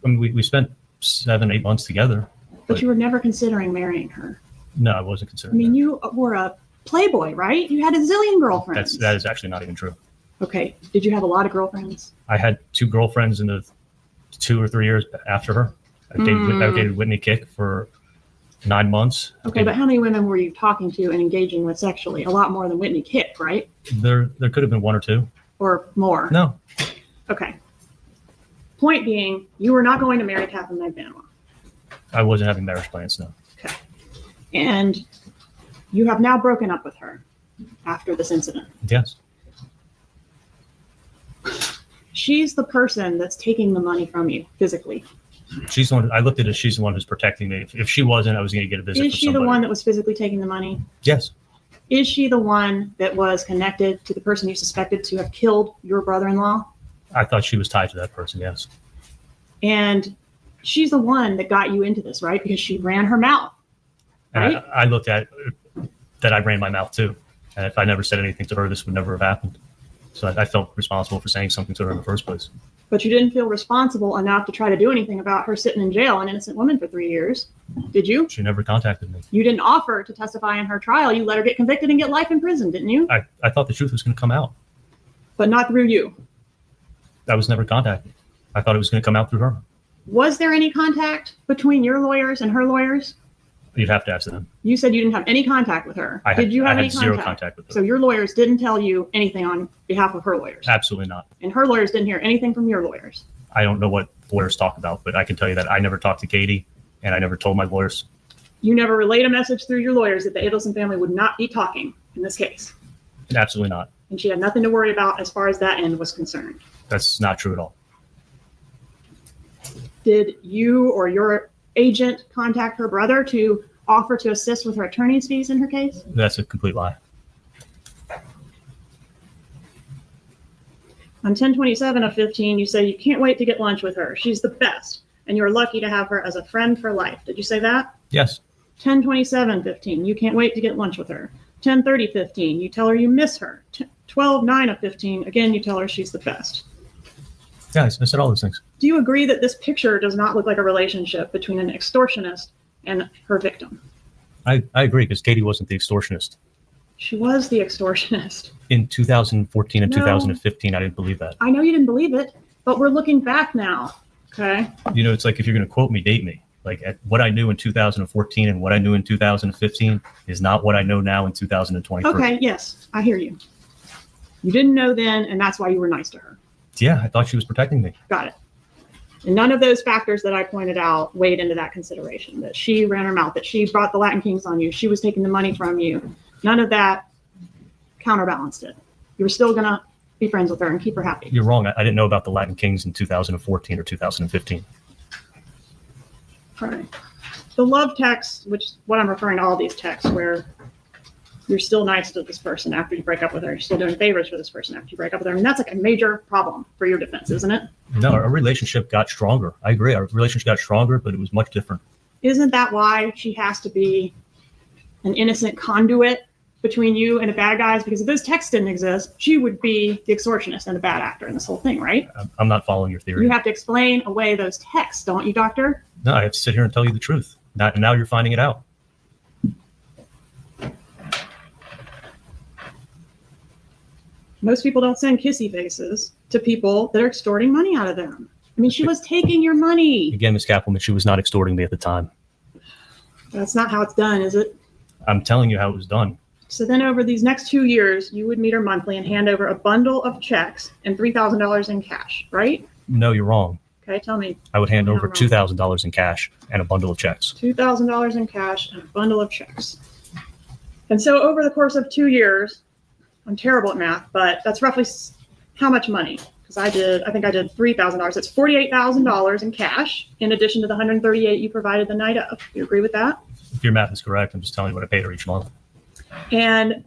N: mean, we spent 7-8 months together.
L: But you were never considering marrying her.
N: No, I wasn't
L: I
N: considering
L: mean, you were a playboy, right? You had a zillion girlfriends.
N: that is actually not even true.
L: Okay. Did you have a lot of girlfriends?
N: I had 2 girlfriends in the 2 or 3 years after her. I dated Whitney Kick for 9 months.
L: Okay, but how many women were you talking to and engaging with sexually? A lot more than Whitney Kick, right?
N: There could have been 1 or 2.
L: Or more?
N: No.
L: Okay. Point being, you were not going to marry Katherine Magbanua.
N: I wasn't having marriage plans, no.
L: Okay. And you have now broken up with her after this incident.
N: Yes.
L: She's the person that's taking the money from you physically.
N: She's the one. I looked at it as she's the one who's protecting me. If she wasn't, I was going to get a visit.
L: Is she the one that was physically taking the money?
N: Yes.
L: Is she the one that was connected to the person you suspected to have killed your brother-in-law?
N: I thought she was tied to that person, yes.
L: And she's the one that got you into this, right? Because she ran her mouth, right?
N: And I looked at that I ran my mouth too. And if I never said anything to her, this would never have happened. So I felt responsible for saying something to her in the first place.
L: But you didn't feel responsible enough to try to do anything about her sitting in jail, an innocent woman, for 3 years. Did you?
N: She never contacted me.
L: You didn't offer to testify in her trial. You let her get convicted and get life in prison, didn't you?
N: I thought the truth was going to come out.
L: But not through you.
N: I was never contacted. I thought it was going to come out through her.
L: Was there any contact between your lawyers and her lawyers?
N: You'd have to ask them.
L: You said you didn't have any contact with her. Did you have any
N: zero contact with her.
L: So your lawyers didn't tell you anything on behalf of her lawyers?
N: Absolutely not.
L: And her lawyers didn't hear anything from your lawyers?
N: I don't know what lawyers talk about, but I can tell you that I never talked to Katie and I never told my lawyers.
L: You never relayed a message through your lawyers that the Adelson family would not be talking in this case?
N: Absolutely not.
L: And she had nothing to worry about as far as that end was concerned?
N: That's not true at all.
L: Did you or your agent contact her brother to offer to assist with her attorney's fees in her case?
N: That's a complete lie.
L: On 10/27 of 15, you say you can't wait to get lunch with her. She's the best, and you're lucky to have her as a friend for life. Did you say that?
N: Yes.
L: 10/27/15, you can't wait to get lunch with her. 10/30/15, you tell her you miss her. 12/9 of 15, again, you tell her she's the best.
N: Yeah, I said all those things.
L: Do you agree that this picture does not look like a relationship between an extortionist and her victim?
N: I agree, because Katie wasn't the extortionist.
L: She was the extortionist.
N: In 2014 and
L: No.
N: 2015, I didn't believe that.
L: I know you didn't believe it, but we're looking back now, okay?
N: You know, it's like if you're going to quote me, date me. Like what I knew in 2014 and what I knew in 2015 is not what I know now in 2023.
L: Okay, yes, I hear you. You didn't know then, and that's why you were nice to her.
N: Yeah, I thought she was protecting me.
L: Got it. And none of those factors that I pointed out weighed into that consideration, that she ran her mouth, that she brought the Latin Kings on you, she was taking the money from you. None of that counterbalanced it. You were still going to be friends with her and keep her happy.
N: You're wrong. I didn't know about the Latin Kings in 2014 or 2015.
L: All right. The love text, which is what I'm referring to all these texts where you're still nice to this person after you break up with her. You're still doing favors for this person after you break up with her. And that's like a major problem for your defense, isn't it?
N: No, our relationship got stronger. I agree. Our relationship got stronger, but it was much different.
L: Isn't that why she has to be an innocent conduit between you and the bad guys? Because if those texts didn't exist, she would be the extortionist and the bad actor in this whole thing, right?
N: I'm not following your theory.
L: You have to explain away those texts, don't you, Doctor?
N: No, I have to sit here and tell you the truth. Now you're finding it out.
L: Most people don't send kissy faces to people that are extorting money out of them. I mean, she was taking your money.
N: Again, Ms. Kappelman, she was not extorting me at the time.
L: That's not how it's done, is it?
N: I'm telling you how it was done.
L: So then over these next 2 years, you would meet her monthly and hand over a bundle of checks and $3,000 in cash, right?
N: No, you're wrong.
L: Okay, tell me.
N: I would hand over $2,000 in cash and a bundle of checks.
L: $2,000 in cash and a bundle of checks. And so over the course of 2 years, I'm terrible at math, but that's roughly how much money? Because I think I did $3,000. It's $48,000 in cash, in addition to the $138 you provided the night of. You agree with that?
N: If your math is correct, I'm just telling you what I paid her each month.
L: And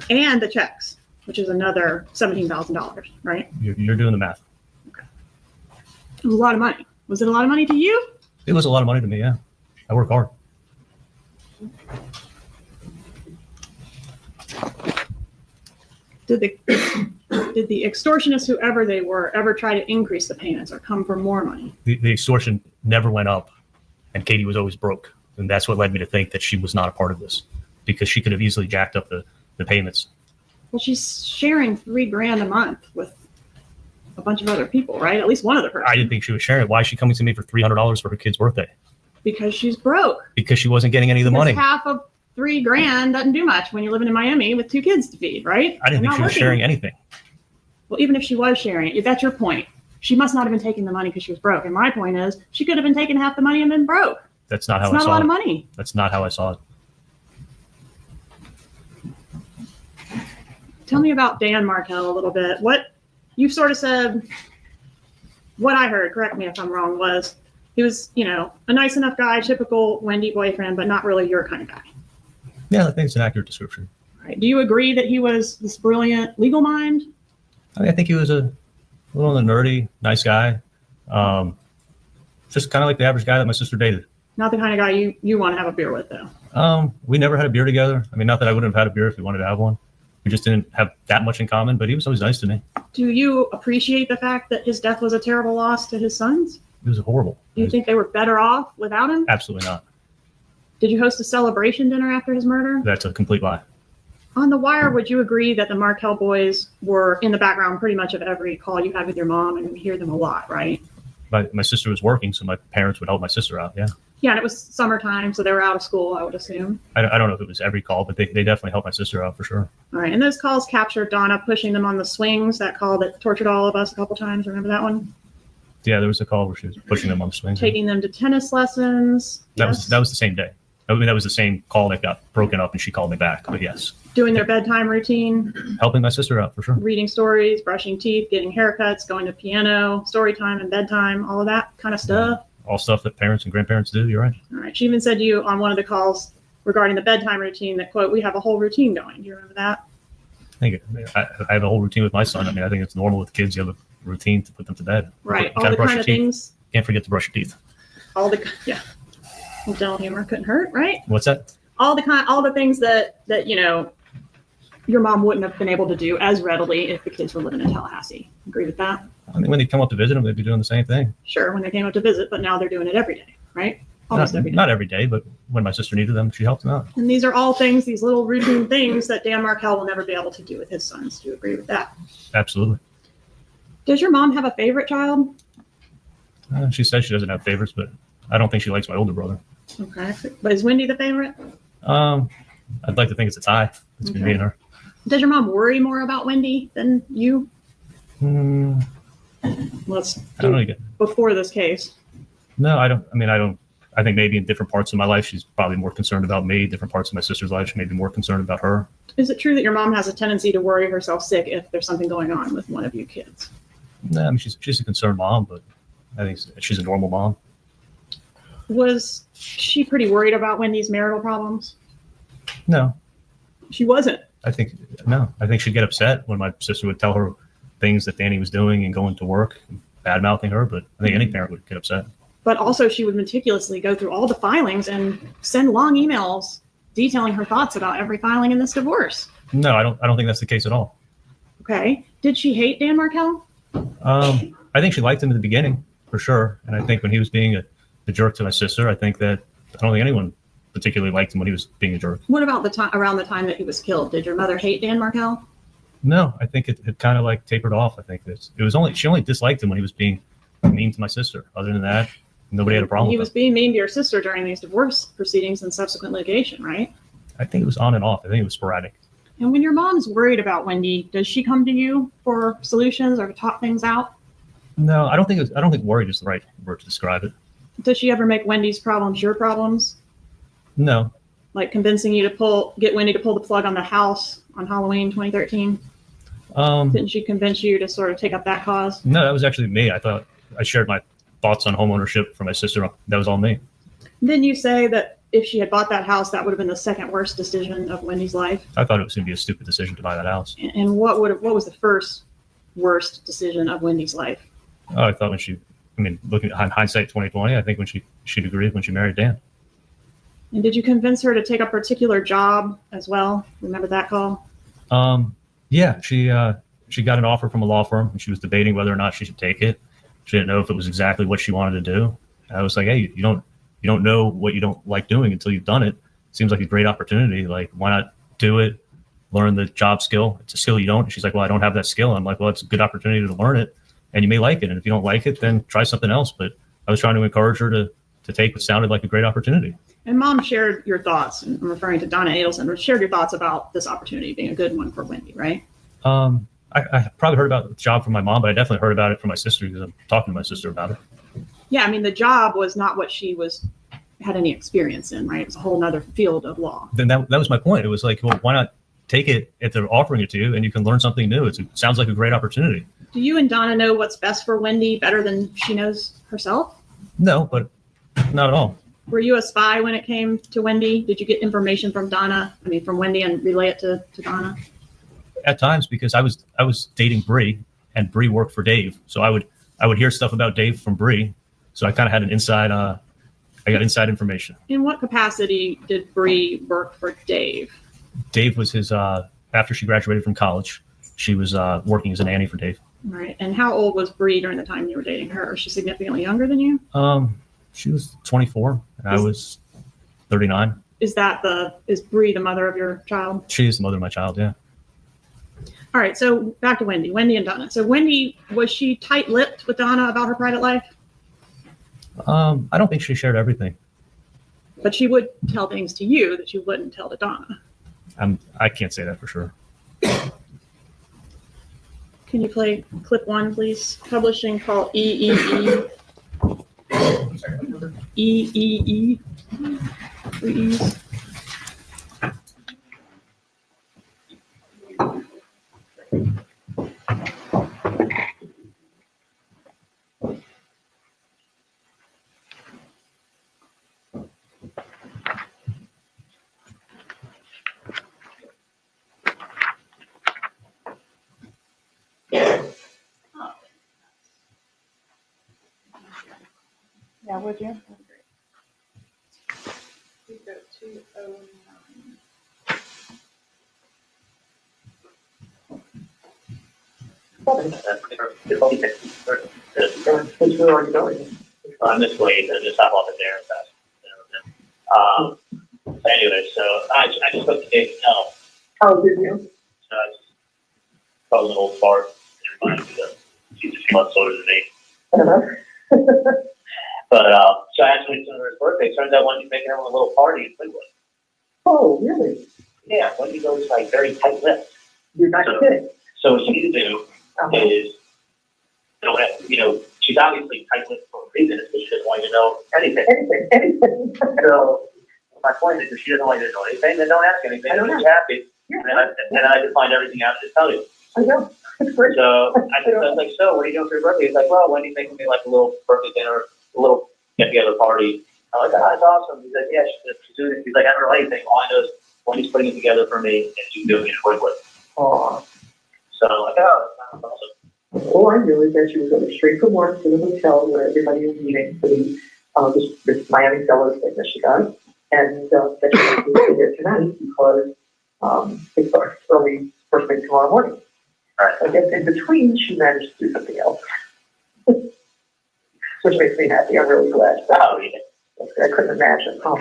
L: the checks, which is another $17,000, right?
N: You're doing the math.
L: It was a lot of money. Was it a lot of money to you?
N: It was a lot of money to me, yeah. I work hard.
L: Did the extortionists, whoever they were, ever try to increase the payments or come for more money?
N: The extortion never went up, and Katie was always broke. And that's what led me to think that she was not a part of this, because she could have easily jacked up the payments.
L: Well, she's sharing $3,000 a month with a bunch of other people, right? At least one other person.
N: I didn't think she was sharing it. Why is she coming to me for $300 for her kid's birthday?
L: Because she's broke.
N: Because she wasn't getting any of the money.
L: Half of $3,000 doesn't do much when you're living in Miami with 2 kids to feed, right?
N: I didn't think she was sharing anything.
L: Well, even if she was sharing it, that's your point. She must not have been taking the money because she was broke. And my point is, she could have been taking half the money and been broke.
N: That's not how I saw it.
L: It's not a lot of money.
N: That's not how I saw it.
L: Tell me about Dan Markel a little bit. What you've sort of said, what I heard, correct me if I'm wrong, was he was, a nice enough guy, typical Wendi boyfriend, but not really your kind of guy.
N: Yeah, I think it's an accurate description.
L: Right. Do you agree that he was this brilliant legal mind?
N: I think he was a little on the nerdy, nice guy. Just kind of like the average guy that my sister dated.
L: Not the kind of guy you want to have a beer with, though.
N: We never had a beer together. I mean, not that I wouldn't have had a beer if we wanted to have one. We just didn't have that much in common, but he was always nice to me.
L: Do you appreciate the fact that his death was a terrible loss to his sons?
N: It was horrible.
L: Do you think they were better off without him?
N: Absolutely not.
L: Did you host a celebration dinner after his murder?
N: That's a complete lie.
L: On The Wire, would you agree that the Markel boys were in the background pretty much of every call you had with your mom, and you hear them a lot, right?
N: My sister was working, so my parents would help my sister out, yeah.
L: Yeah, and it was summertime, so they were out of school, I would assume.
N: I don't know if it was every call, but they definitely helped my sister out for sure.
L: All right, and those calls captured Donna pushing them on the swings, that call that tortured all of us a couple times. Remember that one?
N: Yeah, there was a call where she was pushing them on the swings.
L: Taking them to tennis lessons.
N: That was the same day. I mean, that was the same call that got broken up, and she called me back. But yes,
L: doing their bedtime routine,
N: helping my sister out for sure.
L: Reading stories, brushing teeth, getting haircuts, going to piano, story time and bedtime, all of that kind of stuff.
N: All stuff that parents and grandparents do. You're right.
L: All right. She even said to you on one of the calls regarding the bedtime routine that, quote, we have a whole routine going. Do you remember that?
N: I have a whole routine with my son. I mean, I think it's normal with kids. You have a routine to put them to bed.
L: Right. All the kind of things.
N: Can't forget to brush your teeth.
L: Yeah. Dental humor couldn't hurt, right?
N: What's that?
L: All the things that your mom wouldn't have been able to do as readily if the kids were living in Tallahassee. Agree with that?
N: I mean, when they come up to visit them, they'd be doing the same thing.
L: Sure, when they came up to visit, but now they're doing it every day, right? Almost every day.
N: Not every day, but when my sister needed them, she helped them out.
L: And these are all things, these little routine things that Dan Markel will never be able to do with his sons. Do you agree with that?
N: Absolutely.
L: Does your mom have a favorite child?
N: She says she doesn't have favorites, but I don't think she likes my older brother.
L: Okay. But is Wendi the favorite?
N: I'd like to think it's a tie. It's between me and her.
L: Does your mom worry more about Wendi than you? Let's
N: I don't know.
L: before this case.
N: No, I don't. I mean, I don't. I think maybe in different parts of my life, she's probably more concerned about me. Different parts of my sister's life, she may be more concerned about her.
L: Is it true that your mom has a tendency to worry herself sick if there's something going on with one of you kids?
N: No, I mean, she's a concerned mom, but I think she's a normal mom.
L: Was she pretty worried about Wendy's marital problems?
N: No,
L: she wasn't.
N: I think she'd get upset when my sister would tell her things that Danny was doing and going to work, bad mouthing her. But I think any parent would get upset.
L: But also, she would meticulously go through all the filings and send long emails detailing her thoughts about every filing in this divorce.
N: No, I don't think that's the case at all.
L: Okay. Did she hate Dan Markel?
N: I think she liked him in the beginning, for sure. And I think when he was being a jerk to my sister, I don't think anyone particularly liked him when he was being a jerk.
L: What about the time around the time that he was killed? Did your mother hate Dan Markel?
N: No, I think it kind of like tapered off. I think she only disliked him when he was being mean to my sister. Other than that, nobody had a problem.
L: He
N: with
L: was being mean to your sister during these divorce proceedings and subsequent litigation, right?
N: I think it was on and off. I think it was sporadic.
L: And when your mom's worried about Wendi, does she come to you for solutions or to talk things out?
N: No, I don't think worried is the right word to describe it.
L: Does she ever make Wendy's problems your problems?
N: No.
L: Like convincing you to get Wendi to pull the plug on the house on Halloween 2013? Didn't she convince you to sort of take up that cause?
N: No, that was actually me. I thought I shared my thoughts on homeownership for my sister. That was all me.
L: Didn't you say that if she had bought that house, that would have been the second worst decision of Wendy's life?
N: I thght it was going to be a stupid decision to buy that house.
L: And what was the first worst decision of Wendy's life?
N: Oh, I thought looking at hindsight 2020, I think when she'd agreed when she married Dan.
L: And did you convince her to take a particular job as well? Remember that call?
N: Yeah, she got an offer from a law firm and she was debating whether or not she should take it. She didn't know if it was exactly what she wanted to do. I was like, hey, you don't know what you don't like doing until you've done it. Seems like a great opportunity. Like, why not do it? Learn the job skill. It's a skill you don't. And she's like, well, I don't have that skill. I'm like, well, it's a good opportunity to learn it and you may like it. And if you don't like it, then try something else. But I was trying to encourage her to take what sounded like a great opportunity.
L: And Mom shared your thoughts, and I'm referring to Donna Adelson, shared your thoughts about this opportunity being a good one for Wendi, right?
N: I probably heard about the job from my mom, but I definitely heard about it from my sister because I'm talking to my sister about it.
L: Yeah, I mean, the job was not what she had any experience in, right? It was a whole other field of law.
N: Then that was my point. It was like, well, why not take it if they're offering it to you and you can learn something new? It sounds like a great opportunity.
L: Do you and Donna know what's best for Wendi better than she knows herself?
N: No, but not at all.
L: Were you a spy when it came to Wendi? Did you get information from Wendi and relay it to Donna?
N: At times, because I was dating Bree and Bree worked for Dave. So I would hear stuff about Dave from Bree. So I kind of had an inside, I got inside information.
L: In what capacity did Bree work for Dave?
N: Dave was his, after she graduated from college, she was working as a nanny for Dave.
L: Right. And how old was Bree during the time you were dating her? Is she significantly younger than you?
N: She was 24 and I was 39.
L: Is Bree the mother of your child?
N: She is the mother of my child, yeah.
L: All right, so back to Wendi and Donna. So Wendi, was she tight-lipped with Donna about her private life?
N: I don't think she shared everything.
L: But she would tell things to you that she wouldn't tell to Donna.
N: I can't say that for sure.
L: Can you play clip 1, please? Publishing call EEE. EEE. 3 E's. Yeah, would you? We go 209.
O: On this way, just hop off it there fast. Anyway, so I just spoke to Dave Tell.
P: How did you?
O: Probably an old fart. She's a few months older than me. But so I asked him for his birthday. Turns out Wendy's making him a little party in Cleveland.
P: Oh, really?
O: Yeah, Wendy goes like very tight-lipped.
P: You're not kidding.
O: So what you need to do is She's obviously tight-lipped for a reason, because she doesn't want you to know anything. So my point is, if she doesn't want you to know anything, then don't ask anything.
P: I don't
O: Be
P: know.
O: happy.
P: Yeah.
O: And then I can find everything out to tell you.
P: I know. It's great.
O: So I was like, so what are you doing for your birthday? He's like, well, Wendy's making me like a little birthday dinner, a little get-together party. I'm like, oh, that's awesome. He's like, yeah, she's doing it. He's like, I don't know anything. All I know is Wendy's putting it together for me, and she's doing it quickly.
P: Aw.
O: So I'm like, oh, that's awesome.
P: All I knew is that she was going straight from work to the hotel where everybody was meeting for the this Miami Sellers thing that she got, and that she was going to be there tonight because it starts early first thing tomorrow morning.
O: Right.
P: I guess in between she managed to do something else, which makes me happy. I'm really glad.
O: Oh, yeah.
P: I couldn't imagine. Oh.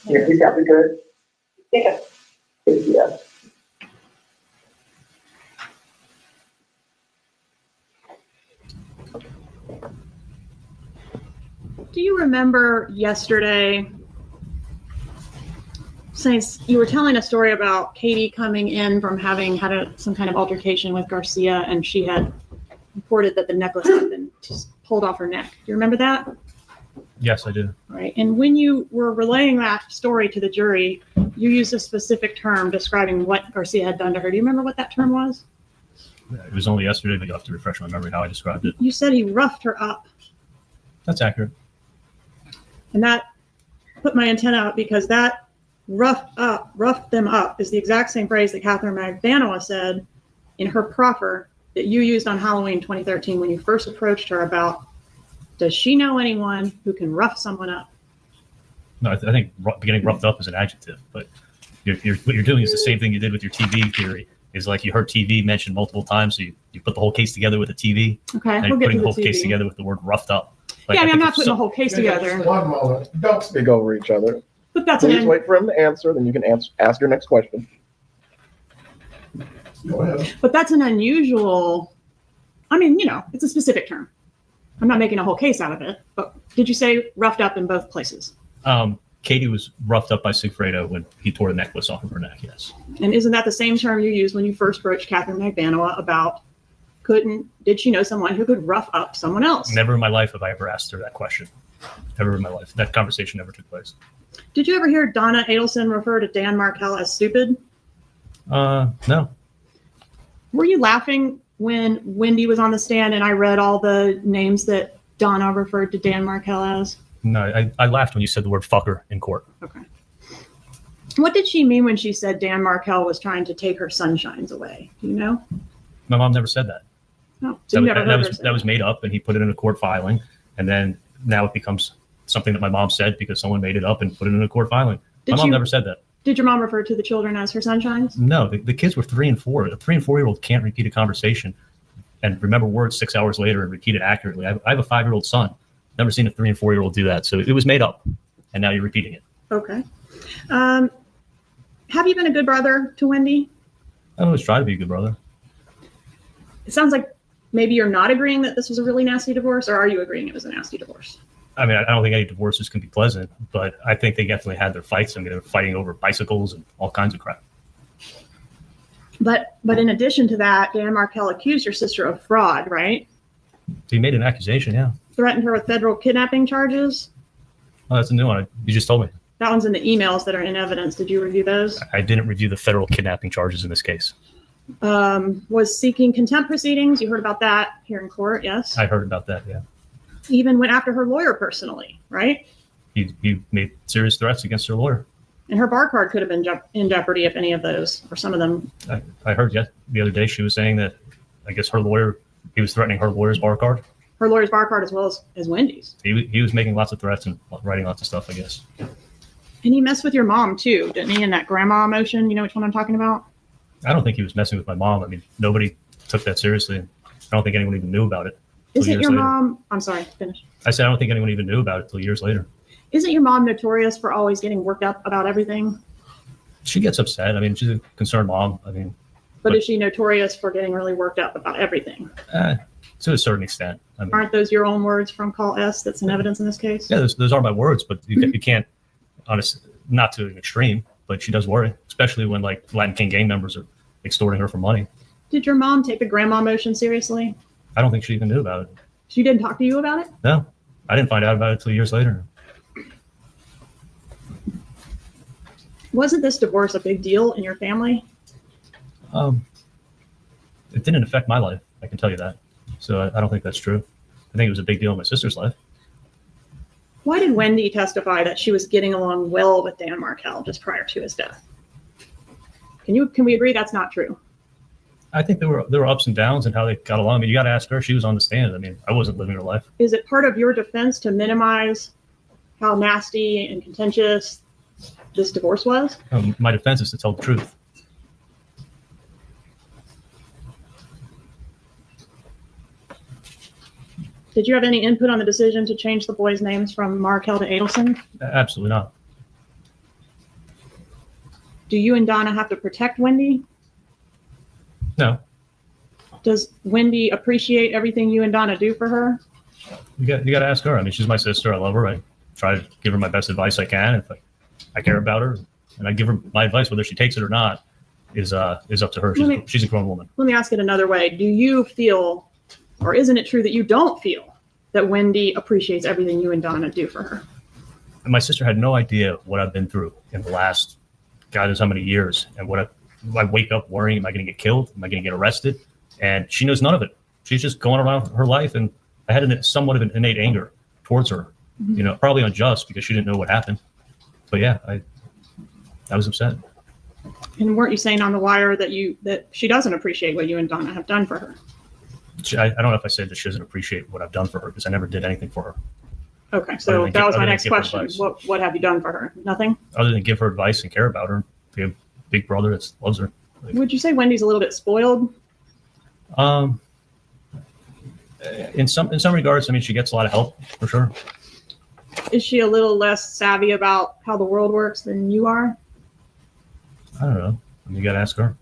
O: Yeah,
P: Yeah, he's got me good.
O: yeah.
P: Yeah.
L: Do you remember yesterday, since you were telling a story about Katie coming in from having had some kind of altercation with Garcia, and she had reported that the necklace had been just pulled off her neck? Do you remember that?
N: Yes, I do.
L: Right. And when you were relaying that story to the jury, you used a specific term describing what Garcia had done to her. Do you remember what that term was?
N: It was only yesterday, but you'll have to refresh my memory how I described it.
L: You said he roughed her up.
N: That's accurate.
L: And that put my antenna out, because that roughed them up is the exact same phrase that Katherine Magbanua said in her proffer that you used on Halloween 2013 when you first approached her about, does she know anyone who can rough someone up?
N: No, I think getting roughed up is an adjective, but what you're doing is the same thing you did with your TV theory. Is like you heard TV mentioned multiple times, so you put the whole case together with the TV.
L: Okay,
N: and
L: we'll
N: you're
L: get
N: putting
L: to
N: the
L: the
N: whole case
L: TV.
N: together with the word roughed up. Like,
L: Yeah, I mean, I'm not
N: if
L: putting the whole case together.
F: One moment. Don't speak over each other.
L: But that's
F: Please
L: an
F: wait for him to answer, then you can ask your next question. Go ahead.
L: But that's an unusual, I mean, it's a specific term. I'm not making a whole case out of it, but did you say roughed up in both places?
N: Katie was roughed up by Sigfredo when he tore the necklace off of her neck, yes.
L: And isn't that the same term you used when you first broached Katherine Magbanua about did she know someone who could rough up someone else?
N: Never in my life have I ever asked her that question. Never in my life. That conversation never took place.
L: Did you ever hear Donna Adelson refer to Dan Markel as stupid?
N: No.
L: Were you laughing when Wendi was on the stand and I read all the names that Donna referred to Dan Markel as?
N: No, I laughed when you said the word fucker in court.
L: Okay. What did she mean when she said Dan Markel was trying to take her sunshines away? Do you know?
N: My mom never said that.
L: No, so you never heard her say
N: that was made up, and he put it in a court filing, and then now it becomes something that my mom said because someone made it up and put it in a court filing. My mom never said that.
L: Did your mom refer to the children as her sunshines?
N: No, the kids were 3 and 4. A 3 and 4-year-old can't repeat a conversation and remember words 6 hours later and repeat it accurately. I have a 5-year-old son. Never seen a 3 and 4-year-old do that. So it was made up, and now you're repeating it.
L: Okay. Have you been a good brother to Wendi?
N: I always try to be a good brother.
L: It sounds like maybe you're not agreeing that this was a really nasty divorce, or are you agreeing it was a nasty divorce?
N: I mean, I don't think any divorces can be pleasant, but I think they definitely had their fights. I mean, they were fighting over bicycles and all kinds of crap.
L: But in addition to that, Dan Markel accused your sister of fraud, right?
N: He made an accusation, yeah.
L: Threatened her with federal kidnapping charges.
N: Oh, that's a new one. You just told me.
L: That one's in the emails that are in evidence. Did you review those?
N: I didn't review the federal kidnapping charges in this case.
L: Was seeking contempt proceedings. You heard about that here in court, yes?
N: I heard about that, yeah.
L: Even went after her lawyer personally, right?
N: He made serious threats against her lawyer.
L: And her bar card could have been in jeopardy if any of those, or some of them.
N: I heard the other day she was saying that I guess her lawyer, he was threatening her lawyer's bar card.
L: Her lawyer's bar card as well as Wendy's.
N: He was making lots of threats and writing lots of stuff, I guess.
L: And he messed with your mom too, didn't he? In that grandma motion, you know which one I'm talking about?
N: I don't think he was messing with my mom. I mean, nobody took that seriously. I don't think anyone even knew about it.
L: Isn't your mom, I'm sorry, finish.
N: I said I don't think anyone even knew about it till years later.
L: Isn't your mom notorious for always getting worked up about everything?
N: She gets upset. I mean, she's a concerned mom. I mean,
L: But is she notorious for getting really worked up about everything?
N: to a certain extent. I mean,
L: Aren't those your own words from Call S that's in evidence in this case?
N: yeah, those are my words, but you can't, honestly, not to an extreme, but she does worry, especially when like Latin King gang members are extorting her for money.
L: Did your mom take the grandma motion seriously?
N: I don't think she even knew about it.
L: She didn't talk to you about it?
N: No, I didn't find out about it until years later.
L: Wasn't this divorce a big deal in your family?
N: It didn't affect my life. I can tell you that. So I don't think that's true. I think it was a big deal in my sister's life.
L: Why did Wendi testify that she was getting along well with Dan Markel just prior to his death? Can we agree that's not true?
N: I think there were ups and downs and how they got along. I mean, you got to ask her. She was on the stand. I mean, I wasn't living her life.
L: Is it part of your defense to minimize how nasty and contentious this divorce was?
N: My defense is to tell the truth.
L: Did you have any input on the decision to change the boys' names from Markel to Adelson?
N: Absolutely not.
L: Do you and Donna have to protect Wendi?
N: No.
L: Does Wendi appreciate everything you and Donna do for her?
N: You got to ask her. I mean, she's my sister. I love her. I try to give her my best advice I can. If I care about her, and I give her my advice, whether she takes it or not, is up to her. She's a grown woman.
L: Let me ask it another way. Do you feel, or isn't it true that you don't feel that Wendi appreciates everything you and Donna do for her?
N: And my sister had no idea what I've been through in the last, God knows how many years, and what I wake up worrying, am I going to get killed? Am I going to get arrested? And she knows none of it. She's just going around her life, and I had somewhat of an innate anger towards her, probably unjust because she didn't know what happened. But yeah, I was upset.
L: And weren't you saying on the wire that she doesn't appreciate what you and Donna have done for her?
N: I don't know if I said that she doesn't appreciate what I've done for her because I never did anything for her.
L: Okay, so that was my next question. What have you done for her? Nothing?
N: Other than give her advice and care about her. Be a big brother that loves her.
L: Would you say Wendy's a little bit spoiled?
N: In some regards, I mean, she gets a lot of help for sure.
L: Is she a little less savvy about how the world works than you are?
N: I don't know. You got to ask her.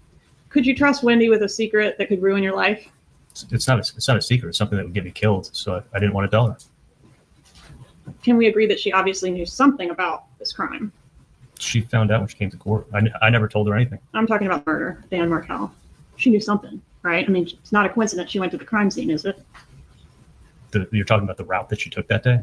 L: Could you trust Wendi with a secret that could ruin your life?
N: It's not a secret. It's something that would get me killed. So I didn't want to tell her.
L: Can we agree that she obviously knew something about this crime?
N: She found out when she came to court. I never told her anything.
L: I'm talking about murder, Dan Markel. She knew something, right? I mean, it's not a coincidence she went to the crime scene, is it?
N: You're talking about the route that she took that day?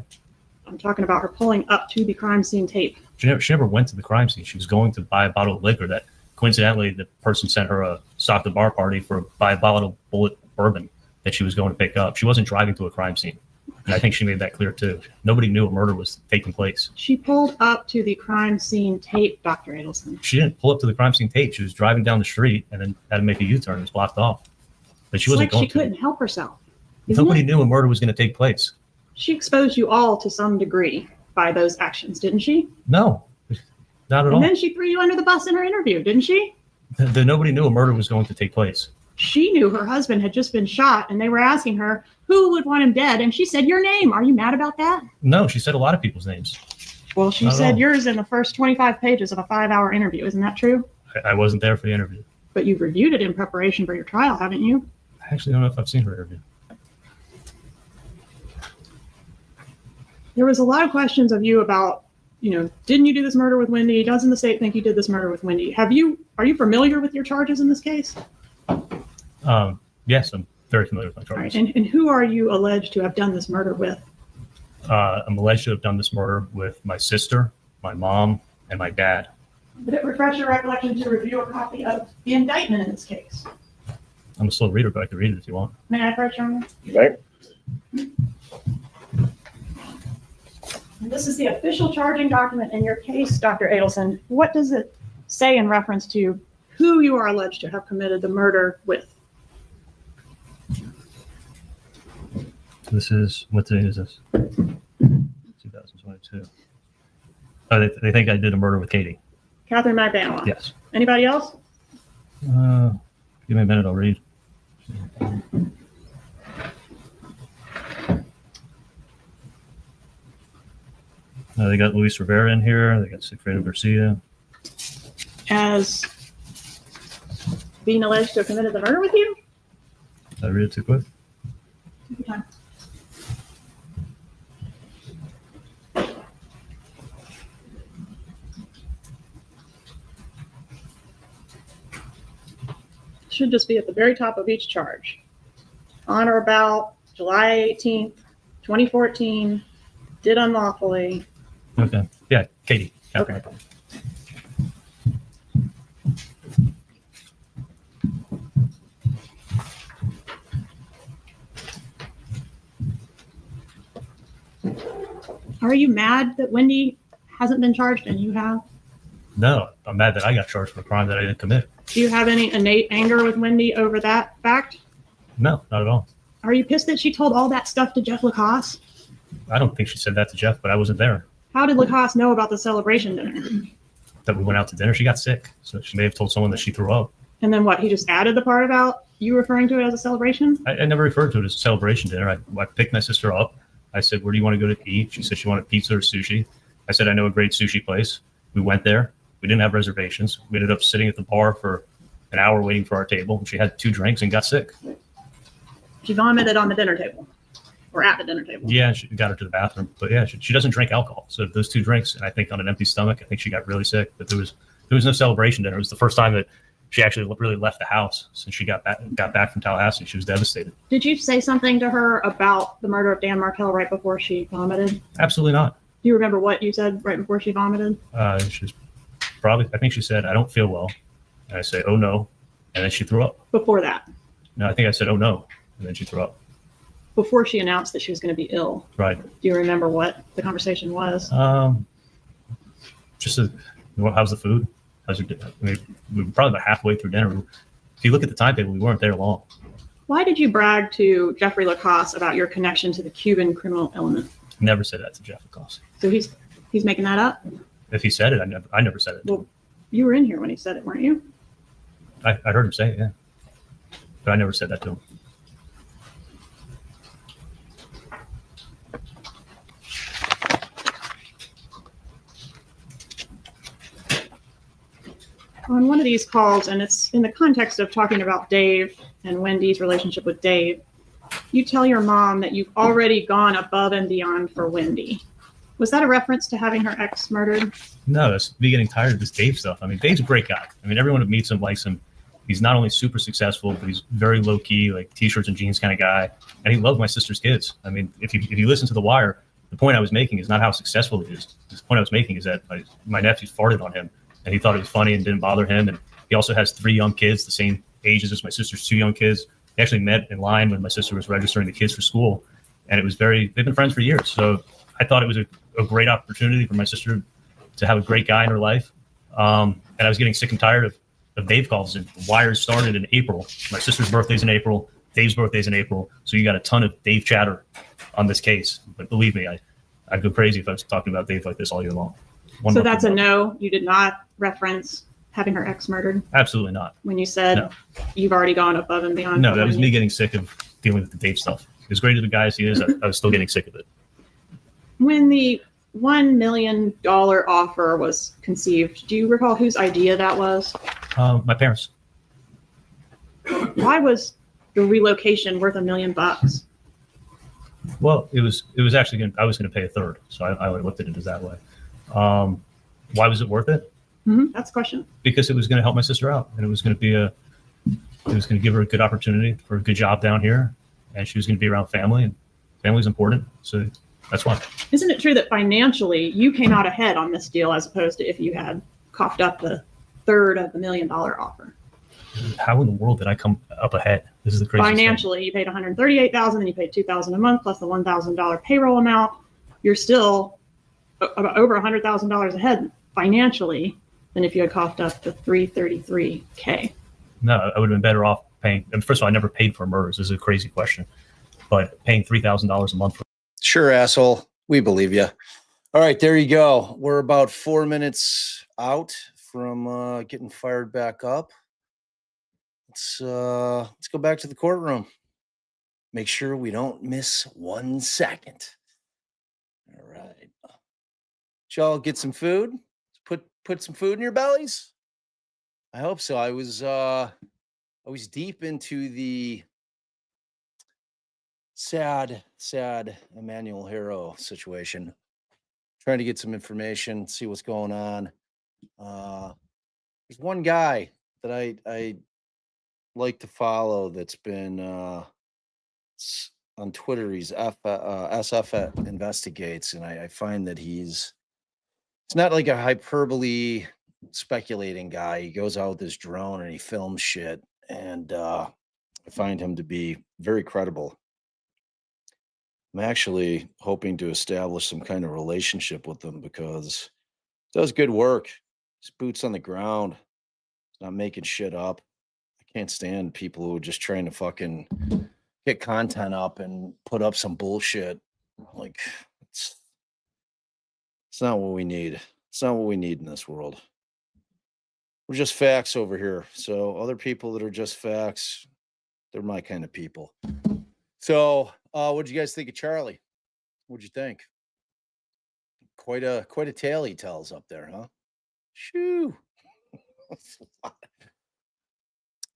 L: I'm talking about her pulling up to the crime scene tape.
N: She never went to the crime scene. She was going to buy a bottle of liquor that coincidentally the person sent her a stock the bar party buy a bottle of bullet bourbon that she was going to pick up. She wasn't driving to a crime scene. And I think she made that clear too. Nobody knew a murder was taking place.
L: She pulled up to the crime scene tape, Dr. Adelson.
N: She didn't pull up to the crime scene tape. She was driving down the street and then had to make a U-turn. It was blocked off. But she wasn't going to.
L: She couldn't help herself.
N: Nobody knew a murder was going to take place.
L: She exposed you all to some degree by those actions, didn't she?
N: No, not at all.
L: And then she threw you under the bus in her interview, didn't she?
N: Nobody knew a murder was going to take place.
L: She knew her husband had just been shot, and they were asking her who would want him dead, and she said your name. Are you mad about that?
N: No, she said a lot of people's names.
L: Well, she said yours in the first 25 pages of a 5-hour interview. Isn't that true?
N: I wasn't there for the interview.
L: But you've reviewed it in preparation for your trial, haven't you?
N: I actually don't know if I've seen her interview.
L: There was a lot of questions of you about, didn't you do this murder with Wendi? Doesn't the state think you did this murder with Wendi? Are you familiar with your charges in this case?
N: Yes, I'm very familiar with my charges.
L: Right. And who are you alleged to have done this murder with?
N: I'm alleged to have done this murder with my sister, my mom, and my dad.
L: Would it refresh your recollection to review a copy of the indictment in this case?
N: I'm a slow reader, but I can read it if you want.
L: May I approach, Your Honor?
N: Right.
L: This is the official charging document in your case, Dr. Adelson. What does it say in reference to who you are alleged to have committed the murder with?
N: This is, what day is this? 2022. Oh, they think I did a murder with Katie.
L: Katherine Magbanua.
N: Yes.
L: Anybody else?
N: Give me a minute, I'll read. They got Luis Rivera in here. They got Sigfredo Garcia.
L: As being alleged to have committed the murder with you?
N: Did I read it too quick?
L: Take your time. Should just be at the very top of each charge. on or about July 18th, 2014, did unlawfully.
N: Okay. Yeah, Katie.
L: Okay. Are you mad that Wendi hasn't been charged and you have?
N: No, I'm mad that I got charged for a crime that I didn't commit.
L: Do you have any innate anger with Wendi over that fact?
N: No, not at all.
L: Are you pissed that she told all that stuff to Jeff Lacoste?
N: I don't think she said that to Jeff, but I wasn't there.
L: How did Lacoste know about the celebration dinner?
N: That we went out to dinner. She got sick, so she may have told someone that she threw up.
L: And then what? He just added the part about you referring to it as a celebration?
N: I never referred to it as a celebration dinner. I picked my sister up. I said, "Where do you want to go to eat?" She said she wanted pizza or sushi. I said, "I know a great sushi place." We went there. We didn't have reservations. We ended up sitting at the bar for an hour waiting for our table. She had 2 drinks and got sick.
L: She vomited on the dinner table or at the dinner table.
N: Yeah, she got her to the bathroom. But yeah, she doesn't drink alcohol. So those 2 drinks, and I think on an empty stomach, I think she got really sick. But there was no celebration dinner. It was the first time that she actually really left the house since she got back from Tallahassee. She was devastated.
L: Did you say something to her about the murder of Dan Markel right before she vomited?
N: Absolutely not.
L: Do you remember what you said right before she vomited?
N: She was I think she said, "I don't feel well." And I say, "Oh no." And then she threw up.
L: Before that?
N: No, I think I said, "Oh no." And then she threw up.
L: Before she announced that she was going to be ill.
N: Right.
L: Do you remember what the conversation was?
N: Just how's the food? How's your dinner? I mean, we were probably about halfway through dinner. If you look at the timetable, we weren't there long.
L: Why did you brag to Jeffrey Lacoste about your connection to the Cuban criminal element?
N: Never said that to Jeff Lacoste.
L: So he's making that up?
N: If he said it, I never said it.
L: Well, you were in here when he said it, weren't you?
N: I heard him say it, yeah. But I never said that to him.
L: On one of these calls, and it's in the context of talking about Dave and Wendi's relationship with Dave, you tell your mom that you've already gone above and beyond for Wendi. Was that a reference to having her ex murdered?
N: No, that's me getting tired of this Dave stuff. I mean, Dave's a great guy. I mean, everyone who meets him likes him. He's not only super successful, but he's very low key, like t-shirts and jeans kind of guy. And he loved my sister's kids. I mean, if you listen to The Wire, the point I was making is not how successful he is. The point I was making is that my nephew farted on him, and he thought it was funny and didn't bother him. And he also has 3 young kids, the same ages as my sister's 2 young kids. They actually met in line when my sister was registering the kids for school, and it was they've been friends for years. So I thought it was a great opportunity for my sister to have a great guy in her life. And I was getting sick and tired of Dave calls. And The Wire started in April. My sister's birthday's in April. Dave's birthday's in April. So you got a ton of Dave chatter on this case. But believe me, I'd go crazy if I was talking about Dave like this all year long.
L: So that's a no. You did not reference having her ex murdered?
N: Absolutely not.
L: When you said
N: No.
L: You've already gone above and beyond?
N: No,
L: for
N: that was
L: Wendi?
N: me getting sick of dealing with the Dave stuff. As great as the guy as he is, I was still getting sick of it.
L: When the $1 million offer was conceived, do you recall whose idea that was?
N: My parents.
L: Why was the relocation worth $1 million?
N: Well, it was actually I was going to pay a third, so I looked at it as that way. Why was it worth it?
L: Mm-hmm. That's the question.
N: Because it was going to help my sister out, and it was going to give her a good opportunity for a good job down here, and she was going to be around family, and family's important, so that's why.
L: Isn't it true that financially you came out ahead on this deal as opposed to if you had coughed up the third of the $1 million offer?
N: How in the world did I come up ahead? This is the craziest thing.
L: Financially, you paid $138,000, then you paid $2,000 a month plus the $1,000 payroll amount. You're still about over $100,000 ahead financially than if you had coughed up the $333K.
N: No, I would have been better off paying. And first of all, I never paid for murders. This is a crazy question, but paying $3,000 a month for.
A: Sure, asshole. We believe you. All right, there you go. We're about 4 minutes out from getting fired back up. Let's go back to the courtroom. Make sure we don't miss 1 second. All right. Y'all get some food? Put some food in your bellies? I hope so. I was deep into the sad Emmanuel Hero situation. Trying to get some information, see what's going on. There's one guy that I like to follow that's been on Twitter, he's SF Investigates, and I find that it's not like a hyperbole speculating guy. He goes out with his drone and he films shit, and I find him to be very credible. I'm actually hoping to establish some kind of relationship with him because he does good work. He's boots on the ground. He's not making shit up. I can't stand people who are just trying to fucking get content up and put up some bullshit. Like, it's not what we need. It's not what we need in this world. We're just facts over here. So other people that are just facts, they're my kind of people. So what'd you guys think of Charlie? What'd you think? Quite a tale he tells up there, huh? Shoo.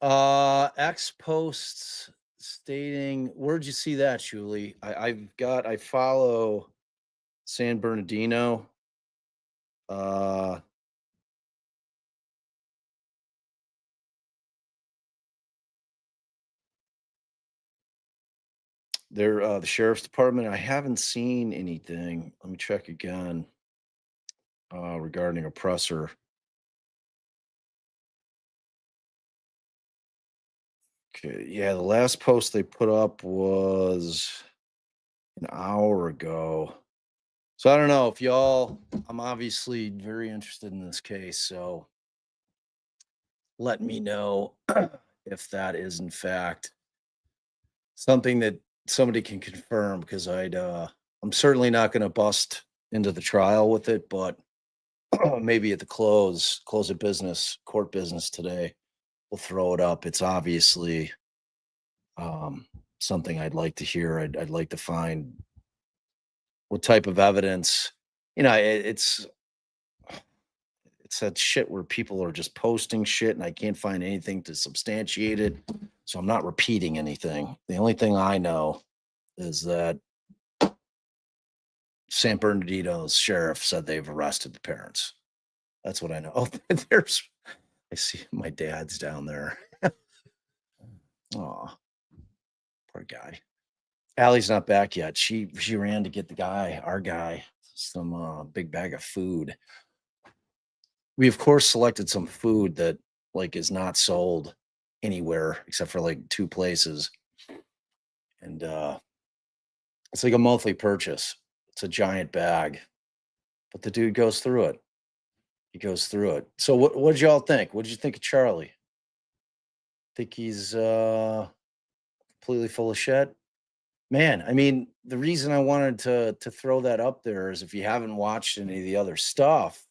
A: X posts stating, where'd you see that, Julie? I follow San Bernardino. They're the sheriff's department. I haven't seen anything. Let me check again regarding oppressor. Okay, yeah, the last post they put up was an hour ago. So I don't know if I'm obviously very interested in this case, so let me know if that is in fact something that somebody can confirm, because I'm certainly not going to bust into the trial with it, but maybe at the close of business, court business today, we'll throw it up. It's obviously something I'd like to hear. I'd like to find what type of evidence. It's that shit where people are just posting shit and I can't find anything to substantiate it. So I'm not repeating anything. The only thing I know is that San Bernardino's sheriff said they've arrested the parents. That's what I know. Oh, I see my dad's down there. Oh, poor guy. Allie's not back yet. She ran to get our guy, some big bag of food. We of course selected some food that is not sold anywhere except for 2 places. And it's like a monthly purchase. It's a giant bag. But the dude goes through it. He goes through it. So what'd y'all think? What'd you think of Charlie? Think he's completely full of shit? Man, I mean, the reason I wanted to throw that up there is if you haven't watched any of the other stuff,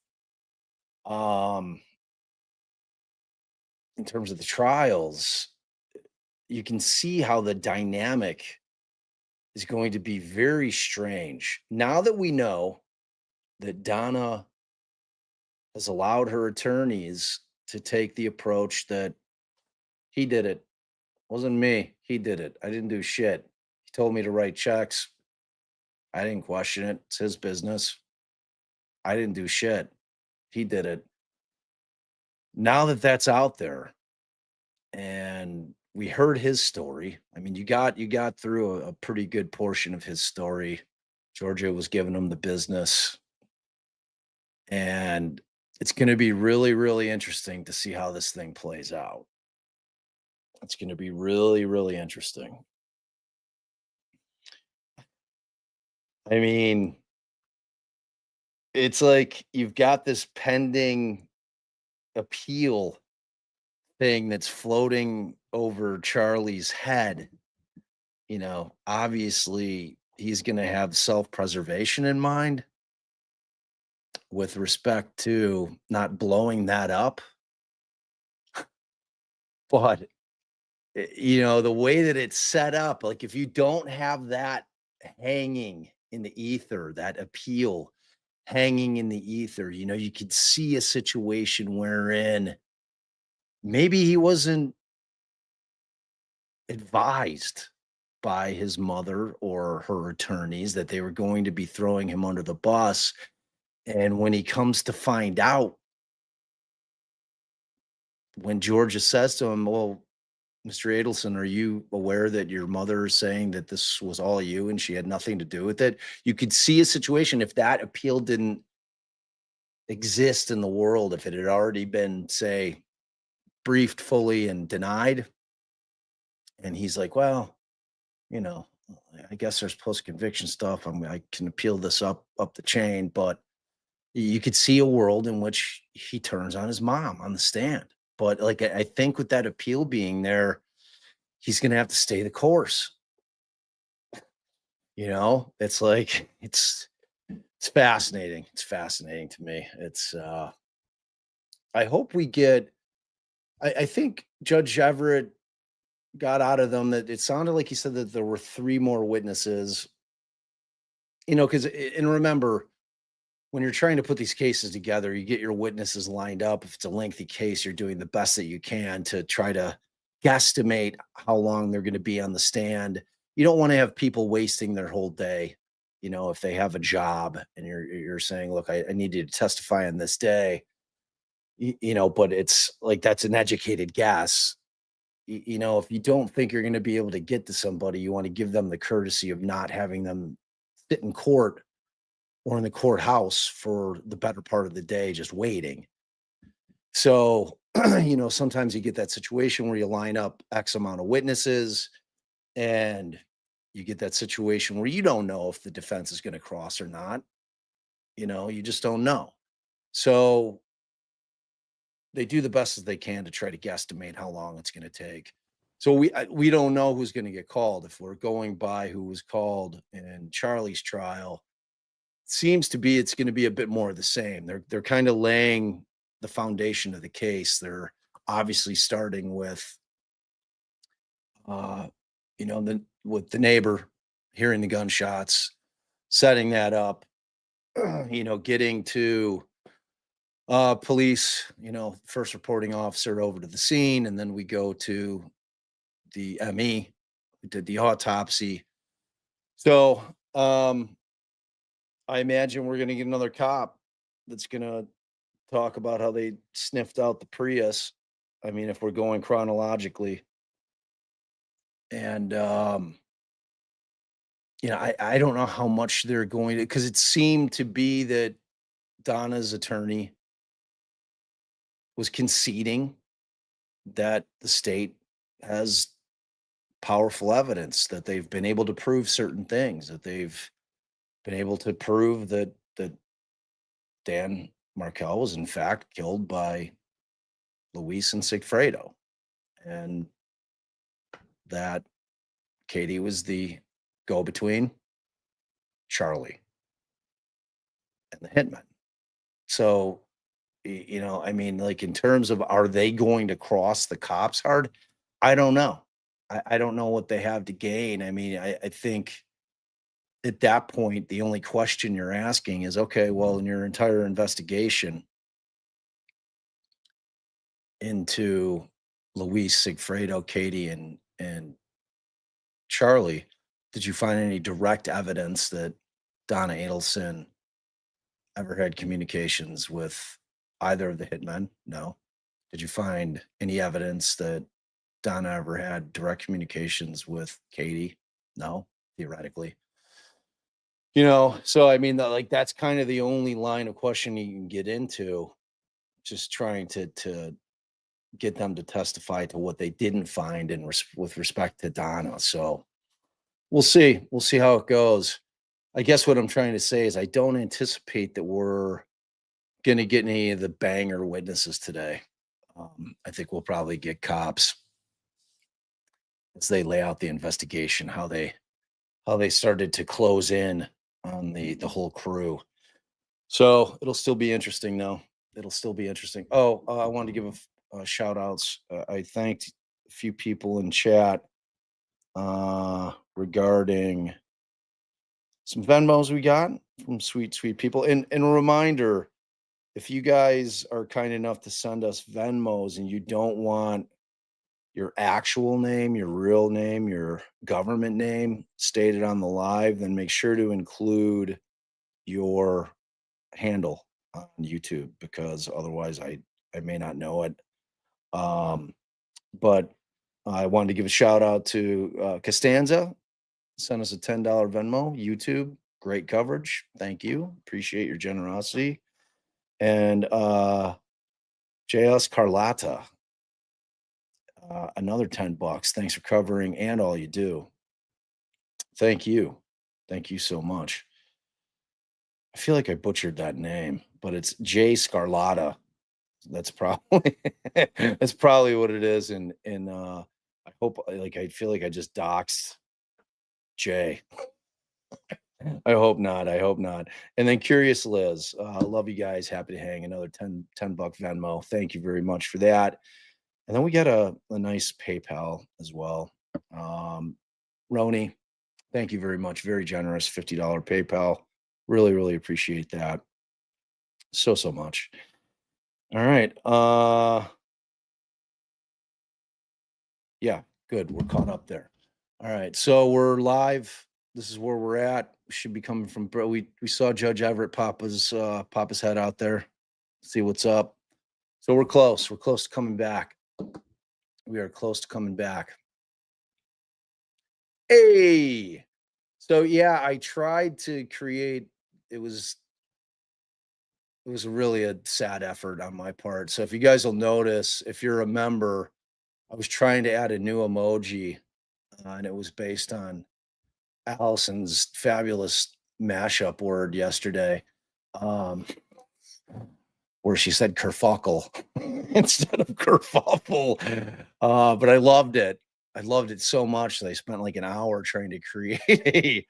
A: in terms of the trials, you can see how the dynamic is going to be very strange. Now that we know that Donna has allowed her attorneys to take the approach that he did it. Wasn't me. He did it. I didn't do shit. He told me to write checks. I didn't question it. It's his business. I didn't do shit. He did it. Now that that's out there and we heard his story, I mean, you got through a pretty good portion of his story. Georgia was giving him the business. And it's going to be really, really interesting to see how this thing plays out. It's going to be really, really interesting. I mean, it's like you've got this pending appeal thing that's floating over Charlie's head. Obviously he's going to have self-preservation in mind with respect to not blowing that up. But the way that it's set up, if you don't have that hanging in the ether, that appeal hanging in the ether, you could see a situation wherein maybe he wasn't advised by his mother or her attorneys that they were going to be throwing him under the bus. And when he comes to find out, when Georgia says to him, well, Mr. Adelson, are you aware that your mother is saying that this was all you and she had nothing to do with it? You could see a situation if that appeal didn't exist in the world, if it had already been, say, briefed fully and denied. And he's like, well, you know, I guess there's post-conviction stuff. I can appeal this up the chain, but you could see a world in which he turns on his mom on the stand. But like, I think with that appeal being there, he's going to have to stay the course. You know, it's like, it's fascinating. It's fascinating to me. It's, I hope we get, I think Judge Everett got out of them that it sounded like he said that there were 3 more witnesses, you know, because, and remember, when you're trying to put these cases together, you get your witnesses lined up. If it's a lengthy case, you're doing the best that you can to try to guesstimate how long they're going to be on the stand. You don't want to have people wasting their whole day. You know, if they have a job and you're saying, look, I need you to testify on this day, you know, but it's like, that's an educated guess. You know, if you don't think you're going to be able to get to somebody, you want to give them the courtesy of not having them sit in court or in the courthouse for the better part of the day, just waiting. So, you know, sometimes you get that situation where you line up X amount of witnesses and you get that situation where you don't know if the defense is going to cross or not. You know, you just don't know. So they do the best as they can to try to guesstimate how long it's going to take. So we don't know who's going to get called. If we're going by who was called in Charlie's trial, seems to be it's going to be a bit more of the same. They're kind of laying the foundation of the case. They're obviously starting with you know, with the neighbor hearing the gunshots, setting that up, you know, getting to police, you know, first reporting officer over to the scene, and then we go to the ME who did the autopsy. So I imagine we're going to get another cop that's going to talk about how they sniffed out the Prius. I mean, if we're going chronologically. And, you know, I don't know how much they're going to, because it seemed to be that Donna's attorney was conceding that the state has powerful evidence, that they've been able to prove certain things, that they've been able to prove that Dan Markel was in fact killed by Luis and Sigfredo, and that Katie was the go-between Charlie and the hitman. So, you know, I mean, like, in terms of, are they going to cross the cops hard? I don't know. I don't know what they have to gain. I mean, I think at that point, the only question you're asking is, okay, well, in your entire investigation into Luis, Sigfredo, Katie, and Charlie, did you find any direct evidence that Donna Adelson ever had communications with either of the hitmen? No. Did you find any evidence that Donna ever had direct communications with Katie? No, theoretically. You know, so I mean, like, that's kind of the only line of questioning you can get into, just trying to get them to testify to what they didn't find with respect to Donna. So we'll see. We'll see how it goes. I guess what I'm trying to say is I don't anticipate that we're going to get any of the banger witnesses today. I think we'll probably get cops as they lay out the investigation, how they started to close in on the whole crew. So it'll still be interesting, though. It'll still be interesting. Oh, I wanted to give shout outs. I thanked a few people in chat regarding some Venmos we got from sweet people. And a reminder, if you guys are kind enough to send us Venmos and you don't want your actual name, your real name, your government name stated on the live, then make sure to include your handle on YouTube, because otherwise I may not know it. But I wanted to give a shout out to Costanza. Sent us a $10 Venmo. YouTube, great coverage. Thank you. Appreciate your generosity. And JS Carlotta, another $10. Thanks for covering and all you do. Thank you. Thank you so much. I feel like I butchered that name, but it's Jay Scarlatta. That's probably what it is. And I hope, like, I feel like I just doxed Jay. I hope not. I hope not. And then Curious Liz, love you guys. Happy to hang. Another $10 Venmo. Thank you very much for that. And then we got a nice PayPal as well. Roni, thank you very much. Very generous $50 PayPal. Really, really appreciate that. So much. All right. Yeah, good. We're caught up there. All right. So we're live. This is where we're at. We should be coming from, we saw Judge Everett pop his head out there. See what's up. So we're close. We're close to coming back. We are close to coming back. Hey. So yeah, I tried to create, it was really a sad effort on my part. So if you guys will notice, if you're a member, I was trying to add a new emoji, and it was based on Allison's fabulous mashup word yesterday, where she said kerfuckle instead of kerfuffle. But I loved it. I loved it so much that I spent like an hour trying to create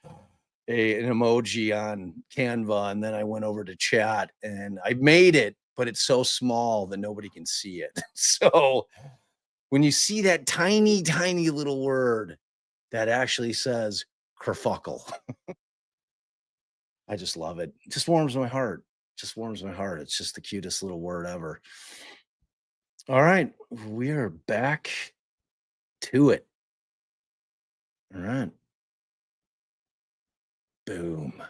A: an emoji on Canva, and then I went over to chat and I made it, but it's so small that nobody can see it. So when you see that tiny, tiny little word that actually says kerfuckle, I just love it. It just warms my heart. Just warms my heart. It's just the cutest little word ever. All right, we are back to it. All right. Boom.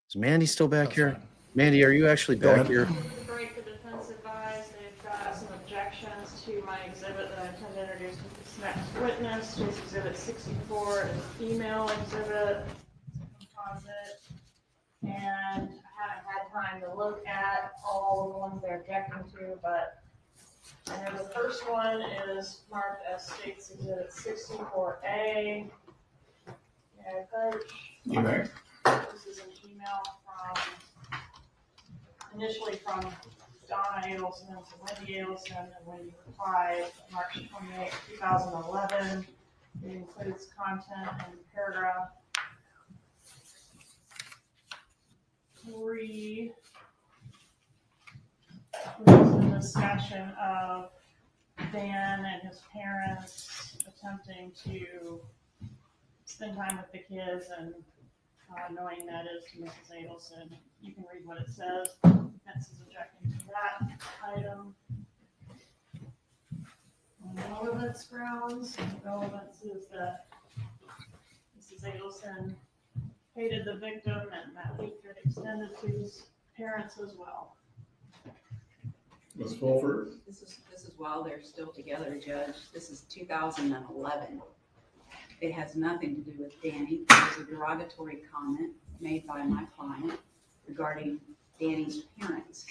A: Is Mandy still back here? Mandy, are you actually back here?
D: Break the defense advised they've got some objections to my exhibit that I intend to introduce with this next witness. This exhibit 64 is email exhibit, composite, and I haven't had time to look at all the ones they're objecting to, but I know the first one is marked as State's Exhibit 64A. Yeah, Coach.
C: Okay.
D: This is an email initially from Donna Adelson to Wendi Adelson, and Wendi replied March 28, 2011. It includes content in paragraph 3, which is a discussion of Dan and his parents attempting to spend time with the kids and knowing that is to Mrs. Adelson. You can read what it says. Defense is objecting to that item. On relevance grounds, relevance is that Mrs. Adelson hated the victim and that hatred extended to his parents as well.
C: Ms. Fulford?
E: This is while they're still together, Judge. This is 2011. It has nothing to do with Danny. It was a derogatory comment made by my client regarding Danny's parents.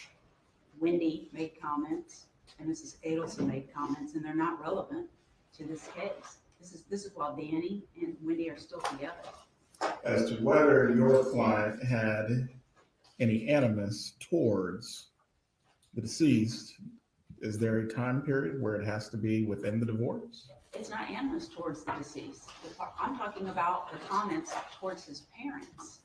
E: Wendi made comments and Mrs. Adelson made comments, and they're not relevant to this case. This is while Danny and Wendi are still together.
C: As to whether your client had any animus towards the deceased, is there a time period where it has to be within the divorce?
E: It's not animus towards the deceased. I'm talking about the comments towards his parents.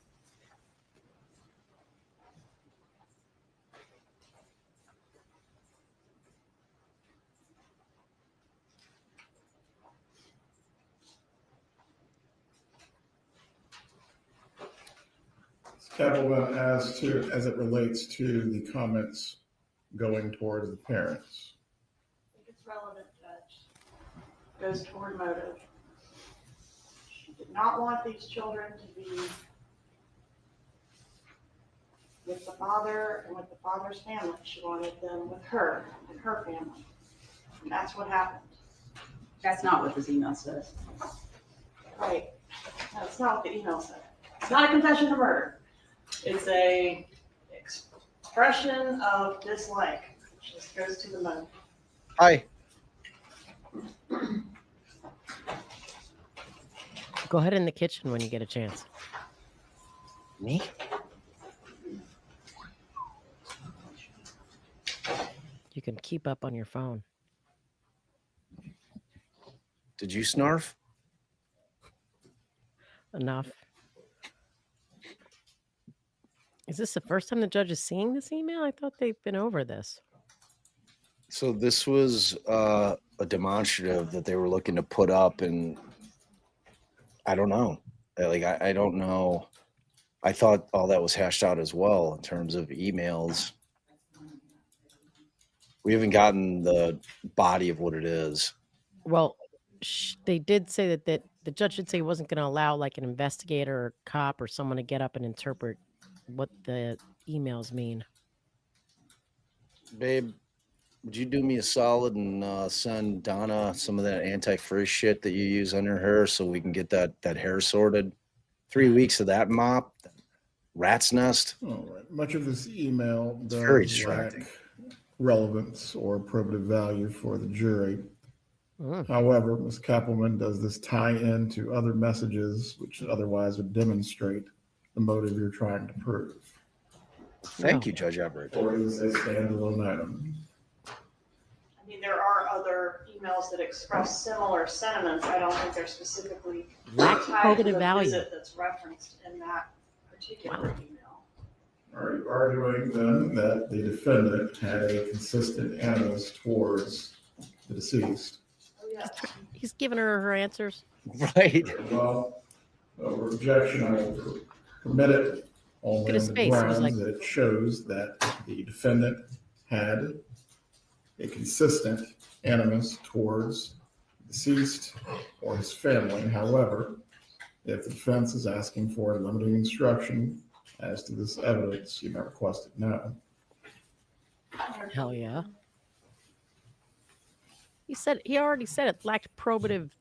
C: Kathleen, as it relates to the comments going towards the parents.
D: I think it's relevant, Judge. Goes toward motive. She did not want these children to be with the father and with the father's family. She wanted them with her and her family. And that's what happened.
E: That's not what this email says.
L: Right. That's not what the email said. It's not a confession of murder. It's a expression of dislike, which just goes to the motive.
A: Hi.
B: Go ahead in the kitchen when you get a chance.
A: Me?
B: You can keep up on your phone.
A: Did you snarf?
B: Enough. Is this the first time the judge is seeing this email? I thought they've been over this.
A: So this was a demonstrative that they were looking to put up, and I don't know. Like, I don't know. I thought all that was hashed out as well in terms of emails. We haven't gotten the body of what it is.
B: Well, they did say that the judge did say he wasn't going to allow like an investigator or cop or someone to get up and interpret what the emails mean.
A: Babe, would you do me a solid and send Donna some of that anti-frizz shit that you use on your hair so we can get that hair sorted? 3 weeks of that mop, rat's nest.
C: All right. Much of this email
A: It's very
C: does
A: distracting.
C: lack relevance or probative value for the jury. However, Ms. Kappelman does this tie in to other messages which otherwise would demonstrate the motive you're trying to prove.
A: Thank you, Judge Everett.
C: Or is a standalone item.
L: I mean, there are other emails that express similar sentiments. I don't think they're specifically
B: Lack
L: tied to
B: probative
L: the
B: value.
L: visit that's referenced in that particular email.
C: Are you arguing then that the defendant had a consistent animus towards the deceased?
L: Oh, yes.
B: He's giving her answers.
A: Right.
C: Well, objection, I will permit it only
B: at his
C: on the
B: face, he was
C: grounds
B: like-
C: that it shows that the defendant had a consistent animus towards the deceased or his family. However, if the defense is asking for a limiting instruction as to this evidence, you may request it now.
B: Hell yeah. He already said it lacked probative.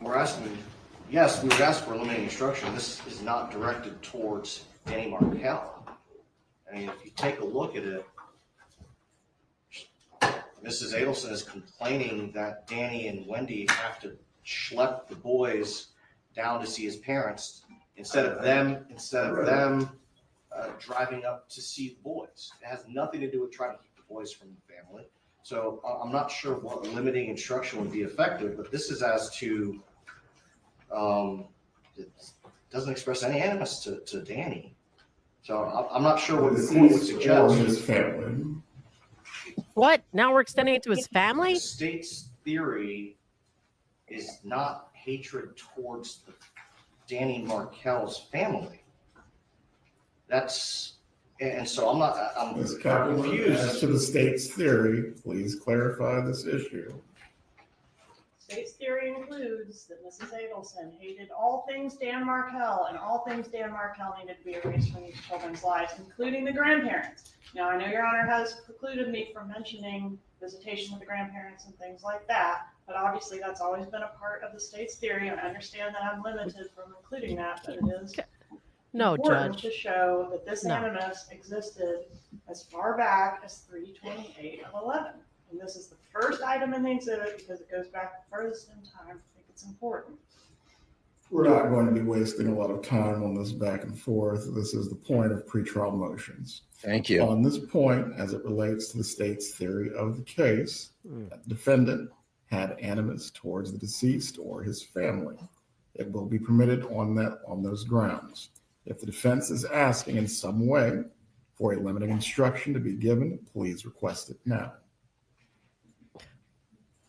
Q: We're asking, yes, we would ask for a limiting instruction. This is not directed towards Danny Markel. I mean, if you take a look at it, Mrs. Adelson is complaining that Danny and Wendi have to schlep the boys down to see his parents instead of them driving up to see the boys. It has nothing to do with trying to keep the boys from the family. So I'm not sure what limiting instruction would be effective, but this is as to, it doesn't express any animus to Danny. So I'm not sure what the court would suggest.
C: Or his family.
B: What? Now we're extending it to his family?
Q: The state's theory is not hatred towards Danny Markel's family. And so I'm
C: Ms. Kappelman,
Q: confused.
C: as to the state's theory, please clarify this issue.
L: State's theory includes that Mrs. Adelson hated all things Dan Markel, and all things Dan Markel needed to be erased from these children's lives, including the grandparents. Now, I know Your Honor has precluded me from mentioning visitation with the grandparents and things like that, but obviously that's always been a part of the state's theory. I understand that I'm limited from including that, but it is important to show that this animus existed as far back as 3/28 of 11. And this is the first item in the exhibit because it goes back the furthest in time. I think it's important.
C: We're not going to be wasting a lot of time on this back and forth. This is the point of pretrial motions.
A: Thank you.
C: On this point, as it relates to the state's theory of the case, that the defendant had animus towards the deceased or his family. It will be permitted on those grounds. If the defense is asking in some way for a limiting instruction to be given, please request it now.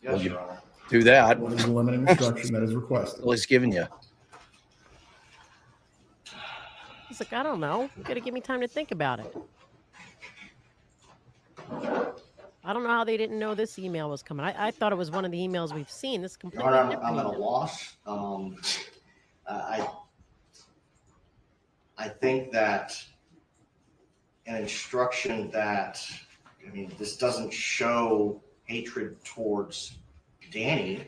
Q: Yes, Your Honor.
A: Do that.
C: What is the limiting instruction that is requested?
A: Well, he's giving you.
B: He's like, I don't know. You got to give me time to think about it. I don't know how they didn't know this email was coming. I thought it was one of the emails we've seen. This is
Q: Your
B: completely
Q: Honor,
B: different.
Q: I'm at a
B: email.
Q: loss. I think that an instruction that, I mean, this doesn't show hatred towards Danny.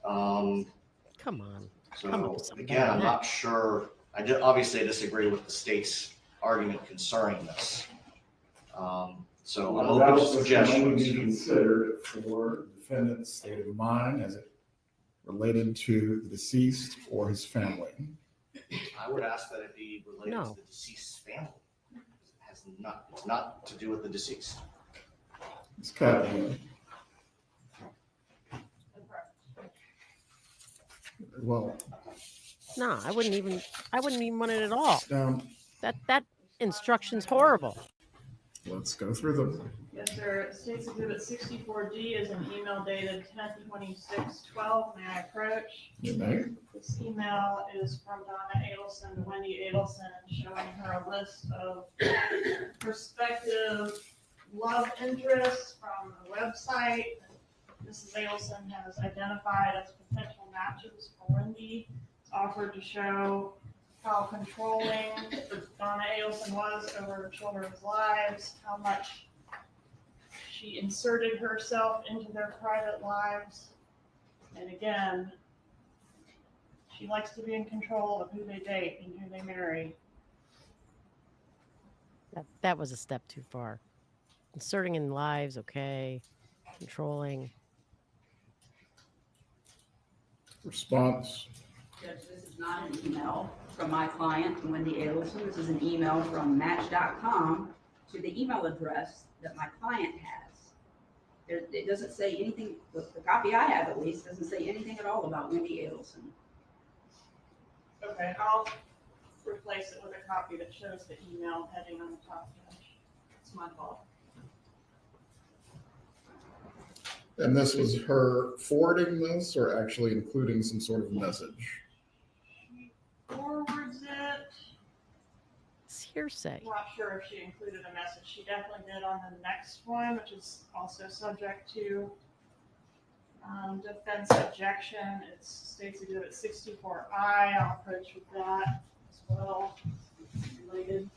B: Come on. Come up with
Q: So
B: something
Q: again,
B: better
Q: I'm
B: than
Q: not
B: that.
Q: sure. Obviously disagree with the state's argument concerning this. So I'm open to
C: Analysis can only be
Q: suggestions.
C: considered for the defendant's state of mind as it related to the deceased or his family.
Q: I would ask that it be related to the deceased's family. It has not to do with the deceased.
C: Ms. Katherine. Well,
B: No, I wouldn't even want it at all.
C: down.
B: That instruction's horrible.
C: Let's go through them.
L: Yes, sir. State's Exhibit 64D is an email dated 10/26/12. May I approach?
C: You may.
L: This email is from Donna Adelson to Wendi Adelson, showing her a list of prospective love interests from the website that Mrs. Adelson has identified as potential matches for Wendi. It's offered to show how controlling Donna Adelson was over her children's lives, how much she inserted herself into their private lives. And again, she likes to be in control of who they date and who they marry.
B: That was a step too far. Inserting in lives, okay. Controlling.
C: Response.
E: Judge, this is not an email from my client, Wendi Adelson. This is an email from Match.com to the email address that my client has. It doesn't say anything, the copy I have at least, doesn't say anything at all about Wendi Adelson.
L: Okay, I'll replace it with a copy that shows the email heading on the top, Judge. It's my fault.
C: And this was her forwarding this or actually including some sort of message?
L: Forwards it.
B: It's hearsay.
L: I'm not sure if she included a message. She definitely did on the next one, which is also subject to defense objection. It's State's Exhibit 64I. I'll approach with that as well. Related.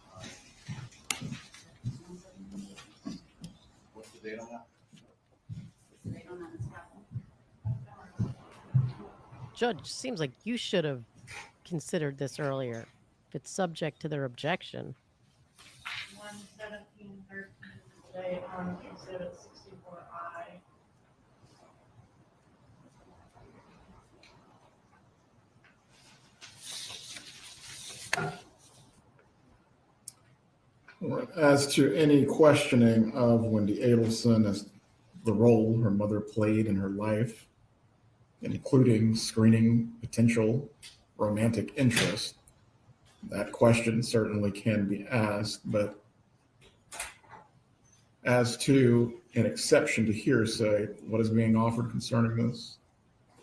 Q: What's the date on that?
B: Judge, seems like you should have considered this earlier. If it's subject to their objection.
L: 1/17/13 today on Exhibit 64I.
C: All right. As to any questioning of Wendi Adelson as the role her mother played in her life, including screening potential romantic interest, that question certainly can be asked, but as to an exception to hearsay, what is being offered concerning this?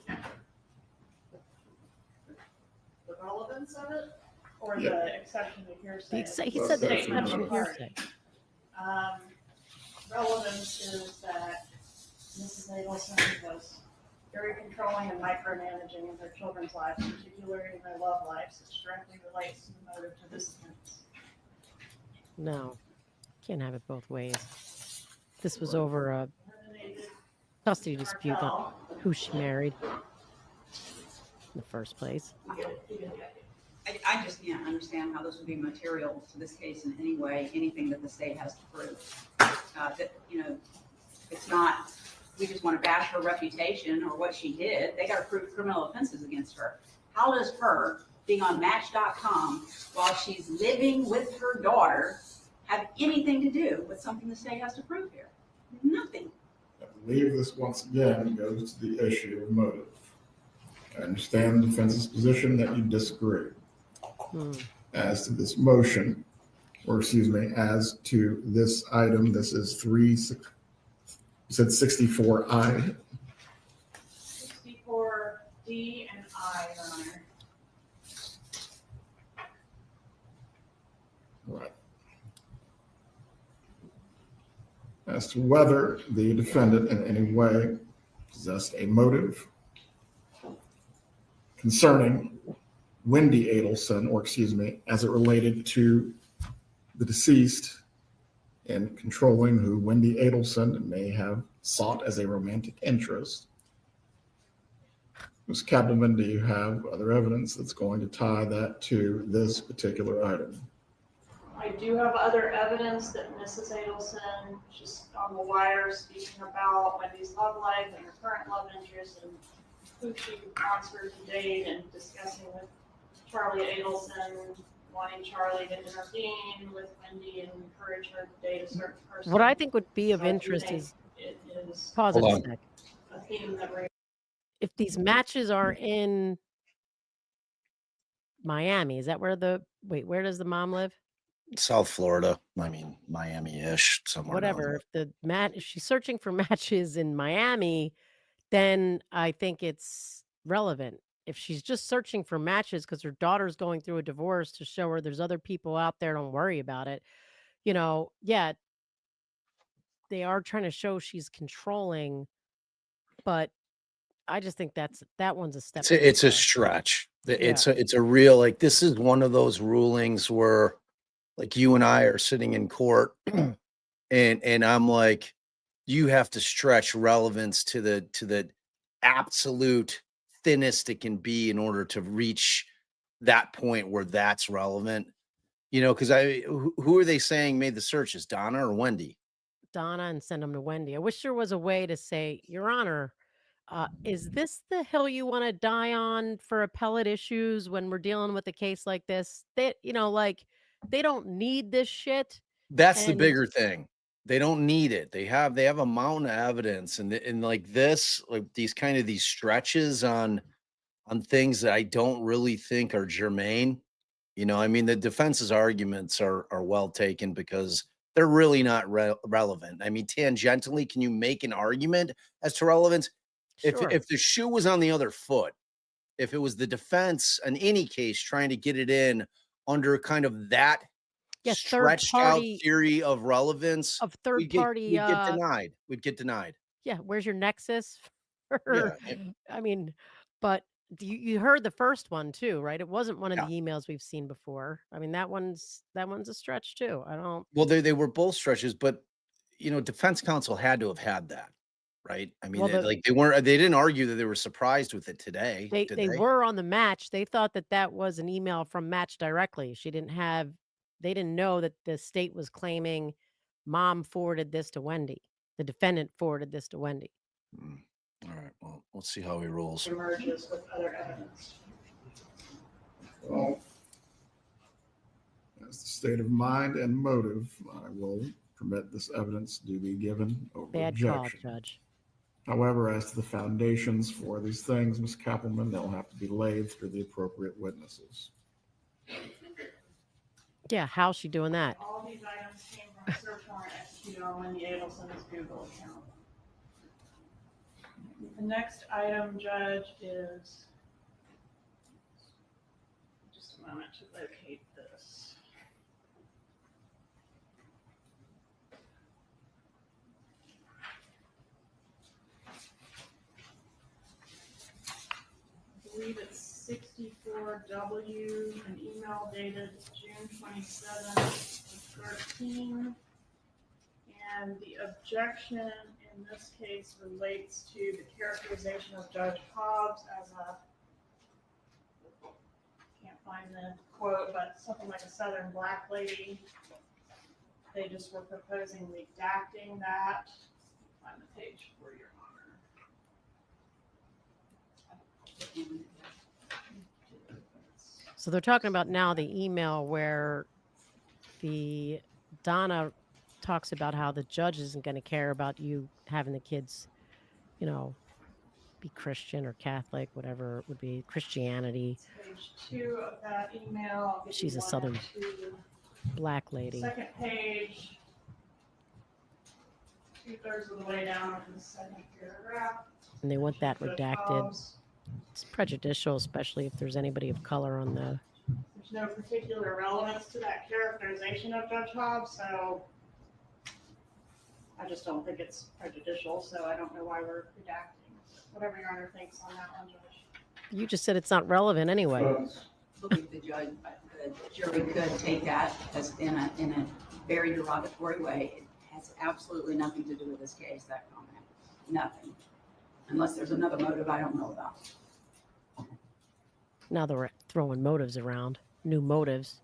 L: The relevance of it, or
C: Yeah.
L: the exception to hearsay?
B: He said the exception to hearsay.
L: Relevance is that Mrs. Adelson was very controlling and micromanaging in their children's lives, particularly in their love lives, which directly relates to the motive to this offense.
B: No, can't have it both ways. This was over a custody dispute on who she married in the first place.
E: I just can't understand how this would be material to this case in any way, anything that the state has to prove. That, you know, it's not, we just want to bash her reputation or what she did. They got to prove criminal offenses against her. How does her being on Match.com while she's living with her daughter have anything to do with something the state has to prove here? Nothing.
C: I believe this once again goes to the issue of motive. I understand the defense's position that you disagree. As to this motion, or excuse me, as to this item, this is you said 64I.
L: 64D and I, Your Honor.
C: Right. As to whether the defendant in any way possessed a motive concerning Wendi Adelson, or excuse me, as it related to the deceased in controlling who Wendi Adelson may have sought as a romantic interest. Ms. Kappelman, do you have other evidence that's going to tie that to this particular item?
D: I do have other evidence that Mrs. Adelson, just on the wire, speaking about Wendy's love life and her current love interest and who she wants her to date, and discussing with Charlie Adelson, wanting Charlie to intervene with Wendi and encourage her to date a certain person.
B: What I think would be of
D: So I do
B: interest
D: think
B: is,
D: it is
B: pause it
A: Hold
B: a
A: on.
B: sec.
D: a theme that we're
B: If these matches are in Miami, is that where where does the mom live?
A: South Florida. I mean, Miami-ish, somewhere down
B: Whatever.
A: there.
B: If she's searching for matches in Miami, then I think it's relevant. If she's just searching for matches because her daughter's going through a divorce to show her there's other people out there, don't worry about it. Yeah, they are trying to show she's controlling, but I just think that one's a step too
A: It's a
B: far.
A: stretch.
B: Yeah.
A: It's a real, like, this is one of those rulings where, like, you and I are sitting in court and I'm like, you have to stretch relevance to the absolute thinnest it can be in order to reach that point where that's relevant. Because who are they saying made the searches, Donna or Wendi?
B: Donna, and send them to Wendi. I wish there was a way to say, Your Honor, is this the hill you want to die on for appellate issues when we're dealing with a case like this? They don't need this shit.
A: That's the
B: And
A: bigger thing. They don't need it. They have a mountain of evidence, and like this, like these stretches on things that I don't really think are germane. I mean, the defense's arguments are well taken because they're really not relevant. I mean, tangentially, can you make an argument as to relevance?
B: Sure.
A: If the shoe was on the other foot, if it was the defense in any case trying to get it in under kind of that stretched out theory of relevance,
B: of third
A: we'd get
B: party
A: denied. We'd get denied.
B: Yeah, where's your nexus?
A: Yeah.
B: I mean, but you heard the first one too, right? It wasn't one of
A: Yeah.
B: the emails we've seen before. I mean, that one's a stretch too. I don't.
A: Well, they were both stretches, but defense counsel had to have had that, right? I mean,
B: Well,
A: they didn't argue that they were surprised with it today.
B: They
A: did
B: they were on the match. They thought that was an email from Match directly. They didn't know that the state was claiming mom forwarded this to Wendi. The defendant forwarded this to Wendi.
A: All right. Well, let's see how he rolls.
D: emerges with other evidence.
C: Well, as the state of mind and motive, I will permit this evidence to be given over
B: Bad call,
C: objection.
B: Judge.
C: However, as to the foundations for these things, Ms. Kappelman, they'll have to be laid through the appropriate witnesses.
B: Yeah, how's she doing that?
D: All these items came from a search warrant executed on Wendi Adelson's Google account. The next item, Judge, is just a moment to locate this. I believe it's 64W, an email dated June 27th, 13. And the objection in this case relates to the characterization of Judge Hobbs as can't find the quote, but something like a Southern black lady. They just were proposing redacting that. Find the page for Your Honor.
B: So they're talking about now the email where the Donna talks about how the judge isn't going to care about you having the kids, be Christian or Catholic, whatever it would be, Christianity.
D: Page 2 of that email. I'll give
B: She's
D: you
B: a
D: one
B: Southern
D: and two.
B: black lady.
D: Second page, 2/3 of the way down in the second paragraph.
B: And they want that
D: Judge
B: redacted.
D: Hobbs.
B: It's prejudicial, especially if there's anybody of color on the.
D: There's no particular relevance to that characterization of Judge Hobbs, so I just don't think it's prejudicial, so I don't know why we're redacting. Whatever Your Honor thinks on that one, Judge.
B: You just said it's not relevant anyway.
E: believe the jury could take that as in a very derogatory way. It has absolutely nothing to do with this case, that comment. Nothing. Unless there's another motive I don't know about.
B: Now they're throwing motives around, new motives.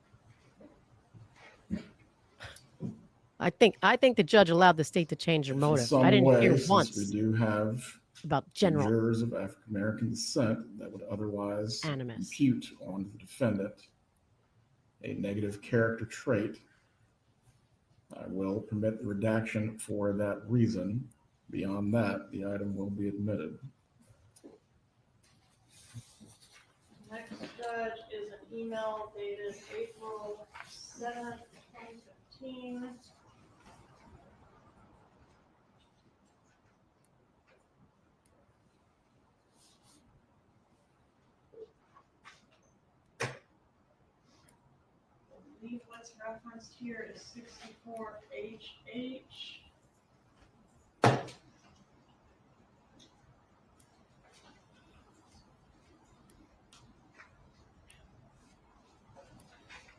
B: I think the judge allowed the state to change their motive.
C: In some
B: I didn't hear
C: ways,
B: once
C: since we do have
B: about
C: two
B: general
C: jurors of African American descent that would otherwise
B: animus.
C: impute on the defendant a negative character trait. I will permit the redaction for that reason. Beyond that, the item will be admitted.
L: Next judge is an email dated April 7th, 2015. I believe what's referenced here is 64HH.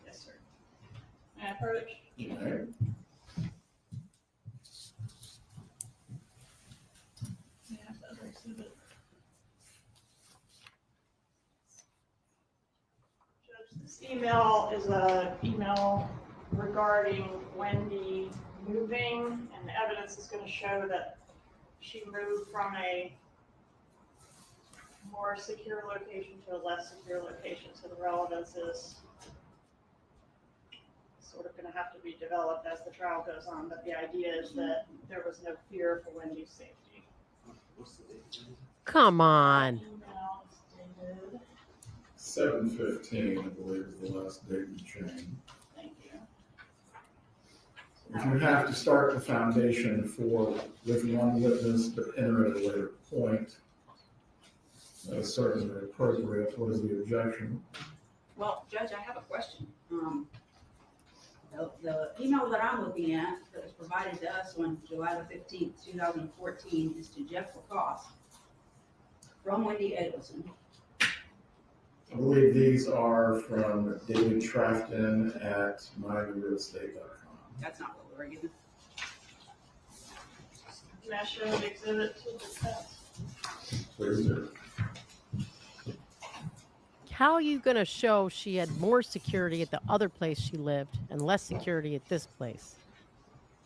L: Yes, sir. May I approach?
C: Okay.
L: Yeah, that's our exhibit. Judge, this email is an email regarding Wendi moving, and the evidence is going to show that she moved from a more secure location to a less secure location. So the relevance is sort of going to have to be developed as the trial goes on. But the idea is that there was no fear for Wendi's safety.
B: Come on.
L: Email is dated.
C: 7/15, I believe, is the last date in the chain.
L: Thank you.
C: If you have to start the foundation with one witness but enter at a later point, that is certainly appropriate. What is the objection?
E: Well, Judge, I have a question. The email that I'm looking at that was provided to us on July the 15th, 2014 is to Jeff Lacoste from Wendi Adelson.
C: I believe these are from David Trafton at MiamiRealEstate.com.
E: That's not what we're given.
L: May I show the exhibit to the defense?
C: Please do.
B: How are you going to show she had more security at the other place she lived and less security at this place?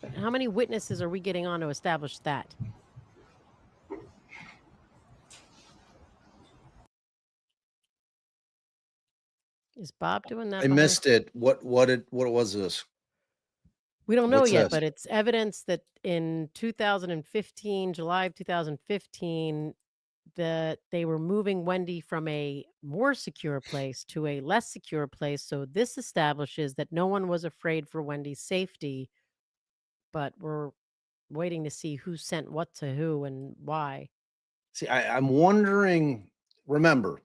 B: And how many witnesses are we getting on to establish that? Is Bob doing that?
A: I missed it. What was this?
B: We don't know
A: What's
B: yet,
A: this?
B: but it's evidence that in 2015, July of 2015, that they were moving Wendi from a more secure place to a less secure place. So this establishes that no one was afraid for Wendi's safety, but we're waiting to see who sent what to who and why.
A: See, I'm wondering, remember,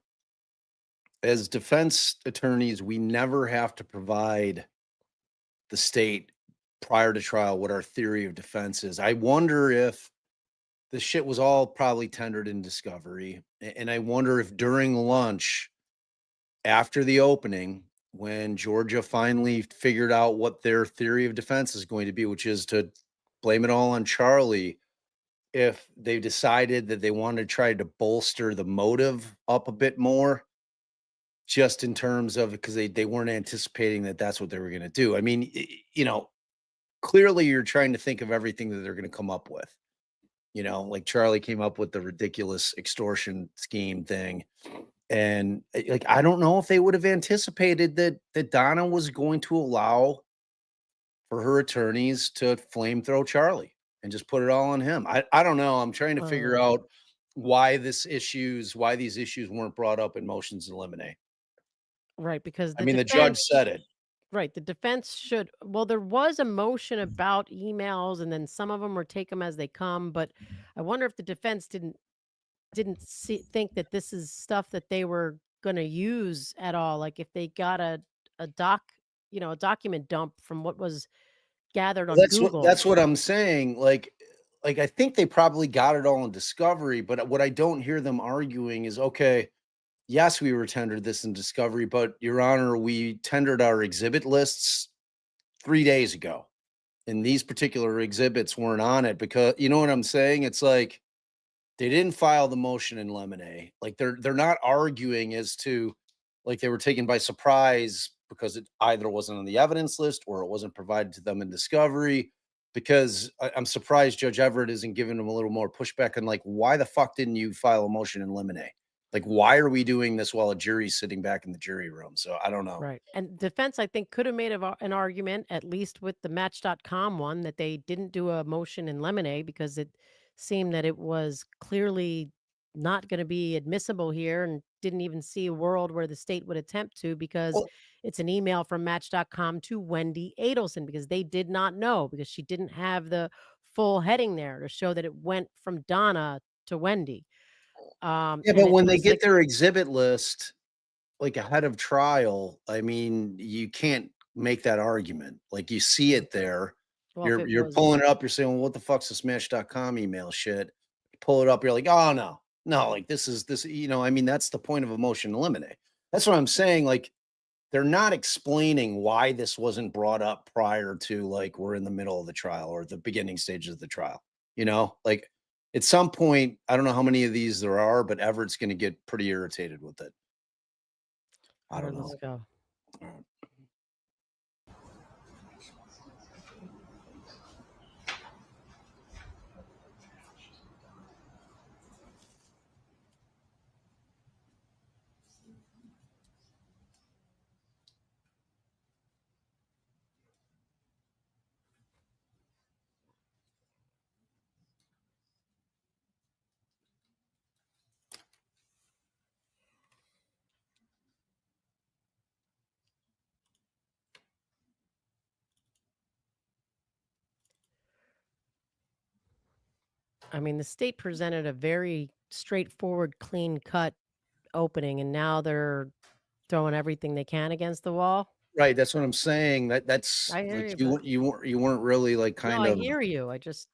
A: as defense attorneys, we never have to provide the state prior to trial what our theory of defense is. I wonder if the shit was all probably tendered in discovery. And I wonder if during lunch, after the opening, when Georgia finally figured out what their theory of defense is going to be, which is to blame it all on Charlie, if they decided that they wanted to try to bolster the motive up a bit more, just in terms of, because they weren't anticipating that that's what they were going to do. I mean, you know, clearly you're trying to think of everything that they're going to come up with. You know, like Charlie came up with the ridiculous extortion scheme thing. And like, I don't know if they would have anticipated that Donna was going to allow for her attorneys to flamethrow Charlie and just put it all on him. I don't know. I'm trying to figure out why these issues weren't brought up in motions to eliminate.
B: Right, because
A: I mean, the judge said it.
B: Right, the defense should. Well, there was a motion about emails, and then some of them were take them as they come. But I wonder if the defense didn't think that this is stuff that they were going to use at all. Like if they got a document dump from what was gathered on Google.
A: That's what I'm saying. Like I think they probably got it all in discovery. But what I don't hear them arguing is, okay, yes, we were tendered this in discovery, but Your Honor, we tendered our exhibit lists 3 days ago. And these particular exhibits weren't on it because you know what I'm saying? It's like they didn't file the motion in limine. Like they're not arguing as to like they were taken by surprise because it either wasn't on the evidence list or it wasn't provided to them in discovery. Because I'm surprised Judge Everett isn't giving them a little more pushback on like, why the fuck didn't you file a motion in limine? Like, why are we doing this while a jury's sitting back in the jury room? So I don't know.
B: Right. And defense, I think, could have made an argument, at least with the Match.com one, that they didn't do a motion in limine because it seemed that it was clearly not going to be admissible here and didn't even see a world where the state would attempt to because
A: Well,
B: it's an email from Match.com to Wendi Adelson because they did not know because she didn't have the full heading there to show that it went from Donna to Wendi.
A: yeah,
B: And
A: but
B: it
A: when they
B: was
A: get
B: like,
A: their exhibit list, like ahead of trial, I mean, you can't make that argument. Like you see it there.
B: well, if it
A: You're
B: was,
A: pulling it up, you're saying, well, what the fuck's this Match.com email shit? You pull it up, you're like, oh no, like this is this, I mean, that's the point of a motion to eliminate. That's what I'm saying. Like, they're not explaining why this wasn't brought up prior to like we're in the middle of the trial or the beginning stages of the trial. Like at some point, I don't know how many of these there are, but Everett's gonna get pretty irritated with it. I
B: all
A: don't
B: right, let's
A: know.
B: go. I mean, the state presented a very straightforward, clean cut opening, and now they're throwing everything they can against the wall.
A: Right, that's what I'm saying. That's
B: I hear
A: like
B: you,
A: you
B: but
A: weren't really like
B: no,
A: kind
B: I
A: of
B: hear you. I just,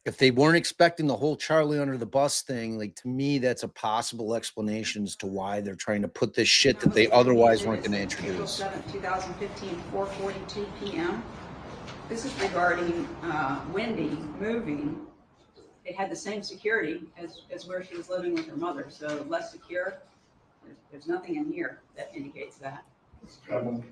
A: if they weren't expecting the whole Charlie under the bus thing, like to me, that's a possible explanation as to why they're trying to put this shit that they otherwise weren't going to
E: April
A: introduce.
E: 7th, 2015, 4:42 p.m. This is regarding Wendi moving. It had the same security as where she was living with her mother, so less secure. There's nothing in here that indicates that.
L: I'm going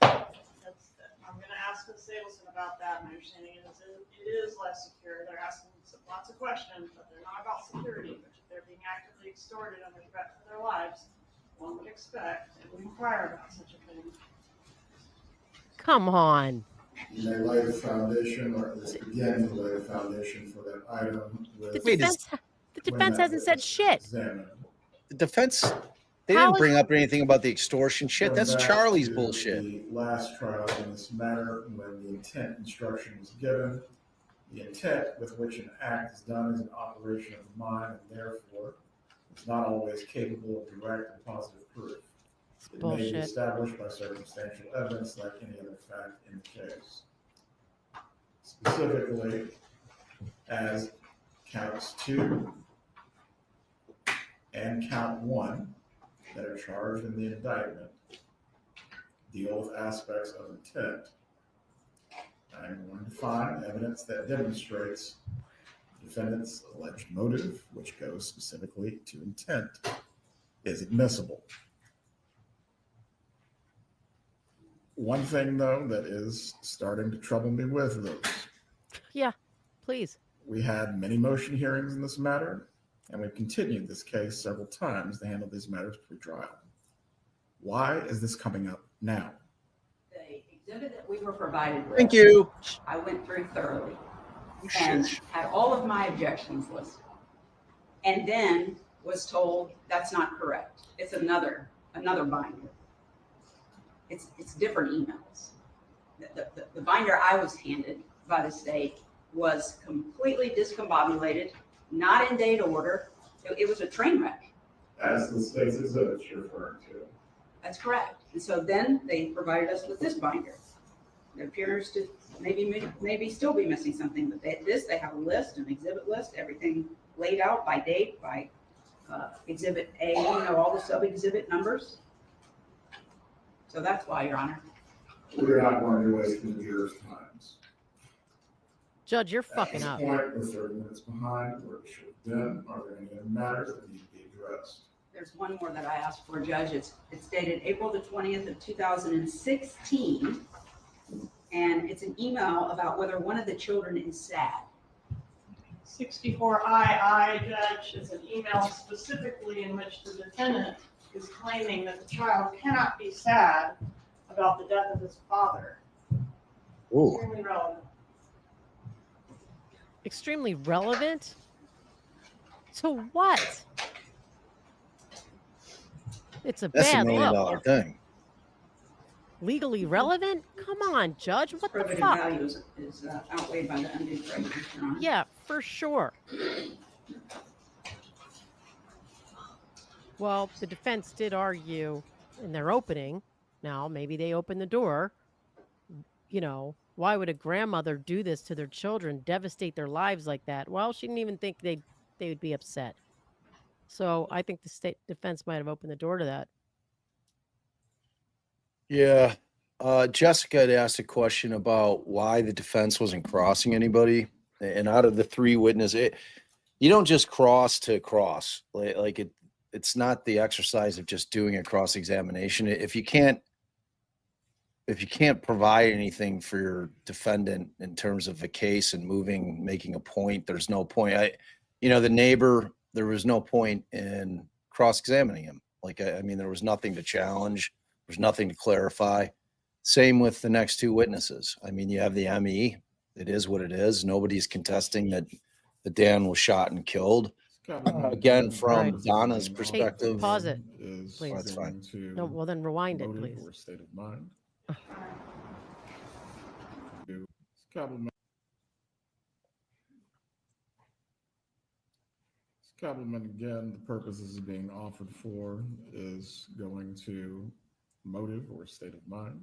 L: to ask Ms. Adelson about that. My understanding is it is less secure. They're asking lots of questions, but they're not about security. But if they're being actively extorted under threat for their lives, one would expect and would inquire about such a thing.
B: come on.
F: You may lay the foundation, or at least begin to lay the foundation for that item with.
B: The defense hasn't said shit.
A: The defense, they
B: How
A: didn't
B: is-
A: bring up anything about the extortion shit.
F: Going
A: That's
F: back
A: Charlie's
F: to
A: bullshit.
F: The last trial in this matter, when the intent instruction was given, the intent with which an act is done is an operation of the mind, and therefore is not always capable of direct and positive proof. It may be
B: Bullshit.
F: established by circumstantial evidence like any other fact in the case. Specifically, as counts 2 and count 1 that are charged in the indictment deal with aspects of intent. I'm going to find evidence that demonstrates the defendant's alleged motive, which goes specifically to intent, is admissible. One thing, though, that is starting to trouble me with those.
B: Yeah, please.
F: We had many motion hearings in this matter, and we've continued this case several times to handle these matters pre-trial. Why is this coming up now?
E: The exhibit that we were provided with.
A: Thank you.
E: I went through thoroughly and had all of my objections listed. And then was told that's not correct. It's another binder. It's different emails. The binder I was handed by the state was completely discombobulated, not in date order. It was a train wreck.
F: As the state's exhibits you're referring to.
E: That's correct. And so then they provided us with this binder. It appears to maybe still be missing something, but they have a list, an exhibit list, everything laid out by date, by Exhibit A, all the sub-exhibit numbers. So that's why, Your Honor.
F: We're not going to waste the jurors' times.
B: Judge, you're
F: At
B: fucking
F: this
B: up.
F: point, we're 30 minutes behind where we should have been. Are there any other matters that need to be addressed?
E: There's one more that I asked for, Judge. It's dated April the 20th of 2016. And it's an email about whether one of the children is sad.
L: 64II, Judge, is an email specifically in which the defendant is claiming that the child cannot be sad about the death of his father.
A: Ooh.
L: Extremely relevant.
B: Extremely relevant? To what? It's a
A: That's
B: bad
A: $1 million
B: look.
A: thing.
B: Legally relevant? Come on, Judge. What the
E: Probative
B: fuck?
E: value is outweighed by the undue prejudice, Your Honor.
B: Yeah, for sure. Well, the defense did argue in their opening. Now, maybe they opened the door. Why would a grandmother do this to their children, devastate their lives like that? Well, she didn't even think they would be upset. So I think the state defense might have opened the door to that.
A: Yeah. Jessica had asked a question about why the defense wasn't crossing anybody. And out of the 3 witnesses, you don't just cross to cross. It's not the exercise of just doing a cross-examination. If you can't provide anything for your defendant in terms of a case and making a point, there's no point. The neighbor, there was no point in cross-examining him. There was nothing to challenge. There's nothing to clarify. Same with the next 2 witnesses. You have the ME. It is what it is. Nobody's contesting that Dan was shot and killed. Again, from
B: Right.
A: Donna's perspective.
B: Hey, pause it,
F: Is
B: please.
A: That's fine.
B: No, well then rewind it,
F: motive
B: please.
F: or state of mind. Compliment again, the purposes of being offered for is going to motive or state of mind.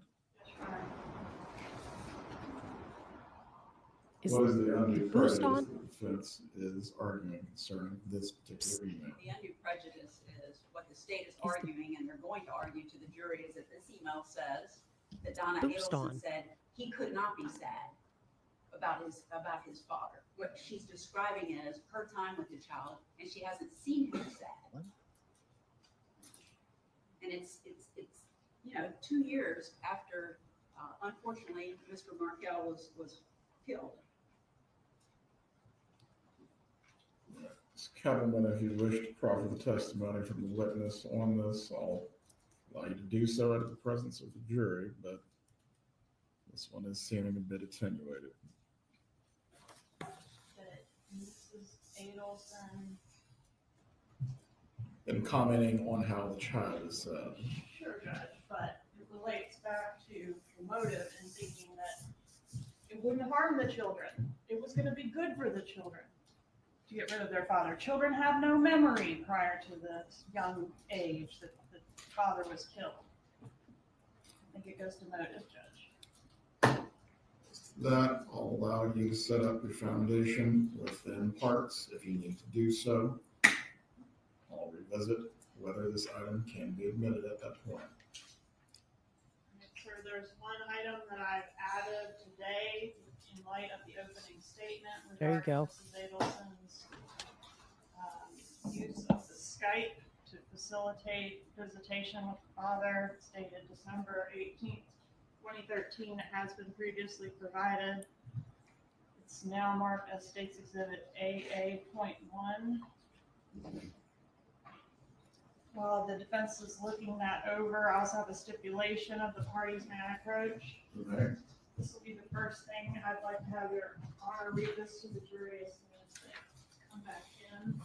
F: What is the undue prejudice
B: on?
F: the defense is arguing concerning this particular email?
E: The undue prejudice is what the state is arguing, and they're going to argue to the jury, is that this email says that Donna Adelson said he could not be sad about his father. What she's describing is her time with the child, and she hasn't seen him sad. And it's 2 years after, unfortunately, Mr. Markel was killed.
F: Cattleman, if you wish to proffer the testimony from the witness on this, I'll allow you to do so out of the presence of the jury, but this one is seeming a bit attenuated.
L: Mrs. Adelson.
F: In commenting on how the child is
L: Sure, Judge, but it relates back to the motive and thinking that it wouldn't harm the children. It was going to be good for the children to get rid of their father. Children have no memory prior to this young age that the father was killed. I think it goes to motive, Judge.
F: that. I'll allow you to set up your foundation within parts if you need to do so. I'll revisit whether this item can be admitted at that point.
L: Sure, there's one item that I've added today in light of the opening statement.
B: There you go.
L: Mrs. Adelson's use of the Skype to facilitate visitation with the father, stated December 18th, 2013. It has been previously provided. It's now marked as State's Exhibit AA.1. While the defense is looking that over, I also have a stipulation of the parties may approach.
F: Okay.
L: This will be the first thing. I'd like to have your honor read this to the jury as soon as they come back in.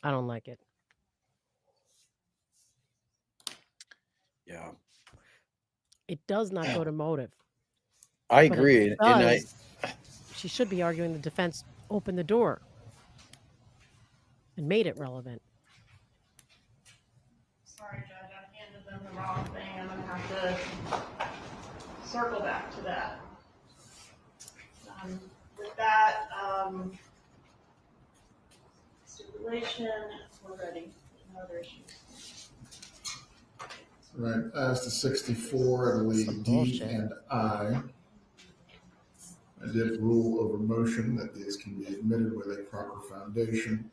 B: I don't like it.
A: Yeah.
B: It does not go to motive.
A: I
B: But
A: agree.
B: it
A: And
B: does. She should be arguing the defense opened the door and made it relevant.
L: Sorry, Judge, I handed them the wrong thing. I'm gonna have to circle back to that. With that, stipulation, we're ready. No other issues.
F: Right, as to 64, I believe D and I did rule over motion that these can be admitted with a proper foundation.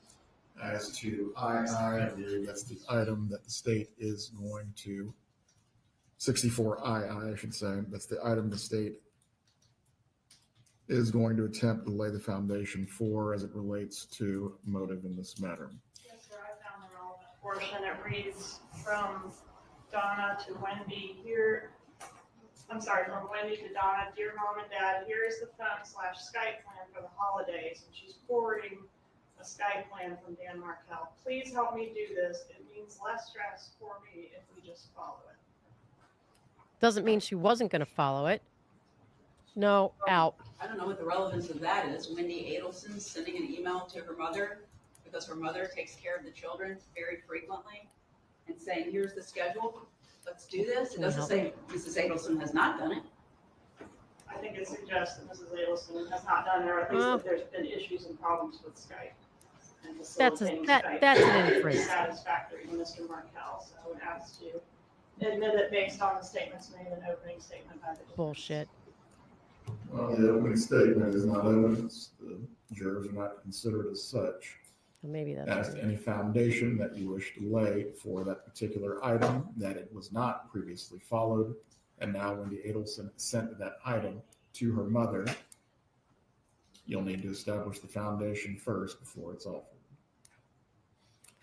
F: As to I believe that's the item that the state is going to, 64 I should say, that's the item the state is going to attempt to lay the foundation for as it relates to motive in this matter.
L: Yes, sir, I found the relevant portion. It reads from Donna to Wendi here. I'm sorry, from Wendi to Donna. Dear Mom and Dad, here is the phone/Skype plan for the holidays. And she's forwarding a Skype plan from Dan Markel. Please help me do this. It means less stress for me if we just follow it.
B: Doesn't mean she wasn't going to follow it. No, out.
E: I don't know what the relevance of that is. Wendi Adelson sending an email to her mother because her mother takes care of the children very frequently and saying, here's the schedule. Let's do this. It doesn't say Mrs. Adelson has not done it.
L: I think it suggests that Mrs. Adelson has not done it, or at least that there's been issues and problems with Skype. And
B: That's an inference.
L: Satisfactory to Mr. Markel, so I would ask you admit it based on the statements made in the opening statement by the defense.
B: Bullshit.
F: Well, the opening statement is not evidence. The jurors are not considered as such.
B: Maybe that's
F: As to any foundation that you wish to lay for that particular item, that it was not previously followed, and now Wendi Adelson sent that item to her mother, you'll need to establish the foundation first before it's offered.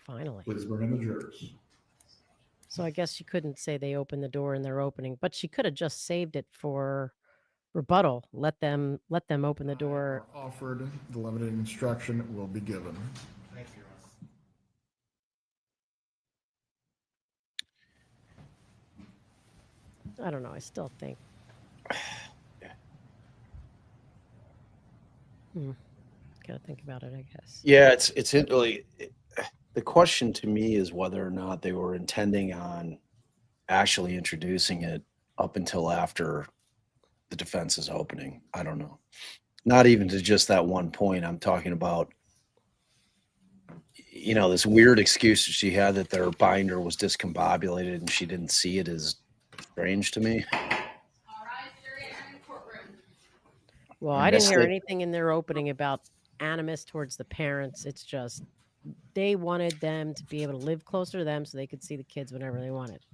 B: Finally.
F: Please bring in the jurors.
B: So I guess she couldn't say they opened the door in their opening, but she could have just saved it for rebuttal. Let them open the door.
F: Offered, the limiting instruction will be given.
Q: Thank you.
B: I don't know. I still think. Gotta think about it, I guess.
A: Yeah, it's really the question to me is whether or not they were intending on actually introducing it up until after the defense's opening. I don't know. Not even to just that one point. I'm talking about, you know, this weird excuse that she had that their binder was discombobulated and she didn't see it is strange to me.
B: Well, I didn't hear anything in their opening about animus towards the parents. It's just they wanted them to be able to live closer to them so they could see the kids whenever they wanted.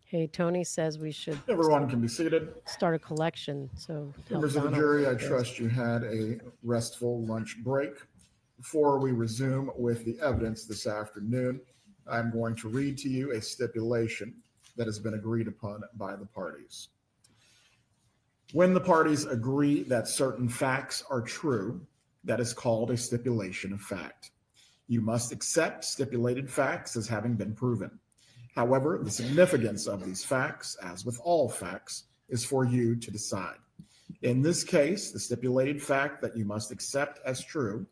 B: Hey, Tony says we should.
F: Everyone can be seated.
B: Start a collection. So
F: Members of the jury, I trust you had a restful lunch break. Before we resume with the evidence this afternoon, I'm going to read to you a stipulation that has been agreed upon by the parties. When the parties agree that certain facts are true, that is called a stipulation of fact. You must accept stipulated facts as having been proven. However, the significance of these facts, as with all facts, is for you to decide. In this case, the stipulated fact that you must accept as true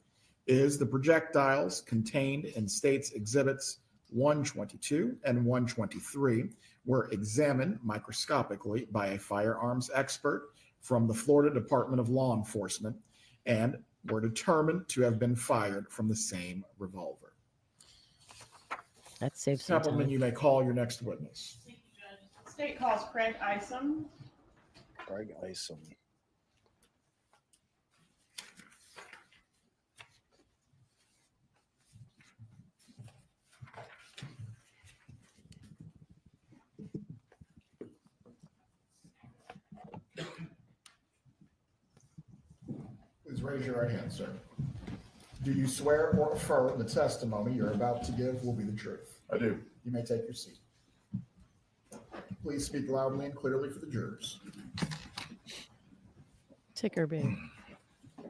F: is the projectiles contained in State's Exhibits 122 and 123 were examined microscopically by a firearms expert from the Florida Department of Law Enforcement and were determined to have been fired from the same revolver.
B: That saves some
F: Appleman,
B: time.
F: you may call your next witness.
L: The state calls Craig Isom.
A: Craig Isom.
F: Please raise your right hand, sir. Do you swear or affirm the testimony you're about to give will be the truth?
R: I do.
F: You may take your seat. Please speak loudly and clearly for the jurors.
B: Ticker being.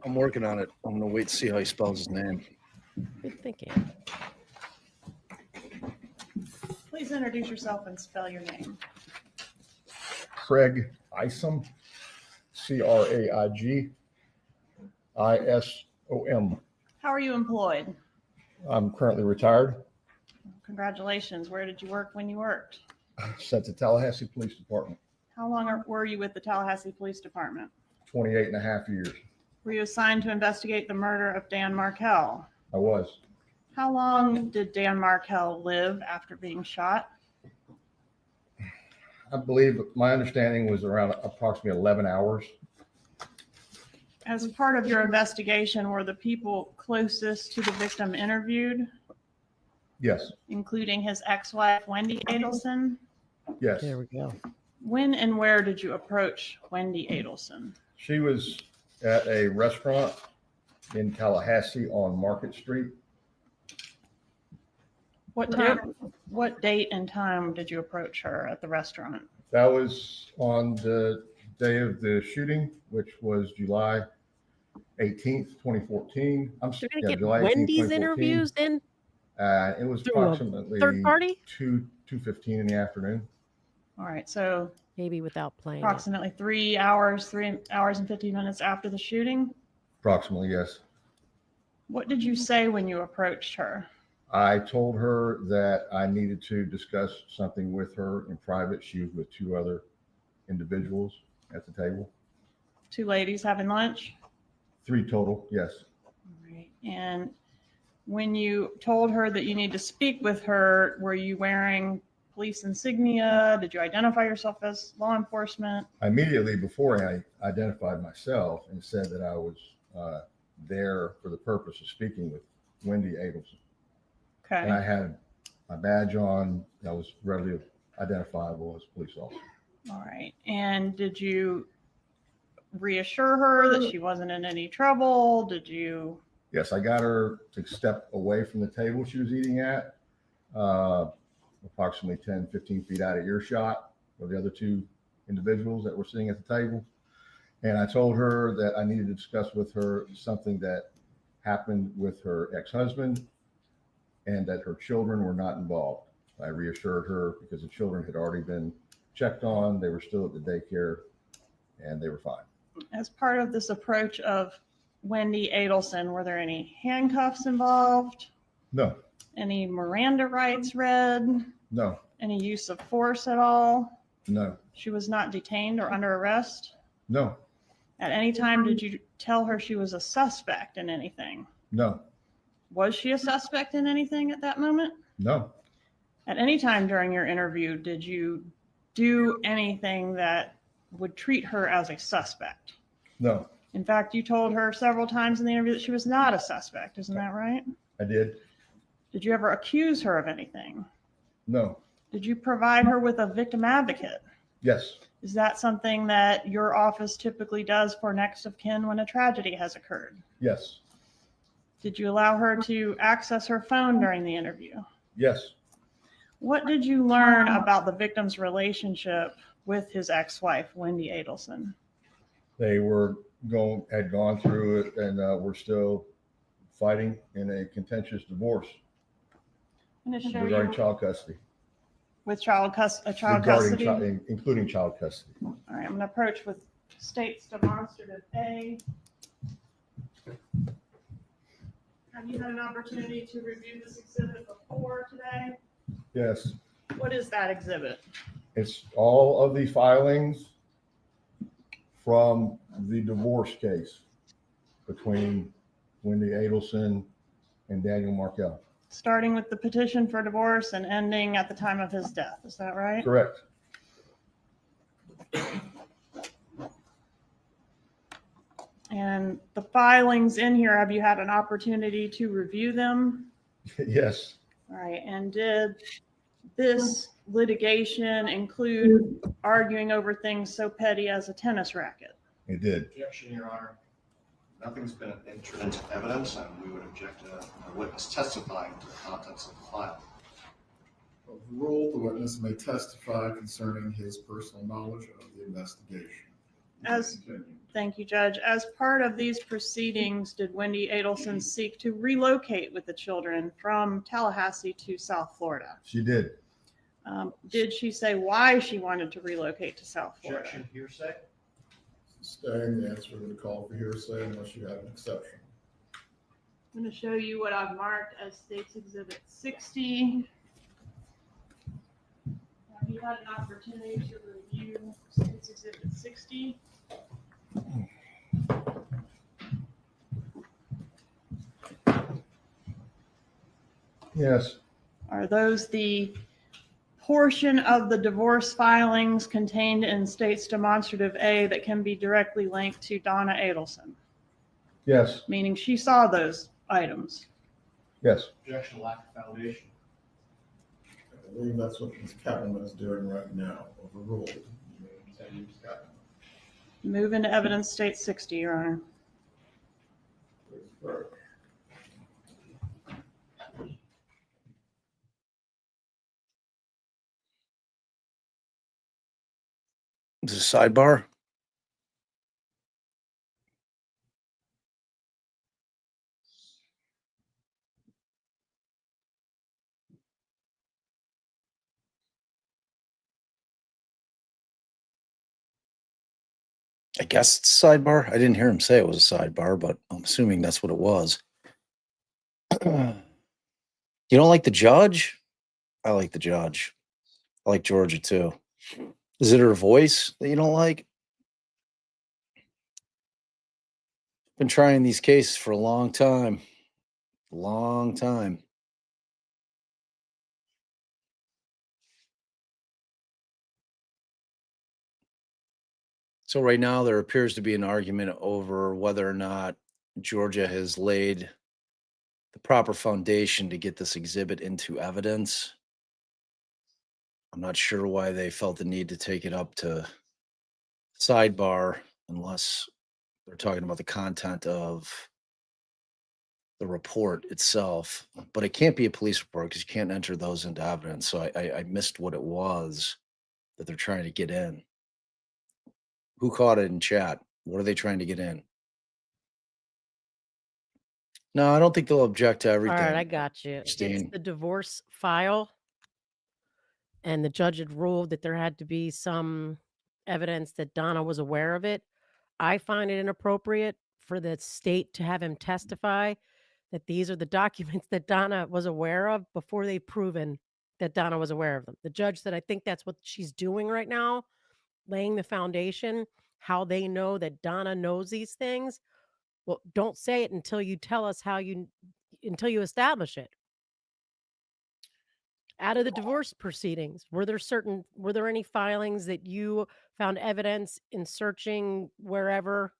A: I'm working on it. I'm gonna wait to see how he spells his name.
B: Good thinking.
L: Please introduce yourself and spell your name.
F: Craig Isom, CRAIG ISOM.
L: How are you employed?
F: I'm currently retired.
L: Congratulations. Where did you work when you worked?
F: Sent to Tallahassee Police Department,
L: How long were you with the Tallahassee Police Department?
F: 28 and a half years.
L: Were you assigned to investigate the murder of Dan Markel?
F: I was.
L: How long did Dan Markel live after being shot?
F: I believe my understanding was around approximately 11 hours.
L: As part of your investigation, were the people closest to the victim interviewed,
F: Yes,
L: including his ex-wife, Wendi Adelson?
F: yes.
B: There we go.
L: When and where did you approach Wendi Adelson?
F: She was at a restaurant in Tallahassee on Market Street.
L: What time, what date and time did you approach her at the restaurant?
F: That was on the day of the shooting, which was July 18th, 2014.
B: They're gonna get
F: July 18th,
B: Wendy's
F: 2014.
B: interviews in
F: It was
B: through a
F: approximately
B: third party?
F: 2:15 in the afternoon.
L: All right, so
B: maybe without playing.
L: approximately 3 hours and 15 minutes after the shooting.
F: Approximately, yes.
L: What did you say when you approached her?
F: I told her that I needed to discuss something with her in private. She was with two other individuals at the table.
L: Two ladies having lunch?
F: 3 total, yes.
L: All right. And when you told her that you need to speak with her, were you wearing police insignia? Did you identify yourself as law enforcement?
F: Immediately before I identified myself and said that I was there for the purpose of speaking with Wendi Adelson.
L: Okay.
F: And I had my badge on that was readily identifiable as a police officer.
L: All right. And did you reassure her that she wasn't in any trouble? Did you?
F: Yes, I got her to step away from the table she was eating at, approximately 10, 15 feet out of earshot of the other two individuals that were sitting at the table. And I told her that I needed to discuss with her something that happened with her ex-husband and that her children were not involved. I reassured her because the children had already been checked on. They were still at the daycare and they were fine.
L: As part of this approach of Wendi Adelson, were there any handcuffs involved?
F: No,
L: Any Miranda rights read?
F: no,
L: Any use of force at all?
F: no,
L: She was not detained or under arrest?
F: no,
L: At any time, did you tell her she was a suspect in anything?
F: no,
L: Was she a suspect in anything at that moment?
F: no,
L: At any time during your interview, did you do anything that would treat her as a suspect?
F: no.
L: In fact, you told her several times in the interview that she was not a suspect. Isn't that right?
F: I did.
L: Did you ever accuse her of anything?
F: No.
L: Did you provide her with a victim advocate?
F: Yes.
L: Is that something that your office typically does for next of kin when a tragedy has occurred?
F: Yes.
L: Did you allow her to access her phone during the interview?
F: Yes.
L: What did you learn about the victim's relationship with his ex-wife, Wendi Adelson?
F: They had gone through it and were still fighting in a contentious divorce regarding child custody.
L: With child custody?
F: Including child custody.
L: All right, I'm going to approach with state's demonstrative A. Have you had an opportunity to review this exhibit before today?
F: Yes.
L: What is that exhibit?
F: It's all of the filings from the divorce case between Wendi Adelson and Daniel Markel.
L: Starting with the petition for divorce and ending at the time of his death. Is that right?
F: Correct.
L: And the filings in here, have you had an opportunity to review them?
F: Yes.
L: All right. And did this litigation include arguing over things so petty as a tennis racket?
F: It did.
Q: Objection, Your Honor. Nothing's been entered into evidence, and we would object to a witness testifying to the contents of the file.
F: Rule: the witness may testify concerning his personal knowledge of the investigation.
L: As Thank you, Judge. As part of these proceedings, did Wendi Adelson seek to relocate with the children from Tallahassee to South Florida?
R: She did.
L: Did she say why she wanted to relocate to South Florida?
Q: Objection, hearsay.
F: Staying, the answer would call for hearsay unless you have an exception.
L: I'm going to show you what I've marked as State's Exhibit 60. Have you had an opportunity to review State's Exhibit 60?
R: Yes.
L: Are those the portion of the divorce filings contained in State's Demonstrative A that can be directly linked to Donna Adelson?
R: Yes.
L: Meaning she saw those items.
R: Yes.
Q: Objection, lack of foundation.
F: I believe that's what Ms. Katherine is doing right now, overruled.
L: Move into evidence State 60, Your Honor.
A: Is this a sidebar? I guess it's a sidebar. I didn't hear him say it was a sidebar, but I'm assuming that's what it was. You don't like the judge? I like the judge. I like Georgia too. Is it her voice that you don't like? Been trying these cases for a long time. Long time. So right now there appears to be an argument over whether or not Georgia has laid the proper foundation to get this exhibit into evidence. I'm not sure why they felt the need to take it up to sidebar unless they're talking about the content of the report itself. But it can't be a police report because you can't enter those into evidence. So I missed what it was that they're trying to get in. Who caught it in chat? What are they trying to get in? No, I don't think they'll object to
B: All
A: everything.
B: right, I got you.
A: Christine.
B: It's the divorce file. And the judge had ruled that there had to be some evidence that Donna was aware of it. I find it inappropriate for the state to have him testify that these are the documents that Donna was aware of before they've proven that Donna was aware of them. The judge said, I think that's what she's doing right now, laying the foundation, how they know that Donna knows these things. Well, don't say it until you tell us until you establish it. Out of the divorce proceedings, were there any filings that you found evidence in searching wherever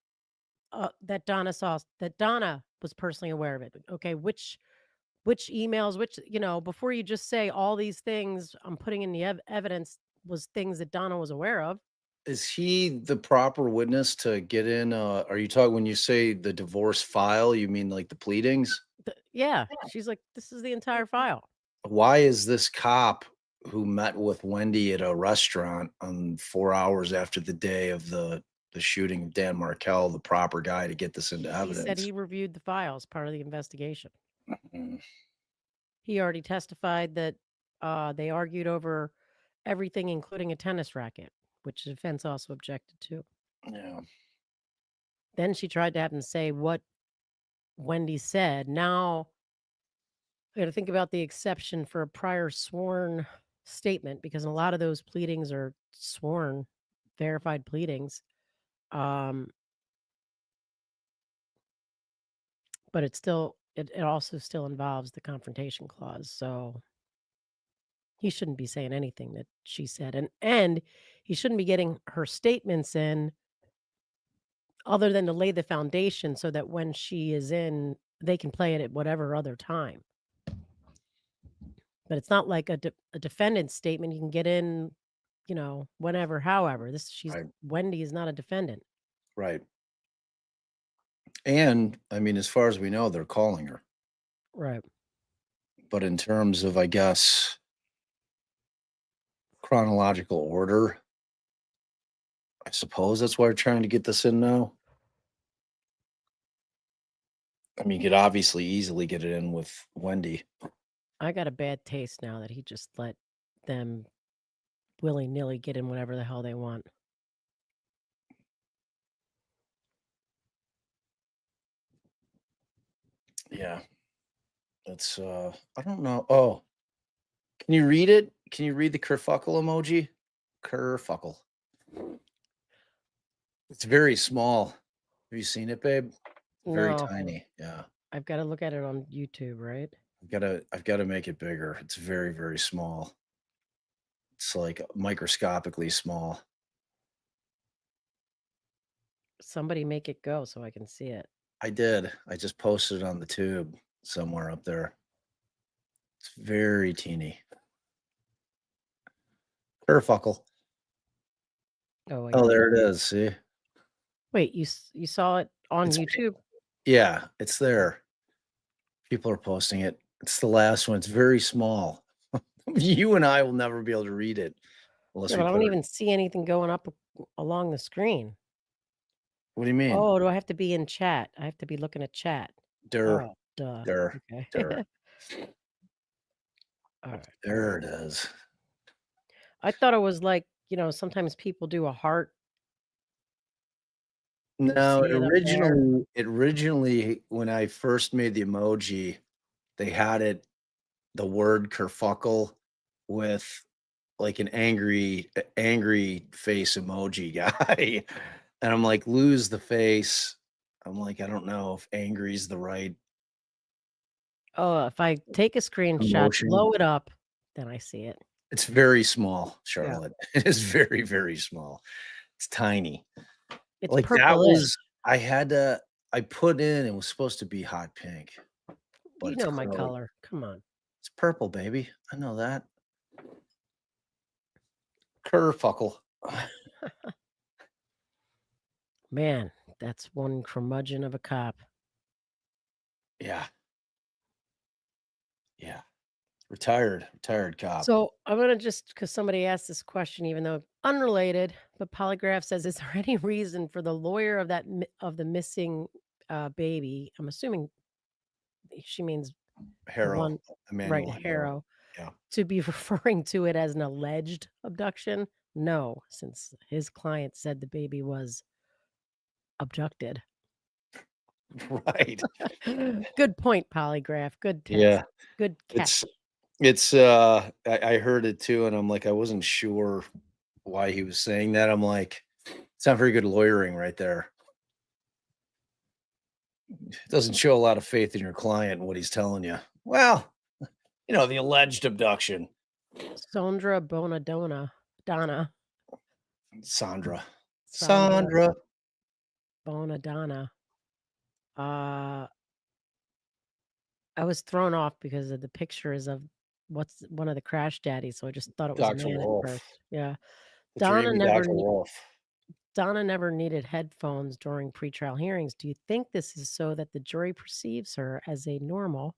B: that Donna saw, that Donna was personally aware of it? Okay, which emails, before you just say all these things I'm putting in the evidence was things that Donna was aware of.
A: Is he the proper witness to get in? Are you talking when you say the divorce file, you mean like the pleadings?
B: Yeah, she's like, this is the entire file.
A: Why is this cop who met with Wendi at a restaurant 4 hours after the day of the shooting of Dan Markel the proper guy to get this into
B: He
A: evidence?
B: said he reviewed the files, part of the investigation.
A: Mm.
B: He already testified that they argued over everything, including a tennis racket, which the defense also objected to.
A: Yeah.
B: Then she tried to have him say what Wendi said. Now, I got to think about the exception for a prior sworn statement, because a lot of those pleadings are sworn, verified pleadings. But it also still involves the confrontation clause. So he shouldn't be saying anything that she said. And he shouldn't be getting her statements in other than to lay the foundation so that when she is in, they can play it at whatever other time. But it's not like a defendant's statement you can get in, whenever, however.
A: Right.
B: Wendi is not a defendant.
A: Right. And I mean, as far as we know, they're calling her.
B: Right.
A: But in terms of, I guess, chronological order, I suppose that's why we're trying to get this in now. I mean, you could obviously easily get it in with Wendi.
B: I got a bad taste now that he just let them willy-nilly get in whatever the hell they want.
A: Yeah. It's I don't know. Oh, can you read it? Can you read the kerfuckle emoji? Kerfuckle. It's very small. Have you seen it, babe? Very
B: No.
A: tiny. Yeah.
B: I've got to look at it on YouTube, right?
A: I've got to make it bigger. It's very, very small. It's like microscopically small.
B: Somebody make it go so I can see it.
A: I did. I just posted it on the tube somewhere up there. It's very teeny. Kerfuckle.
B: Oh,
A: Oh, there it is. See?
B: Wait, you saw it on
A: It's-
B: YouTube?
A: Yeah, it's there. People are posting it. It's the last one. It's very small. You and I will never be able to read it unless
B: Yeah,
A: we
B: but I
A: put
B: don't
A: it.
B: even see anything going up along the screen.
A: What do you mean?
B: Oh, do I have to be in chat? I have to be looking at chat.
A: Der.
B: Oh, duh.
A: Der.
B: Okay.
A: Der.
B: All right.
A: There it is.
B: I thought it was like, sometimes people do a heart.
A: No,
B: see it up there?
A: originally, when I first made the emoji, they had it, the word kerfuckle with like an angry face emoji guy. And I'm like, lose the face. I'm like, I don't know if angry is the right
B: Oh, if I take a screenshot,
A: emotion.
B: blow it up, then I see it.
A: It's very small, Charlotte. It is very, very small. It's tiny.
B: It's
A: Like that
B: purplish.
A: was, I put in, it was supposed to be hot pink. But
B: You
A: it's
B: know my
A: curly.
B: color. Come on.
A: It's purple, baby. I know that. Kerfuckle.
B: Man, that's one curmudgeon of a cop.
A: Yeah. Yeah. Retired cop.
B: So I'm going to just, because somebody asked this question, even though unrelated, but Polygraph says, is there any reason for the lawyer of the missing baby? I'm assuming she means the
A: Harrow.
B: one,
A: Emmanuel
B: right, Harrow,
A: Yeah.
B: to be referring to it as an alleged abduction? No, since his client said the baby was abducted.
A: Right.
B: Good point, Polygraph. Good test.
A: Yeah.
B: Good catch.
A: It's I heard it too, and I'm like, I wasn't sure why he was saying that. I'm like, it's not very good lawyering right there. It doesn't show a lot of faith in your client and what he's telling you. Well, the alleged abduction.
B: Sondra Bonadonna.
A: Sandra.
B: Sandra. Bonadonna. I was thrown off because of the pictures of what's one of the crash daddies, so I just thought it was
A: Dr.
B: a man
A: Wolf.
B: at first. Yeah.
A: The dreamy Dr. Wolf.
B: Donna never needed headphones during pretrial hearings. Do you think this is so that the jury perceives her as a normal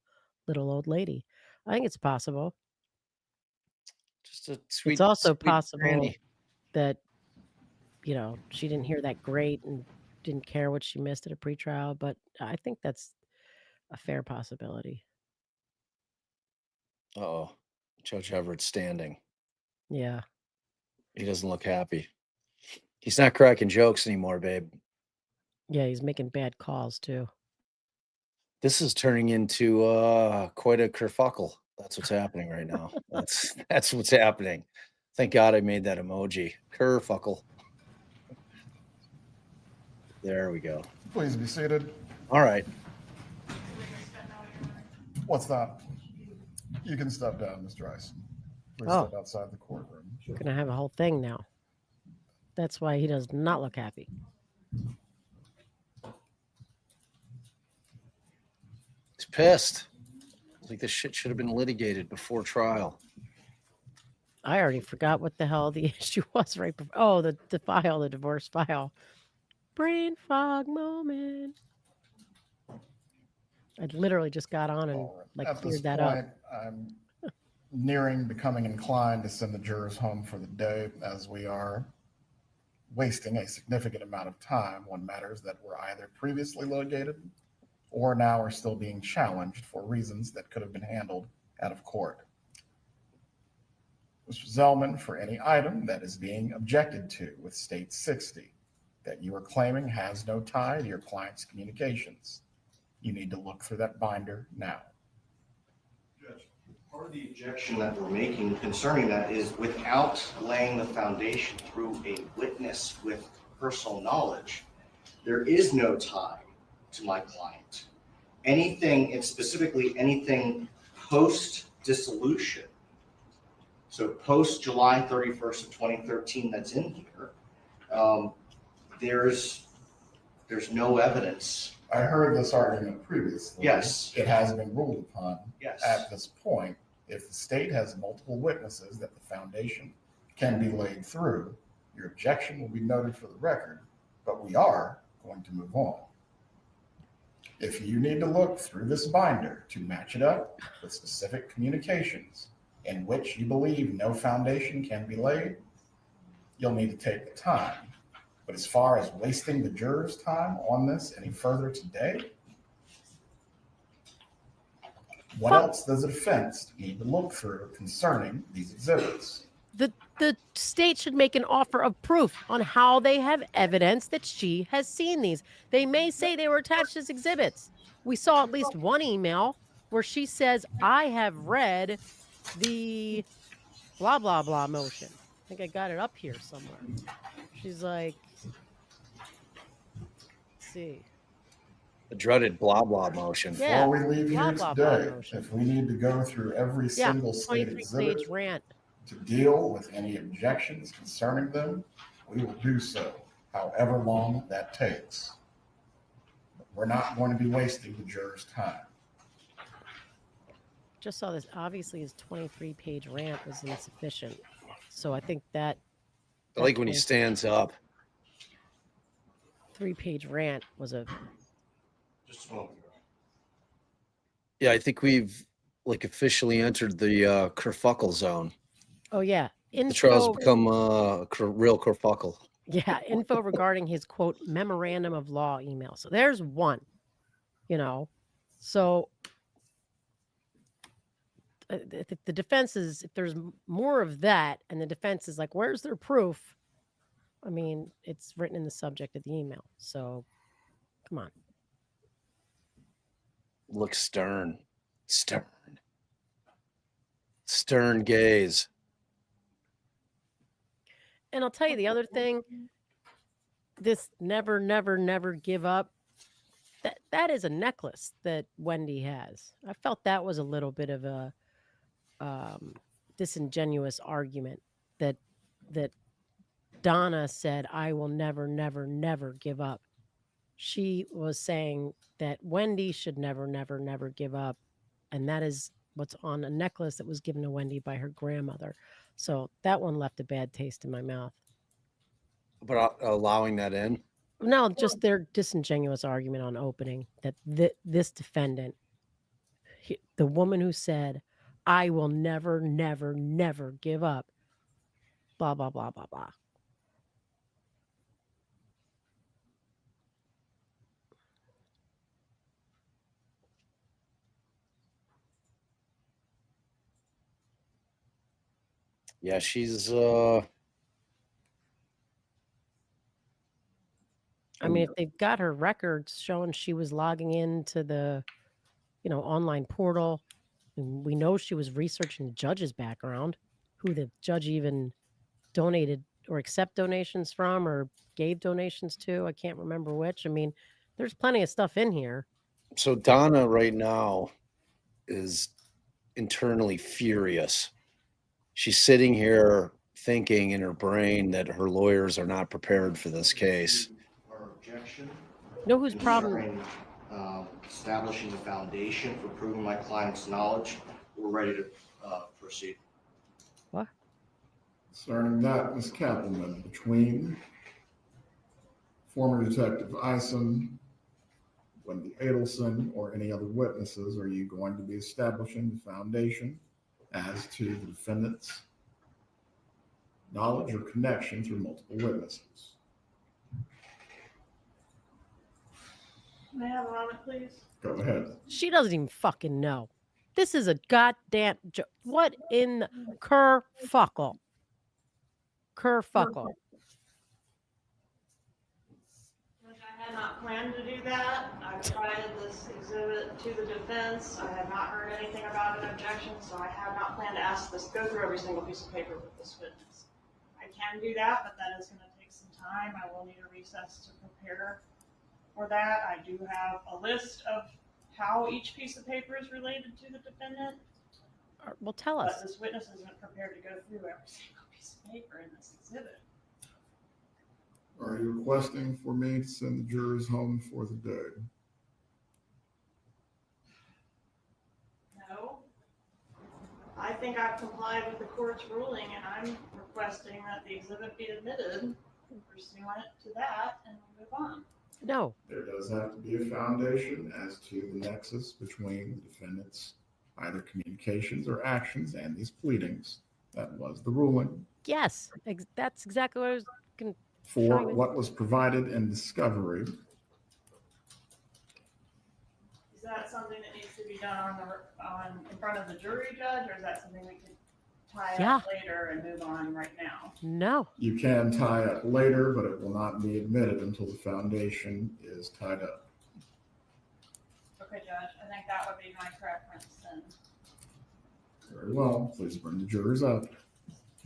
B: little old lady? I think it's possible.
A: Just a sweet.
B: It's also
A: sweet
B: possible
A: granny.
B: that, she didn't hear that great and didn't care what she missed at a pretrial, but I think that's a fair possibility.
A: Uh-oh. Judge Everett's standing.
B: Yeah.
A: He doesn't look happy. He's not cracking jokes anymore, babe.
B: Yeah, he's making bad calls too.
A: This is turning into quite a kerfuckle. That's what's happening right now. That's what's happening. Thank God I made that emoji. Kerfuckle. There we go.
C: Please be seated.
A: All right.
C: What's that? You can step down, Mr. Ison. Please
B: Oh.
C: step outside the courtroom.
B: Gonna have a whole thing now. That's why he does not look happy.
A: He's pissed. Like this shit should have been litigated before trial.
B: I already forgot what the hell the issue was right before. Oh, the divorce file. Brain fog moment. I literally just got on and
C: At this
B: cleared that
C: point,
B: up.
C: I'm nearing becoming inclined to send the jurors home for the day, as we are wasting a significant amount of time on matters that were either previously litigated or now are still being challenged for reasons that could have been handled out of court. Mr. Zellman, for any item that is being objected to with State 60 that you are claiming has no tie to your client's communications, you need to look through that binder now.
Q: Judge, part of the objection that we're making concerning that is without laying the foundation through a witness with personal knowledge, there is no tie to my client. Anything, and specifically anything post-dissolution, so post July 31st of 2013 that's in here, there's no evidence.
C: I heard this argument previously.
Q: Yes.
C: It has been ruled upon.
Q: Yes.
C: At this point, if the state has multiple witnesses that the foundation can be laid through, your objection will be noted for the record, but we are going to move on. If you need to look through this binder to match it up with specific communications in which you believe no foundation can be laid, you'll need to take the time. But as far as wasting the jurors' time on this any further today, what else does the defense need to look through concerning these exhibits?
B: The state should make an offer of proof on how they have evidence that she has seen these. They may say they were attached as exhibits. We saw at least one email where she says, I have read the blah, blah, blah motion. I think I got it up here somewhere. She's like, let's see.
A: The dreaded blah blah motion.
B: Yeah,
C: Before we leave here
B: blah, blah,
C: today,
B: motion.
C: if we need to go through every single state
B: 23
C: exhibit
B: page rant.
C: to deal with any objections concerning them, we will do so, however long that takes. But we're not going to be wasting the jurors' time.
B: Just saw this. Obviously, his 23 page rant was insufficient. So I think that.
A: I like when he stands up.
B: 3-page rant was a.
Q: Just a moment.
A: Yeah, I think we've like officially entered the kerfuckle zone.
B: Oh yeah,
A: The trial's become real kerfuckle.
B: Yeah, info regarding his quote memorandum of law email. So there's one, So the defense is, if there's more of that, and the defense is like, where's their proof? I mean, it's written in the subject of the email. So come on.
A: Look stern. Stern gaze.
B: And I'll tell you the other thing, this never, never, never give up. That is a necklace that Wendi has. I felt that was a little bit of a disingenuous argument that Donna said, I will never, never, never give up. She was saying that Wendi should never, never, never give up. And that is what's on a necklace that was given to Wendi by her grandmother. So that one left a bad taste in my mouth.
A: But allowing that in?
B: No, just their disingenuous argument on opening that this defendant, the woman who said, I will never, never, never give up, blah, blah, blah, blah, blah.
A: Yeah, she's
B: I mean, if they've got her records showing she was logging into the, online portal, and we know she was researching the judge's background, who the judge even donated or accept donations from or gave donations to. I can't remember which. I mean, there's plenty of stuff in here.
A: so Donna right now is internally furious. She's sitting here thinking in her brain that her lawyers are not prepared for this case.
Q: Our objection.
B: Know whose problem?
Q: concerning, establishing the foundation for proving my client's knowledge. We're ready to proceed.
B: What?
C: Concerning that, Ms. Kappelman, between former Detective Ison, Wendi Adelson, or any other witnesses, are you going to be establishing the foundation as to the defendant's knowledge or connection through multiple witnesses?
L: May I have a moment, please?
F: Go ahead.
B: She doesn't even fucking know. This is a goddamn joke. What in the kerfuckle? Kerfuckle.
L: I had not planned to do that. I provided this exhibit to the defense. I have not heard anything about an objection, so I have not planned to go through every single piece of paper with this witness. I can do that, but that is going to take some time. I will need a recess to prepare for that. I do have a list of how each piece of paper is related to the defendant.
B: Well, tell us.
L: But this witness isn't prepared to go through every single piece of paper in this exhibit.
F: Are you requesting for me to send the jurors home for the day?
L: No. I think I've complied with the court's ruling, and I'm requesting that the exhibit be admitted, pursuant to that, and move on.
B: No.
F: There does have to be a foundation as to the nexus between the defendant's either communications or actions and these pleadings. That was the ruling.
B: Yes, that's exactly what I was going to.
F: For what was provided in discovery.
L: Is that something that needs to be done in front of the jury, Judge, or is that something we could tie up later and move on right now?
B: No.
F: You can tie up later, but it will not be admitted until the foundation is tied up.
L: Okay, Judge, I think that would be my preference then.
F: Very well. Please bring the jurors up.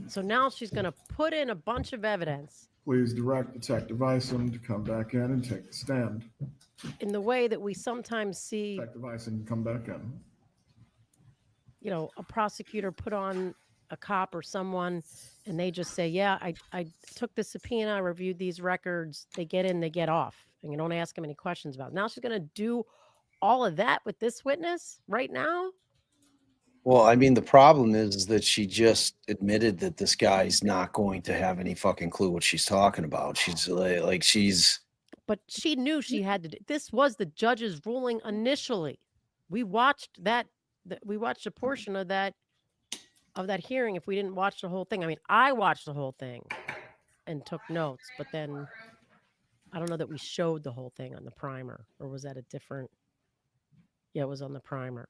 B: So now she's going to put in a bunch of evidence.
F: Please direct Detective Isom to come back in and take the stand.
B: In the way that we sometimes see,
F: Detective Isom, come back in.
B: you know, a prosecutor put on a cop or someone and they just say, yeah, I took the subpoena, I reviewed these records, they get in, they get off, and you don't ask them any questions about it. Now she's going to do all of that with this witness right now?
A: Well, I mean, the problem is that she just admitted that this guy's not going to have any fucking clue what she's talking about. She's like she's.
B: But she knew she had to. This was the judge's ruling initially. We watched that. We watched a portion of that hearing. If we didn't watch the whole thing, I mean, I watched the whole thing and took notes. But then I don't know that we showed the whole thing on the primer, or was that a different? Yeah, it was on the primer.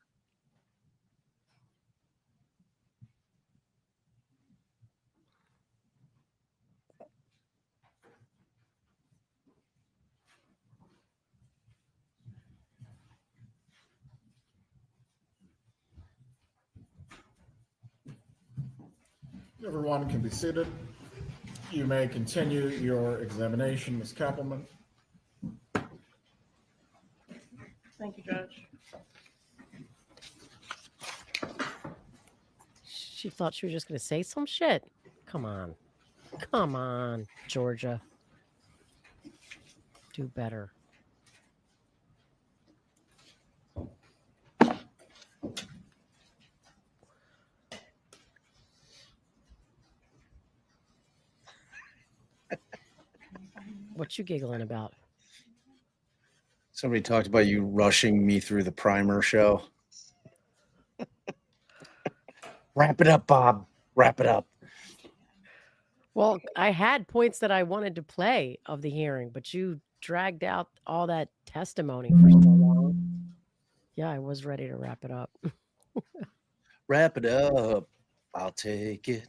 C: Everyone can be seated. You may continue your examination, Ms. Kappelman.
L: Thank you, Judge.
B: She thought she was just going to say some shit. Come on, Georgia. Do better. What you giggling about?
A: Somebody talked about you rushing me through the primer show. Wrap it up, Bob. Wrap it up.
B: Well, I had points that I wanted to play of the hearing, but you dragged out all that testimony for so long. Yeah, I was ready to wrap it up.
A: Wrap it up. I'll take it.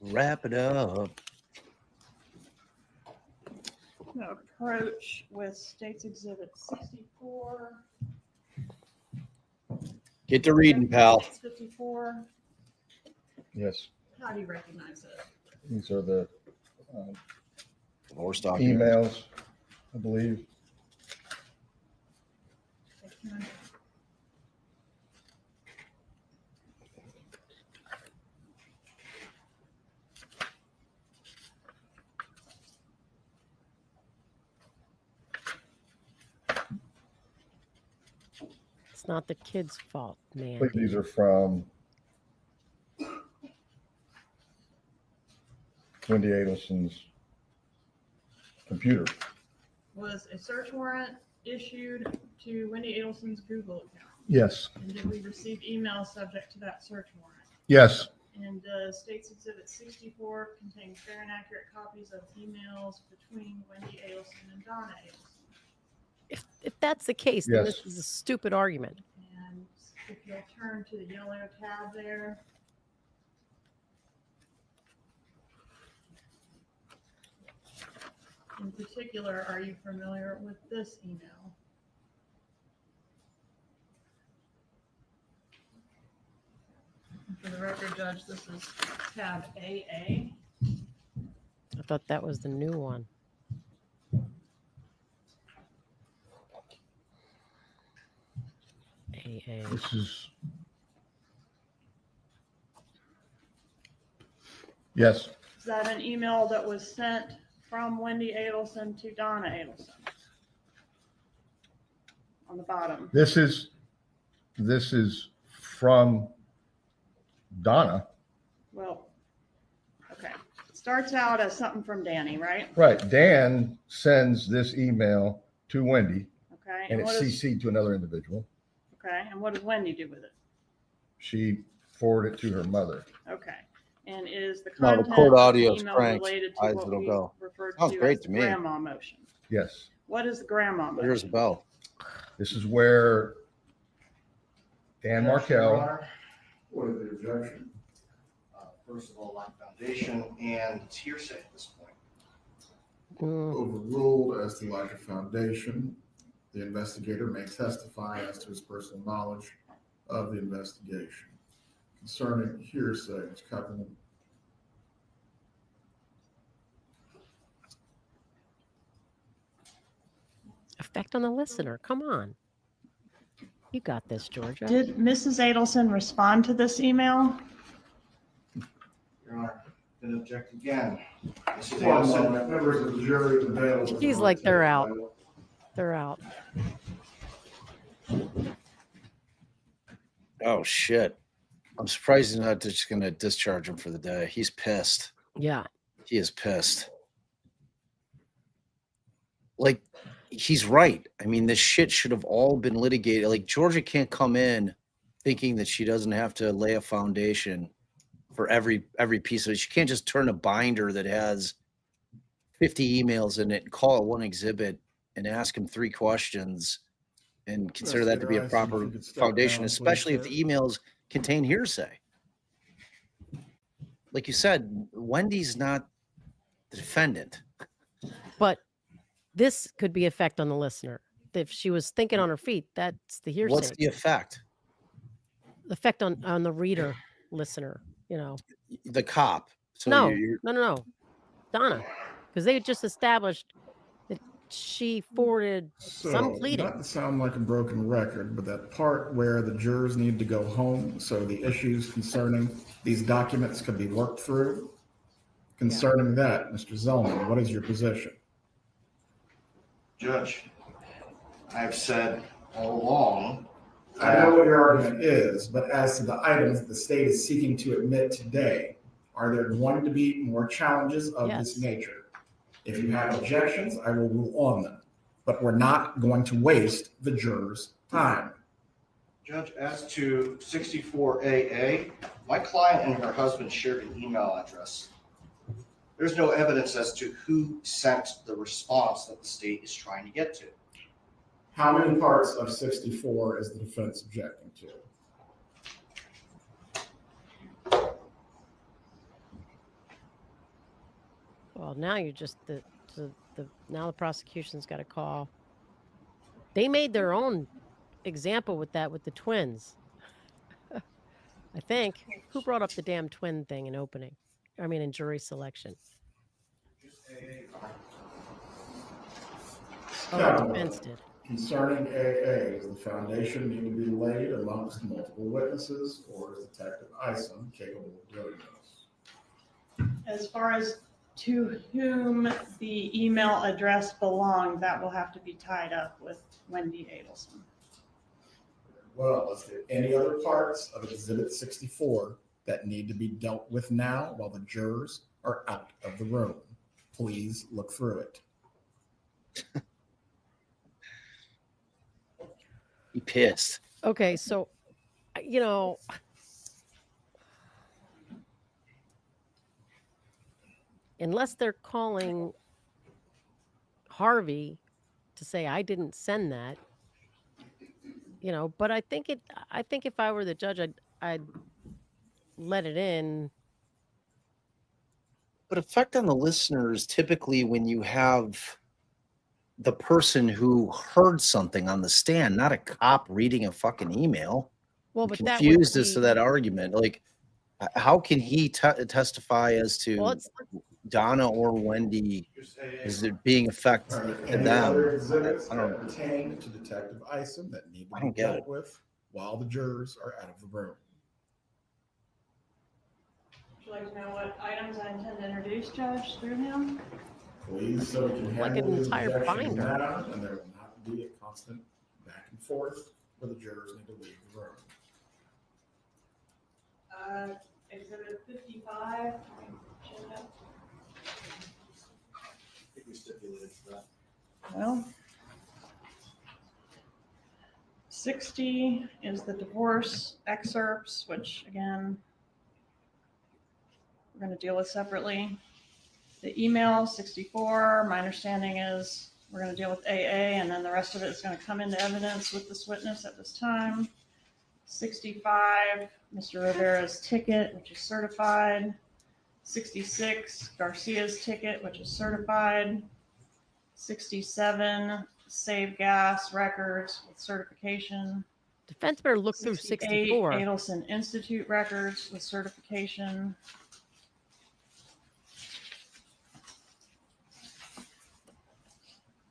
A: Wrap it up.
L: I'm going to approach with State's Exhibit 64.
A: Get to reading, pal.
L: 54.
R: Yes,
L: How do you recognize it?
R: these are the
A: Horse documents.
R: emails, I believe.
B: It's not the kid's fault,
R: I
B: man.
R: believe these are from Wendi Adelson's computer.
L: Was a search warrant issued to Wendi Adelson's Google account?
R: Yes.
L: And did we receive emails subject to that search warrant?
R: Yes.
L: And State's Exhibit 64 contains fair and accurate copies of emails between Wendi Adelson and Donna Adelson.
B: If that's the case, then
R: Yes.
B: this is a stupid argument.
L: And if you'll turn to the yellow tab there. In particular, are you familiar with this email? For the record, Judge, this is tab AA.
B: I thought that was the new one. AA.
R: This is. Yes.
L: Is that an email that was sent from Wendi Adelson to Donna Adelson? On the bottom.
R: This is from Donna.
L: Well, okay. It starts out as something from Danny, right?
R: Right. Dan sends this email to Wendi,
L: Okay.
R: and it's
L: what is,
R: CC'd to another individual.
L: okay. And what does Wendi do with it?
R: She forwarded it to her mother.
L: Okay. And is the
A: No,
L: content
A: the court
L: of
A: audio
L: the
A: is
L: email
A: cranked.
L: related to
A: Eyes
L: what
A: it'll
L: we
A: go.
L: referred
A: Sounds
L: to
A: great
L: as
A: to me.
L: grandma motion?
R: Yes.
L: What is the grandma motion?
A: There's a bell.
R: This is where Dan Markel.
F: What is the objection?
Q: First of all, lack of foundation and it's hearsay at this point.
F: Overruled as to lack of foundation. The investigator may testify as to his personal knowledge of the investigation. Concerning hearsay, Ms. Katherine.
B: Effect on the listener. Come on. You got this, Georgia.
L: Did Mrs. Adelson respond to this email?
Q: Your Honor, then object again. Mrs.
F: One
Q: Adelson.
F: moment, members of the jury available.
B: He's like, they're out. They're out.
A: Oh shit. I'm surprised he's not just gonna discharge him for the day. He's pissed.
B: Yeah.
A: He is pissed. Like, he's right. I mean, this shit should have all been litigated. Like, Georgia can't come in thinking that she doesn't have to lay a foundation for every piece of it. She can't just turn a binder that has 50 emails in it and call it one exhibit and ask him 3 questions and consider that to be a proper foundation, especially if the emails contain hearsay. Like you said, Wendy's not the defendant.
B: But this could be effect on the listener. If she was thinking on her feet, that's the hearsay.
A: What's the effect?
B: Effect on the reader, listener, you know.
A: The cop. So
B: No,
A: you're,
B: no. Donna, because they just established that she forwarded some pleading.
C: Not to sound like a broken record, but that part where the jurors need to go home, so the issues concerning these documents could be worked through. Concerning that, Mr. Zellman, what is your position?
Q: Judge, I've said all along.
C: I know what your argument is, but as to the items that the state is seeking to admit today, are there going to be more challenges of this nature? If you have objections, I will rule on them, but we're not going to waste the jurors' time.
Q: Judge, as to 64AA, my client and her husband shared an email address. There's no evidence as to who sent the response that the state is trying to get to.
C: How many parts of 64 is the defense objecting to?
B: Well, now you're just now the prosecution's got to call. They made their own example with that with the twins. I think. Who brought up the damn twin thing in opening? I mean, in jury selection. Oh, the defense did.
C: Concerning AA, does the foundation need to be laid amongst multiple witnesses, or is Detective Isom capable of doing this? As far as to whom the email address belonged, that will have to be tied up with Wendi Adelson. Well, is there any other parts of Exhibit 64 that need to be dealt with now while the jurors are out of the room? Please look through it.
A: He pissed.
B: Okay, so, you know, unless they're calling Harvey to to say I didn't send that. You know, but I think if I were the judge, I'd let it in.
A: But effect on the listeners, typically when you have the person who heard something on the stand, not a cop reading a fucking email.
B: Well,
A: I'm
B: but that would
A: confused as to
B: be-
A: that argument. Like, how can he testify as to
B: Well, it's-
A: Donna or Wendi? Is it being affected
C: Are there
A: to
C: any
A: them?
C: other exhibits
A: I
C: that
A: don't.
C: pertain to Detective Isom that need to
A: I
C: be
A: don't get
C: dealt
A: it.
C: with while the jurors are out of the room?
D: Would you like to know what items I intend to introduce, Judge, through him?
C: Please, so we can
B: Like
C: handle
B: an
C: these
B: entire
C: objections
B: binder.
C: now, and there will not be a constant back and forth where the jurors need to leave the room.
D: Exhibit 55.
Q: I think we stipulated for that.
D: Well, 60 is the divorce excerpts, which again, we're going to deal with separately. The email, 64, my understanding is we're going to deal with AA, and then the rest of it is going to come into evidence with this witness at this time. 65, Mr. Rivera's ticket, which is certified. 66, Garcia's ticket, which is certified. 67, Save Gas records with certification.
B: Defense better look through 64.
D: Adelson Institute records with certification.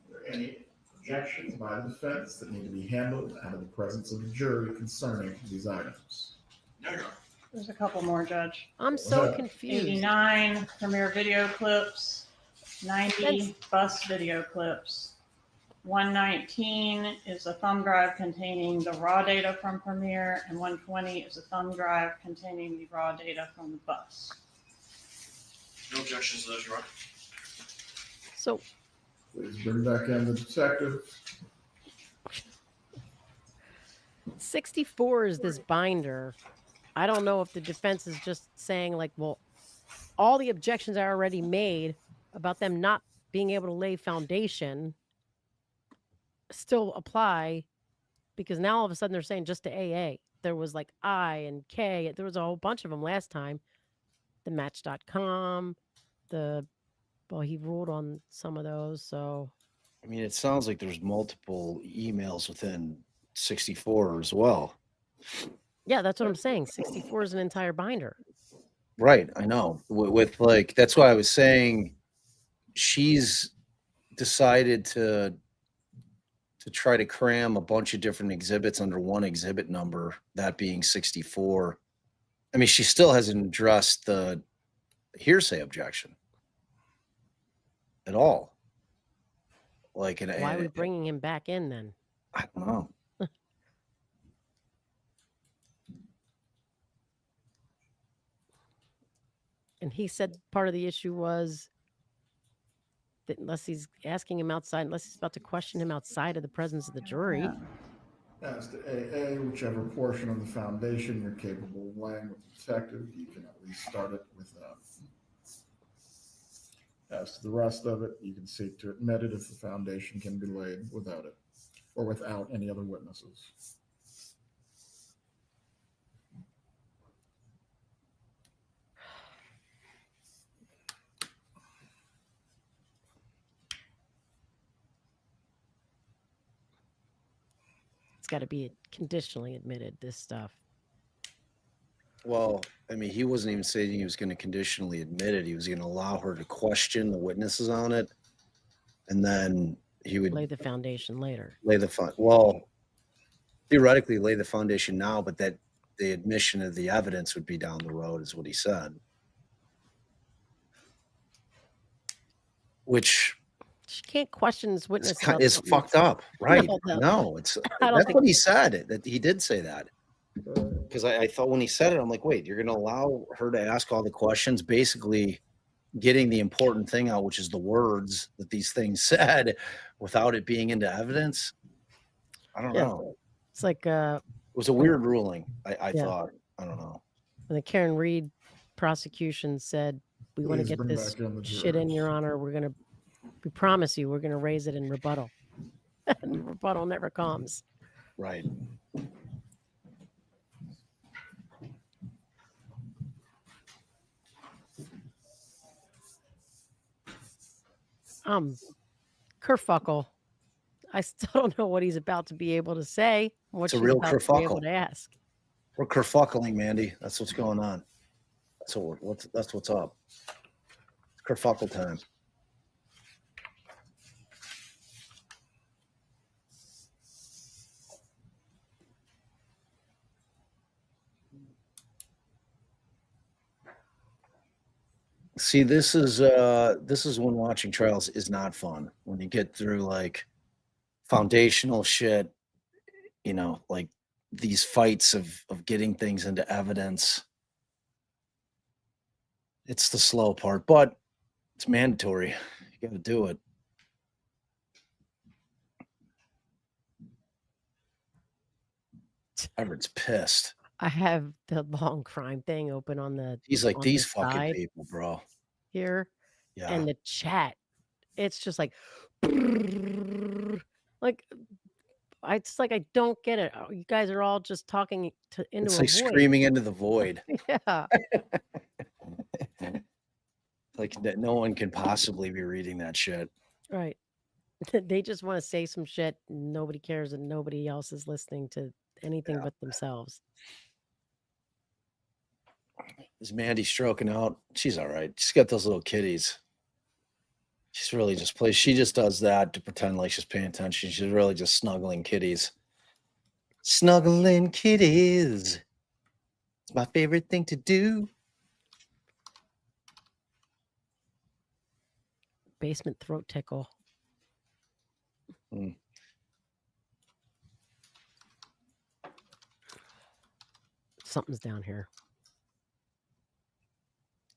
C: Are there any objections by the defense that need to be handled out of the presence of the jury concerning these items?
Q: No, Your Honor.
D: There's a couple more, Judge.
B: I'm so confused.
D: 89, premiere video clips. 90, bus video clips. 119 is a thumb drive containing the raw data from Premiere, and 120 is a thumb drive containing the raw data from the bus.
Q: No objections to those, Your Honor.
B: So,
C: Please bring back in the detective.
B: 64 is this binder. I don't know if the defense is just saying like, well, all the objections I already made about them not being able to lay foundation still apply, because now all of a sudden they're saying just to AA. There was like I and K. There was a whole bunch of them last time. The Match.com, he ruled on some of those. So,
A: I mean, it sounds like there's multiple emails within 64 as well.
B: yeah, that's what I'm saying. 64 is an entire binder.
A: Right, I know. With like, that's why I was saying she's decided to try to cram a bunch of different exhibits under one exhibit number, that being 64. I mean, she still hasn't addressed the hearsay objection at all. Like,
B: Why are we bringing him back in then?
A: I don't know.
B: And he said part of the issue was that unless he's asking him outside, unless he's about to question him outside of the presence of the jury.
C: As to AA, whichever portion of the foundation you're capable of laying with the detective, you can at least start it with that. As to the rest of it, you can seek to admit it if the foundation can be laid without it, or without any other witnesses.
B: It's got to be conditionally admitted, this stuff.
A: Well, I mean, he wasn't even saying he was going to conditionally admit it. He was going to allow her to question the witnesses on it, and then he would
B: lay the foundation later.
A: Well, theoretically, lay the foundation now, but that the admission of the evidence would be down the road, is what he said. Which
B: she can't question this witness.
A: It's fucked up, right?
B: No.
A: No, it's
B: I don't
A: that's
B: think
A: what he said. That he did say that. Because I thought when he said it, I'm like, wait, you're going to allow her to ask all the questions, basically getting the important thing out, which is the words that these things said, without it being into evidence? I don't know.
B: It's like
A: it was a weird ruling. I thought. I don't know.
B: When the Karen Reed prosecution said, "We want to get this shit in, Your Honor. We promise you, we're going to raise it in rebuttal." And rebuttal never comes.
A: Right.
B: Kerfuckle. I still don't know what he's about to be able to say. What
A: It's a
B: she's
A: real
B: about to be able
A: kerfuckle.
B: to ask.
A: We're kerfuckling, Mandy. That's what's going on. That's what's up. It's kerfuckle time. See, this is when watching trials is not fun. When you get through like foundational shit, you know, like these fights of getting things into evidence. It's the slow part, but it's mandatory. You got to do it. Everett's pissed.
B: I have the long crime thing open on the.
A: He's like,
B: on
A: these
B: the
A: fucking
B: side
A: people, bro.
B: here,
A: Yeah.
B: and the chat. It's just like, like, it's like I don't get it. Oh, you guys are all just talking into
A: It's
B: a
A: like
B: void.
A: screaming into the void.
B: Yeah.
A: Like that no one can possibly be reading that shit.
B: Right. They just want to say some shit. Nobody cares, and nobody else is listening to anything but themselves.
A: Is Mandy stroking out? She's all right. She's got those little kitties. She's really just plays. She just does that to pretend like she's paying attention. She's really just snuggling kitties. Snuggling kitties. It's my favorite thing to do.
B: Basement throat tickle.
A: Mm.
B: Something's down here.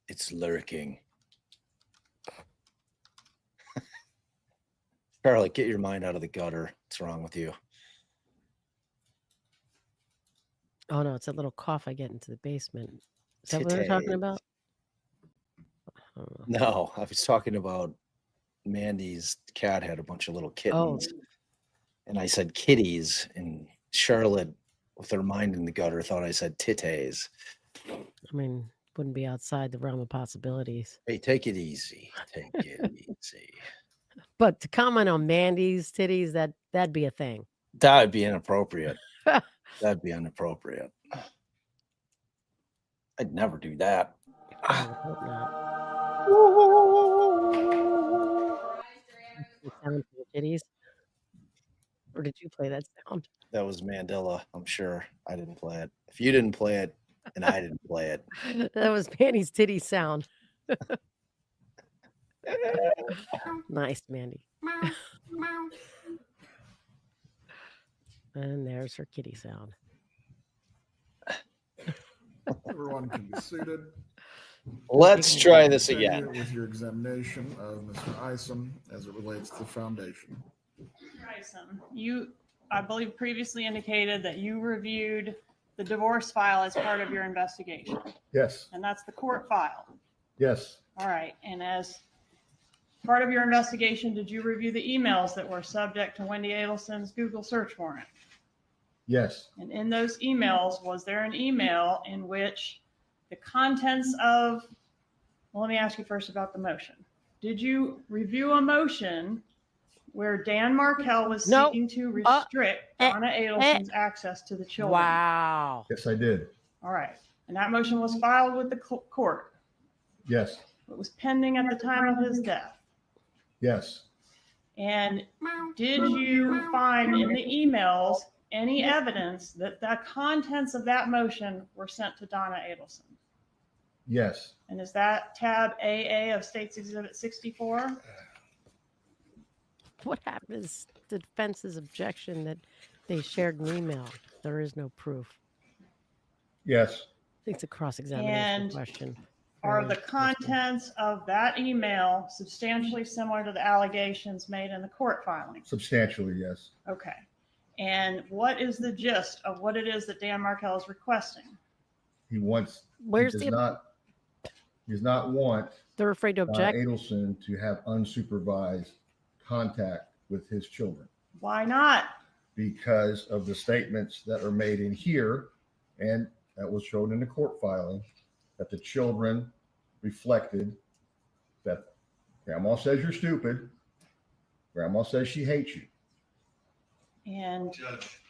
A: It's lurking. Charlotte, get your mind out of the gutter. What's wrong with you?
B: Oh no, it's a little cough I get into the basement. Is that what we're talking about?
A: No, I was talking about Mandy's cat had a bunch of little kittens. And I said kitties, and Charlotte, with her mind in the gutter, thought I said titties.
B: I mean, wouldn't be outside the realm of possibilities.
A: Hey, take it easy. Take it easy.
B: But to comment on Mandy's titties, that'd be a thing.
A: That would be inappropriate. That'd be inappropriate. I'd never do that.
B: I would hope not. The sound for the titties? Or did you play that sound?
A: That was Mandela, I'm sure. I didn't play it. If you didn't play it, and I didn't play it.
B: That was Mandy's titty sound. Nice, Mandy. And there's her kitty sound.
C: Everyone can be seated.
A: Let's try this
C: Continue
A: again.
C: with your examination of Mr. Isom as it relates to the foundation.
D: Mr. Isom, you, I believe, previously indicated that you reviewed the divorce file as part of your investigation,
R: Yes,
D: and that's the court file.
R: yes,
D: All right, and as part of your investigation, did you review the emails that were subject to Wendi Adelson's Google search warrant?
R: yes,
D: And in those emails, was there an email in which the contents of, well, let me ask you first about the motion. Did you review a motion where Dan Markel was seeking to restrict Donna Adelson's access to the children?
B: Wow.
R: yes, I did.
D: All right. And that motion was filed with the court.
R: Yes,
D: It was pending at the time of his death.
R: yes,
D: And did you find in the emails any evidence that the contents of that motion were sent to Donna Adelson?
R: yes,
D: And is that tab AA of State's Exhibit 64?
B: What happens to defense's objection that they shared an email? There is no proof.
R: yes,
B: I think it's a cross-examination
D: And
B: question.
D: are the contents of that email substantially similar to the allegations made in the court filing?
R: substantially, yes.
D: Okay. And what is the gist of what it is that Dan Markel is requesting?
R: He wants,
B: Where's
R: he
B: the-
R: does not want
B: They're afraid to object.
R: Adelson to have unsupervised contact with his children.
L: Why not?
R: Because of the statements that are made in here, and that was shown in the court filing, that the children reflected that grandma says you're stupid, grandma says she hates you.
L: And
F: Judge,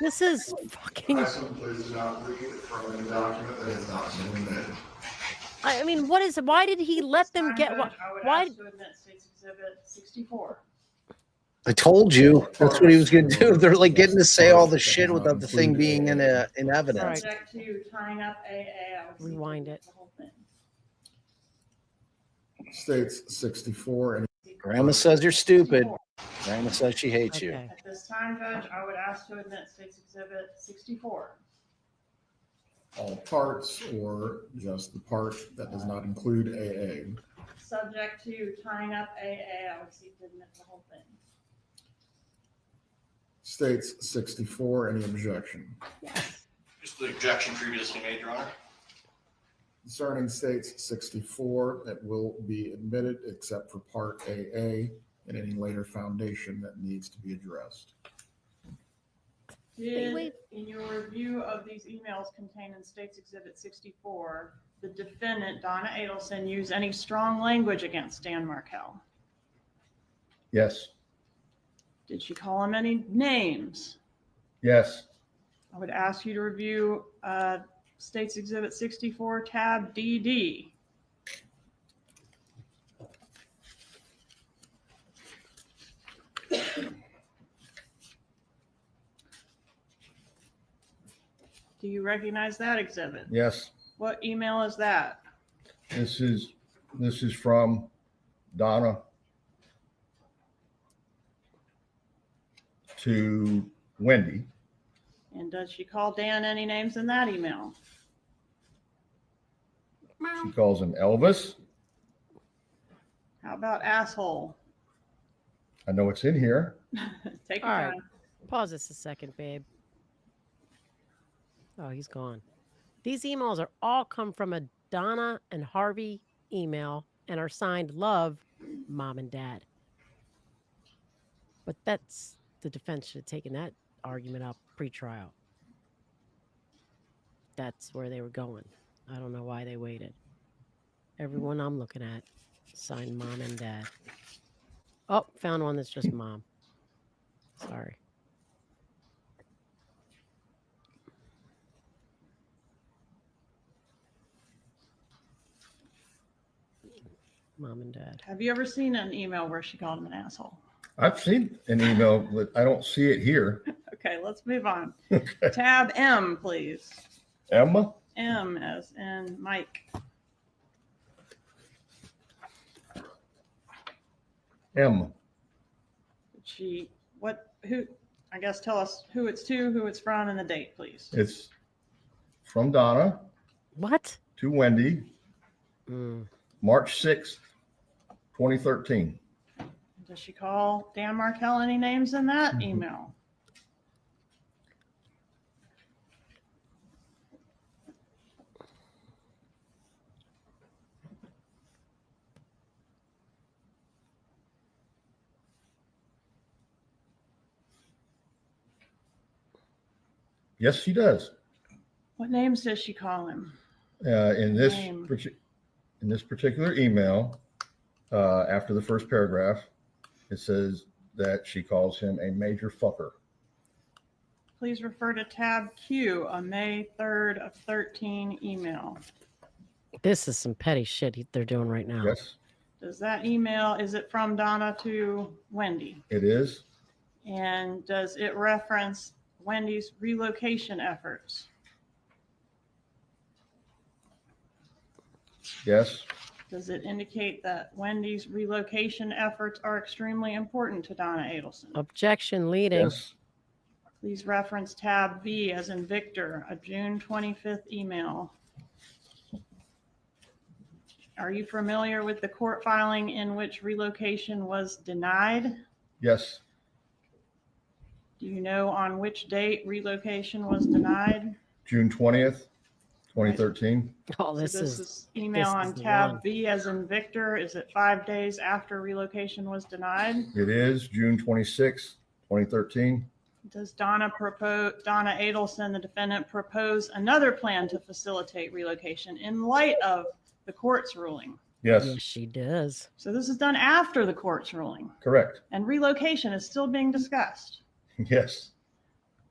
B: This is fucking.
F: I simply do not read from a document that has not been admitted.
B: I mean, what is? Why did he let them get? What?
L: I would
B: Why?
L: ask to admit State's Exhibit 64.
A: I told you that's what he was going to do. They're like getting to say all the shit without the thing being in evidence.
L: Subject to tying up AA. I would
B: Rewind it.
L: the whole thing.
F: States 64. And
A: Grandma says you're stupid. Grandma says she hates you.
L: At this time, Judge, I would ask to admit State's Exhibit 64.
F: all parts or just the part that does not include AA.
L: Subject to tying up AA, I would seek to admit the whole thing.
F: States 64. Any objection?
L: Yes.
Q: Just the objection previously made, Your Honor.
F: Concerning States 64, it will be admitted except for Part AA and any later foundation that needs to be addressed.
L: Did, in your review of these emails contained in State's Exhibit 64, the defendant, Donna Adelson, use any strong language against Dan Markel?
R: Yes.
L: Did she call him any names?
R: Yes.
L: I would ask you to review State's Exhibit 64, tab DD. Do you recognize that exhibit?
R: Yes.
L: What email is that?
R: This is from Donna to Wendi.
L: And does she call Dan any names in that email?
R: She calls him Elvis.
L: How about asshole?
R: I know it's in here.
L: Take your
B: All
L: time.
B: right. Pause this a second, babe. Oh, he's gone. These emails are all come from a Donna and Harvey email and are signed love, mom and dad. But that's the defense should have taken that argument up pre-trial. That's where they were going. I don't know why they waited. Everyone I'm looking at signed mom and dad. Oh, found one that's just mom. Sorry. Mom and dad.
L: Have you ever seen an email where she called him an asshole?
R: I've seen an email, but I don't see it here.
L: Okay, let's move on. Tab M, please.
R: Emma?
L: M as in Mike.
R: M.
L: Who, I guess tell us who it's to, who it's from, and the date, please.
R: It's from Donna.
B: What?
R: To Wendi.
B: Mm.
R: March 6th, 2013.
L: Does she call Dan Markel any names in that email?
R: Yes, she does.
L: What names does she call him?
R: In this
L: Name.
R: in this particular email, after the first paragraph, it says that she calls him a major fucker.
L: Please refer to tab Q, a May 3rd of 13 email.
B: This is some petty shit they're doing right now.
R: Yes,
L: Does that email, is it from Donna to Wendi?
R: it is.
L: And does it reference Wendy's relocation efforts?
R: Yes,
L: Does it indicate that Wendy's relocation efforts are extremely important to Donna Adelson?
B: Objection leading.
R: yes,
L: Please reference tab V as in Victor, a June 25th email. Are you familiar with the court filing in which relocation was denied?
R: yes.
L: Do you know on which date relocation was denied?
R: June 20th, 2013.
B: Oh,
L: So
B: this
L: this
B: is
L: is email
B: this
L: on
B: is the
L: tab
B: one.
L: V as in Victor. Is it 5 days after relocation was denied?
R: It is June 26th, 2013.
L: Does Donna Adelson, the defendant, propose another plan to facilitate relocation in light of the court's ruling?
R: Yes.
B: Yes, she does.
L: So this is done after the court's ruling,
R: Correct.
L: and relocation is still being discussed.
R: Yes.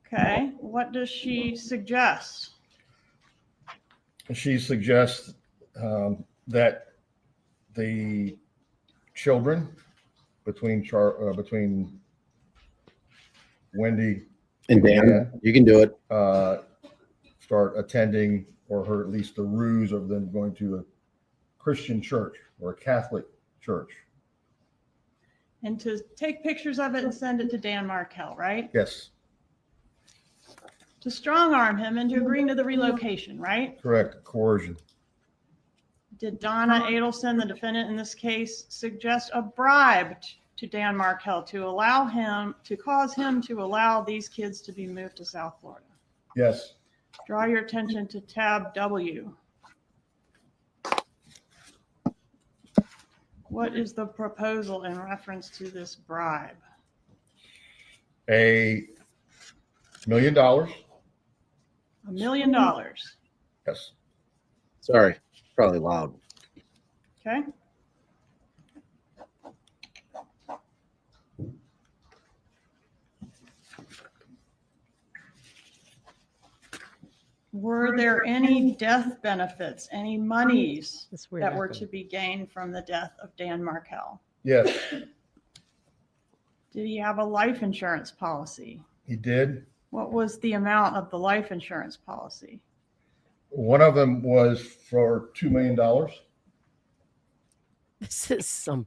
L: Okay, what does she suggest?
R: She suggests that the children between Wendi
A: And Dan, you can do it.
R: Start attending, or her at least the ruse of them going to a Christian church or a Catholic church.
L: And to take pictures of it and send it to Dan Markel, right?
R: Yes.
L: To strong arm him into agreeing to the relocation, right?
R: Correct. Coercion.
L: Did Donna Adelson, the defendant in this case, suggest a bribe to Dan Markel to cause him to allow these kids to be moved to South Florida?
R: Yes.
L: Draw your attention to tab W. What is the proposal in reference to this bribe?
R: $1 million.
L: $1 million.
R: Yes.
A: Sorry, probably loud.
L: Okay. Were there any death benefits, any monies that were to be gained from the death of Dan Markel?
R: Yes.
L: Did he have a life insurance policy?
R: He did.
L: What was the amount of the life insurance policy?
R: One of them was for $2 million.
B: This is some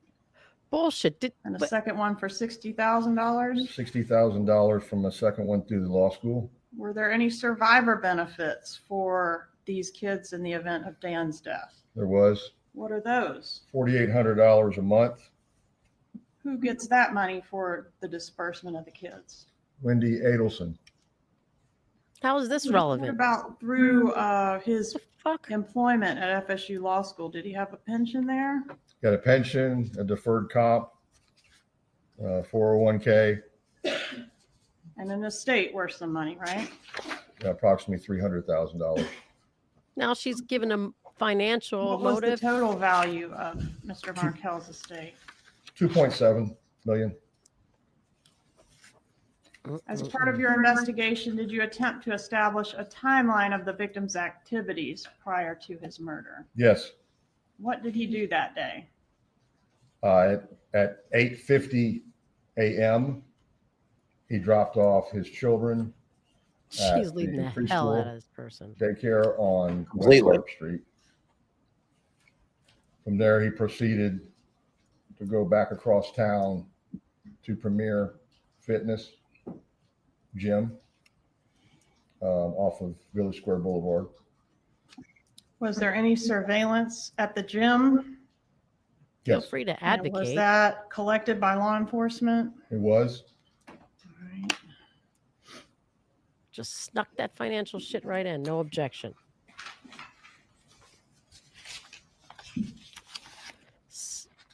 B: bullshit.
L: And the second one for $60,000?
R: $60,000 from the second one through the law school.
L: Were there any survivor benefits for these kids in the event of Dan's death?
R: There was.
L: What are those?
R: $4,800 a month.
L: Who gets that money for the disbursement of the kids?
R: Wendi Adelson.
B: How is this
L: What
B: relevant?
L: about through his employment at FSU Law School? Did he have a pension there?
R: Got a pension, a deferred comp, 401k,
L: And an estate worth some money, right?
R: approximately $300,000.
B: Now she's given him financial
L: What was
B: motive.
L: the total value of Mr. Markel's estate?
R: 2.7 million.
L: As part of your investigation, did you attempt to establish a timeline of the victim's activities prior to his murder?
R: Yes.
L: What did he do that day?
R: At 8:50 a.m., he dropped off his children.
B: She's leading the hell out of this person.
R: Daycare on
A: Completely.
R: West Street. From there, he proceeded to go back across town to Premier Fitness Gym off of Village Square Boulevard.
L: Was there any surveillance at the gym?
B: Feel
R: Yes,
B: free to
L: And
B: advocate.
L: was that collected by law enforcement?
R: it was.
B: Just snuck that financial shit right in. No objection.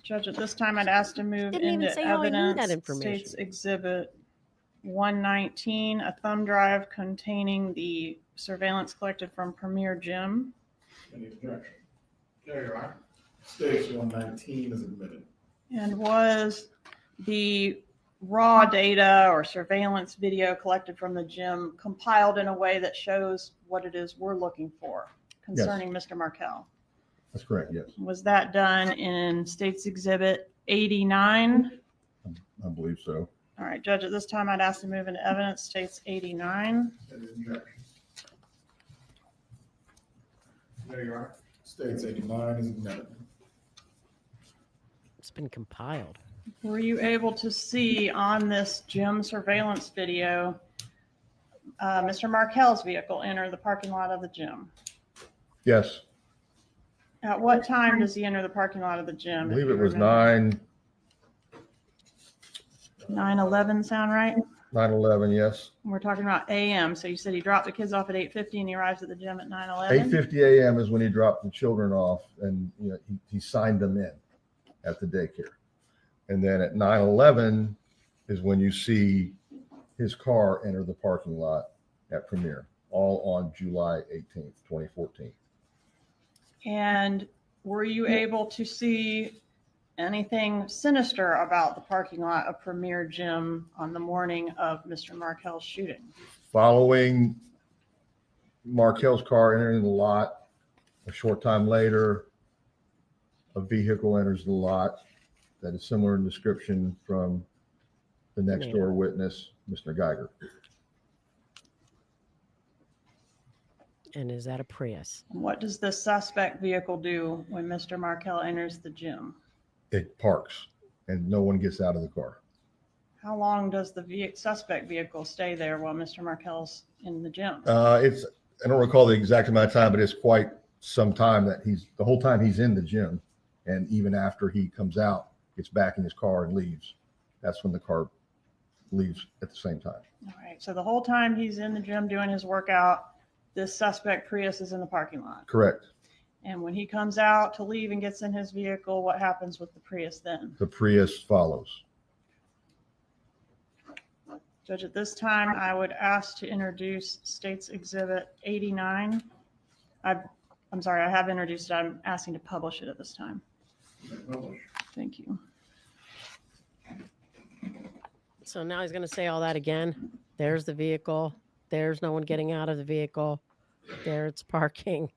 L: Judge, at this time, I'd ask to move
B: Didn't even
L: into
B: say how I knew that
L: evidence
B: information.
L: States Exhibit 119, a thumb drive containing the surveillance collected from Premier Gym.
F: Any objection? There you are. States 119 is admitted.
L: And was the raw data or surveillance video collected from the gym compiled in a way that shows what it is we're looking for concerning Mr. Markel?
R: That's correct, yes.
L: Was that done in States Exhibit 89?
R: I believe so.
L: All right, Judge, at this time, I'd ask to move into evidence, States 89.
F: Any objection? There you are. States 89 is admitted.
B: It's been compiled.
L: Were you able to see on this gym surveillance video Mr. Markel's vehicle enter the parking lot of the gym?
R: Yes,
L: At what time does he enter the parking lot of the
R: I
L: gym?
R: believe it was
L: 9:11 sound right?
R: 9/11, yes.
L: We're talking about AM. So you said he dropped the kids off at 8:50 and he arrives at the gym at 9:11?
R: 8:50 a.m. is when he dropped the children off, and he signed them in at the daycare. And then at 9/11 is when you see his car enter the parking lot at Premier, all on July 18th, 2014.
L: And were you able to see anything sinister about the parking lot of Premier Gym on the morning of Mr. Markel's shooting?
R: Following Markel's car entering the lot, a short time later, a vehicle enters the lot that is similar in description from the next door witness, Mr. Guyger.
B: And is that a Prius?
L: What does the suspect vehicle do when Mr. Markel enters the gym?
R: It parks and no one gets out of the car.
L: How long does the suspect vehicle stay there while Mr. Markel's in the gym?
R: I don't recall the exact amount of time, but it's quite some time that the whole time he's in the gym. And even after he comes out, gets back in his car and leaves. That's when the car leaves at the same time.
L: All right. So the whole time he's in the gym doing his workout, this suspect Prius is in the parking lot.
R: Correct.
L: And when he comes out to leave and gets in his vehicle, what happens with the Prius then?
R: The Prius follows.
L: Judge, at this time, I would ask to introduce State's Exhibit 89. I'm sorry, I have introduced it. I'm asking to publish it at this time. Thank you.
B: So now he's going to say all that again. There's the vehicle. There's no one getting out of the vehicle. There it's parking.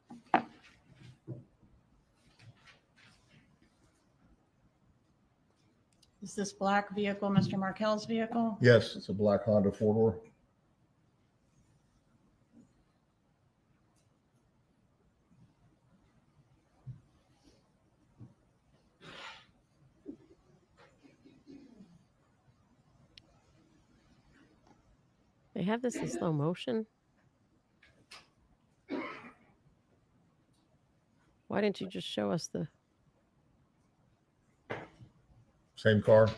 L: Is this black vehicle Mr. Markel's vehicle?
R: Yes, it's a black Honda four-door.
B: They have this in slow motion. Why didn't you just show us the...
R: Same car.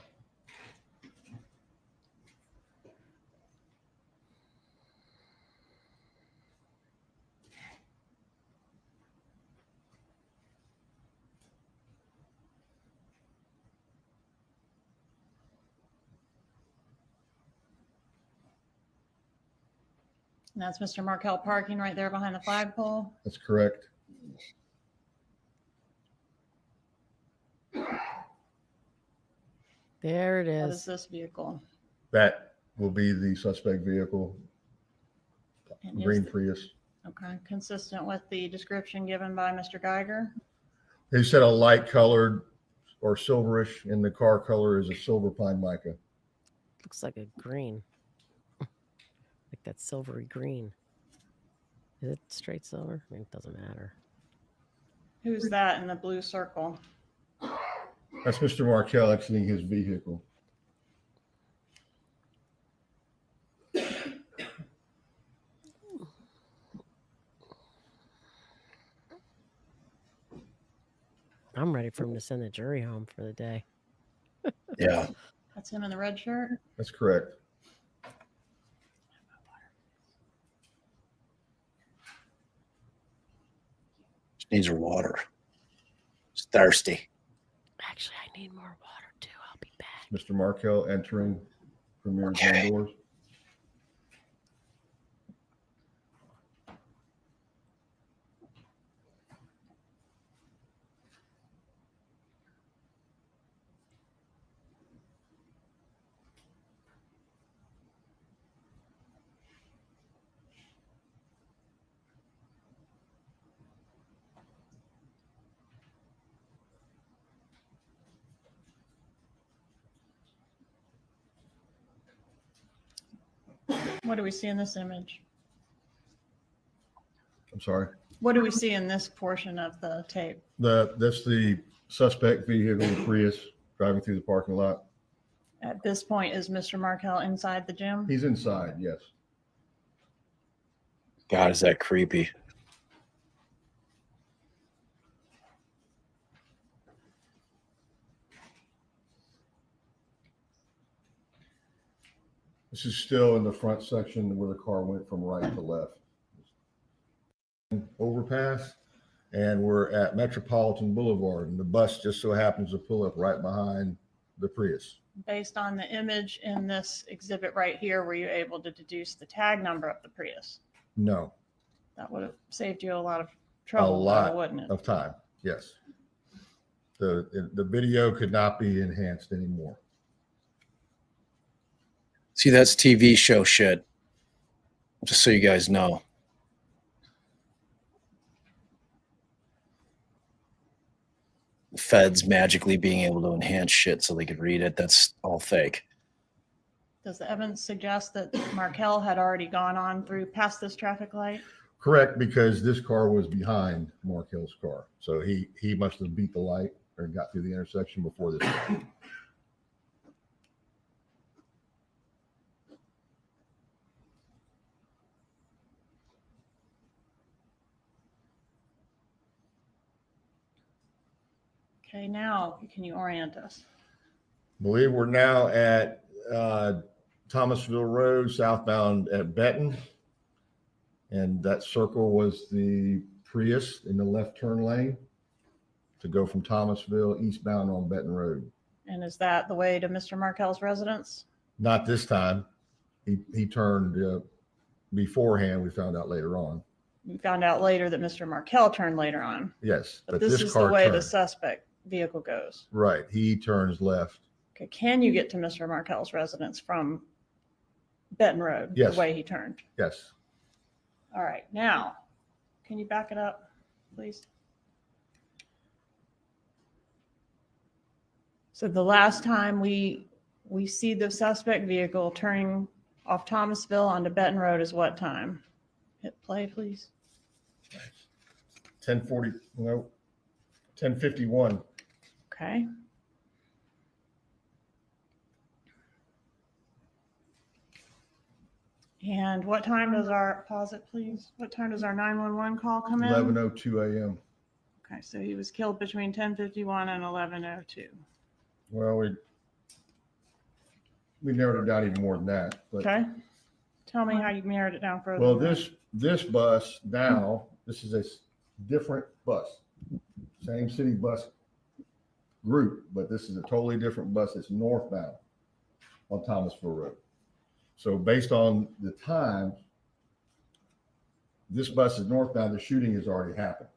L: And that's Mr. Markel parking right there behind the flagpole.
R: That's correct.
B: There it
L: What
B: is.
L: is this vehicle?
R: That will be the suspect vehicle,
L: And is
R: green
L: the-
R: Prius.
L: Okay, consistent with the description given by Mr. Guyger.
R: They said a light colored or silverish, and the car color is a silver pine mica.
B: Looks like a green. Like that silvery green. Is it straight silver? I mean, it doesn't matter.
L: Who's that in the blue circle?
R: That's Mr. Markel exiting his vehicle.
B: I'm ready for him to send the jury home for the day.
A: Yeah.
L: That's him in the red shirt.
R: That's correct.
A: She needs her water. She's thirsty.
B: Actually, I need more water too. I'll be back.
R: Mr. Markel entering Premier's
A: Okay.
R: doors.
L: What do we see in this image?
R: I'm sorry.
L: What do we see in this portion of the tape?
R: That's the suspect vehicle, the Prius, driving through the parking lot.
L: At this point, is Mr. Markel inside the gym?
R: He's inside, yes.
A: God, is that creepy?
R: This is still in the front section where the car went from right to left. Overpass, and we're at Metropolitan Boulevard, and the bus just so happens to pull up right behind the Prius.
L: Based on the image in this exhibit right here, were you able to deduce the tag number of the Prius?
R: No,
L: That would have saved you a lot of
R: a
L: trouble, though,
R: lot
L: wouldn't it?
R: of time. Yes. The video could not be enhanced anymore.
A: See, that's TV show shit. Just so you guys know. The feds magically being able to enhance shit so they could read it. That's all fake.
L: Does the evidence suggest that Markel had already gone on through past this traffic light?
R: Correct, because this car was behind Markel's car. So he must have beat the light or got through the intersection before this.
L: Okay, now can you orient us?
R: I believe we're now at Thomasville Road, southbound at Benton. And that circle was the Prius in the left turn lane to go from Thomasville eastbound on Benton Road.
L: And is that the way to Mr. Markel's residence?
R: Not this time. He turned beforehand. We found out later on.
L: We found out later that Mr. Markel turned later on.
R: Yes,
L: But this is the
R: car
L: way the
R: turned.
L: suspect vehicle goes.
R: Right. He turns left.
L: Okay, can you get to Mr. Markel's residence from Benton Road?
R: Yes.
L: The way he turned.
R: Yes.
L: All right, now, can you back it up, please? So the last time we see the suspect vehicle turning off Thomasville onto Benton Road is what time? Hit play, please.
R: 10:40. No. 10:51.
L: Okay. And what time does our, pause it please, what time does our 911 call come in?
R: 11:02 a.m.
L: Okay, so he was killed between 10:51 and 11:02.
R: Well, we narrowed it down even more than that. But,
L: Okay. Tell me how you narrowed it down further.
R: well,
L: than that.
R: this bus now, this is a different bus, same city bus group, but this is a totally different bus. It's northbound on Thomasville Road. So based on the time, this bus is northbound. The shooting has already happened.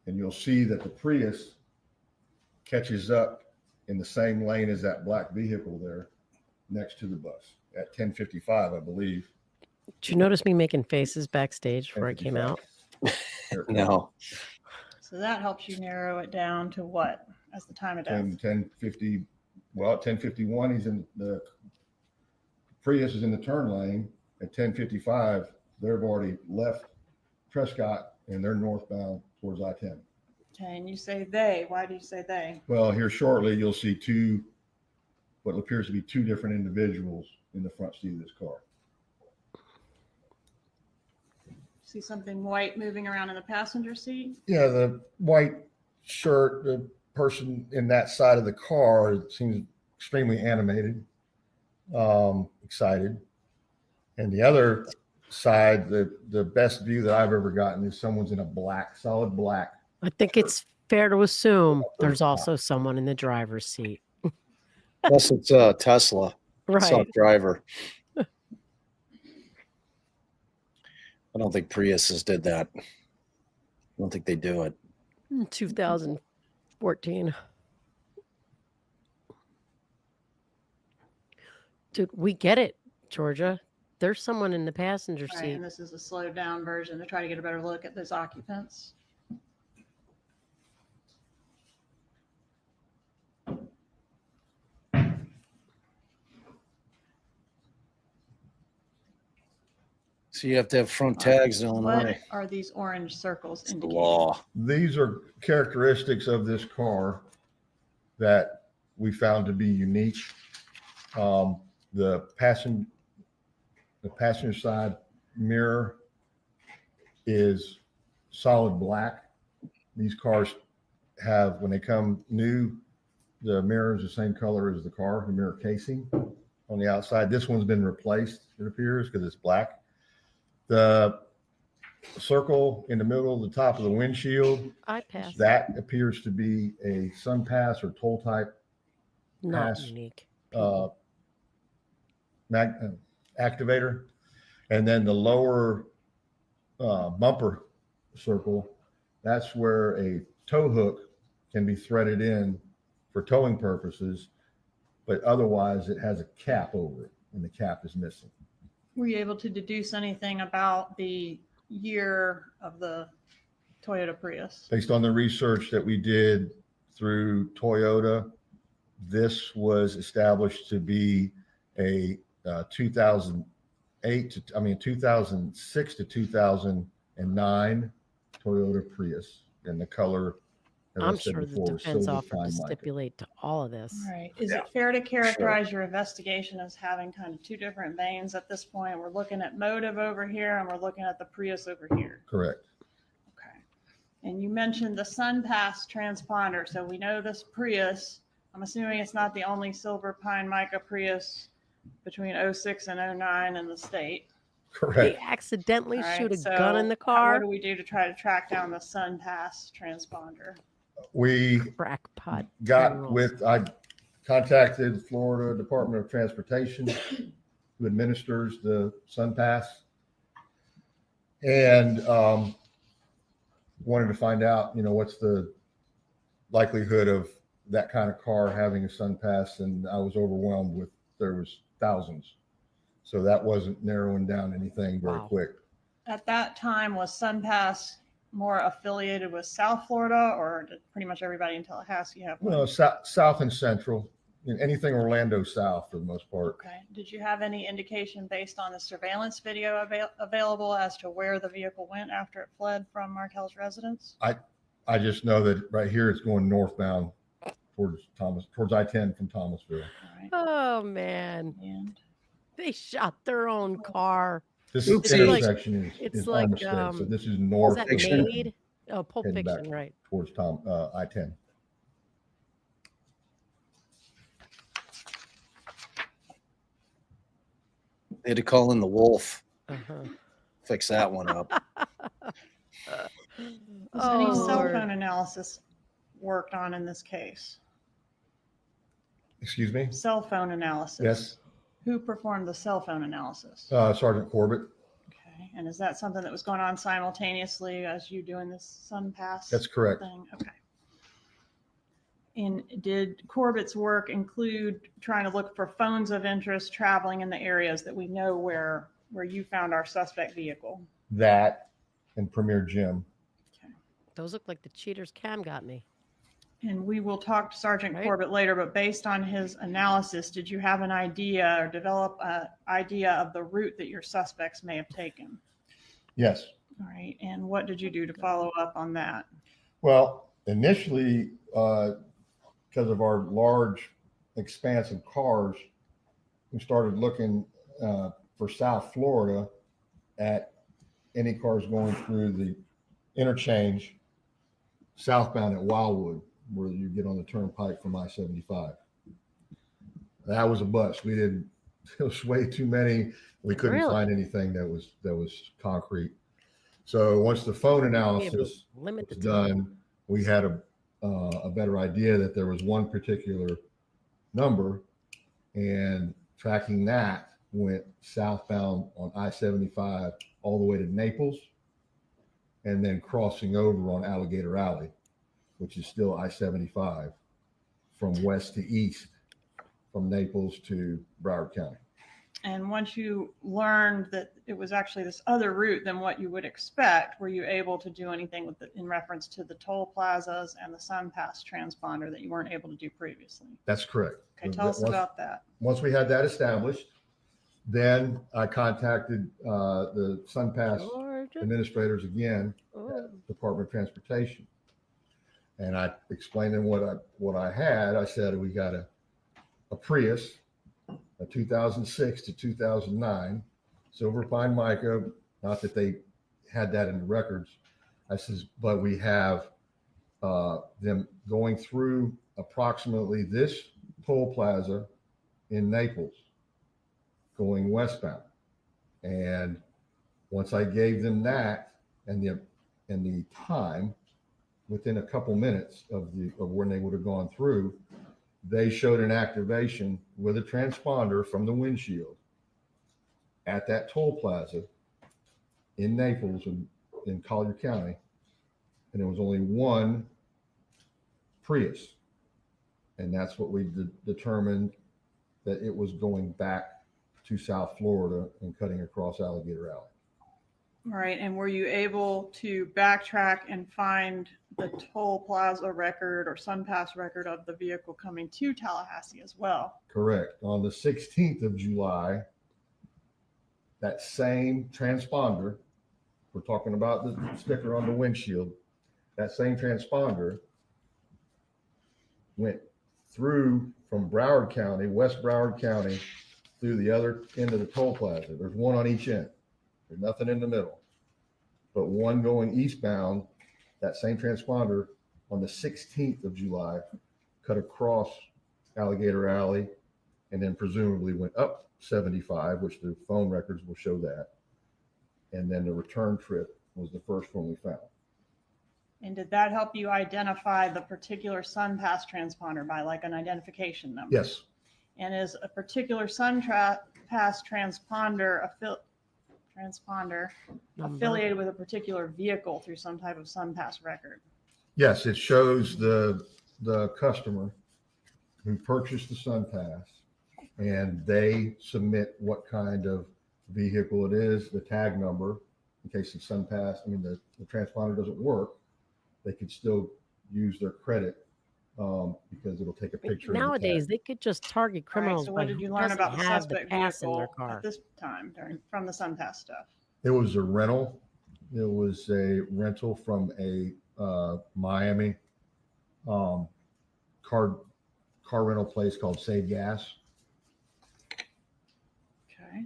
R: And you'll see that the Prius catches up in the same lane as that black vehicle there next to the bus at 10:55, I believe.
B: Did you notice me making faces backstage before I came out?
A: No.
L: So that helps you narrow it down to what as the time of death?
R: 10:50. Well, at 10:51, he's in the Prius is in the turn lane. At 10:55, they've already left Prescott and they're northbound towards I-10.
L: Okay, and you say they. Why do you say they?
R: Well, here shortly, you'll see what appears to be two different individuals in the front seat of this car.
L: See something white moving around in the passenger seat?
R: Yeah, the white shirt, the person in that side of the car seems extremely animated, excited. And the other side, the best view that I've ever gotten is someone's in a black, solid black.
B: I think it's fair to assume there's also someone in the driver's seat.
A: Plus, it's a Tesla.
B: Right.
A: Self-driver. I don't think Priuses did that. I don't think they do it.
B: 2014. Dude, we get it, Georgia. There's someone in the passenger
L: Right,
B: seat.
L: and this is a slowed down version to try to get a better look at those occupants.
A: So you have to have front tags in Illinois.
L: What are these orange circles
A: The
L: indicating?
A: law.
R: These are characteristics of this car that we found to be unique. The passenger side mirror is solid black. These cars have, when they come new, the mirror is the same color as the car, the mirror casing on the outside. This one's been replaced, it appears, because it's black. The circle in the middle of the top of the windshield,
B: I passed.
R: that appears to be a sun pass or toll type
B: Not
R: pass
B: unique.
R: activator, and then the lower bumper circle, that's where a tow hook can be threaded in for towing purposes, but otherwise it has a cap over it, and the cap is missing.
L: Were you able to deduce anything about the year of the Toyota Prius?
R: Based on the research that we did through Toyota, this was established to be a 2006 to 2009 Toyota Prius, and the color, as
B: I'm
R: I said
B: sure the
R: before, is
B: defense
R: silver
B: offered
R: fine
B: to
R: mica.
B: stipulate to all of this.
L: All right. Is it fair to characterize your investigation as having kind of two different veins at this point? We're looking at motive over here and we're looking at the Prius over here.
R: Correct.
L: Okay. And you mentioned the SunPass transponder. So we know this Prius, I'm assuming it's not the only silver pine mica Prius between 06 and 09 in the state.
B: They accidentally
L: All right,
B: shoot a
L: so
B: gun in the
L: What
B: car.
L: do we do to try to track down the SunPass transponder?
R: We
B: Crackpot.
R: I contacted Florida Department of Transportation, who administers the SunPass, and wanted to find out, what's the likelihood of that kind of car having a SunPass, and I was overwhelmed with there was thousands. So that wasn't narrowing down anything very quick.
L: At that time, was SunPass more affiliated with South Florida, or did pretty much everybody in Tallahassee have one?
R: No, south and central, anything Orlando south for the most part.
L: Okay. Did you have any indication based on the surveillance video available as to where the vehicle went after it fled from Markel's residence?
R: I just know that right here it's going northbound towards I-10 from Thomasville.
B: Oh man.
L: And
B: they shot their own car.
R: This
B: It's
R: intersection
B: like,
R: is
B: like
R: Armistead, so this is north.
B: Is that Made? Oh, Pulp
R: heading
B: Fiction,
R: back
B: right?
R: Towards I-10.
A: They had to call in the wolf.
B: Uh-huh.
A: Fix that one up.
L: Was any cell phone analysis worked on in this case?
R: Excuse me?
L: Cell phone analysis.
R: Yes.
L: Who performed the cell phone analysis?
R: Sergeant Corbett.
L: Okay. And is that something that was going on simultaneously as you doing this SunPass?
R: That's correct.
L: Thing? Okay. And did Corbett's work include trying to look for phones of interest traveling in the areas that we know where you found our suspect vehicle?
R: That and Premier Jim.
B: Those look like the cheater's cam got me.
L: And we will talk to Sergeant Corbett later, but based on his analysis, did you have an idea or develop an idea of the route that your suspects may have taken?
R: Yes.
L: All right. And what did you do to follow up on that?
R: Well, initially, because of our large expanse of cars, we started looking for South Florida at any cars going through the interchange southbound at Wildwood, where you get on the turnpike from I-75. That was a bust. We didn't. It was way too many. We couldn't find anything that was concrete. So once the phone analysis was done, we had a better idea that there was one particular number, and tracking that went southbound on I-75 all the way to Naples, and then crossing over on Alligator Alley, which is still I-75 from west to east, from Naples to Broward County.
L: And once you learned that it was actually this other route than what you would expect, were you able to do anything with in reference to the toll plazas and the SunPass transponder that you weren't able to do previously?
R: That's correct.
L: Okay, tell us about that.
R: Once we had that established, then I contacted the SunPass administrators again at Department of Transportation. And I explained to them what I had. I said, we got a Prius, a 2006 to 2009, silver pine mica, not that they had that in the records. I says, but we have them going through approximately this toll plaza in Naples, going westbound. And once I gave them that and the time, within a couple minutes of when they would have gone through, they showed an activation with a transponder from the windshield at that toll plaza in Naples in Collier County, and there was only one Prius, and that's what we determined, that it was going back to South Florida and cutting across Alligator Alley.
L: All right. And were you able to backtrack and find the toll plaza record or SunPass record of the vehicle coming to Tallahassee as well?
R: Correct. On the 16th of July, that same transponder, we're talking about the sticker on the windshield, that same transponder went through from Broward County, West Broward County, through the other end of the toll plaza. There's one on each end. There's nothing in the middle. But one going eastbound, that same transponder on the 16th of July cut across Alligator Alley and then presumably went up 75, which the phone records will show that. And then the return trip was the first one we found.
L: And did that help you identify the particular SunPass transponder by like an identification number?
R: Yes.
L: And is a particular SunPass transponder affiliated with a particular vehicle through some type of SunPass record?
R: Yes, it shows the customer who purchased the SunPass, and they submit what kind of vehicle it is, the tag number, in case the SunPass, the transponder doesn't work, they could still use their credit because it'll take a picture.
B: Nowadays, they could just target criminals.
L: So what did you learn about the suspect vehicle at this time from the SunPass stuff?
R: It was a rental. It was a rental from a Miami car rental place called Save Gas.
L: Okay.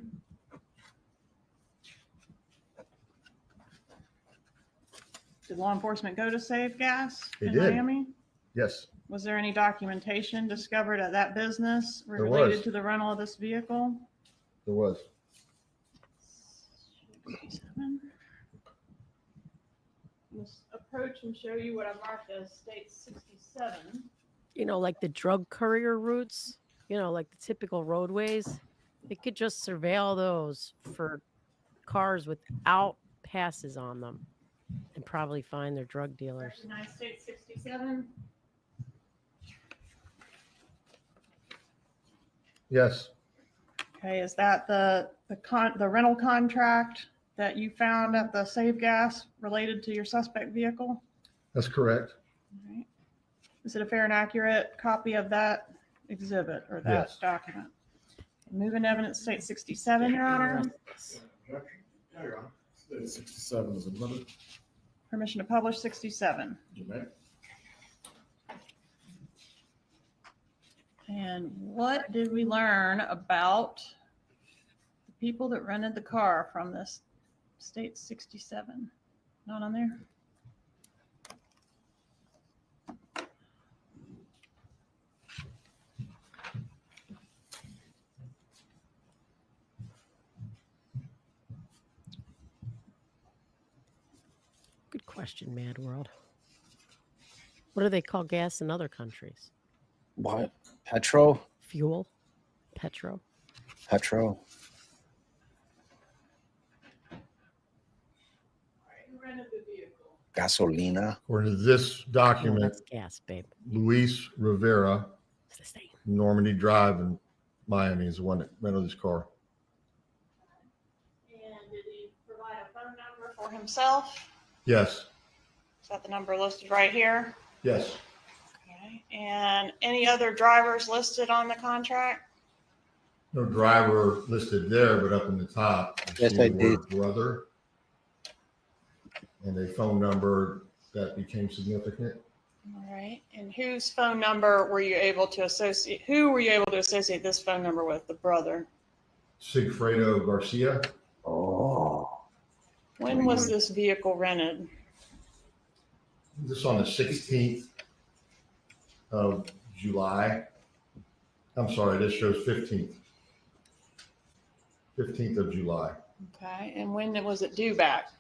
L: Did law enforcement go to Save Gas in Miami?
R: Yes.
L: Was there any documentation discovered at that business related to the rental of this vehicle?
R: There was.
L: 67. Let's approach and show you what I marked as state 67.
B: Like the drug courier routes, like the typical roadways. They could just surveil those for cars without passes on them and probably find their drug dealers.
L: Recognize state 67.
R: Yes.
L: Okay, is that the rental contract that you found at the Save Gas related to your suspect vehicle?
R: That's correct.
L: All right. Is it a fair and accurate copy of that exhibit or that document? Moving evidence, state 67, Your Honor.
F: Yeah, Your Honor. State 67 is admitted.
L: Permission to publish 67.
F: You may.
L: And what did we learn about the people that rented the car from this state 67? Not on there?
B: Good question, Mad World. What do they call gas in other countries?
A: What? Petro?
B: Fuel? Petro?
A: Petro.
L: Who rented the vehicle?
A: Gasolina.
R: According to this document,
B: that's gas, babe.
R: Luis Rivera,
B: It's the same.
R: Normandy Drive in Miami, is the one that rented this car.
L: And did he provide a phone number for himself?
R: Yes.
L: Is that the number listed right here?
R: Yes.
L: Okay. And any other drivers listed on the contract?
R: No driver listed there, but up in the top, you
A: Yes,
R: see
A: I
R: the word brother and a phone number that became significant.
L: All right. And whose phone number were you able to associate? Who were you able to associate this phone number with? The brother.
R: Sigfredo Garcia.
A: Oh.
L: When was this vehicle rented?
R: This on the 16th of July. I'm sorry, this shows 15th. 15th of July.
L: Okay. And when was it due back?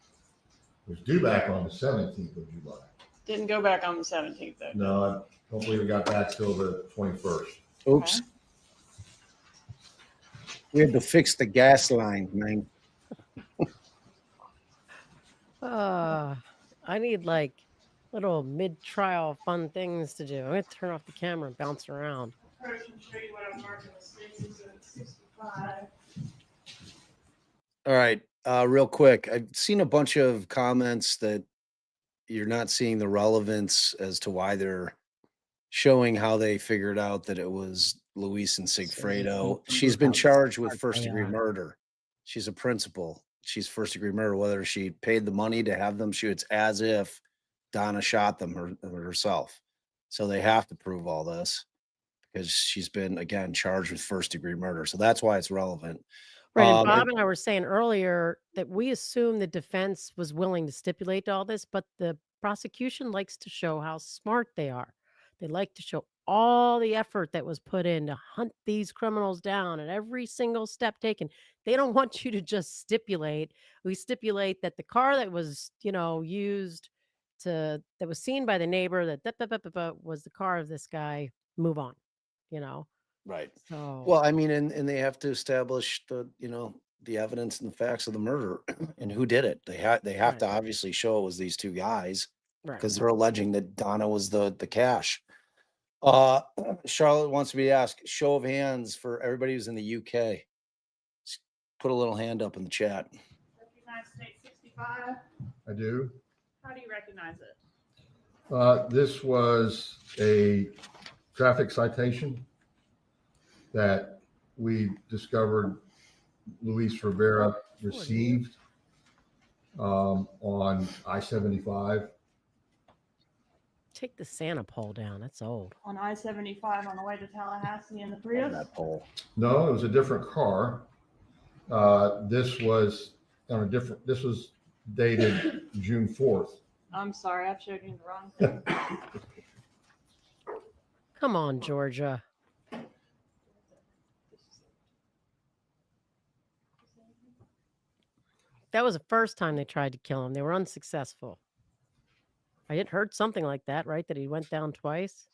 R: It was due back on the 17th of July.
D: Didn't go back on the 17th though.
R: No, I don't believe it got back till the 21st.
A: Oops. We had to fix the gas line, man.
B: I need like little mid-trial fun things to do. I'm gonna turn off the camera and bounce around.
L: Approach and show you what I'm marking as State Exhibit 65.
A: All right, real quick. I've seen a bunch of comments that you're not seeing the relevance as to why they're showing how they figured out that it was Luis and Sigfredo. She's been charged with first-degree murder. She's a principal. She's first-degree murder. Whether she paid the money to have them shoot, it's as if Donna shot them herself. So they have to prove all this because she's been, again, charged with first-degree murder. So that's why it's relevant.
B: Right. And Bob and I were saying earlier that we assume the defense was willing to stipulate all this, but the prosecution likes to show how smart they are. They like to show all the effort that was put in to hunt these criminals down and every single step taken. They don't want you to just stipulate. We stipulate that the car that was, used that was seen by the neighbor that was the car of this guy. Move on,
A: Right.
B: So,
A: Well, I mean, and they have to establish the evidence and the facts of the murder and who did it. They have to obviously show it was these two guys because they're alleging that Donna was the cash. Charlotte wants me to ask show of hands for everybody who's in the UK. Just put a little hand up in the chat.
L: Recognize State 65.
R: I do.
L: How do you recognize it?
R: This was a traffic citation that we discovered Luis Rivera received on I-75.
B: take the Santa pole down. That's old.
L: On I-75 on the way to Tallahassee in the Prius?
A: That pole.
R: No, it was a different car. This was on a different. This was dated June 4th.
L: I'm sorry, I've showed you the wrong thing.
B: Come on, Georgia. That was the first time they tried to kill him. They were unsuccessful. I had heard something like that, right? That he went down twice.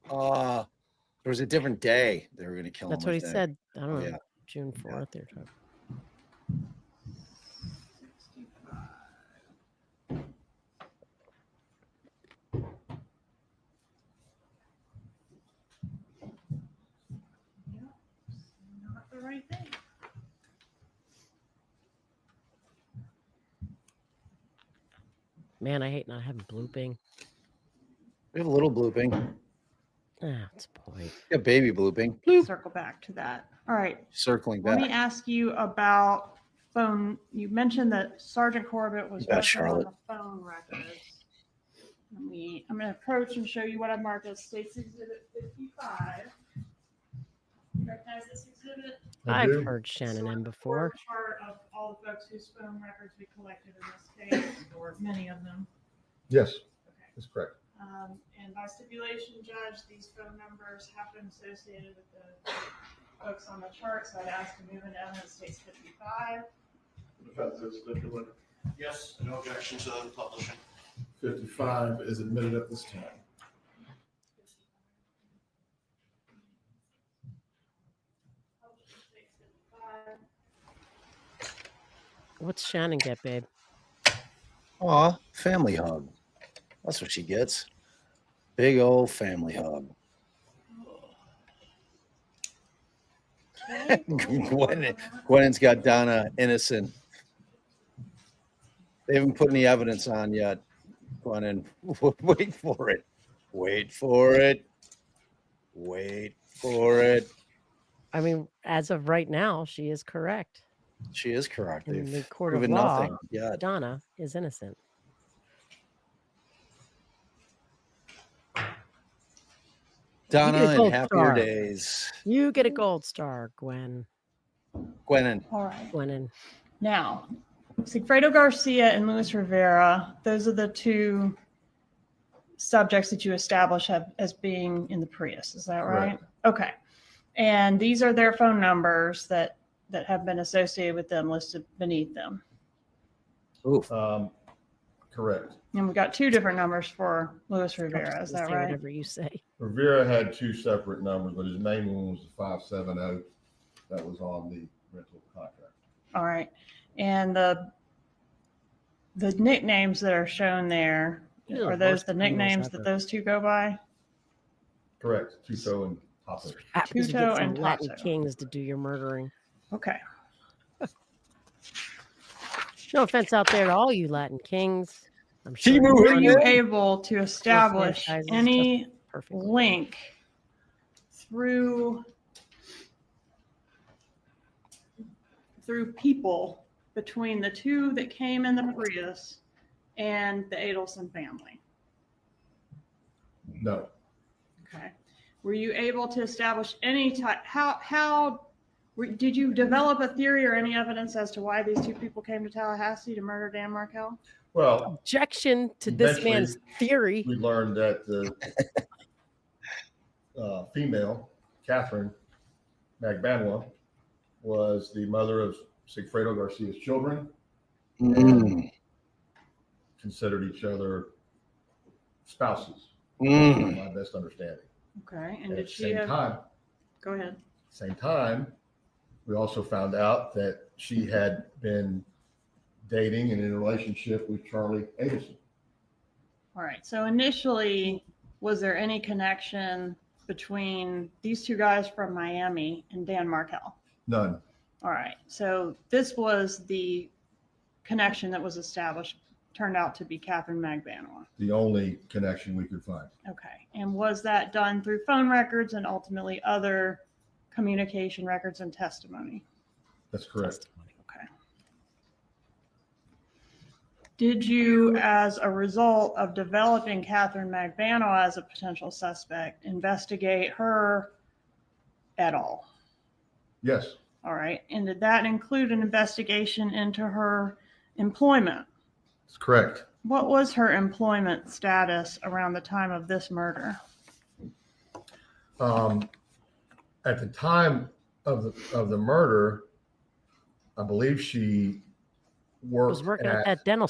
A: There was a different day they were going to kill him.
B: That's what he said. I don't know.
A: Yeah.
B: June 4th. They're talking.
L: Not the right thing.
B: Man, I hate not having blooping.
A: We have a little blooping.
B: That's a point.
A: Yeah, baby blooping.
L: Circle back to that. All right.
A: Circling
L: Let
A: back.
L: me ask you about phone. You mentioned that Sergeant Corbett was
A: Yeah,
L: working on
A: Charlotte.
L: the phone records. I'm going to approach and show you what I marked as State's Exhibit 55. You recognize this exhibit?
B: I've heard Shannon M before.
L: Chart of all the folks whose phone records we collected in this case, or many of them.
R: Yes, that's correct.
L: And by stipulation, Judge, these phone numbers have been associated with the folks on the chart, so I'd ask to move into evidence States 55.
F: Defense is stipulated.
Q: Yes, no objection to the publishing.
F: 55 is admitted at this time.
B: What's Shannon get, babe?
A: Aw, family hug. That's what she gets. Big old family hug. Gwennen's got Donna innocent. They haven't put any evidence on yet. Gwennen, wait for it. Wait for it. Wait for it.
B: I mean, as of right now, she is correct.
A: She is correct.
B: In
A: They've
B: the court of
A: proven
B: law,
A: nothing yet.
B: Donna is innocent.
A: Donna
B: You get a
A: and
B: gold
A: happier
B: star.
A: days.
B: You get a gold star, Gwen.
A: Gwennen.
L: All right.
B: Gwennen.
L: Now, Sigfredo Garcia and Luis Rivera, those are the two subjects that you establish as being in the Prius. Is that right?
R: Correct.
L: Okay. And these are their phone numbers that have been associated with them listed beneath them.
A: Oof.
R: Correct.
L: And we got two different numbers for Luis
B: I'm
L: Rivera.
B: just
L: Is
B: gonna
L: that
B: say
L: right?
B: whatever you say.
R: Rivera had two separate numbers, but his main one was the 570 that was on the rental contract.
L: All right. And the nicknames that are shown there,
B: These are
L: are
B: the
L: those
B: worst
L: the
B: criminals
L: nicknames that
B: ever.
L: those two go by?
R: Correct. Tuto and Tato.
B: Happens to
L: Tuto
B: get some
L: and
B: Latin
L: Tato.
B: kings to do your murdering.
L: Okay.
B: No offense out there to all you Latin kings. I'm sure
L: Were
B: run
L: you able to
B: your
L: establish
B: franchises
L: any
B: just perfectly.
L: link through people between the two that came in the Prius and the Adelson family?
R: No.
L: Okay. Were you able to establish any type, did you develop a theory or any evidence as to why these two people came to Tallahassee to murder Dan Markel?
R: Well,
B: Objection to this man's theory.
R: We learned that the female, Katherine Magbanua, was the mother of Sigfredo Garcia's children and considered each other spouses, from my best understanding.
L: Okay. And
R: At
L: did
R: the
L: she
R: same
L: have,
R: time,
L: go ahead.
R: same time, we also found out that she had been dating and in a relationship with Charlie Adelson.
L: All right. So initially, was there any connection between these two guys from Miami and Dan Markel?
R: None.
L: All right. So this was the connection that was established, turned out to be Katherine Magbanua.
R: The only connection we could find.
L: Okay. And was that done through phone records and ultimately other communication records and testimony?
R: That's correct.
L: Okay. Did you, as a result of developing Katherine Magbanua as a potential suspect, investigate her at all?
R: Yes.
L: All right. And did that include an investigation into her employment?
R: That's correct.
L: What was her employment status around the time of this murder?
R: At the time of the murder, I believe she worked
B: Was working at that dental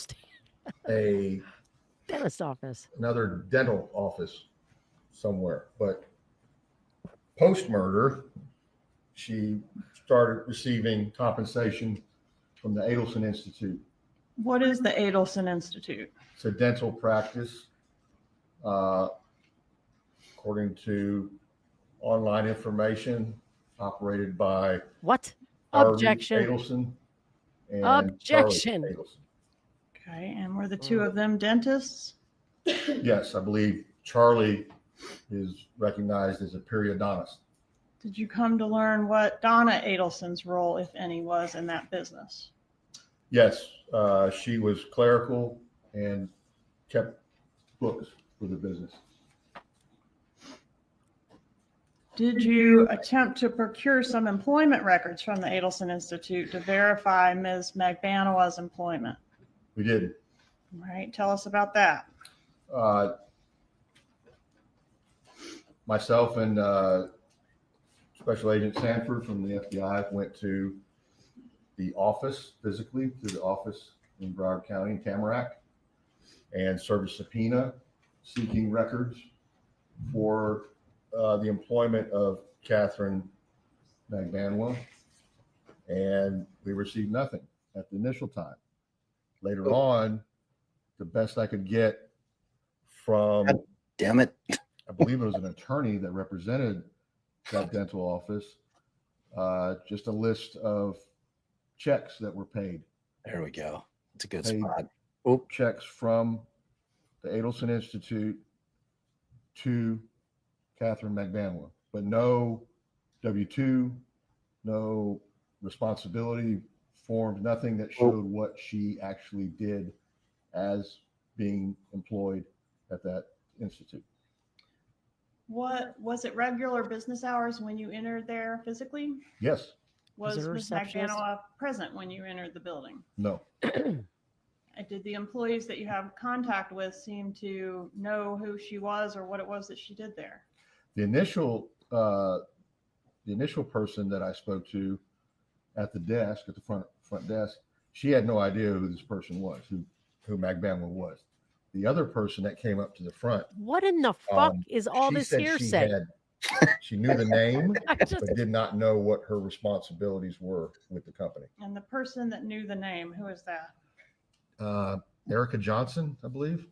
R: a
B: dentist office,
R: another dental office somewhere. But post murder, she started receiving compensation from the Adelson Institute.
L: What is the Adelson Institute?
R: It's a dental practice, according to online information operated by
B: what?
R: Harvey
B: Objection.
R: Adelson and
B: Objection.
R: Charlie Adelson.
L: Okay. And were the two of them dentists?
R: Yes, I believe Charlie is recognized as a periodontist.
L: Did you come to learn what Donna Adelson's role, if any, was in that business?
R: Yes, she was clerical and kept books for the business.
L: Did you attempt to procure some employment records from the Adelson Institute to verify Ms. Magbanua's employment?
R: We did.
L: All right. Tell us about that.
R: Myself and Special Agent Sanford from the FBI went to the office, physically to the office in Broward County in Tamarack, and served a subpoena seeking records for the employment of Katherine Magbanua, and we received nothing at the initial time. Later on, the best I could get from,
A: God damn it,
R: I believe it was an attorney that represented that dental office, just a list of checks that were paid.
A: There we go. It's a good
R: Paid
A: spot.
R: Checks from the Adelson Institute to Katherine Magbanua, but no W-2, no responsibility forms, nothing that showed what she actually did as being employed at that institute.
L: What was it? Regular business hours when you entered there physically?
R: Yes.
L: Was
B: it a
L: Ms.
B: receptionist?
L: Magbanua present when you entered the building?
R: No.
L: Did the employees that you have contact with seem to know who she was or what it was that she did there?
R: The initial person that I spoke to at the desk, at the front desk, she had no idea who this person was, who who Magbanua was. The other person that came up to the front,
B: What in the fuck is all
R: she
B: this
R: said
B: hearsay?
R: she knew the name,
B: I
R: but
B: just-
R: did not know what her responsibilities were with the company.
L: And the person that knew the name, who is that?
R: Erica Johnson, I believe.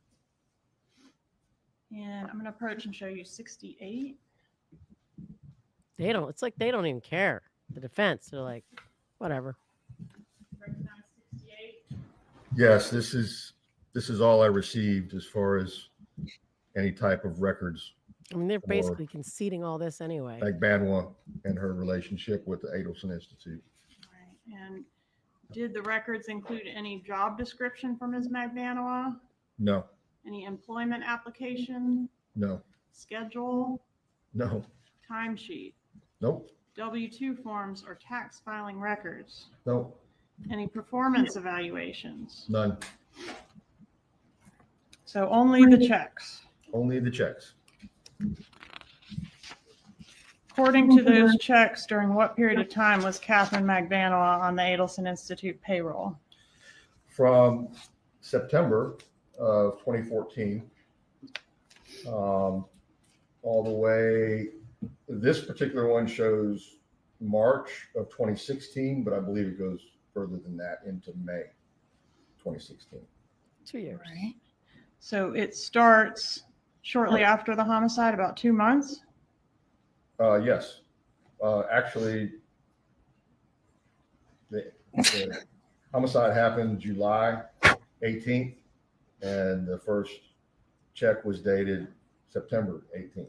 L: And I'm going to approach and show you 68.
B: They don't. It's like they don't even care. The defense, they're like, whatever.
R: Yes, this is all I received as far as any type of records.
B: I mean, they're
R: for
B: basically conceding all this anyway.
R: Magbanua and her relationship with the Adelson Institute.
L: Right. And did the records include any job description for Ms. Magbanua?
R: No,
L: Any employment application,
R: no,
L: schedule,
R: no,
L: timesheet,
R: nope,
L: W-2 forms, or tax filing records?
R: nope,
L: Any performance evaluations?
R: none.
L: So only the checks.
R: Only the checks.
L: According to those checks, during what period of time was Katherine Magbanua on the Adelson Institute payroll?
R: From September of 2014 all the way, this particular one shows March of 2016, but I believe it goes further than that into May 2016.
B: 2 years.
L: Right. So it starts shortly after the homicide, about 2 months?
R: Yes. Actually, the homicide happened July 18th, and the first check was dated September 18th.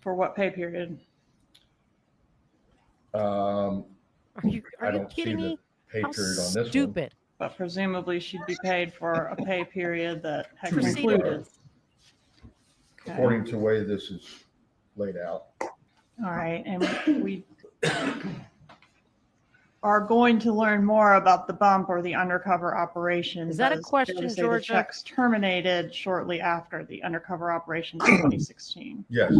L: For what pay period?
B: Are you kidding me?
R: Pay
B: How
R: period on this
B: stupid.
L: But presumably she'd be paid for a pay period that had
B: Preceded
L: concluded.
B: this.
L: Okay.
R: According to the way this is laid out.
L: All right, and we are going to learn more about the bump or the undercover operation.
B: Is that a
L: but it's fair
B: question,
L: to say
B: Georgia?
L: The checks terminated shortly after the undercover operation in 2016.
R: Yes.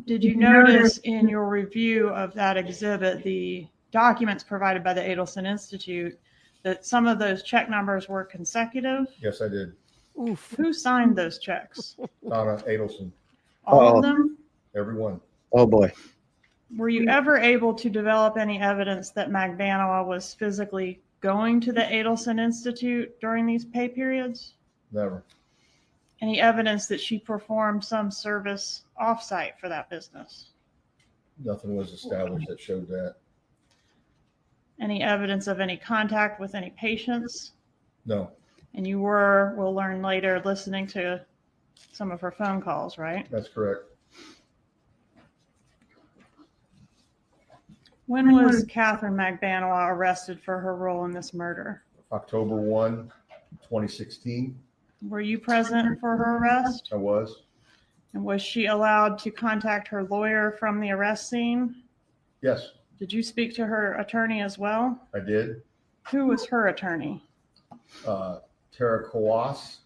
L: Did you notice in your review of that exhibit, the documents provided by the Adelson Institute, that some of those check numbers were consecutive?
R: Yes, I did.
B: Oof.
L: Who signed those checks?
R: Donna Adelson,
L: All of them?
R: everyone.
A: Oh boy.
L: Were you ever able to develop any evidence that Magbanua was physically going to the Adelson Institute during these pay periods?
R: Never.
L: Any evidence that she performed some service offsite for that business?
R: Nothing was established that showed that.
L: Any evidence of any contact with any patients?
R: No,
L: And you were, we'll learn later, listening to some of her phone calls, right?
R: that's correct.
L: When was Katherine Magbanua arrested for her role in this murder?
R: October 1, 2016,
L: Were you present for her arrest?
R: I was.
L: And was she allowed to contact her lawyer from the arrest scene?
R: Yes,
L: Did you speak to her attorney as well?
R: I did.
L: Who was her attorney?
R: Tara Kawas,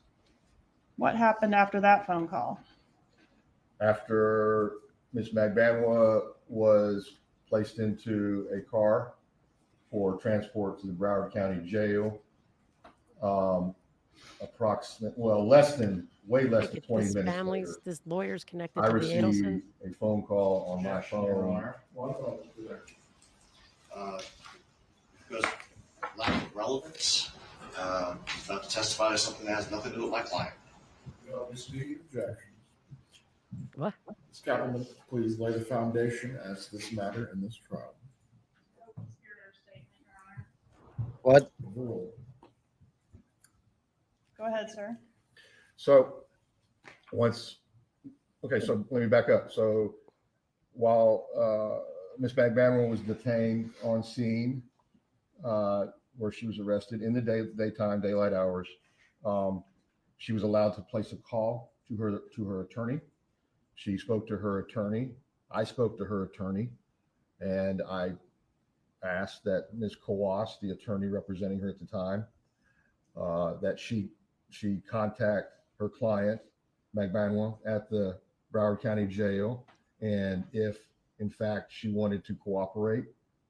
L: What happened after that phone call?
R: after Ms. Magbanua was placed into a car for transport to the Broward County Jail, way less than 20
B: This
R: minutes
B: family's,
R: later,
B: this lawyer's connected
R: I
B: to the Adelson.
R: received a phone call on my phone.
Q: Because lack of relevance, about to testify to something that has nothing to do with my client.
F: Obviously, objection.
B: What?
F: Ms. Cattleman, please lay the foundation as to this matter in this trial.
A: What?
L: Go ahead, sir.
R: So so let me back up. So while Ms. Magbanua was detained on scene, where she was arrested in the daytime, daylight hours, she was allowed to place a call to her attorney. She spoke to her attorney. I spoke to her attorney, and I asked that Ms. Kawas, the attorney representing her at the time, that she contact her client, Magbanua, at the Broward County Jail, and if in fact she wanted to cooperate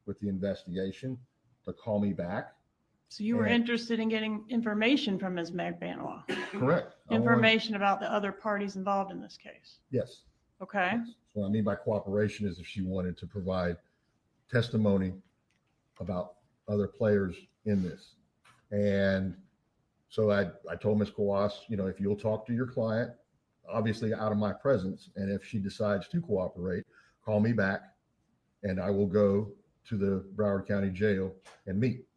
R: with the investigation, to call me back
L: So you were
R: And-
L: interested in getting information from Ms. Magbanua?
R: Correct. I wanted-
L: Information about the other parties involved in this case?
R: Yes.
L: Okay.
R: So what I mean by cooperation is if she wanted to provide testimony about other players in this. And so I told Ms. Kwas, if you'll talk to your client, obviously out of my presence, and if she decides to cooperate, call me back and I will go to the Broward County Jail and meet.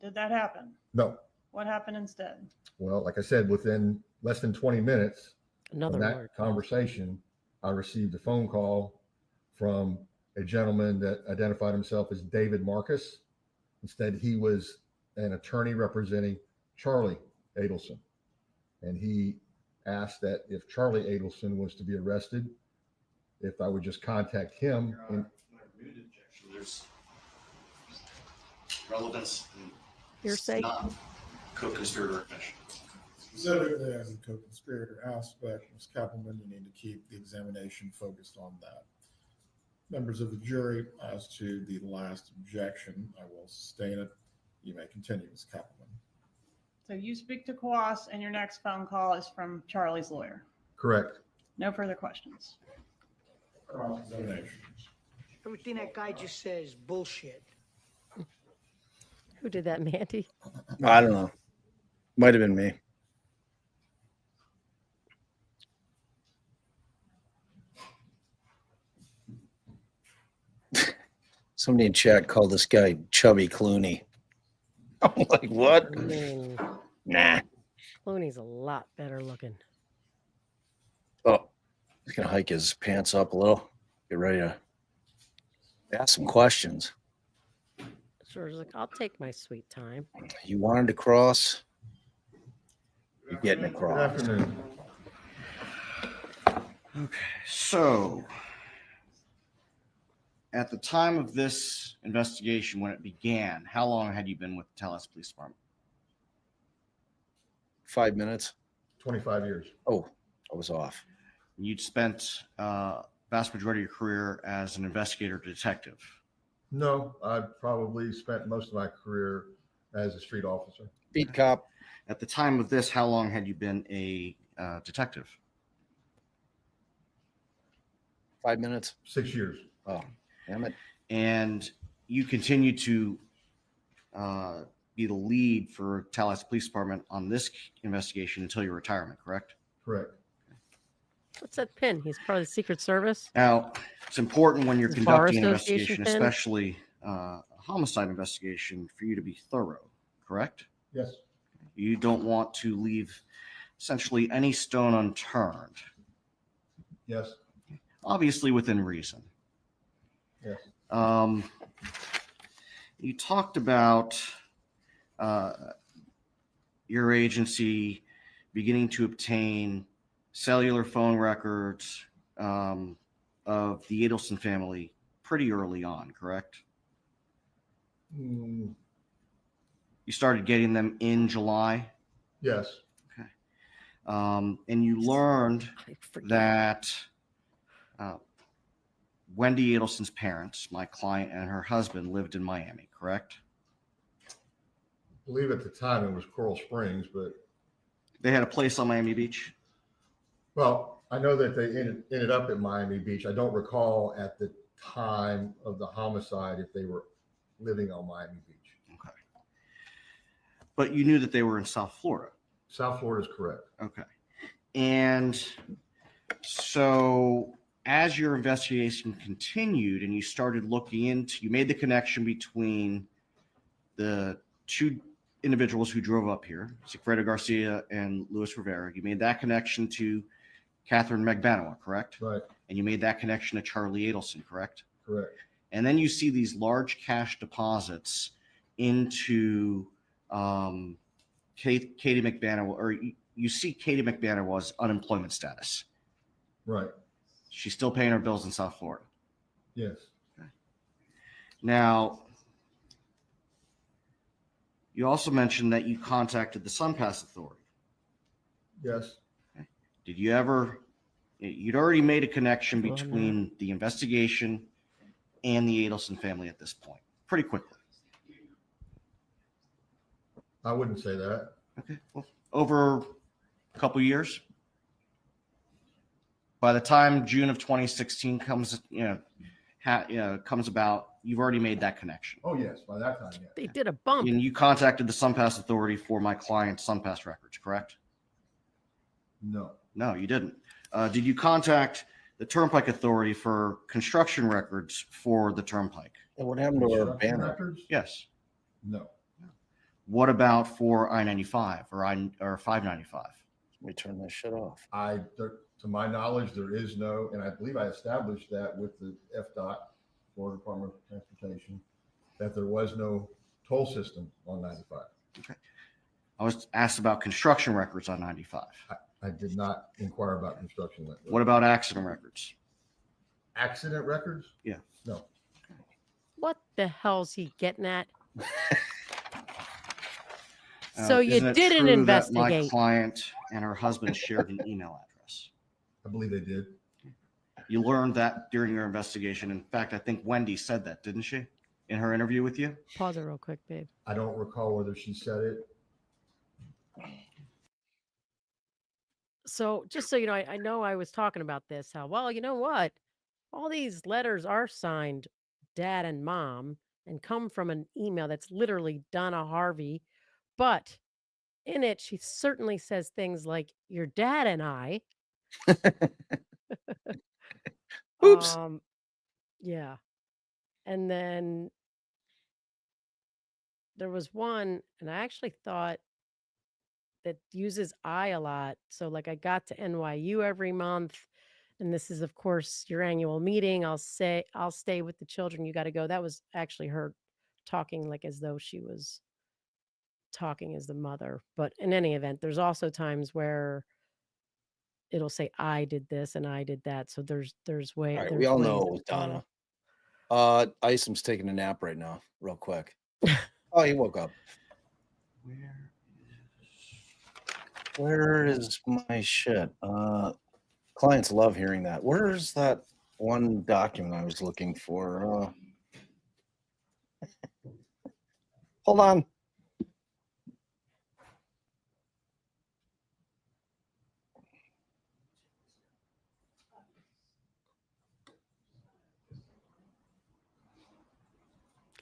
L: Did that happen?
R: No.
L: What happened instead?
R: Well, like I said, within less than 20 minutes
B: Another
R: of that
B: word.
R: conversation, I received a phone call from a gentleman that identified himself as David Marcus. Instead, he was an attorney representing Charlie Adelson. And he asked that if Charlie Adelson was to be arrested, if I would just contact him.
Q: There's relevance.
B: Hearsay.
Q: Not co-conspirator admission.
F: Specifically, as a co-conspirator aspect, Ms. Kappelman, you need to keep the examination focused on that. Members of the jury, as to the last objection, I will sustain it. You may continue, Ms. Kappelman.
L: So you speak to Kwas and your next phone call is from Charlie's lawyer.
R: Correct.
L: No further questions.
F: Cross-examination.
K: Everything that guy just says is bullshit.
B: Who did that, Mandy?
A: I don't know. Might have been me. Somebody in chat called this guy Chubby Clooney. I'm like, what?
B: I mean,
A: Nah.
B: Clooney's a lot better looking.
A: Oh, he's gonna hike his pants up a little. Get ready to ask some questions.
B: Sure, like, I'll take my sweet time.
A: You wanted to cross? You're getting across.
R: Good afternoon.
Q: Okay, so at the time of this investigation, when it began, how long had you been with the Tallahassee Police Department?
A: 5 minutes.
R: 25 years.
A: Oh, I was off.
Q: You'd spent vast majority of your career as an investigator detective.
R: No, I probably spent most of my career as a street officer.
A: Beat cop.
Q: At the time of this, how long had you been a detective?
A: 5 minutes.
R: 6 years.
A: Oh, damn it.
Q: And you continue to be the lead for Tallahassee Police Department on this investigation until your retirement, correct?
R: Correct.
B: What's that pin? He's part of the Secret Service.
Q: Now, it's important when you're
B: His bar
Q: conducting an
B: association
Q: investigation,
B: pin?
Q: especially a homicide investigation, for you to be thorough, correct?
R: Yes.
Q: You don't want to leave essentially any stone unturned,
R: Yes.
Q: obviously within reason.
R: Yes.
Q: You talked about your agency beginning to obtain cellular phone records of the Adelson family pretty early on, correct?
R: Mm,
Q: You started getting them in July,
R: yes.
Q: and you learned that Wendi Adelson's parents, my client and her husband, lived in Miami, correct?
R: I believe at the time it was Coral Springs, but
Q: They had a place on Miami Beach.
R: well, I know that they ended up at Miami Beach. I don't recall at the time of the homicide if they were living on Miami Beach.
Q: Okay. But you knew that they were in South Florida.
R: South Florida is correct.
Q: Okay. And so as your investigation continued and you started looking into, you made the connection between the two individuals who drove up here, Sigfredo Garcia and Luis Rivera. You made that connection to Katherine Magbanua, correct?
R: Right.
Q: And you made that connection to Charlie Adelson, correct?
R: Correct.
Q: And then you see these large cash deposits into Katie Magbanua, or you see Katie Magbanua's unemployment status.
R: Right.
Q: She's still paying her bills in South Florida.
R: Yes.
Q: Now, you also mentioned that you contacted the SunPass Authority.
R: Yes.
Q: Did you ever, you'd already made a connection between the investigation and the Adelson family at this point, pretty quickly.
R: I wouldn't say that.
Q: Okay. Well, over a couple years. By the time June of 2016 comes, comes about, you've already made that connection.
R: Oh, yes. By that time, yes.
B: They did a bump.
Q: And you contacted the SunPass Authority for my client's SunPass records, correct?
R: No.
Q: No, you didn't. Did you contact the Turnpike Authority for construction records for the Turnpike?
A: And what happened to our
R: Construction
A: banner?
R: records?
Q: Yes.
R: No.
Q: What about for I-95 or 595?
A: Let me turn this shit off.
R: To my knowledge, there is no, and I believe I established that with the FDOT, Florida Department of Transportation, that there was no toll system on 95.
Q: Okay. I was asked about construction records on 95.
R: I did not inquire about construction records.
Q: What about accident records?
R: Accident records?
Q: Yeah.
R: No.
B: What the hell's he getting at? So you
Q: Isn't it
B: didn't
Q: true that
B: investigate.
Q: my client and her husband shared an email address.
R: I believe they did.
Q: You learned that during your investigation. In fact, I think Wendi said that, didn't she? In her interview with you?
B: Pause it real quick, babe.
R: I don't recall whether she said it.
B: So just so you know, I know I was talking about this, how, well, you know what? All these letters are signed dad and mom and come from an email that's literally Donna Harvey. But in it, she certainly says things like, your dad and I.
A: Oops.
B: Yeah. And then there was one, and I actually thought that uses I a lot. So like I got to NYU every month. And this is, of course, your annual meeting. I'll stay with the children. You got to go. That was actually her talking like as though she was talking as the mother. But in any event, there's also times where it'll say I did this and I did that. So there's way.
A: All right,
B: there's
A: we all
B: ways
A: know it
B: of
A: was
B: doing
A: Donna. Isom's taking a nap right now, real quick. Oh, he woke up. Where is my shit? Clients love hearing that. Where's that one document I was looking for? Hold on.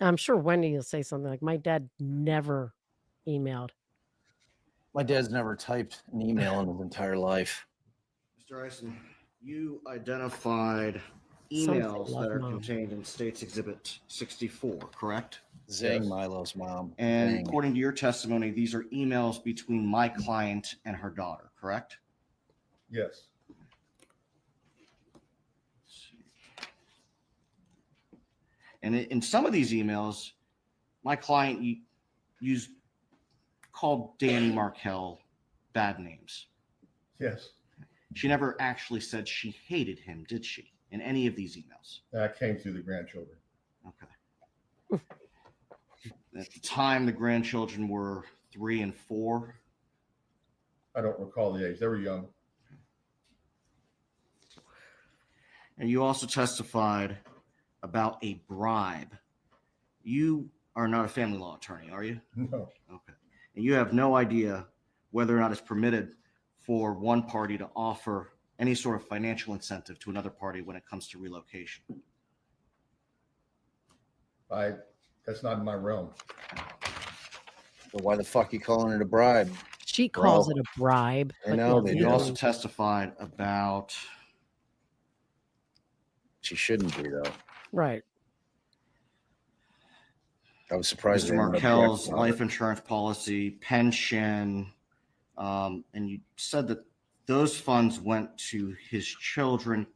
B: I'm sure Wendi will say something like, my dad never emailed.
A: My dad's never typed an email in his entire life.
Q: Mr. Ison, you identified
B: Something
Q: emails
B: love
Q: that are
B: mom.
Q: contained in State's Exhibit 64, correct?
A: Zing,
R: Yes.
A: Milo's mom.
Q: And
A: Zing.
Q: according to your testimony, these are emails between my client and her daughter, correct?
R: Yes.
Q: And in some of these emails, my client called Danny Markel bad names.
R: Yes.
Q: She never actually said she hated him, did she? In any of these emails?
R: That came through the grandchildren.
Q: Okay. At the time, the grandchildren were 3 and 4.
R: I don't recall the age. They were young.
Q: And you also testified about a bribe. You are not a family law attorney, are you?
R: No.
Q: Okay. And you have no idea whether or not it's permitted for one party to offer any sort of financial incentive to another party when it comes to relocation.
R: That's not in my realm.
A: Well, why the fuck you calling it a bribe?
B: She calls
A: Bro.
B: it a bribe.
A: I
B: but
A: know,
B: yeah,
A: they
Q: You
A: do.
Q: also testified about
A: She shouldn't be, though.
B: Right.
A: I was surprised.
Q: Mr.
A: they ended up
Q: Markel's
A: checking on
Q: life
A: it.
Q: insurance policy, pension, and you said that those funds went to his children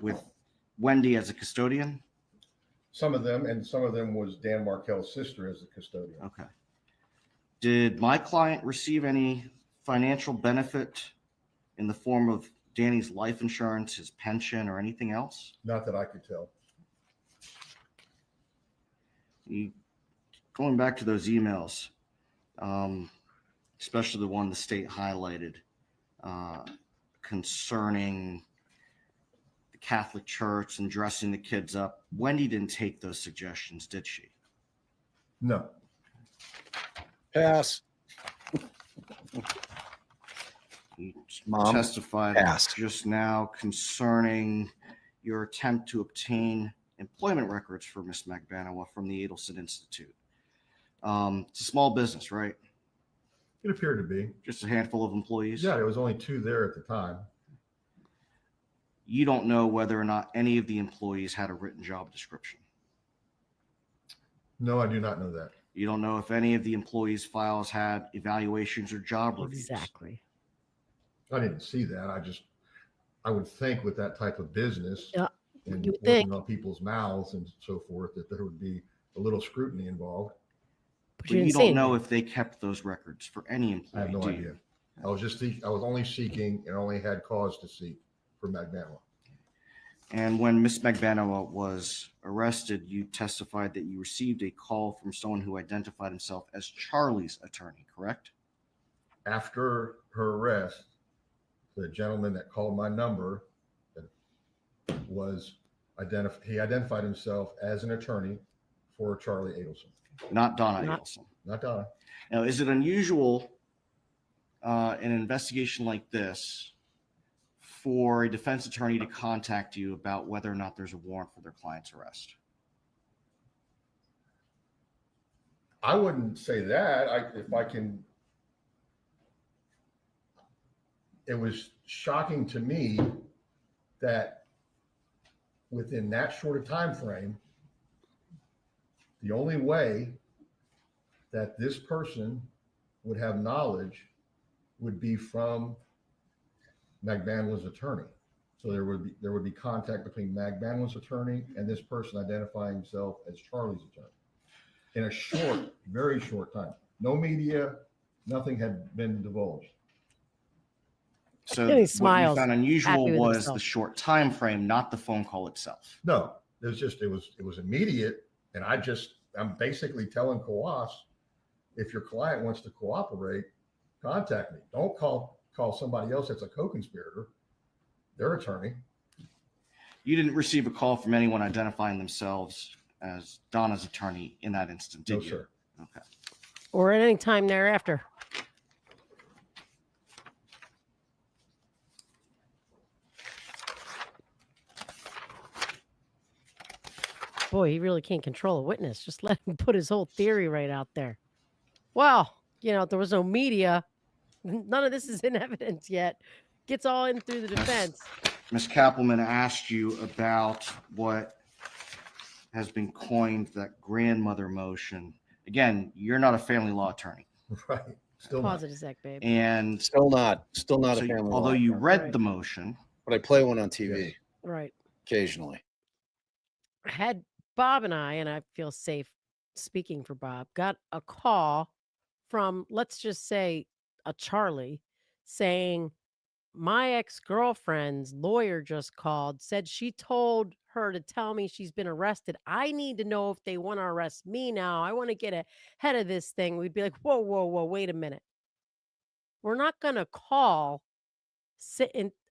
Q: with Wendi as a custodian.
R: Some of them, and some of them was Dan Markel's sister as a custodian.
Q: Okay. Did my client receive any financial benefit in the form of Danny's life insurance, his pension, or anything else?
R: Not that I could tell.
Q: Going back to those emails, especially the one the state highlighted concerning the Catholic Church and dressing the kids up, Wendi didn't take those suggestions, did she?
R: No.
A: Pass. Mom
Q: testified
A: passed.
Q: just now concerning your attempt to obtain employment records for Miss Magbanua from the Adelson Institute. It's a small business, right?
R: It appeared to be.
Q: Just a handful of employees?
R: Yeah, there was only 2 there at the time.
Q: You don't know whether or not any of the employees had a written job description?
R: No, I do not know that.
Q: You don't know if any of the employees' files had evaluations or job reviews?
B: Exactly.
R: I didn't see that. I would think with that type of business and
B: you would
R: working
B: think.
R: on people's mouths and so forth, that there would be a little scrutiny involved.
Q: But you don't know if they kept those records for any employee.
R: I have no
Q: do you?
R: idea. I was only seeking and only had cause to seek for Magbanua.
Q: And when Miss Magbanua was arrested, you testified that you received a call from someone who identified himself as Charlie's attorney, correct?
R: After her arrest, the gentleman that called my number was he identified himself as an attorney for Charlie Adelson.
Q: Not Donna Adelson.
R: Not Donna.
Q: Now, is it unusual in an investigation like this for a defense attorney to contact you about whether or not there's a warrant for their client's arrest?
R: I wouldn't say that. If I can, it was shocking to me that within that short a time frame, the only way that this person would have knowledge would be from Magbanua's attorney. So there would be contact between Magbanua's attorney and this person identifying himself as Charlie's attorney in a short, very short time. No media, nothing had been divulged.
Q: So
B: He
Q: what
B: smiles,
Q: you found unusual
B: happy with
Q: was
B: himself.
Q: the short time frame, not the phone call itself.
R: No, it was immediate, and I'm basically telling Coas, if your client wants to cooperate, contact me. Don't call somebody else that's a co-conspirator, their attorney.
Q: You didn't receive a call from anyone identifying themselves as Donna's attorney in that instant, did
R: No,
Q: you?
R: sir.
Q: Okay.
B: Or at any time thereafter. Boy, he really can't control a witness. Just let him put his whole theory right out there. Well, there was no media. None of this is in evidence yet. Gets all in through the defense.
Q: Ms. Kappelman asked you about what has been coined that grandmother motion. Again, you're not a family law attorney.
R: Right. Still
B: Pause it a sec, babe.
Q: And
A: Still not
Q: so
A: a family law
Q: although you
A: attorney.
Q: read
B: Right.
Q: the motion,
A: But I play one on TV
B: Right.
A: occasionally.
B: Had Bob and I feel safe speaking for Bob, got a call from, let's just say, a Charlie saying, my ex-girlfriend's lawyer just called, said she told her to tell me she's been arrested. I need to know if they want to arrest me now. I want to get ahead of this thing. We'd be like, whoa, whoa, whoa, wait a minute. We're not going to call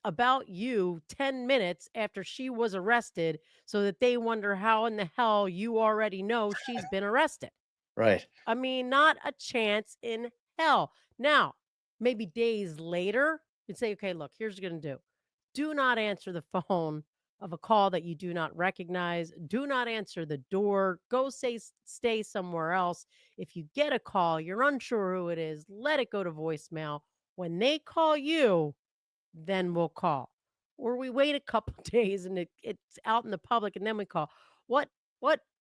B: about you 10 minutes after she was arrested so that they wonder how in the hell you already know she's been arrested.
A: Right.
B: I mean, not a chance in hell. Now, maybe days later, you'd say, okay, look, here's what you're going to do. Do not answer the phone of a call that you do not recognize. Do not answer the door. Go stay somewhere else. If you get a call, you're unsure who it is, let it go to voicemail. When they call you, then we'll call. Or we wait a couple days and it's out in the public and then we call. What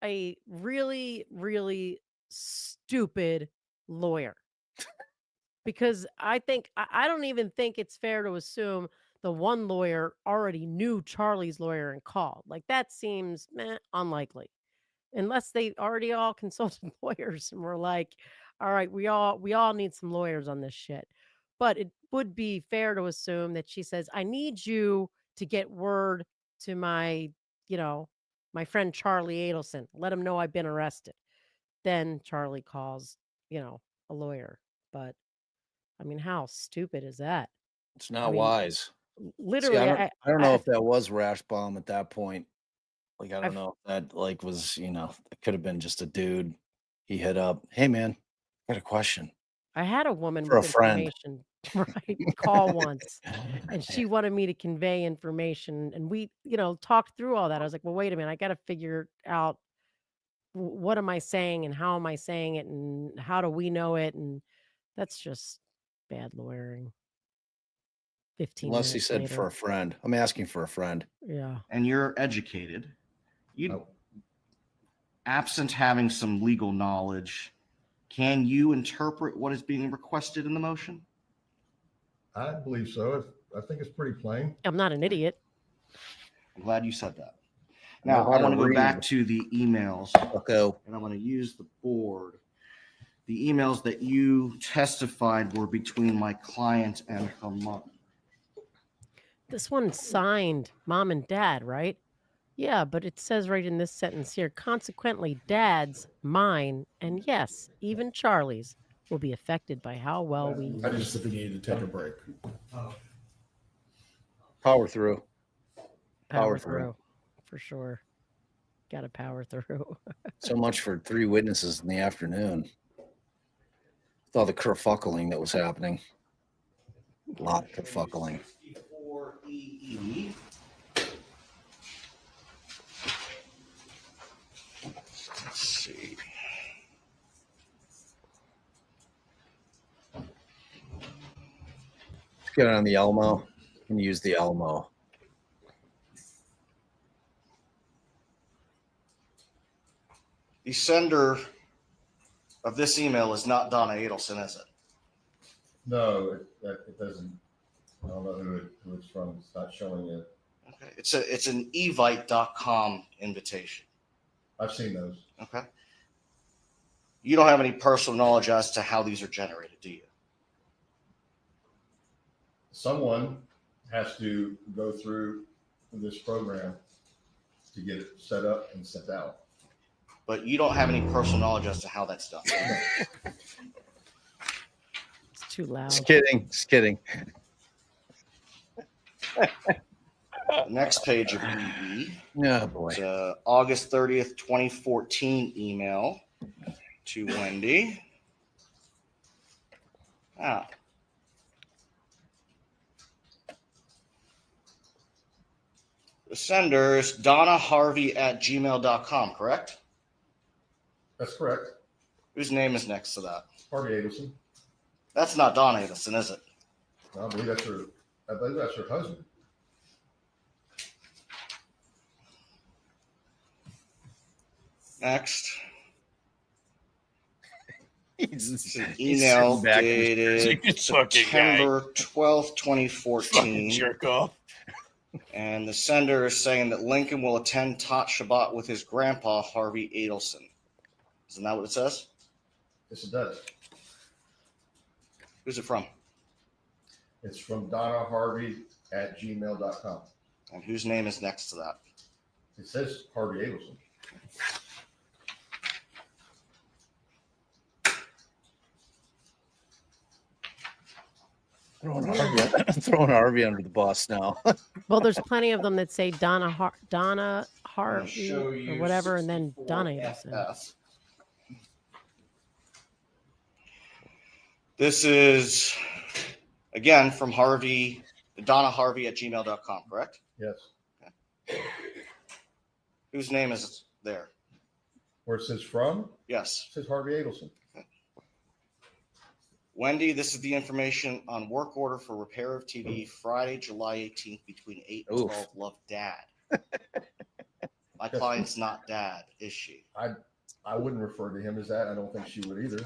B: a really, really stupid lawyer. Because I don't even think it's fair to assume the one lawyer already knew Charlie's lawyer and called. Like that seems unlikely. Unless they already all consulted lawyers and were like, all right, we all need some lawyers on this shit. But it would be fair to assume that she says, I need you to get word to my friend Charlie Adelson. Let him know I've been arrested. Then Charlie calls, a lawyer. But I mean, how stupid is that?
A: It's not wise.
B: Literally,
A: See, I don't know if that was rash bomb at that point. Like, I don't
B: I've-
A: know if that was, it could have been just a dude he hit up. Hey man, I got a question.
B: I had a woman
A: For a
B: with
A: friend.
B: information right? Call once. And she wanted me to convey information. And we, talked through all that. I was like, well, wait a minute. I got to figure out what am I saying and how am I saying it and how do we know it? And that's just bad lawyering. 15
A: Unless he
B: minutes
A: said
B: later.
A: for a friend. I'm asking for a friend.
B: Yeah.
Q: And you're educated. Absent having some legal knowledge, can you interpret what is being requested in the motion?
R: I believe so. I think it's pretty plain.
B: I'm not an idiot.
Q: I'm glad you said that.
A: I know
Q: Now,
A: how
Q: I
A: to
Q: want to go back
A: read.
Q: to the emails.
A: Okay.
Q: And I'm going to use the board. The emails that you testified were between my client and her mother.
B: This one's signed mom and dad, right? Yeah, but it says right in this sentence here, consequently, dad's, mine, and yes, even Charlie's will be affected by how well we
C: I just think we needed to take a break.
A: Power through.
B: power through. For sure. Got to power through.
A: So much for 3 witnesses in the afternoon. With all the kerfuckling that was happening. A lot of kerfuckling.
Q: Let's see.
A: Let's get it on the Elmo and use the Elmo.
Q: The sender of this email is not Donna Adelson, is it?
R: No, it doesn't. I don't know who it's from. It's not showing it.
Q: Okay. It's an evite.com invitation.
R: I've seen those.
Q: Okay. You don't have any personal knowledge as to how these are generated, do you?
R: Someone has to go through this program to get it set up and sent out.
Q: But you don't have any personal knowledge as to how that's done.
B: It's too loud.
A: Just kidding. Just kidding.
Q: The next page of EE.
A: Oh, boy.
Q: It's August 30th, 2014 email to Wendi. Ah. The sender is donnaharvey@gmail.com, correct?
R: That's correct.
Q: Whose name is next to that?
R: Harvey Adelson.
Q: That's not Donna Adelson, is it?
R: I believe that's her husband.
Q: Next.
A: He's
Q: Email
A: back
Q: dated September 12th, 2014.
A: Jerk off.
Q: And the sender is saying that Lincoln will attend Tot Shabbat with his grandpa, Harvey Adelson. Isn't that what it says?
R: Yes, it does.
Q: Who's it from?
R: It's from donnaharvey@gmail.com.
Q: And whose name is next to that?
R: It says Harvey Adelson.
A: Throwing Harvey under the bus now.
B: Well, there's plenty of them that say Donna Harvey
Q: show
B: or
Q: you
B: whatever, and then Donna Adelson.
Q: 64FF. This is, again, from Harvey, donnaharvey@gmail.com, correct?
R: Yes.
Q: Okay. Whose name is there?
R: Where it says from?
Q: Yes.
R: It says Harvey Adelson.
Q: Wendi, this is the information on work order for repair of TV Friday, July 18th between 8 and 12. Love, Dad. My client's not Dad, is she?
R: I wouldn't refer to him as that. I don't think she would either.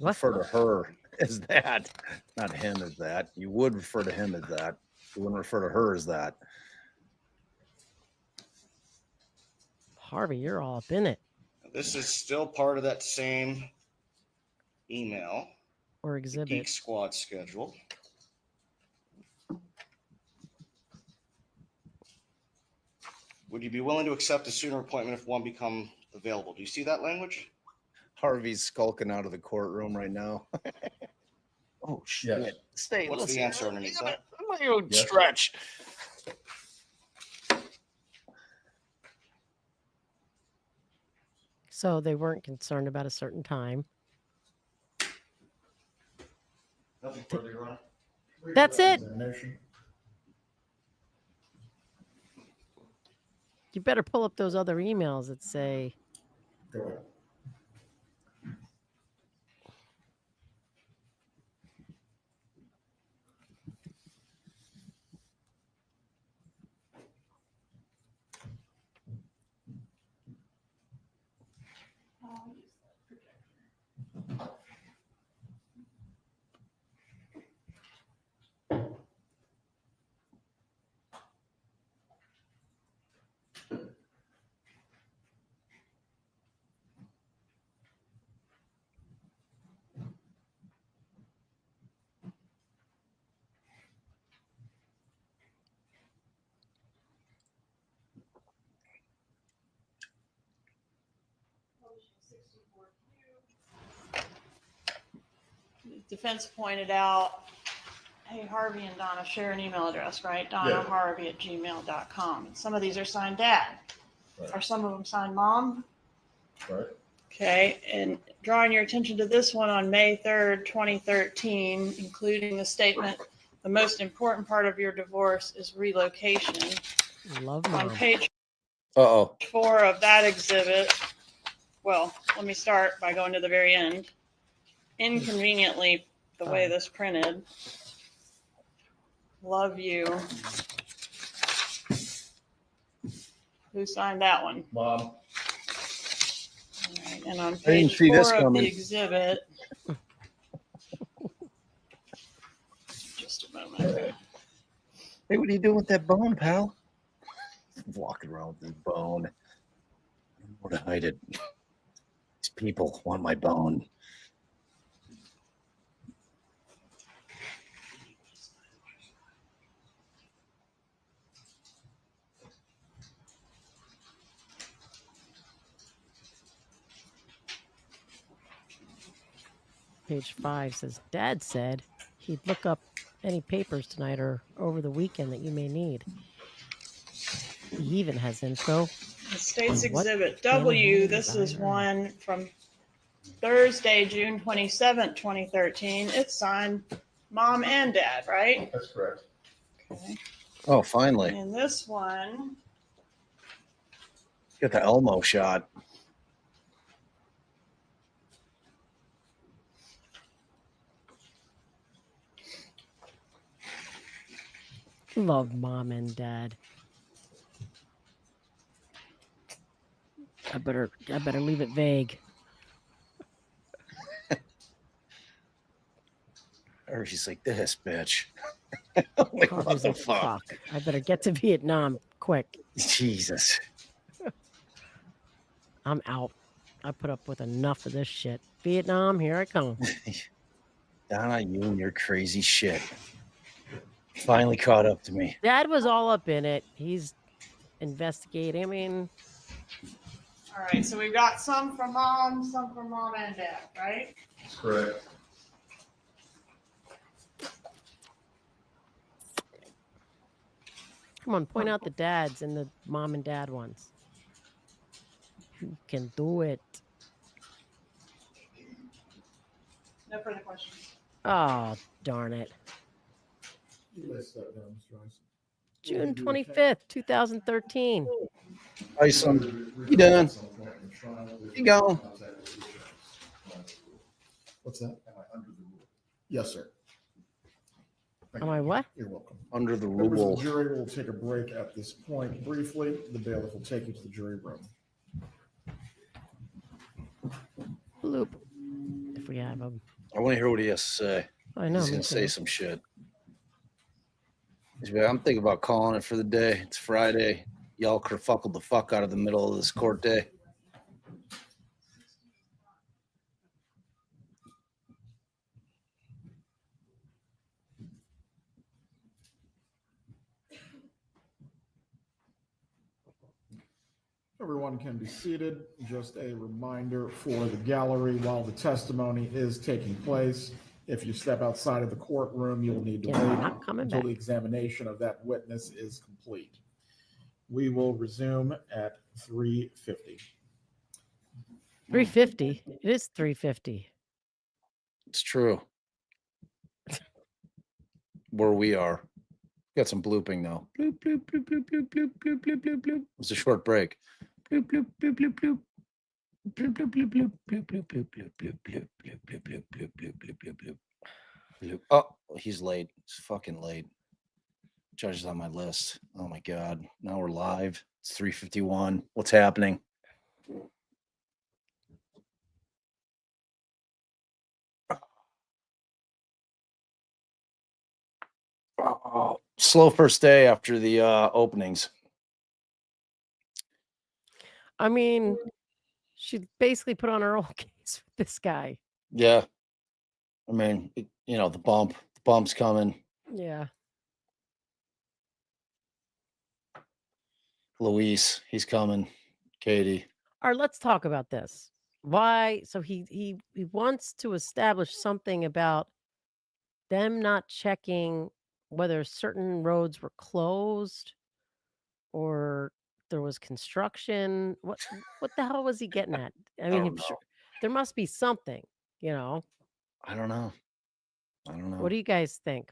A: Refer to her as that, not him as that. You would refer to him as that. You wouldn't refer to her as that.
B: Harvey, you're all up in it.
Q: This is still part of that same email
B: or exhibit.
Q: Geek Squad schedule. Would you be willing to accept a sooner appointment if one become available? Do you see that language?
A: Harvey's skulking out of the courtroom right now. Oh shit!
R: Yes.
A: Stay.
Q: What's the answer underneath that?
A: My own stretch.
B: So they weren't concerned about a certain time.
Q: Nothing further, Your Honor.
B: That's it.
C: Examination.
B: You better pull up those other emails that say.
C: Go ahead.
D: Defense pointed out, hey, Harvey and Donna share an email address, right? Donna
F: Yeah.
D: Harvey at gmail.com. And some of these are signed dad.
F: Right.
D: Are some of them signed mom?
F: Right.
D: Okay, and drawing your attention to this one on May 3rd, 2013, including the statement, the most important part of your divorce is relocation.
B: Love
D: On
B: mom.
D: page
A: Uh-oh.
D: 4 of that exhibit, well, let me start by going to the very end. Inconveniently, the way this printed, love you. Who signed that one?
F: Mom.
D: All right, and on
A: I didn't
D: page
A: see
D: 4
A: this
D: of
A: coming.
D: the exhibit, just a moment.
A: Hey, what are you doing with that bone, pal? Walking around with this bone. I don't know where to hide it. These people want my bone.
B: Page 5 says, Dad said he'd look up any papers tonight or over the weekend that you may need. He even has info.
D: The State's
B: on what
D: Exhibit
B: family
D: W,
B: home
D: this is
B: Guyger-
D: one from Thursday, June 27th, 2013. It's signed mom and dad, right?
F: That's correct.
D: Okay.
A: Oh, finally.
D: And this one,
A: Get the Elmo shot.
B: Love mom and dad. I better leave it vague.
A: Or she's like, this bitch. Like, what
B: Harvey's
A: the
B: like,
A: fuck?
B: I better get to Vietnam quick.
A: Jesus.
B: I'm out. I put up with enough of this shit. Vietnam, here I come.
A: Donna, you and your crazy shit. Finally caught up to me.
B: Dad was all up in it. He's investigating. I mean,
D: all right, so we've got some from mom and dad, right?
F: That's correct.
B: come on, point out the dads and the mom and dad ones. You can do it.
D: No further questions.
B: Oh, darn it.
C: You list that down, Mr. Rice.
B: June 25th, 2013.
A: Hi, son. You doing? You going?
C: What's that? Yes, sir.
B: Am I what?
C: You're welcome.
A: Under the
C: Members of
A: rule.
C: the jury will take a break at this point briefly. The bailiff will take you to the jury room.
B: Bloop. If we have them.
A: I want to hear what he has to say.
B: I know.
A: He's
B: me
A: going to say
B: too.
A: some shit. He's like, I'm thinking about calling it for the day. It's Friday. Y'all kerfuckled the fuck out of the middle of this court day.
C: Everyone can be seated. Just a reminder for the gallery while the testimony is taking place. If you step outside of the courtroom, you'll need to
B: Yeah,
C: wait
B: not coming
C: until
B: back.
C: the examination of that witness is complete. We will resume at 3:50.
B: 350. It is 350.
A: It's true. where we are. Got some blooping now. Bloop, bloop, bloop, bloop, bloop, bloop, bloop, bloop, bloop, bloop. It's a short break. Bloop, bloop, bloop, bloop, bloop. Bloop, bloop, bloop, bloop, bloop, bloop, bloop, bloop, bloop, bloop, bloop, bloop, bloop, bloop, bloop, bloop, bloop, bloop. Bloop. Oh, he's late. He's fucking late. Judge is on my list. Oh my God. Now we're live. It's 3:51. What's happening? Oh, slow first day after the openings.
B: I mean, she basically put on her own case with this guy.
A: Yeah. I mean, the bump's coming.
B: Yeah.
A: Luis, he's coming. Katie.
B: All right, let's talk about this. Why? So he wants to establish something about them not checking whether certain roads were closed or there was construction. What the hell was he getting at? I mean,
A: don't know.
B: sure, there must be something,
A: I don't know.
B: What do you guys think?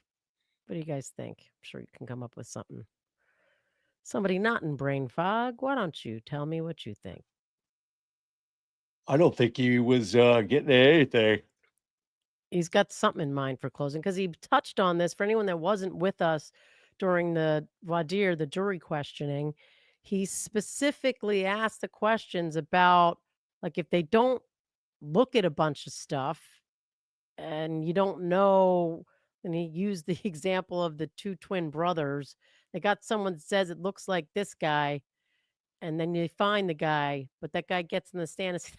B: What do you guys think? I'm sure you can come up with something. Somebody not in brain fog, why don't you tell me what you think?
A: I don't think he was getting anything.
B: He's got something in mind for closing because he touched on this. For anyone that wasn't with us during the voir dire, the jury questioning, he specifically asked the questions about, like, if they don't look at a bunch of stuff and you don't know, and he used the example of the two twin brothers. They got someone that says it looks like this guy, and then you find the guy, but that guy gets in the stand and says,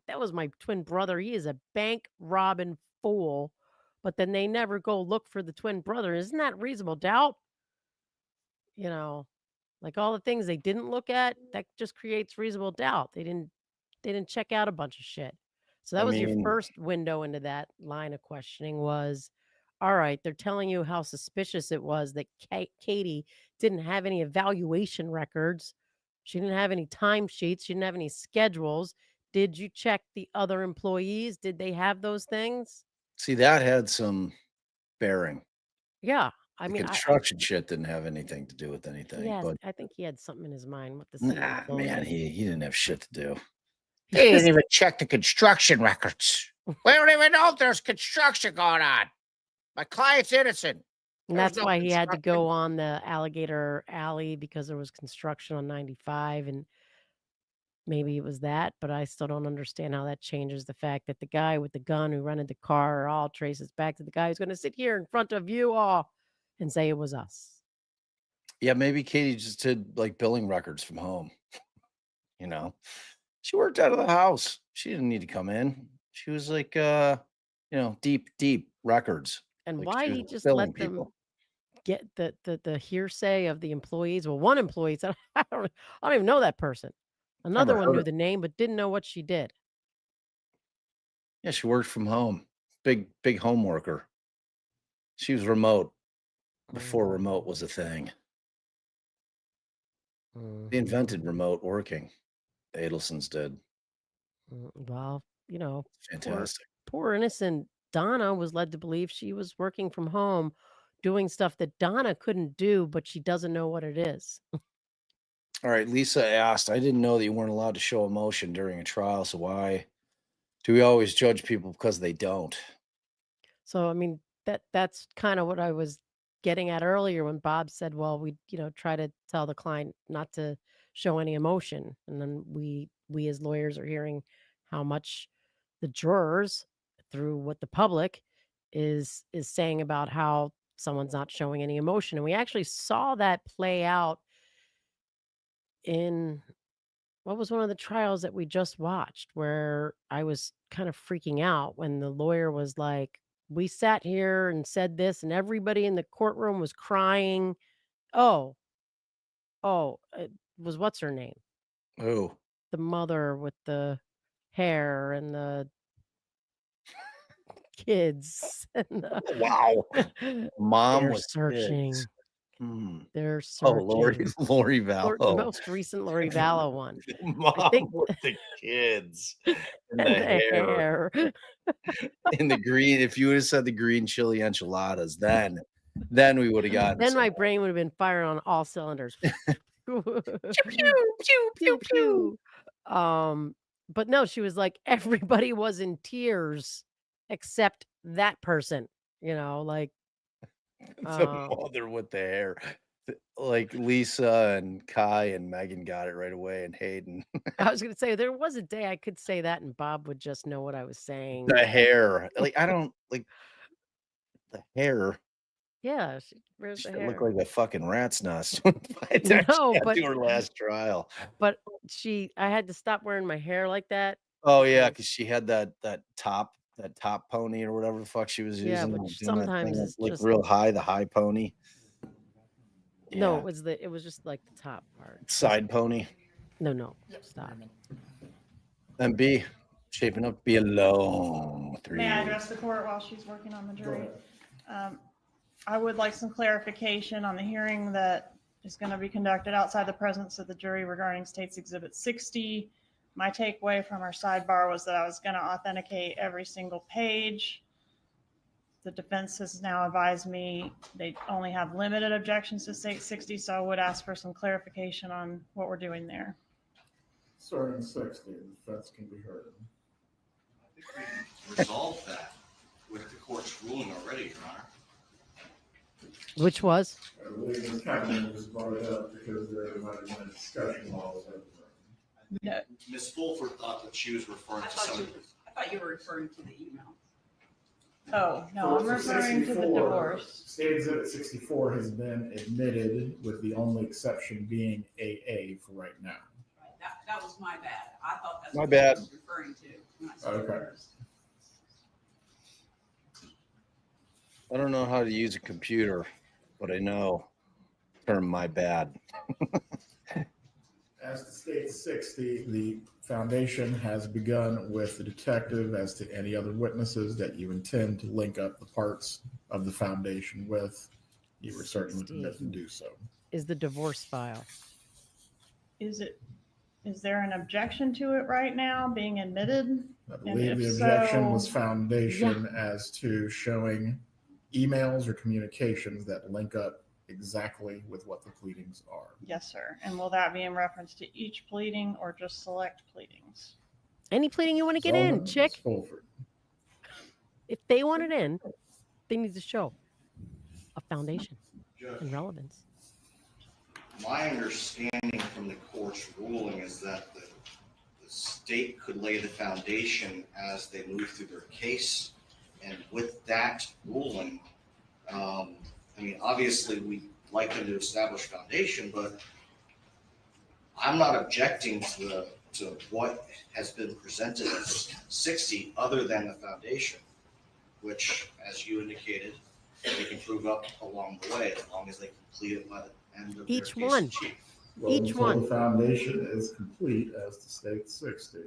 B: that was my twin brother. He is a bank robbing fool. But then they never go look for the twin brother. Isn't that reasonable doubt? Like all the things they didn't look at, that just creates reasonable doubt. They didn't check out a bunch of shit. So that was your first window into that line of questioning was, all right, they're telling you how suspicious it was that Katie didn't have any evaluation records. She didn't have any timesheets. She didn't have any schedules. Did you check the other employees? Did they have those things?
A: See, that had some bearing.
B: Yeah. I
A: The
B: mean,
A: construction shit didn't have anything to do with anything. But
B: I think he had something in his mind with the
A: man, he didn't have shit to do. They didn't even check the construction records. We don't even know if there's construction going on. My client's innocent.
B: And that's why he had to go on the Alligator Alley because there was construction on 95, and maybe it was that, but I still don't understand how that changes the fact that the guy with the gun who rented the car all traces back to the guy who's going to sit here in front of you all and say it was us.
A: Yeah, maybe Katie just did like billing records from home. She worked out of the house. She didn't need to come in. She was like, deep records.
B: And
A: like
B: why he just let them get the hearsay of the employees? Well, one employee said, I don't even know that person. Another one knew the name, but didn't know what she did.
A: Yeah, she worked from home. Big home worker. She was remote before remote was a thing. They invented remote working. The Adelsons did.
B: Well,
A: fantastic.
B: Poor innocent Donna was led to believe she was working from home, doing stuff that Donna couldn't do, but she doesn't know what it is.
A: All right, Lisa asked, I didn't know that you weren't allowed to show emotion during a trial, so why do we always judge people because they don't?
B: So, I mean, that's kind of what I was getting at earlier when Bob said, well, we, try to tell the client not to show any emotion. And then we as lawyers are hearing how much the jurors, through what the public is saying about how someone's not showing any emotion. And we actually saw that play out in what was one of the trials that we just watched, where I was kind of freaking out when the lawyer was like, we sat here and said this and everybody in the courtroom was crying. It was, what's her name?
A: Oh,
B: the mother with the hair and the kids. And
A: wow. Mom
B: they're
A: was
B: searching.
A: kids.
B: They're searching.
A: Lori Vallow.
B: The most recent Lori Vallow one.
A: Mom with the kids. And the hair. In the green. If you would have said the green chili enchiladas, then Then we would have gotten.
B: Then my
A: somewhere.
B: brain would have been firing on all cylinders.
A: Pew, pew, pew, pew.
B: But no, she was like, everybody was in tears except that person, like
A: The mother with the hair. Like Lisa and Kai and Megan got it right away, and Hayden.
B: I was gonna say there was a day I could say that and Bob would just know what I was saying.
A: The hair. Like, I don't like the hair.
B: Yeah, where's the
A: It
B: hair?
A: looked like a fucking rat's nest.
B: No, but
A: to her last trial.
B: But I had to stop wearing my hair like that.
A: Oh yeah, because she had that top pony or whatever the fuck she was
B: Yeah,
A: using.
B: which
A: doing that
B: sometimes
A: thing
B: is
A: like
B: just
A: real high, the high pony.
B: No,
A: Yeah.
B: it was just like the top part.
A: Side pony.
B: No, stop.
A: And B, shaping up to be alone.
L: May I address the court while she's working on the jury? I would like some clarification on the hearing that is going to be conducted outside the presence of the jury regarding State's Exhibit 60. My takeaway from our sidebar was that I was going to authenticate every single page. The defense has now advised me they only have limited objections to State 60, so I would ask for some clarification on what we're doing there.
F: Starting 60, the defense can be heard.
Q: I think we resolved that with the court's ruling already, Your Honor.
B: Which was?
F: I believe Ms. Katherine just brought it up because there might have been a discussion while I was at the room.
Q: Ms. Fulford thought that she was referring to some of
E: I thought you were referring to the email.
L: Oh, no, I'm
F: For
L: referring to the
F: 64,
L: divorce.
F: State Exhibit 64 has been admitted with the only exception being AA for right now.
E: That was my bad. I thought that's
A: My
E: what
A: bad.
E: I was referring to when I said
F: Okay.
E: divorce.
A: I don't know how to use a computer, but I know term my bad.
F: As to State 60, the foundation has begun with the detective as to any other witnesses that you intend to link up the parts of the foundation with. You were certainly permitted to do so.
B: Is the divorce file.
L: Is there an objection to it right now being admitted?
F: I believe the objection was foundation
B: Yeah.
F: as to showing emails or communications that link up exactly with what the pleadings are.
L: Yes, sir. And will that be in reference to each pleading or just select pleadings?
B: Any pleading you want to get in,
F: Ms.
B: chick.
F: Fulford.
B: If they want it in, they need to show a foundation and relevance.
Q: My understanding from the court's ruling is that the state could lay the foundation as they move through their case. And with that ruling, I mean, obviously we'd like them to establish foundation, but I'm not objecting to what has been presented as 60 other than the foundation, which, as you indicated, they can prove up along the way as long as they complete it by the end of
B: Each
Q: their case
B: one.
Q: in chief.
F: Well,
B: Each
F: until
B: one.
F: the foundation is complete as to State 60,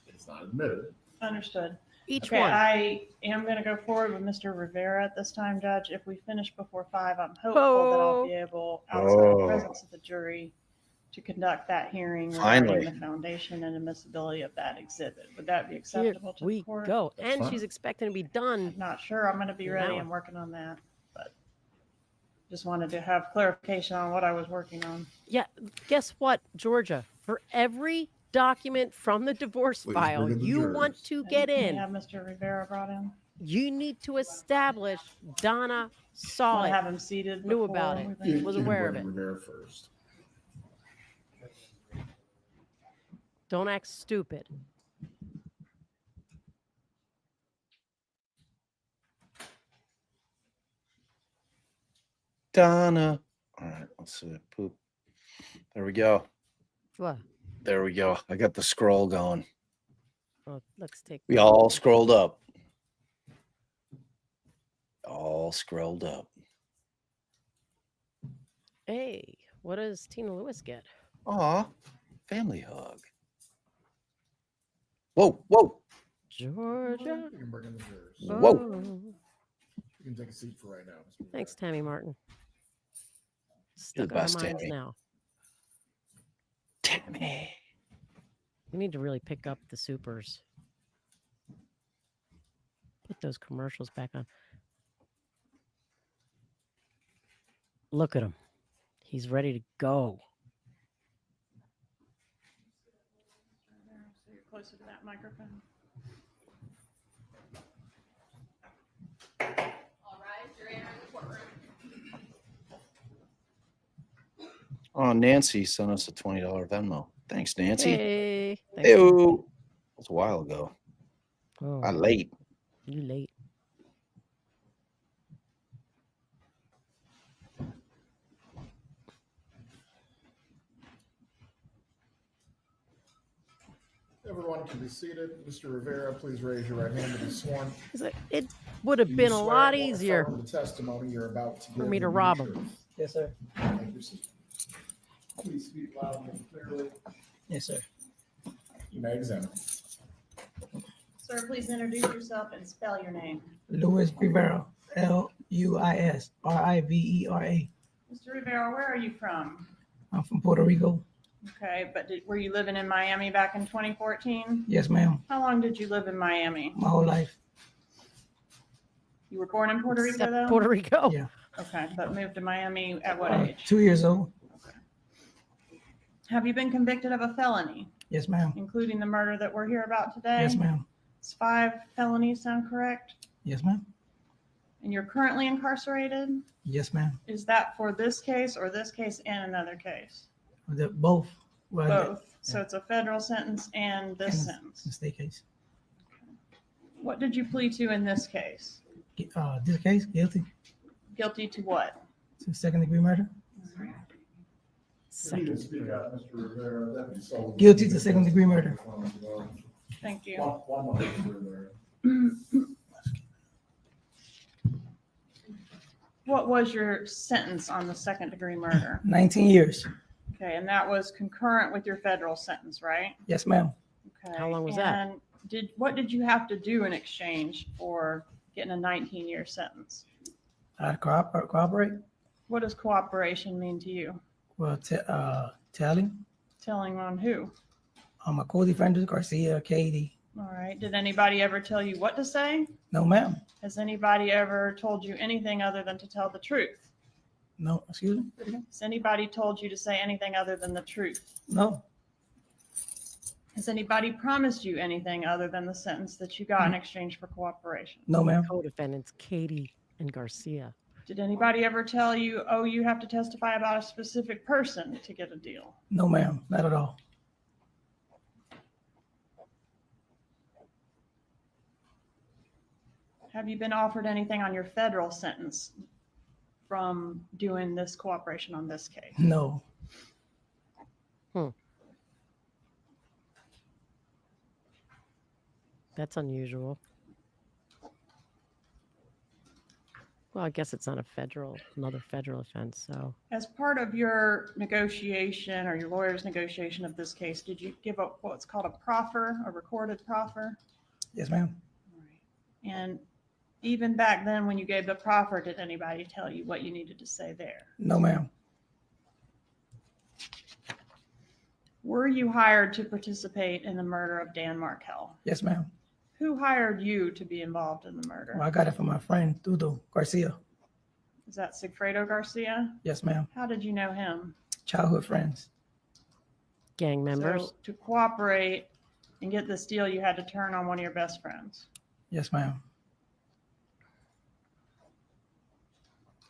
F: it's not admitted.
L: Understood.
B: Each
L: Okay,
B: one.
L: I am going to go forward with Mr. Rivera at this time, Judge. If we finish before 5, I'm hopeful that I'll be able, outside the presence of the jury, to conduct that hearing regarding
A: Finally.
L: the foundation and admissibility of that exhibit. Would that be acceptable to the
B: We
L: court?
B: go.
F: That's
B: And
F: fine.
B: she's expecting to be done.
L: Not sure. I'm going to be
B: In an
L: ready.
B: hour.
L: I'm working on that, but just wanted to have clarification on what I was working on.
B: Yeah, guess what, Georgia? For every document from the divorce
F: Please
B: file
F: bring in the
B: you
F: jurors.
B: want to
L: And
B: get
L: can we
B: in,
L: have Mr. Rivera brought in?
B: you need to establish Donna saw
L: Want to
B: it,
L: have him seated?
B: knew
L: before
B: about
L: we
B: it,
L: bring him?
B: was
F: You can
B: aware of
F: bring
B: it.
F: Rivera first.
B: Don't act stupid.
A: Donna. All right, let's see. Poop. There we go.
B: What?
A: There we go. I got the scroll going.
B: Well, let's take.
A: We all scrolled up. All scrolled up.
B: Hey, what does Tina Lewis get?
A: Aw, family hug. Whoa, whoa,
B: Georgia.
F: You can bring in the jurors.
A: whoa.
B: Oh.
F: You can take a seat for right now. Mr. Rivera.
B: Thanks, Tammy Martin.
A: You're
B: Stuck
A: the
B: on our
A: best,
B: minds
A: Tammy.
B: now.
A: Tammy.
B: We need to really pick up the supers. Put those commercials back on. Look at him. He's ready to go.
L: So you're closer to that microphone.
S: All right, you're entering the courtroom.
A: Oh, Nancy sent us a $20 Venmo. Thanks, Nancy.
B: Hey. Thanks,
A: Ew. That's a while ago.
B: Oh,
A: I late.
B: you late.
C: Everyone can be seated. Mr. Rivera, please raise your right hand to be sworn.
B: It would have
C: Do you
B: been a
C: swear
B: lot
C: or
B: easier
C: affirm the testimony you're about to
B: for
C: give
B: me to
C: will be
B: rob
C: the
B: him.
C: truth?
K: Yes, sir.
C: Thank you, sir. Please speak loudly and clearly.
K: Yes, sir.
C: You may examine.
L: Sir, please introduce yourself and spell your name.
K: Luis Rivera, Luisrivera.
L: Mr. Rivera, where are you from?
K: I'm from Puerto Rico.
L: Okay, but were you living in Miami back in 2014?
K: Yes, ma'am.
L: How long did you live in Miami?
K: My whole life.
L: You were born in Puerto Rico,
B: Except
L: though?
B: Puerto Rico.
K: Yeah.
L: Okay, but moved to Miami at what age?
K: 2 years old.
L: Have you been convicted of a felony,
K: Yes, ma'am.
L: including the murder that we're here about today?
K: Yes, ma'am.
L: It's 5 felonies, sound correct?
K: Yes, ma'am.
L: And you're currently incarcerated?
K: Yes, ma'am.
L: Is that for this case or this case and another case?
K: Both. Well,
L: Both. So it's a federal sentence and this
K: And
L: sentence.
K: the state case.
L: What did you plead to in this case?
K: This case, guilty
L: Guilty to what?
K: to second-degree murder.
C: If you can speak up, Mr. Rivera, that'd be so.
K: Guilty to second-degree murder.
L: Thank you.
C: One more, Mr. Rivera.
L: What was your sentence on the second degree murder?
K: 19 years.
L: Okay, and that was concurrent with your federal sentence, right?
K: Yes, ma'am.
L: Okay.
B: How long was that?
L: And what did you have to do in exchange for getting a 19-year sentence?
K: I cooperate.
L: What does cooperation mean to you?
K: Well, telling.
L: Telling on who?
K: My co-defenders, Garcia, Katie.
L: All right. Did anybody ever tell you what to say?
K: No, ma'am.
L: Has anybody ever told you anything other than to tell the truth?
K: No, excuse me.
L: Has anybody told you to say anything other than the truth?
K: No.
L: Has anybody promised you anything other than the sentence that you got in exchange for cooperation?
K: No, ma'am.
B: Co-defendants Katie and Garcia.
L: Did anybody ever tell you, oh, you have to testify about a specific person to get a deal?
K: No, ma'am. Not at all.
L: Have you been offered anything on your federal sentence from doing this cooperation on this case?
K: No.
B: That's unusual. Well, I guess it's not another federal offense. So
L: As part of your negotiation or your lawyer's negotiation of this case, did you give up what's called a proffer, a recorded proffer?
K: Yes, ma'am.
L: And even back then, when you gave the proffer, did anybody tell you what you needed to say there?
K: No, ma'am.
L: Were you hired to participate in the murder of Dan Markel?
K: Yes, ma'am.
L: Who hired you to be involved in the murder?
K: Well, I got it from my friend, Tudo Garcia.
L: Is that Sigfredo Garcia?
K: Yes, ma'am.
L: How did you know him?
K: Childhood friends.
B: gang members.
L: So to cooperate and get this deal, you had to turn on one of your best friends.
K: Yes, ma'am.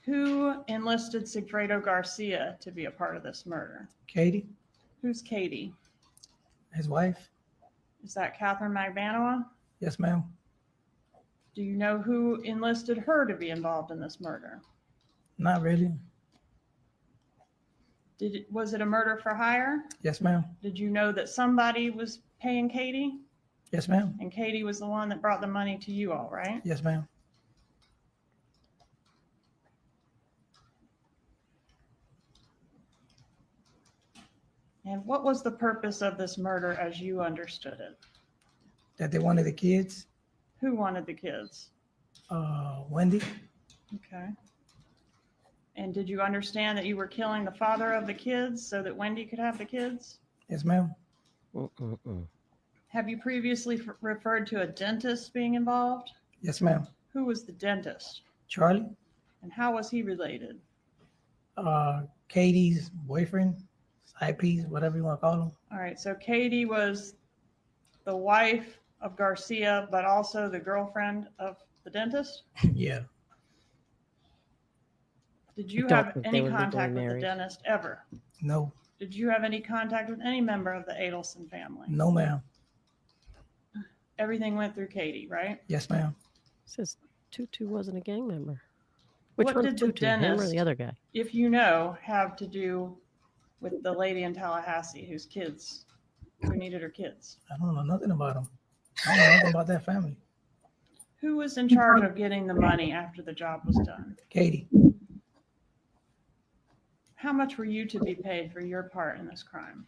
L: Who enlisted Sigfredo Garcia to be a part of this murder?
K: Katie,
L: Who's Katie?
K: his wife.
L: Is that Katherine Magbanua?
K: Yes, ma'am.
L: Do you know who enlisted her to be involved in this murder?
K: Not really.
L: Was it a murder for hire?
K: Yes, ma'am.
L: Did you know that somebody was paying Katie?
K: Yes, ma'am.
L: And Katie was the one that brought the money to you all, right?
K: Yes, ma'am.
L: And what was the purpose of this murder as you understood it?
K: That they wanted the kids.
L: Who wanted the kids?
K: Wendi.
L: Okay. And did you understand that you were killing the father of the kids so that Wendi could have the kids?
K: Yes, ma'am.
L: Have you previously referred to a dentist being involved?
K: Yes, ma'am.
L: Who was the dentist?
K: Charlie.
L: And how was he related?
K: Katie's boyfriend, side piece, whatever you want to call him.
L: All right, so Katie was the wife of Garcia, but also the girlfriend of the dentist.
K: Yeah.
L: Did you
B: I don't
L: have
B: think they
L: any
B: were legally
L: contact with the
B: married.
L: dentist ever?
K: No.
L: Did you have any contact with any member of the Adelson family?
K: No, ma'am.
L: Everything went through Katie, right?
K: Yes, ma'am.
B: Says Tutu wasn't a gang member. Which
L: What
B: one's
L: did the
B: Tutu, him or
L: dentist,
B: the other guy?
L: if you know, have to do with the lady in Tallahassee who needed her kids?
K: I don't know nothing about him. I don't know nothing about that family.
L: Who was in charge of getting the money after the job was done?
K: Katie.
L: How much were you to be paid for your part in this crime?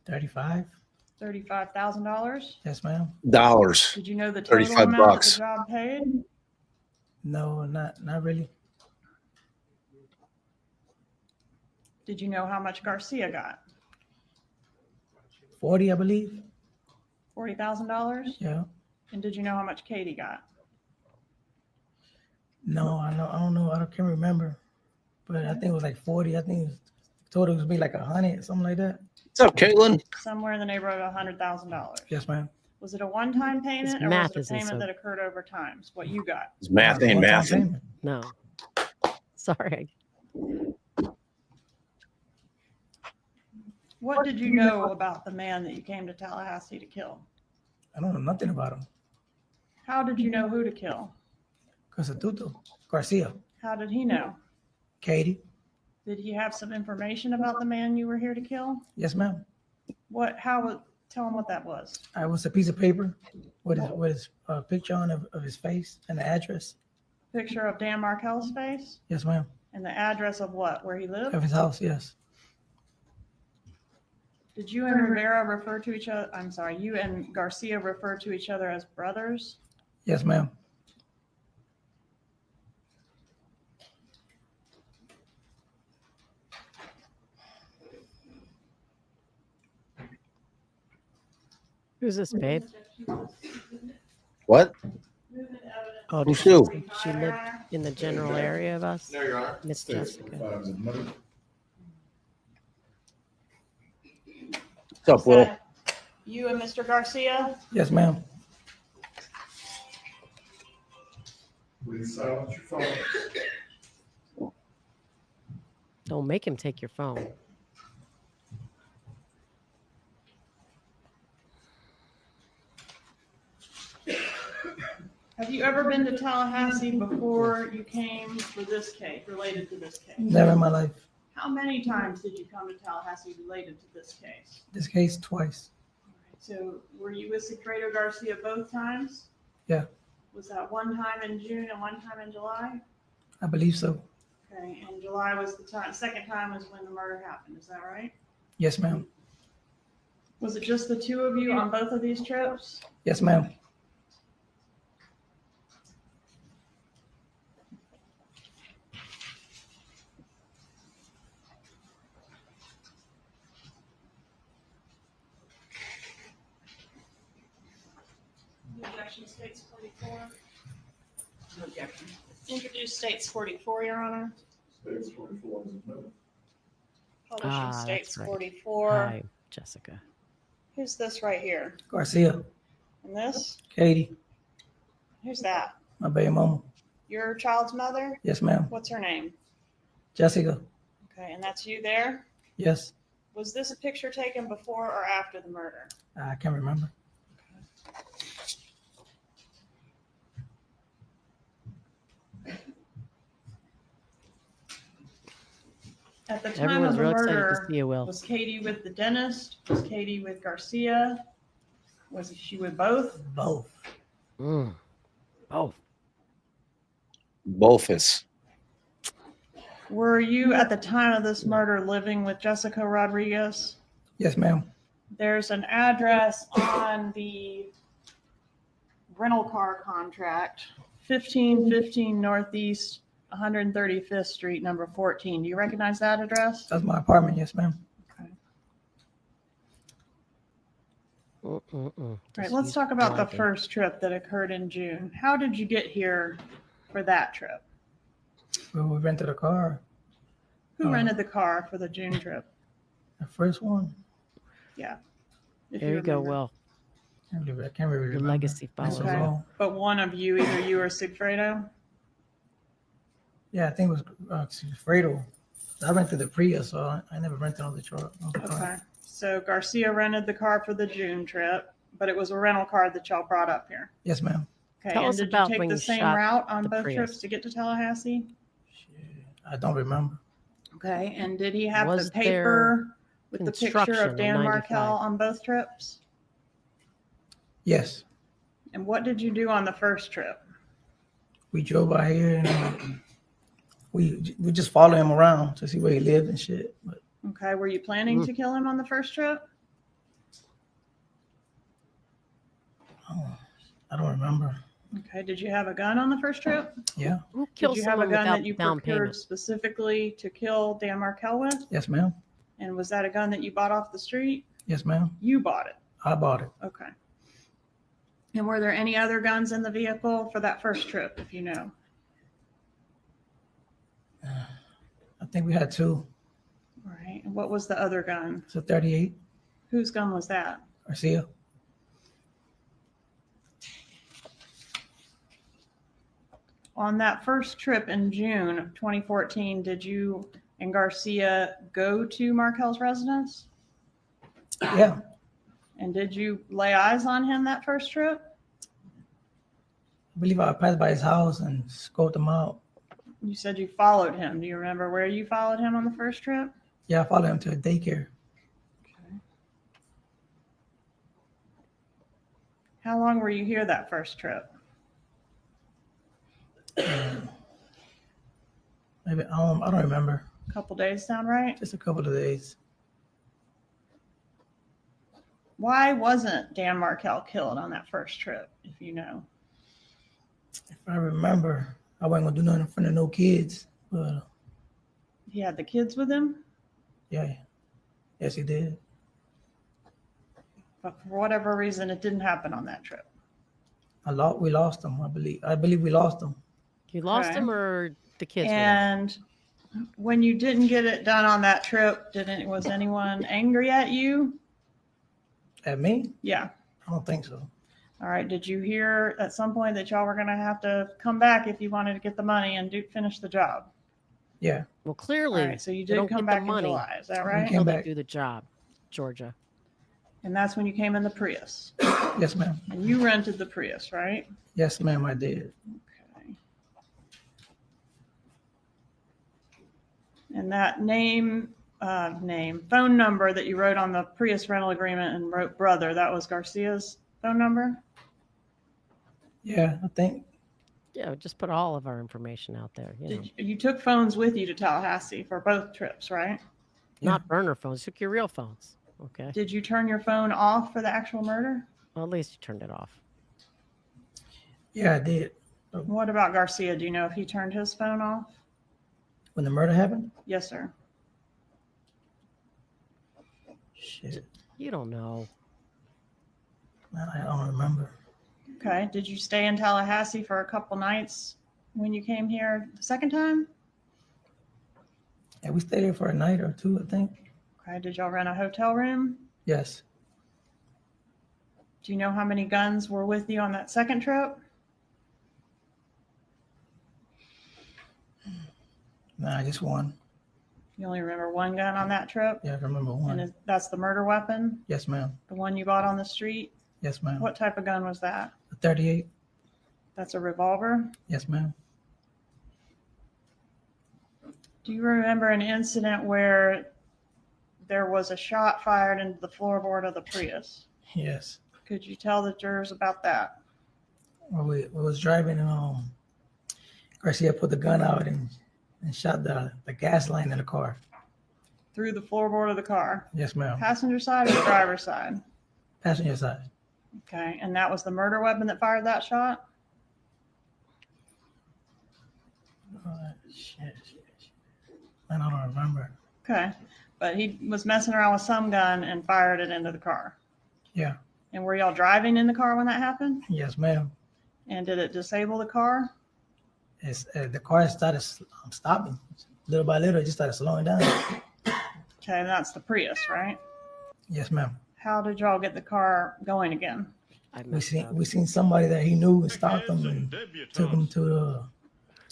K: 35.
L: $35,000?
K: Yes, ma'am.
A: Dollars.
L: Did you know the total
A: 35
L: amount
A: bucks.
L: that the job paid?
K: No, not really.
L: Did you know how much Garcia got?
K: 40, I believe.
L: $40,000?
K: Yeah.
L: And did you know how much Katie got?
K: No, I don't know. Can't remember. But I think it was like 40. I think total was be like 100, something like that.
A: What's up, Caitlin?
L: Somewhere in the neighborhood of $100,000.
K: Yes, ma'am.
L: Was it a one-time payment or
B: math
L: was it a
B: isn't
L: payment
B: so-
L: that occurred over time? What you got?
A: His math ain't
K: One-time
A: mathing.
K: payment.
B: No. Sorry.
L: What did you know about the man that you came to Tallahassee to kill?
K: I don't know nothing about him.
L: How did you know who to kill?
K: Constituto. Garcia.
L: How did he know?
K: Katie.
L: Did he have some information about the man you were here to kill?
K: Yes, ma'am.
L: Tell him what that was.
K: I was a piece of paper with his picture on of his face and the address.
L: Picture of Dan Markel's face
K: Yes, ma'am.
L: and the address of what? Where he lived?
K: Of his house, yes.
L: Did you and Rivera refer to each other? I'm sorry, you and Garcia refer to each other as brothers?
K: Yes, ma'am.
B: Who's this, babe?
A: What?
B: Oh,
A: Who's
B: she,
A: who?
B: she lived in the general area of us?
F: No, Your Honor.
B: Miss Jessica.
A: What's up, Will?
L: You and Mr. Garcia?
K: Yes, ma'am.
F: Please silence your phone.
B: Don't make him take your phone.
L: Have you ever been to Tallahassee before you came for this case, related to this case?
K: Never in my life.
L: How many times did you come to Tallahassee related to this case?
K: This case twice.
L: So were you with Secretary Garcia both times?
K: Yeah,
L: Was that one time in June and one time in July?
K: I believe so.
L: Okay, and July was the time, second time was when the murder happened, is that right?
K: Yes, ma'am.
L: Was it just the two of you on both of these trips?
K: Yes, ma'am.
L: Objection, States 44. Objection. Introduce States 44, Your Honor.
F: States 44 is admitted.
L: Publishing States
B: that's right.
L: 44.
B: Hi, Jessica.
L: Who's this right here?
K: Garcia.
L: And this?
K: Katie.
L: Who's that?
K: My baby mama.
L: Your child's mother?
K: Yes, ma'am.
L: What's her name?
K: Jessica.
L: Okay, and that's you there?
K: Yes.
L: Was this a picture taken before or after the murder?
K: I can't remember.
L: At the time
B: Everyone's
L: of the
B: real excited to
L: murder,
B: see you, Will.
L: was Katie with the dentist? Was Katie with Garcia? Was she with both?
K: Both.
B: Both.
A: Bothus.
L: Were you at the time of this murder living with Jessica Rodriguez?
K: Yes, ma'am.
L: There's an address on the rental car contract, 1515 Northeast 135th Street, number 14. Do you recognize that address?
K: That's my apartment. Yes, ma'am.
L: All right, let's talk about the first trip that occurred in June. How did you get here for that trip?
K: Well, we rented a car.
L: Who rented the car for the June trip?
K: The first one.
L: Yeah. If
B: There you go,
L: remember.
B: Will.
K: I can't really
B: Your
K: remember.
B: legacy
K: That's so
B: follows.
L: Okay.
K: long.
L: But one of you, either you or Sigfredo?
K: Yeah, I think it was Fredo. I rented the Prius, so I never rented on the truck. On the
L: Okay.
K: car.
L: So Garcia rented the car for the June trip, but it was a rental car that y'all brought up here.
K: Yes, ma'am.
L: Okay.
B: Tell
L: and
B: us
L: did
B: about
L: you take
B: when
L: the
B: you
L: same
B: shot
L: route on
B: the
L: both
B: Prius.
L: trips to get to Tallahassee?
K: I don't remember.
L: Okay. And did he have
B: Was
L: the paper with the picture
B: construction
L: of
B: in
L: Dan
B: 95?
L: Markel on both trips?
K: Yes.
L: And what did you do on the first trip?
K: We drove by here and we just follow him around to see where he lived and shit. But
L: Okay. Were you planning to kill him on the first trip?
K: I don't remember.
L: Okay. Did you have a gun on the first trip?
K: Yeah.
B: Who
L: Did
B: kills
L: you have a
B: someone
L: gun
B: without
L: that you
B: down
L: procured
B: payment?
L: specifically to kill Dan Markel with?
K: Yes, ma'am.
L: And was that a gun that you bought off the street?
K: Yes, ma'am.
L: You bought it.
K: I bought it.
L: Okay. And were there any other guns in the vehicle for that first trip, if you know?
K: I think we had two.
L: All right. And what was the other gun?
K: It's a 38
L: Whose gun was that?
K: Garcia.
L: On that first trip in June of 2014, did you and Garcia go to Markel's residence?
K: Yeah.
L: And did you lay eyes on him that first trip?
K: I believe I passed by his house and scoped him out.
L: You said you followed him. Do you remember where you followed him on the first trip?
K: Yeah, I followed him to a daycare.
L: How long were you here that first trip?
K: Maybe I don't remember.
L: A couple days sound right?
K: Just a couple of days.
L: Why wasn't Dan Markel killed on that first trip, if you know?
K: If I remember, I wasn't gonna do nothing in front of no kids. But
L: He had the kids with him,
K: yeah, yes, he did.
L: but for whatever reason, it didn't happen on that trip.
K: We lost him. I believe we lost him.
B: You lost
L: Okay.
B: him or the kids? were there?
L: And when you didn't get it done on that trip, was anyone angry at you?
K: At me?
L: Yeah.
K: I don't think so.
L: All right. Did you hear at some point that y'all were going to have to come back if you wanted to get the money and finish the job?
K: Yeah.
B: Well, clearly,
L: All right, so you
B: they
L: did
B: don't
L: come
B: get the
L: back in
B: money
L: July. Is that
K: We
L: right?
K: came
B: until they
K: back.
B: do the job, Georgia.
L: And that's when you came in the Prius.
K: Yes, ma'am.
L: And you rented the Prius, right?
K: Yes, ma'am, I did.
L: Okay. And that phone number that you wrote on the Prius rental agreement and wrote brother, that was Garcia's phone number?
K: Yeah, I think.
B: Yeah, just put all of our information out there. You know,
L: You took phones with you to Tallahassee for both trips, right?
B: not burner phones. Took your real phones. Okay.
L: Did you turn your phone off for the actual murder?
B: Well, at least you turned it off.
K: Yeah, I did.
L: What about Garcia? Do you know if he turned his phone off?
K: When the murder happened?
L: Yes, sir.
K: Shit.
B: You don't know.
K: I don't remember.
L: Okay. Did you stay in Tallahassee for a couple nights when you came here the second time?
K: Yeah, we stayed there for a night or two, I think.
L: Okay. Did y'all rent a hotel room?
K: Yes.
L: Do you know how many guns were with you on that second trip?
K: Nah, just one.
L: You only remember one gun on that trip?
K: Yeah, I remember one.
L: And that's the murder weapon?
K: Yes, ma'am.
L: The one you bought on the street?
K: Yes, ma'am.
L: What type of gun was that?
K: A 38?
L: That's a revolver?
K: Yes, ma'am.
L: Do you remember an incident where there was a shot fired into the floorboard of the Prius?
K: Yes.
L: Could you tell the jurors about that?
K: Well, we was driving and Garcia put the gun out and shot the gas line in the car.
L: Through the floorboard of the car?
K: Yes, ma'am.
L: Passenger side or driver's side?
K: Passenger side.
L: Okay, and that was the murder weapon that fired that shot?
K: Shit. Man, I don't remember.
L: Okay, but he was messing around with some gun and fired it into the car.
K: Yeah.
L: And were y'all driving in the car when that happened?
K: Yes, ma'am.
L: And did it disable the car?
T: the car started stopping. Little by little, it just started slowing down.
L: Okay, that's the Prius, right?
T: Yes, ma'am.
L: How did y'all get the car going again?
T: We seen somebody that he knew and stopped him and took him to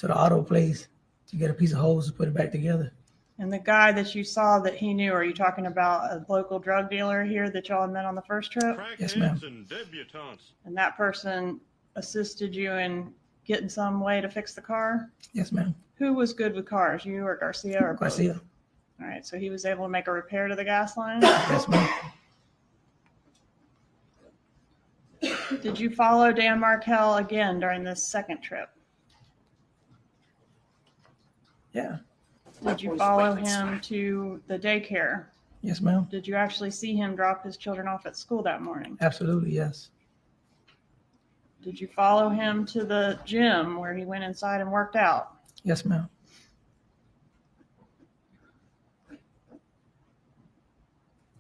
T: the auto place to get a piece of hose to put it back together.
L: And the guy that you saw that he knew, are you talking about a local drug dealer here that y'all had met on the first trip?
T: Yes, ma'am.
L: And that person assisted you in getting some way to fix the car?
T: Yes, ma'am.
L: Who was good with cars, you or Garcia or both?
T: Garcia.
L: All right, so he was able to make a repair to the gas line?
T: Yes, ma'am.
L: Did you follow Dan Markel again during this second trip?
T: Yeah.
L: Did you follow him to the daycare?
T: Yes, ma'am.
L: Did you actually see him drop his children off at school that morning?
T: Absolutely, yes.
L: Did you follow him to the gym where he went inside and worked out?
T: Yes, ma'am.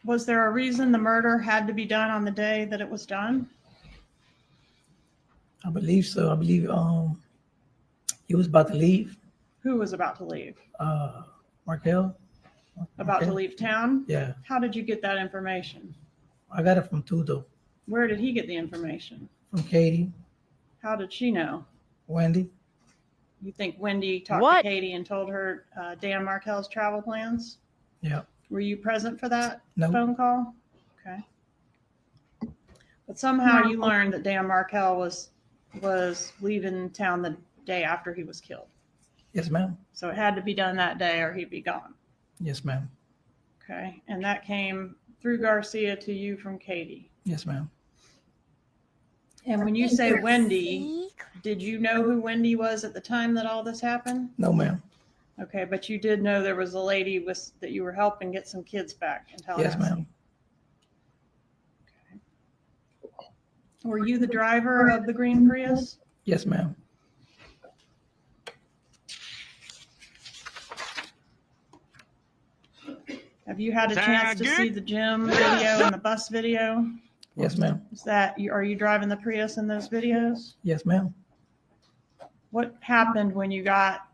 L: Was there a reason the murder had to be done on the day that it was done?
T: I believe so. I believe he was about to leave.
L: Who was about to leave?
T: Markel.
L: About to leave town?
T: Yeah.
L: How did you get that information?
T: I got it from Tudo,
L: Where did he get the information?
T: from Katie,
L: How did she know?
T: Wendy.
L: You think Wendi talked to Katie and told her Dan Markel's travel plans?
T: Yeah.
L: Were you present for that
T: No.
L: phone call? Okay. But somehow you learned that Dan Markel was leaving town the day after he was killed.
T: Yes, ma'am.
L: So it had to be done that day or he'd be gone.
T: Yes, ma'am.
L: Okay. And that came through Garcia to you from Katie.
T: Yes, ma'am.
L: And when you say Wendi, did you know who Wendi was at the time that all this happened?
T: No, ma'am.
L: Okay, but you did know there was a lady that you were helping get some kids back in Tallahassee.
T: Yes, ma'am.
L: Were you the driver of the green Prius?
T: Yes, ma'am.
L: Have you had a chance to see the gym video and the bus video?
T: Yes, ma'am.
L: Are you driving the Prius in those videos?
T: Yes, ma'am.
L: What happened when you got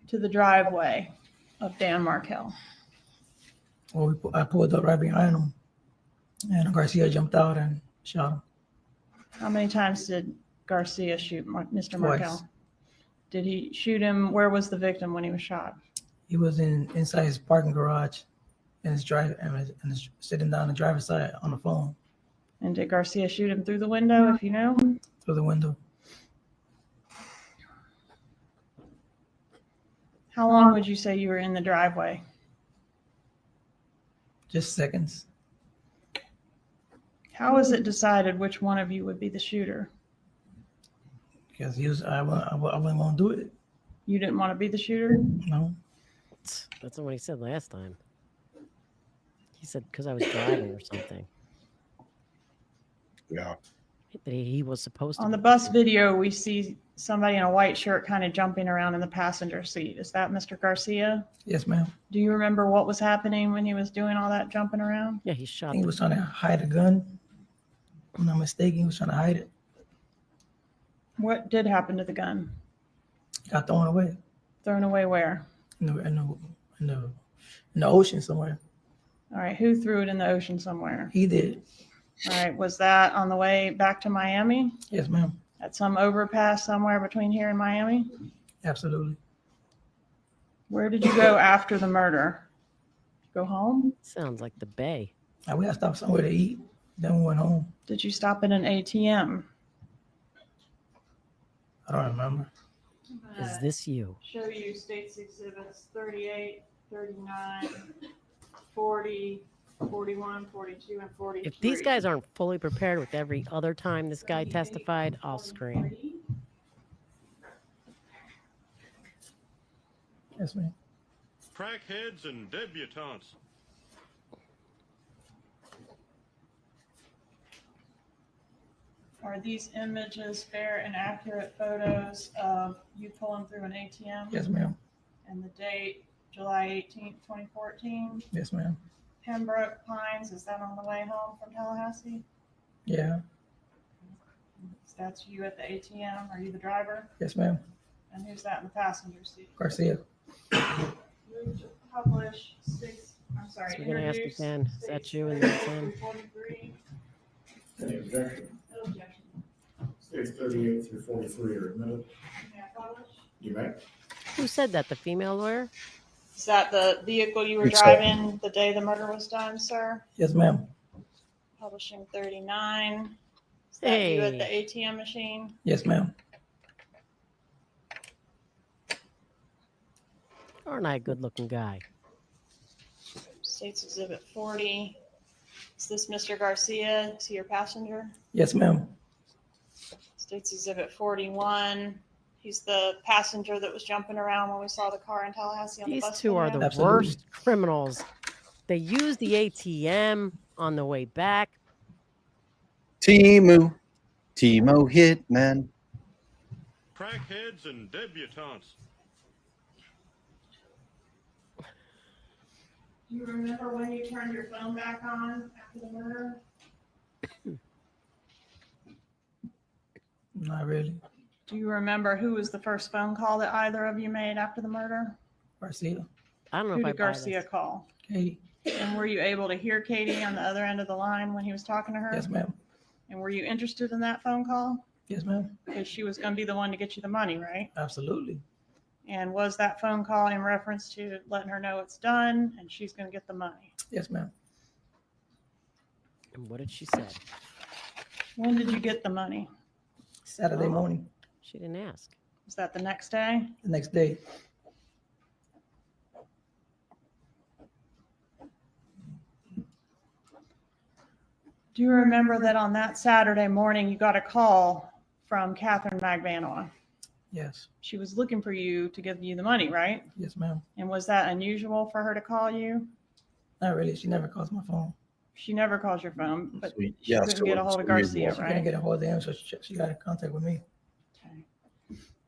L: to the driveway of Dan Markel?
T: Well, I pulled up right behind him, and Garcia jumped out and shot him.
L: How many times did Garcia shoot Mr.
T: Twice.
L: Markel? Did he shoot him? Where was the victim when he was shot?
T: He was inside his parking garage, and his sitting down the driver's side on the phone.
L: And did Garcia shoot him through the window, if you know?
T: Through the window.
L: How long would you say you were in the driveway?
T: Just seconds.
L: How was it decided which one of you would be the shooter?
T: Because I wasn't going to do it.
L: You didn't want to be the shooter?
T: No.
B: That's not what he said last time. He said because I was driving or something.
A: Yeah.
B: That he was supposed to.
L: On the bus video, we see somebody in a white shirt kind of jumping around in the passenger seat. Is that Mr. Garcia?
T: Yes, ma'am.
L: Do you remember what was happening when he was doing all that jumping around?
B: Yeah, he shot.
T: He was trying to hide a gun. If I'm not mistaken, he was trying to hide it.
L: What did happen to the gun?
T: Got thrown away.
L: Thrown away where?
T: In the ocean somewhere.
L: All right. Who threw it in the ocean somewhere?
T: He did.
L: All right. Was that on the way back to Miami?
T: Yes, ma'am.
L: At some overpass somewhere between here and Miami?
T: Absolutely.
L: Where did you go after the murder? Go home?
B: Sounds like the Bay.
T: We got to stop somewhere to eat. Then we went home.
L: Did you stop at an ATM?
T: I don't remember.
B: Is this you?
L: Show you states exhibits 38, 39, 40, 41, 42, and 43.
B: If these guys aren't fully prepared with every other time this guy testified, I'll scream.
T: Yes, ma'am.
U: Crackheads and debutantes.
L: Are these images fair and accurate photos of you pulling through an ATM?
T: Yes, ma'am.
L: And the date, July 18th, 2014?
T: Yes, ma'am.
L: Pembroke Pines, is that on the way home from Tallahassee?
T: Yeah.
L: That's you at the ATM. Are you the driver?
T: Yes, ma'am.
D: And who's that in the passenger seat?
T: Garcia.
D: Move to publish I'm sorry.
B: So we're gonna ask
D: introduce
B: again. Is that
D: states
B: you and that's him?
D: 43.
F: Any objection?
D: No objection.
F: States 38 through 43 are admitted.
D: May I publish?
F: You may.
B: Who said that? The female lawyer?
D: Is that the vehicle you were
T: Yes, sir.
D: driving the day the murder was done, sir?
T: Yes, ma'am.
D: Publishing 39. Is that you at the ATM machine?
T: Yes, ma'am.
B: Aren't I a good-looking guy?
D: States Exhibit 40. Is this Mr. Garcia? Is he your passenger?
T: Yes, ma'am.
D: States Exhibit 41. He's the passenger that was jumping around when we saw the car in Tallahassee on the
B: These
D: bus.
B: two are the
D: video?
T: Absolutely.
B: worst criminals. They use the ATM on the way back.
A: Timo Hitman.
U: Crackheads and debutantes.
D: Do you remember when you turned your phone back on after the murder?
T: Not really.
D: Do you remember who was the first phone call that either of you made after the murder?
T: Garcia.
B: I don't know
D: Who
B: if I
D: did
B: buy
D: Garcia
B: this.
D: call?
T: Katie.
D: And were you able to hear Katie on the other end of the line when he was talking to her?
T: Yes, ma'am.
D: And were you interested in that phone call?
T: Yes, ma'am.
D: Because she was going to be the one to get you the money, right?
T: Absolutely.
D: And was that phone call in reference to letting her know it's done and she's going to get the money?
T: Yes, ma'am.
B: And what did she say?
D: When did you get the money?
T: Saturday morning.
B: She didn't ask.
D: Was that the next day?
T: The next day.
D: Do you remember that on that Saturday morning you got a call from Katherine Magbanua?
T: Yes.
D: She was looking for you to give you the money, right?
T: Yes, ma'am.
D: And was that unusual for her to call you?
T: Not really. She never calls my phone.
D: She never calls your phone, but
A: Sweet.
D: she
A: Yeah,
D: couldn't
A: so
D: get a
A: it's
D: hold of
A: unusual.
D: Garcia,
T: She couldn't
D: right?
T: get a hold of him, so she got in contact with me.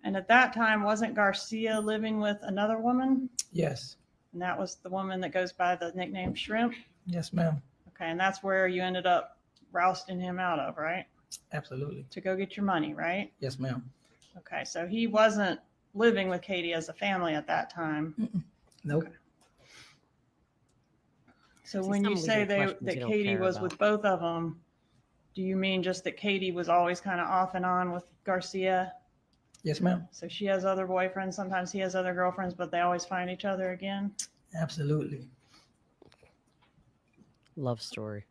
D: And at that time, wasn't Garcia living with another woman?
T: Yes.
D: And that was the woman that goes by the nickname Shrimp?
T: Yes, ma'am.
D: Okay, and that's where you ended up rousting him out of, right?
T: Absolutely.
D: To go get your money, right?
T: Yes, ma'am.
D: Okay, so he wasn't living with Katie as a family at that time.
T: Nope.
D: Okay. So
B: See,
D: when you
B: some
D: say
B: legal questions
D: that
B: you don't
D: Katie
B: care
D: was
B: about.
D: with both of them, do you mean just that Katie was always kind of off and on with Garcia?
T: Yes, ma'am.
D: So she has other boyfriends, sometimes he has other girlfriends, but they always find each other again?
T: Absolutely.
B: Love story.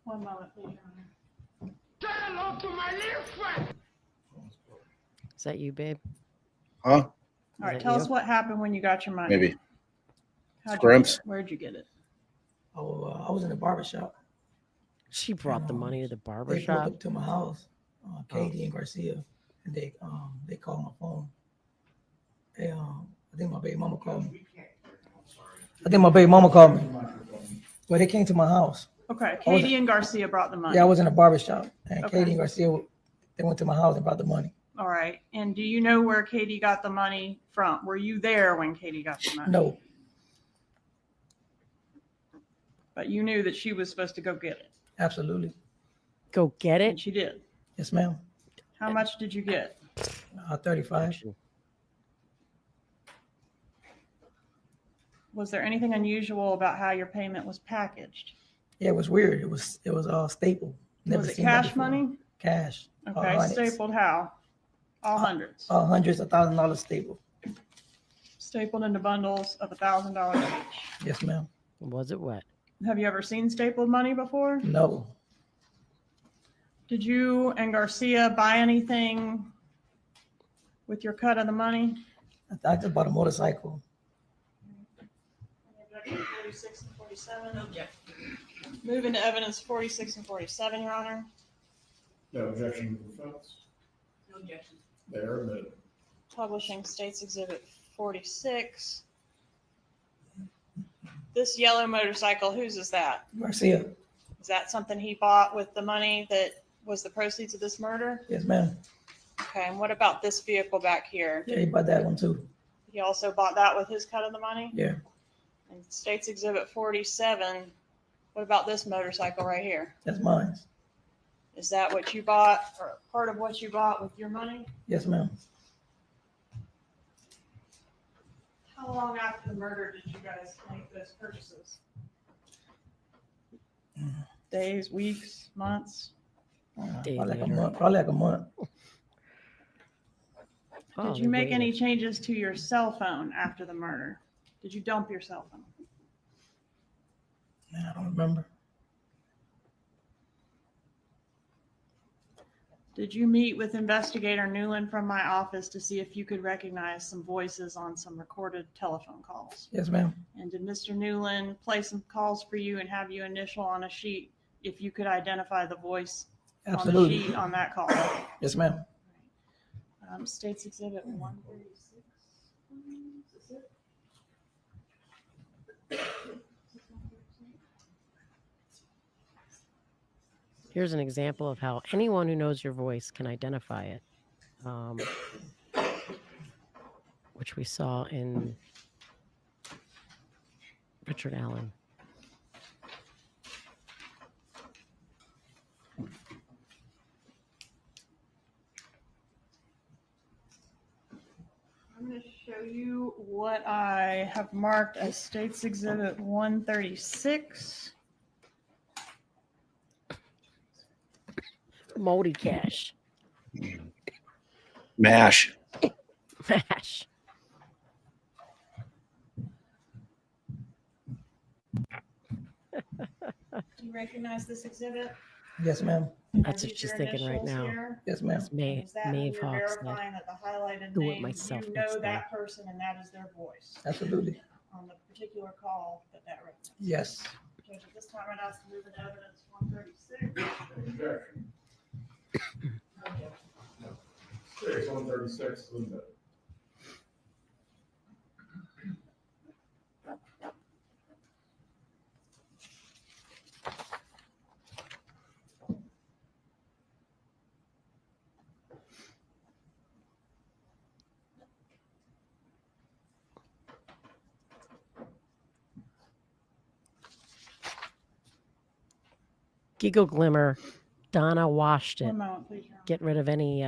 D: One moment, please, Your Honor.
B: Is that you, babe?
A: Huh?
D: All right,
B: that
D: tell
B: you?
D: us what happened when you got your money.
A: Maybe.
D: How'd you get
A: Scrimps.
D: it? Where'd you get it?
T: Oh, I was in the barber shop.
B: She brought the money to the barber
T: They pulled
B: shop.
T: up to my house, Katie and Garcia, and they called my phone. They I think my baby mama called me. Well, they came to my house.
D: Okay,
T: I was-
D: Katie and Garcia brought the money.
T: Yeah, I was in a barber shop, and
D: Okay.
T: Katie and Garcia, they went to my house and brought the money.
D: All right, and do you know where Katie got the money from? Were you there when Katie got the money?
T: No,
D: But you knew that she was supposed to go get it,
T: absolutely.
B: Go get
D: and
B: it.
D: she did.
T: Yes, ma'am.
D: How much did you get?
T: 35.
D: Was there anything unusual about how your payment was packaged?
T: Yeah, it was weird. It was stapled. Never
D: Was it
T: seen that
D: cash
T: before.
D: money?
T: Cash. All
D: Okay,
T: hundreds.
D: stapled how? All hundreds.
T: Hundreds of $1,000 stapled.
D: Stapled into bundles of $1,000 each.
T: Yes, ma'am.
B: Was it wet?
D: Have you ever seen stapled money before?
T: No.
D: Did you and Garcia buy anything with your cut of the money?
T: I just bought a motorcycle.
D: 46 and 47. Moving to evidence 46 and 47, Your Honor.
F: No objection to the defense.
D: No objection.
F: They are admitted.
D: Publishing States Exhibit 46. This yellow motorcycle, whose is that?
T: Garcia.
D: Is that something he bought with the money that was the proceeds of this murder?
T: Yes, ma'am.
D: Okay, and what about this vehicle back here?
T: Yeah, he bought that one too.
D: He also bought that with his cut of the money?
T: Yeah.
D: And States Exhibit 47, what about this motorcycle right here?
T: That's mine.
D: Is that what you bought or part of what you bought with your money?
T: Yes, ma'am.
D: How long after the murder did you guys make those purchases? Days, weeks, months?
T: Probably like a month. Probably like a month.
D: Did you make any changes to your cell phone after the murder? Did you dump your cell phone?
T: Man, I don't remember.
D: Did you meet with investigator Newland from my office to see if you could recognize some voices on some recorded telephone calls?
T: Yes, ma'am.
D: And did Mr. Newland play some calls for you and have you initial on a sheet if you could identify the voice
T: Absolutely.
D: on the sheet on that call?
T: Yes, ma'am.
D: State's Exhibit 136.
B: Here's an example of how anyone who knows your voice can identify it, which we saw in Richard Allen.
D: I'm going to show you what I have marked as State's Exhibit 136.
B: Moldy cash.
A: Mash.
B: Mash.
D: Do you recognize this exhibit?
T: Yes, ma'am.
B: That's what she's thinking right now.
T: Yes, ma'am.
B: It's Maeve
D: Is that who you're
B: Hawks.
D: verifying that the highlighted
B: Do it
D: name,
B: myself
D: you
B: next
D: know
B: time.
D: that person and that is their voice?
T: Absolutely.
D: On the particular call that reference.
T: Yes.
D: Judge, at this time, I'd ask to move into evidence 136.
F: Objection. 136, Linda.
B: Giggle Glimmer. Donna washed it.
D: One moment, please, Your Honor.
B: Get rid of any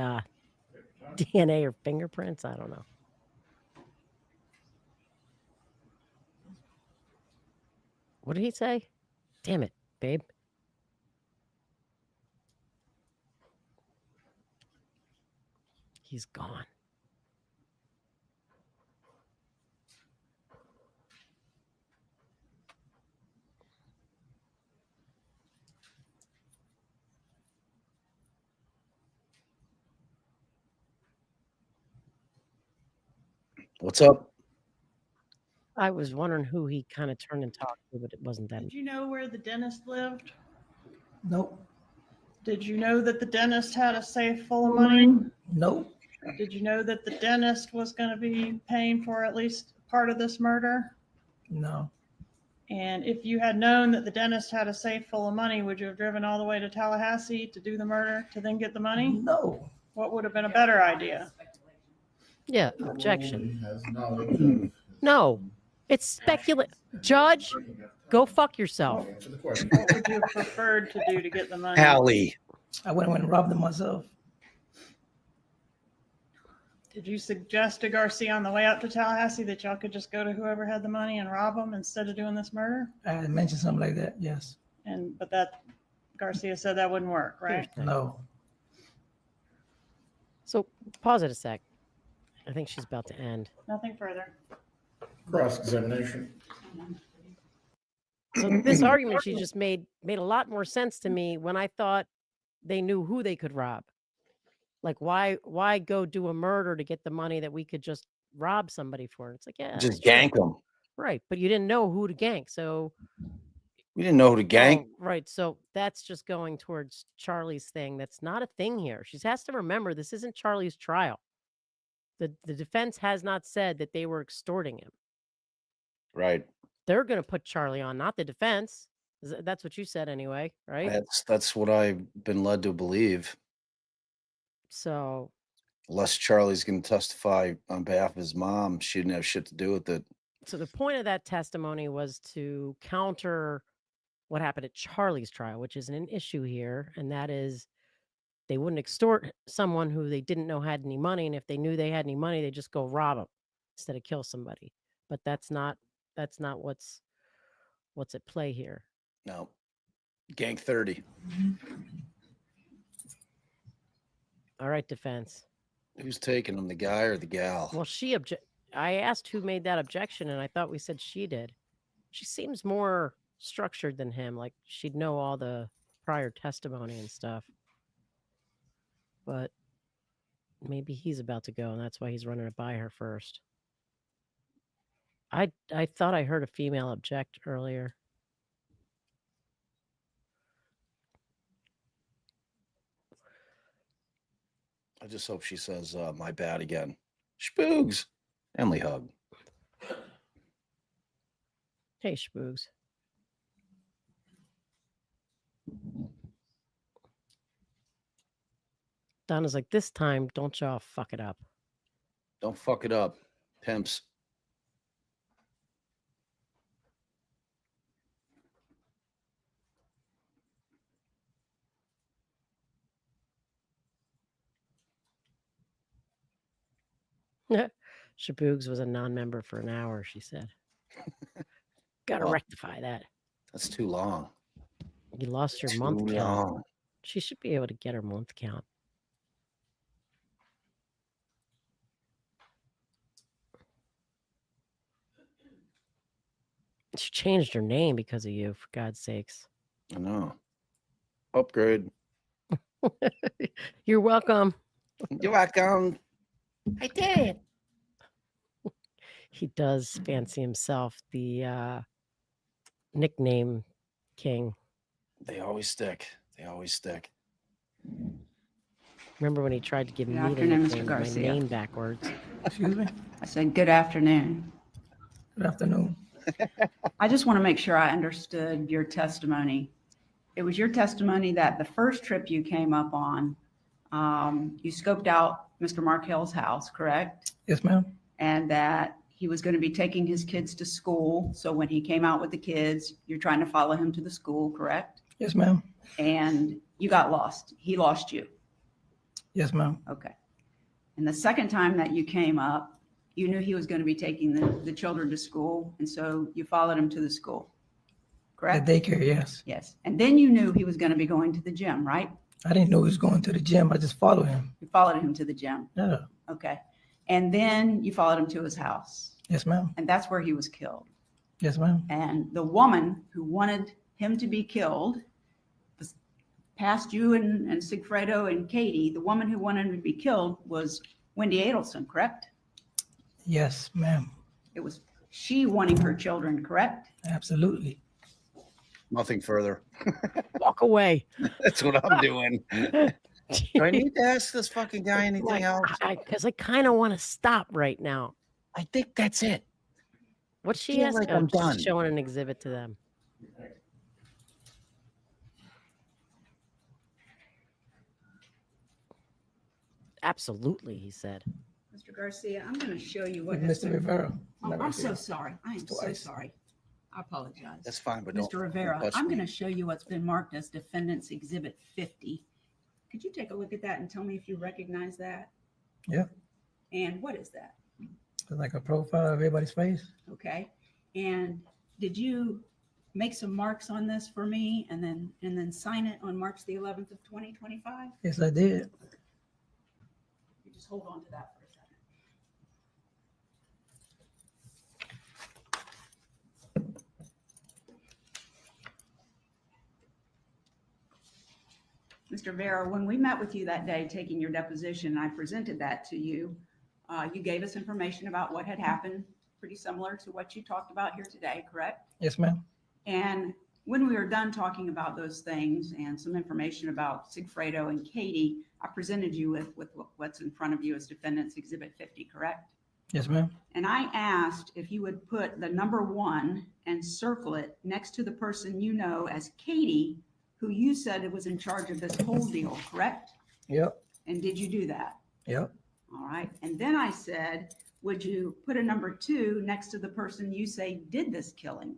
B: DNA or fingerprints. I don't know. What did he say? Damn it, babe. He's gone.
A: What's up?
B: I was wondering who he kind of turned and talked to, but it wasn't that.
D: Did you know where the dentist lived?
T: Nope.
D: Did you know that the dentist had a safe full of money?
T: Nope.
D: Did you know that the dentist was going to be paying for at least part of this murder?
T: No.
D: And if you had known that the dentist had a safe full of money, would you have driven all the way to Tallahassee to do the murder to then get the money?
T: No.
D: What would have been a better idea?
B: Yeah, objection.
F: Has knowledge of.
B: No, it's speculative. Judge, go fuck yourself.
F: Answer the question.
D: What would you have preferred to do to get the money?
A: Hallie.
T: I went and robbed them myself.
D: Did you suggest to Garcia on the way up to Tallahassee that y'all could just go to whoever had the money and rob them instead of doing this murder?
T: I had mentioned something like that. Yes.
D: But that Garcia said that wouldn't work, right?
T: No.
B: So pause it a sec. I think she's about to end.
D: Nothing further.
F: Cross-examination.
B: So this argument she just made a lot more sense to me when I thought they knew who they could rob. Like, why go do a murder to get the money that we could just rob somebody for? It's like, yeah,
A: Just
B: sure.
A: gank them.
B: Right, but you didn't know who to gank, so
A: We didn't know who to gank.
B: right. So that's just going towards Charlie's thing. That's not a thing here. She has to remember this isn't Charlie's trial. The defense has not said that they were extorting him.
A: Right.
B: They're going to put Charlie on, not the defense. That's what you said anyway, right?
A: That's what I've been led to believe.
B: So
A: Unless Charlie's going to testify on behalf of his mom, she didn't have shit to do with it.
B: So the point of that testimony was to counter what happened at Charlie's trial, which isn't an issue here, and that is they wouldn't extort someone who they didn't know had any money, and if they knew they had any money, they just go rob them instead of kill somebody. But that's not what's at play here.
A: No. Gang 30.
B: All right, defense.
A: Who's taking them, the guy or the gal?
B: Well, I asked who made that objection, and I thought we said she did. She seems more structured than him, like she'd know all the prior testimony and stuff. But maybe he's about to go, and that's why he's running it by her first. I thought I heard a female object earlier.
A: I just hope she says, my bad again. Spoogs. Emily hug.
B: Hey, Spoogs. Donna's like, this time, don't y'all fuck it up.
A: Don't fuck it up, pimps.
B: Shaboogs was a non-member for an hour, she said. Gotta
A: Well,
B: rectify that.
A: That's too long.
B: You lost your
A: Too
B: month count.
A: long.
B: She should be able to get her month count. She changed her name because of you, for God's sakes.
A: I know. Upgrade.
B: You're welcome.
A: You're welcome. I did.
B: He does fancy himself the nickname king.
A: They always stick. They always stick.
B: Remember when he tried to give
E: Good
B: me the
E: afternoon, Mr.
B: nickname, my
E: Garcia.
B: name backwards?
T: Excuse me?
E: I said, good afternoon.
T: Good afternoon.
E: I just want to make sure I understood your testimony. It was your testimony that the first trip you came up on, you scoped out Mr. Markel's house, correct?
T: Yes, ma'am.
E: And that he was going to be taking his kids to school. So when he came out with the kids, you're trying to follow him to the school, correct?
T: Yes, ma'am.
E: And you got lost. He lost you.
T: Yes, ma'am.
E: Okay. And the second time that you came up, you knew he was going to be taking the children to school. And so you followed him to the school, correct?
T: The daycare, yes.
E: Yes. And then you knew he was going to be going to the gym, right?
T: I didn't know he was going to the gym. I just followed him.
E: You followed him to the gym.
T: Yeah.
E: Okay. And then you followed him to his house.
T: Yes, ma'am.
E: And that's where he was killed.
T: Yes, ma'am.
E: And the woman who wanted him to be killed, was past you and Sigfredo and Katie, the woman who wanted him to be killed was Wendi Adelson, correct?
T: Yes, ma'am.
E: It was she wanting her children, correct?
T: Absolutely.
A: Nothing further.
B: Walk away.
A: That's what I'm doing. Do I need to ask this fucking guy anything else?
B: Because I kind of want to stop right now.
A: I think that's it.
B: What's she
A: feel
B: asking?
A: like I'm
B: Just
A: done.
B: showing an exhibit to them. Absolutely, he said.
E: Mr. Garcia, I'm going to show you what
T: Mr. Rivera.
E: Oh, I'm so sorry. I am so
T: Twice.
E: sorry. I apologize.
A: That's fine, but don't.
E: Mr. Rivera,
A: touch
E: I'm
A: me.
E: going to show you what's been marked as Defendant's Exhibit 50. Could you take a look at that and tell me if you recognize that?
T: Yeah.
E: And what is that?
T: Like a profile of everybody's face.
E: Okay. And did you make some marks on this for me and then sign it on March the 11th of 2025?
T: Yes, I did.
E: You just hold on to that for a second. Mr. Vera, when we met with you that day, taking your deposition, I presented that to you. You gave us information about what had happened, pretty similar to what you talked about here today, correct?
T: Yes, ma'am.
E: And when we were done talking about those things and some information about Sigfredo and Katie, I presented you with what's in front of you as Defendant's Exhibit 50, correct?
T: Yes, ma'am.
E: And I asked if you would put the number 1 and circle it next to the person you know as Katie, who you said was in charge of this whole deal, correct?
T: Yep.
E: And did you do that?
T: Yep.
E: All right. And then I said, would you put a number 2 next to the person you say did this killing?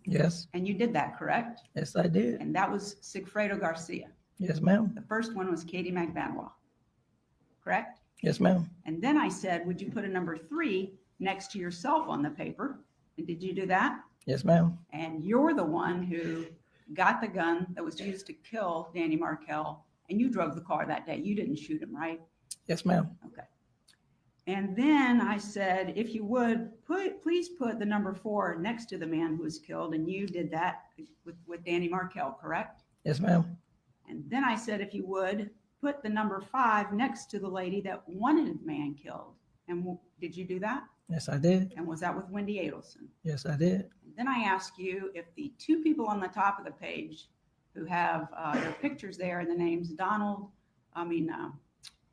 T: Yes.
E: And you did that, correct?
T: Yes, I did.
E: And that was Sigfredo Garcia.
T: Yes, ma'am.
E: The first one was Katie Magbanua, correct?
T: Yes, ma'am.
E: And then I said, would you put a number 3 next to yourself on the paper? And did you do that?
T: Yes, ma'am.
E: And you're the one who got the gun that was used to kill Danny Markel, and you drove the car that day. You didn't shoot him, right?
T: Yes, ma'am.
E: Okay. And then I said, if you would, please put the number 4 next to the man who was killed, and you did that with Danny Markel, correct?
T: Yes, ma'am.
E: And then I said, if you would, put the number 5 next to the lady that wanted the man killed. And did you do that?
T: Yes, I did.
E: And was that with Wendi Adelson?
T: Yes, I did.
E: And then I asked you if the 2 people on the top of the page who have their pictures there and the names Donna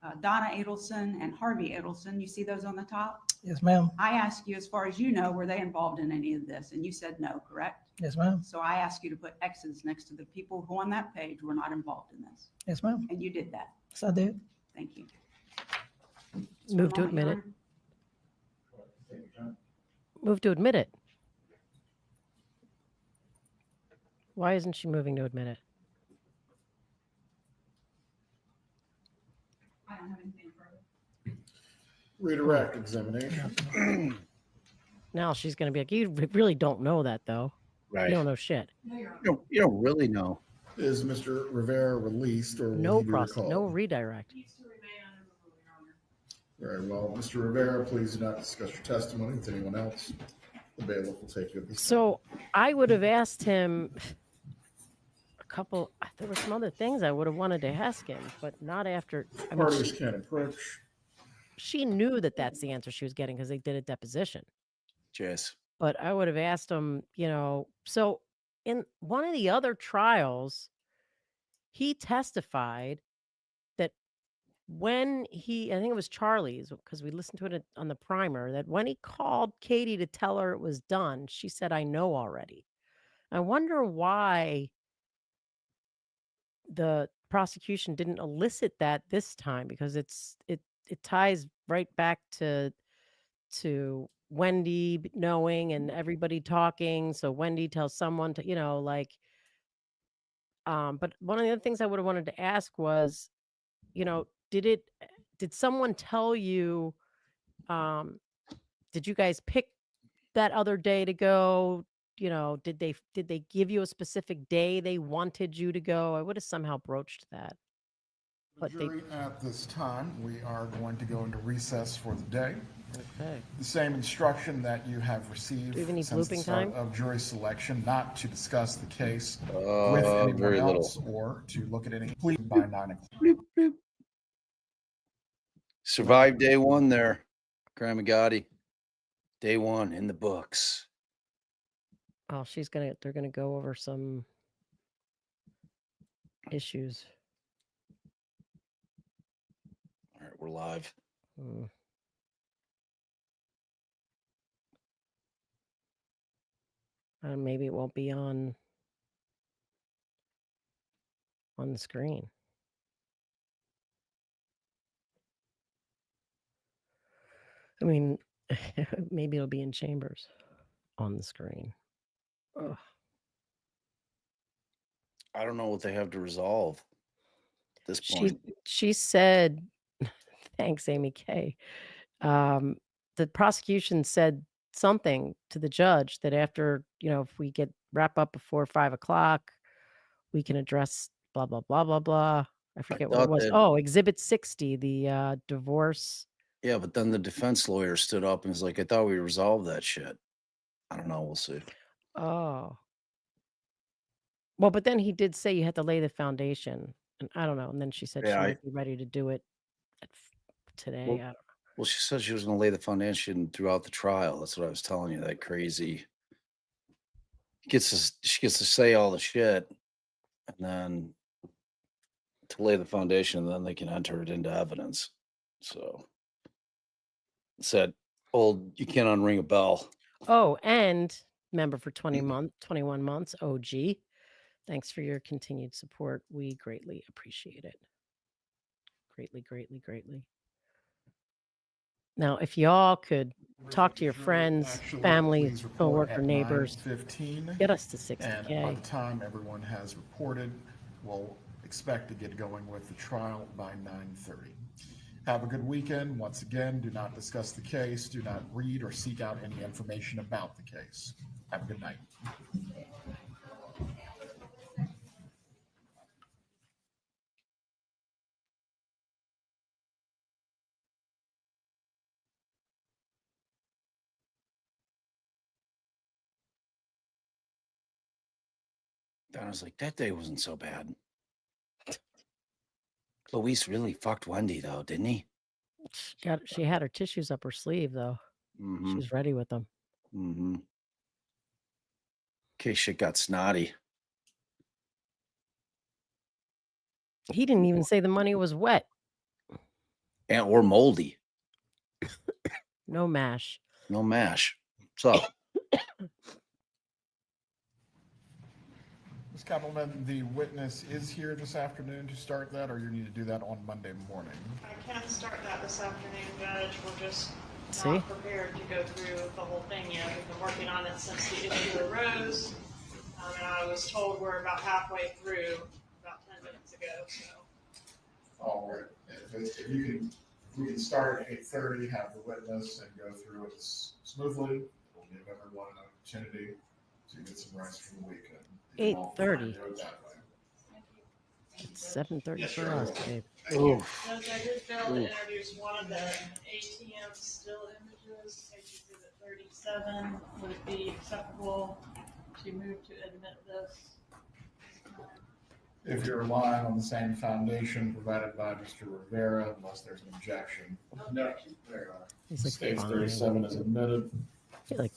E: Adelson and Harvey Adelson, you see those on the top?
T: Yes, ma'am.
E: I asked you, as far as you know, were they involved in any of this? And you said no, correct?
T: Yes, ma'am.
E: So I asked you to put X's next to the people who on that page were not involved in this.
T: Yes, ma'am.
E: And you did that.
T: Yes, I did.
E: Thank you.
B: Move to admit it. Move to admit it. Why isn't she moving to admit it?
E: I don't have anything further.
C: Redirect examination.
B: Now she's going to be like, you really don't know that, though.
A: Right.
B: You don't know shit.
A: You don't really know.
F: Is Mr. Rivera released or will
B: No
F: he be
B: process,
F: recalled?
B: no redirect.
F: Very well. Mr. Rivera, please do not discuss your testimony with anyone else. The bailiff will take you at this
B: So I would have asked him there were some other things I would have wanted to ask him, but not after.
F: Parties can approach.
B: She knew that that's the answer she was getting because they did a deposition.
A: Yes.
B: But I would have asked him, so in one of the other trials, he testified that when I think it was Charlie's, because we listened to it on the primer, that when he called Katie to tell her it was done, she said, I know already. I wonder why the prosecution didn't elicit that this time, because it ties right back to Wendi knowing and everybody talking. So Wendi tells someone to, but one of the other things I would have wanted to ask was, did someone tell you, did you guys pick that other day to go? Did they give you a specific day they wanted you to go? I would have somehow broached that.
C: The jury, at this time, we are going to go into recess for the day.
B: Okay.
C: The same instruction that you have received
B: Do we have any
C: since the
B: blooping
C: start
B: time?
C: of jury selection, not to discuss the case with anyone
A: very
C: else
A: little.
C: or to look at any plea by 9 o'clock.
A: Survived day 1 there, Grandma Gotti. Day 1 in the books.
B: Oh, they're gonna go over some issues.
A: All right, we're live.
B: Maybe it won't be on the screen. I mean, maybe it'll be in chambers on the screen. Ugh.
A: I don't know what they have to resolve at this point.
B: She said, thanks, Amy K. The prosecution said something to the judge that after, if we wrap up before 5 o'clock, we can address blah, blah, blah, blah, blah. I forget what it was. Exhibit 60, the divorce.
A: Yeah, but then the defense lawyer stood up and was like, I thought we resolved that shit. I don't know. We'll see.
B: Oh. Well, but then he did say you had to lay the foundation. And I don't know. And then she said she might be ready to do it today. I don't know.
A: Well, she said she was going to lay the foundation throughout the trial. That's what I was telling you. That crazy. She gets to say all the shit, and then to lay the foundation, and then they can enter it into evidence. So said, you can't unring a bell.
B: Oh, and member for 21 months, OG. Thanks for your continued support. We greatly appreciate it. Greatly, greatly, greatly. Now, if y'all could talk to your friends,
C: Actually,
B: family,
C: please report
B: coworker,
C: at
B: neighbors,
C: 9:15.
B: get us to
C: And by
B: 60K.
C: the time everyone has reported, we'll expect to get going with the trial by 9:30. Have a good weekend. Once again, do not discuss the case. Do not read or seek out any information about the case. Have a good night.
A: Donna's like, that day wasn't so bad. Luis really fucked Wendi though, didn't he?
B: She had her tissues up her sleeve though.
A: Mm-hmm.
B: She's ready with them.
A: Mm-hmm. In case shit got snotty.
B: He didn't even say the money was wet.
A: Or moldy.
B: No mash.
A: No mash. So
C: Ms. Kappelman, the witness is here this afternoon to start that, or you need to do that on Monday morning?
L: I can start that this afternoon, Judge. We're just
B: See?
L: not prepared to go through the whole thing yet. We've been working on it since the issue arose. And I was told we're about halfway through, about 10 minutes ago, so.
C: All right. If we can start at 8:30, have the witness and go through it smoothly. We'll give everyone an opportunity to get some rest from the weekend.
B: 8:30.
C: Do it that way.
B: It's 7:30 for us, babe.
C: Oof.
L: Judge, I did fail to introduce one of the ATM still images, page exhibit 37. Would it be acceptable to move to admit this?
C: If you're relying on the same foundation provided by Mr. Rivera, unless there's an objection. No. There you are.
B: He's like,
C: Stage
B: fine.
C: 37 is admitted.
B: I feel like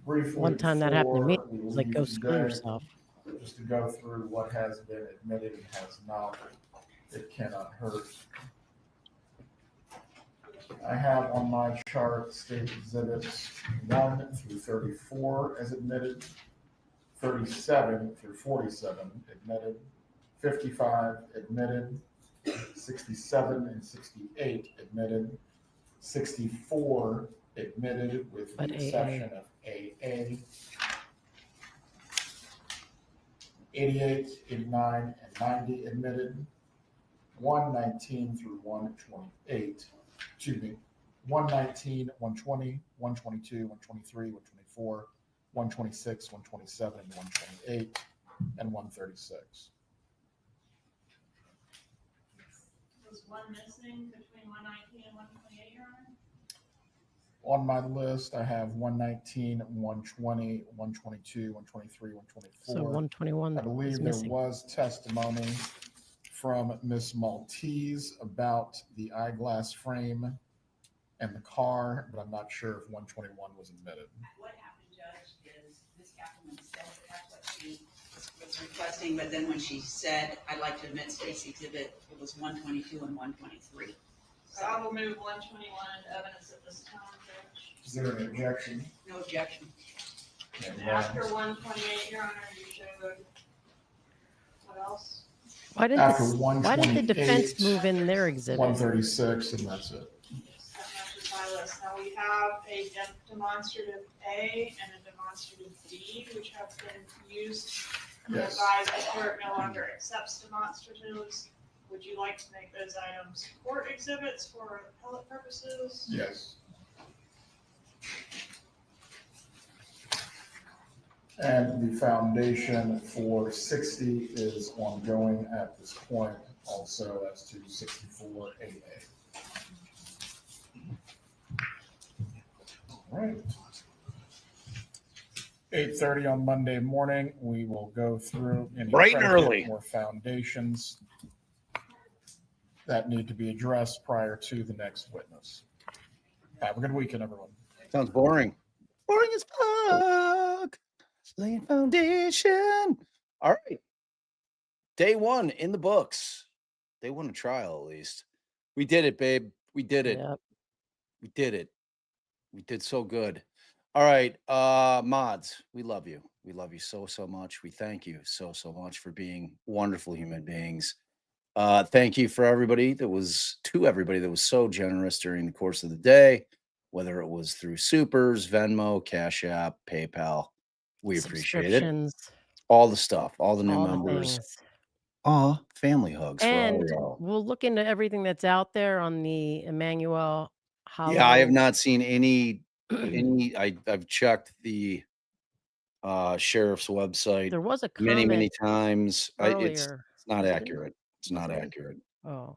C: Briefly,
B: one time that happened to me,
C: before we
B: it was like,
C: leave
B: go screw
C: today,
B: yourself.
C: Just to go through what has been admitted and has not, it cannot hurt. I have on my chart state exhibits 1 through 34 as admitted, 37 through 47 admitted, 55 admitted, 67 and 68 admitted, 64 admitted with
B: But
C: the
B: AA.
C: exception of AA. 88, 89, and 90 admitted, 119 through 128, excuse me, 119, 120, 122, 123, 124, 126, 127, and 128, and 136.
L: Was one missing between 119 and 128, Your Honor?
C: On my list, I have 119, 120, 122, 123, 124.
B: So 121
C: I
B: is
C: believe there
B: missing.
C: was testimony from Miss Maltese about the eyeglass frame and the car, but I'm not sure if 121 was admitted.
E: What happened, Judge, is Ms. Kappelman said that that's what she was requesting, but then when she said, I'd like to admit State's exhibit, it was 122 and 123.
L: So I will move 121 into evidence at this time, Judge.
C: Is there an objection?
E: No objection.
L: And after 128, Your Honor, you showed, what else?
B: Why did
C: After
B: why did the
C: 128,
B: defense move in their exhibit?
C: 136, and that's it.
L: That matches my list. Now we have a demonstrative A and a demonstrative D, which have been used. And
C: Yes.
L: advised the court no longer accepts demonstratives. Would you like to make those items court exhibits for appellate purposes?
C: Yes. And the foundation for 60 is ongoing at this point, also as to 64 AA. All right. 8:30 on Monday morning, we will go through any
A: Bright and
C: predicate
A: early.
C: or foundations that need to be addressed prior to the next witness. Have a good weekend, everyone.
A: Sounds boring. Boring as fuck. Laying foundation. All right. Day one in the books. Day one of trial, at least. We did it, babe. We did it.
B: Yep.
A: We did it. We did so good. All right. Mods, we love you. We love you so, so much. We thank you so, so much for being wonderful human beings. Thank you for everybody that was so generous during the course of the day, whether it was through Supers, Venmo, Cash App, PayPal. We appreciate it.
B: Subscriptions,
A: All the stuff, all the new
B: all the
A: members.
B: things.
A: Aw, family hugs for all
B: And
A: y'all.
B: we'll look into everything that's out there on the Emmanuel
A: Yeah, I have
B: Hollow.
A: not seen any I've checked the sheriff's website
B: There was a
A: many, many
B: comment
A: times. It's
B: earlier.
A: not
B: Was there?
A: accurate. It's not
B: Was there?
A: accurate.
B: Oh,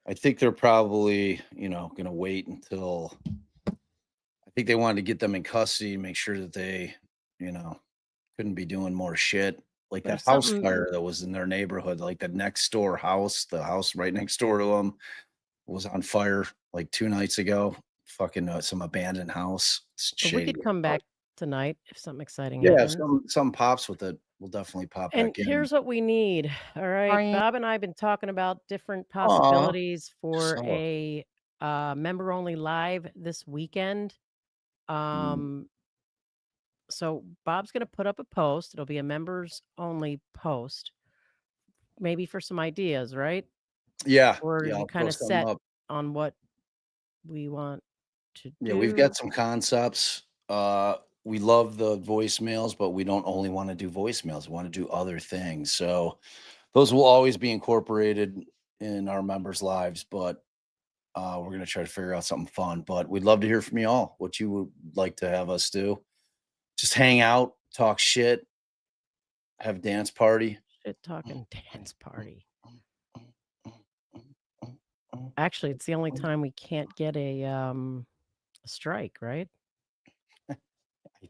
A: I think they're probably, gonna wait until I think they wanted to get them in custody and make sure that they, you know, couldn't be doing more shit. Like that
B: there's
A: house
B: something.
A: fire that was in their neighborhood, like the next door house, the house right next door to them was on fire like 2 nights ago. Fucking some abandoned house. It's
B: But we
A: shady
B: could
A: as
B: come
A: fuck.
B: back tonight if something exciting
A: Yeah, if
B: happens.
A: some pops with it, we'll definitely pop
B: And
A: back in.
B: here's what we need. All right.
A: Fine.
B: Bob and I have been talking about different
A: Aw.
B: possibilities for
A: So
B: a member only live this weekend. So Bob's going to put up a post. It'll be a members only post, maybe for some ideas, right?
A: yeah,
B: Or
A: yeah,
B: you
A: I'll
B: kind
A: throw
B: of
A: something
B: set
A: up.
B: on what we want to
A: Yeah, we've
B: do.
A: got some concepts. We love the voicemails, but we don't only want to do voicemails. We want to do other things. So those will always be incorporated in our members' lives, but we're gonna try to figure out something fun. But we'd love to hear from you all. What you would like to have us do? Just hang out, talk shit, have a dance party.
B: Shit talking dance party. Actually, it's the only time we can't get a strike, right?
A: I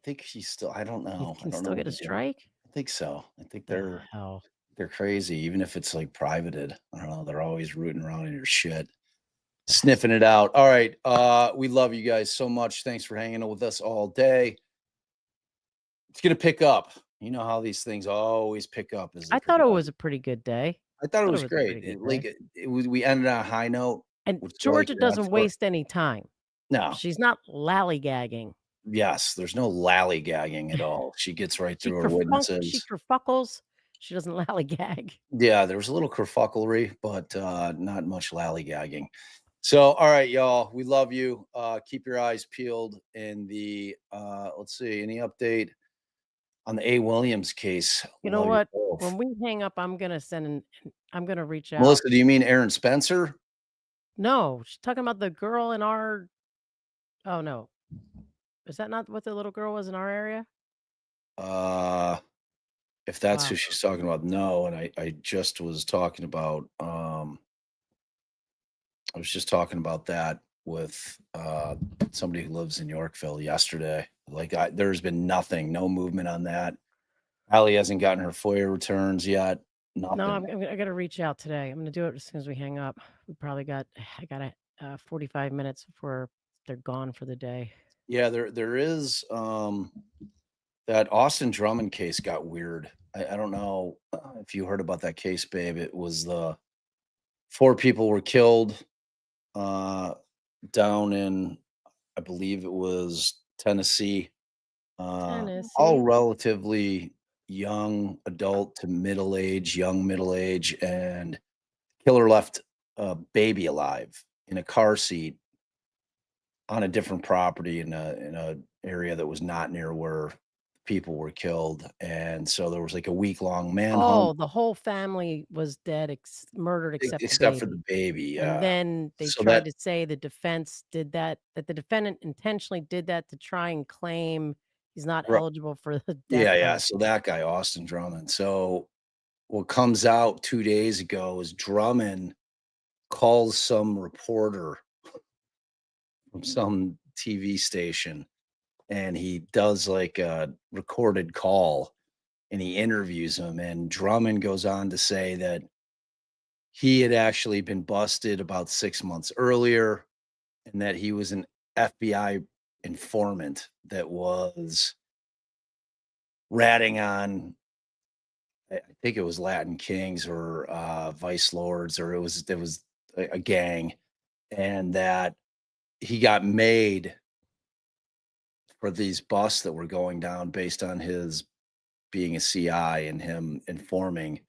A: think she's still. I don't
B: You
A: know. I
B: can
A: don't
B: still
A: know
B: get
A: what
B: a
A: to do.
B: strike?
A: I think so. I think
B: The hell.
A: they're crazy, even if it's like privated. I don't know. They're always rooting around in your shit, sniffing it out. All right. We love you guys so much. Thanks for hanging out with us all day. It's gonna pick up. You know how these things always pick up as they
B: I thought it
A: progress.
B: was a pretty good day.
A: I thought it was
B: a
A: great.
B: pretty good
A: Like
B: day.
A: we ended on a high note,
B: And
A: which I like
B: Georgia
A: that
B: doesn't
A: for.
B: waste any time.
A: No.
B: She's not lollygagging.
A: Yes, there's no lollygagging at all. She gets right
B: She
A: through her
B: she
A: witnesses.
B: kerfuckles. She doesn't lollygag.
A: Yeah, there was a little kerfucklery, but not much lollygagging. So, all right, y'all, we love you. Keep your eyes peeled. In the let's see, any update on the A. Williams case?
B: You know
A: Love you
B: what?
A: both.
B: When we hang up, I'm gonna reach out.
A: Melissa, do you mean Aaron Spencer?
B: No, she's talking about the girl in our. Oh no, is that not what the little girl was in our area?
A: If that's who
B: Wow.
A: she's talking about, no. And I just was talking about I was just talking about that with somebody who lives in Yorkville yesterday. Like there's been nothing, no movement on that. Allie hasn't gotten her FOIA returns yet. Nothing.
B: No, I got to reach out today. I'm going to do it as soon as we hang up. I got 45 minutes before they're gone for the day.
A: Yeah, there is that Austin Drummond case got weird. I don't know if you heard about that case, babe. It was the 4 people were killed down in, I believe it was Tennessee. All relatively young adult to young middle age, and killer left a baby alive in a car seat on a different property in a area that was not near where people were killed. And so there was like a week-long manhunt.
B: Oh, the whole family was dead, murdered
A: Except for the baby, yeah.
B: And then they
A: So
B: tried to say the defense did that the defendant intentionally did that to try and claim he's not eligible for the death
A: Yeah.
B: penalty.
A: So that guy, Austin Drummond. So what comes out 2 days ago is Drummond calls some reporter from some TV station, and he does like a recorded call and he interviews him. And Drummond goes on to say that he had actually been busted about 6 months earlier and that he was an FBI informant that was ratting on, I think it was Latin Kings or Vice Lords, or it was a gang, and that he got made for these busts that were going down based on his being a CI and him informing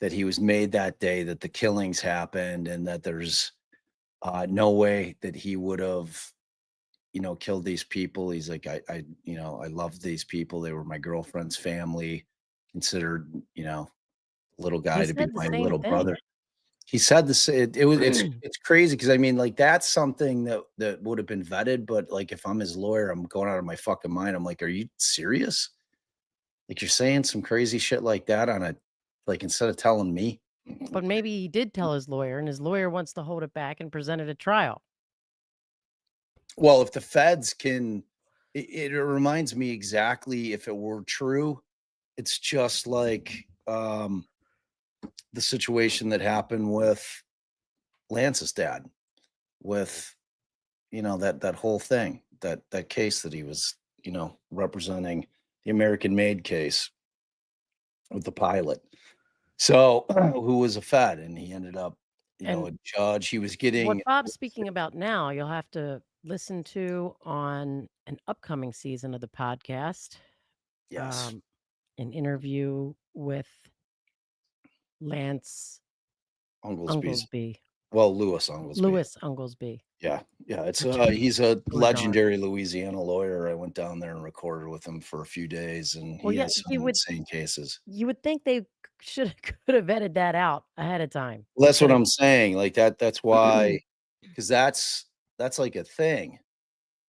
A: that he was made that day that the killings happened, and that there's no way that he would have, killed these people. He's like, I loved these people. They were my girlfriend's family, considered, little guy to be
B: said the
A: my
B: same
A: little
B: thing.
A: brother. He said this. It's crazy because I mean, like, that's something that would have been vetted. But like, if I'm his lawyer, I'm going out of my fucking mind. I'm like, are you serious? Like, you're saying some crazy shit like that instead of telling me.
B: But maybe he did tell his lawyer, and his lawyer wants to hold it back and present it at trial.
A: Well, if the feds can, it reminds me exactly, if it were true, it's just like the situation that happened with Lance's dad, with that whole thing, that case that he was representing, the American Made case with the pilot. So who was a Fed, and he ended up, a judge. He was getting
B: What Bob's speaking about now, you'll have to listen to on an upcoming season of the podcast.
A: Yes.
B: An interview with Lance
A: Unglesby. Well, Louis Unglesby.
B: Louis Unglesby.
A: Yeah. It's he's a legendary Louisiana lawyer. I went down there and recorded with him for a few days, and he has some insane cases.
B: You would think they could have vetted that out ahead of time.
A: Well, that's what I'm saying. Like that's why, because that's like a thing.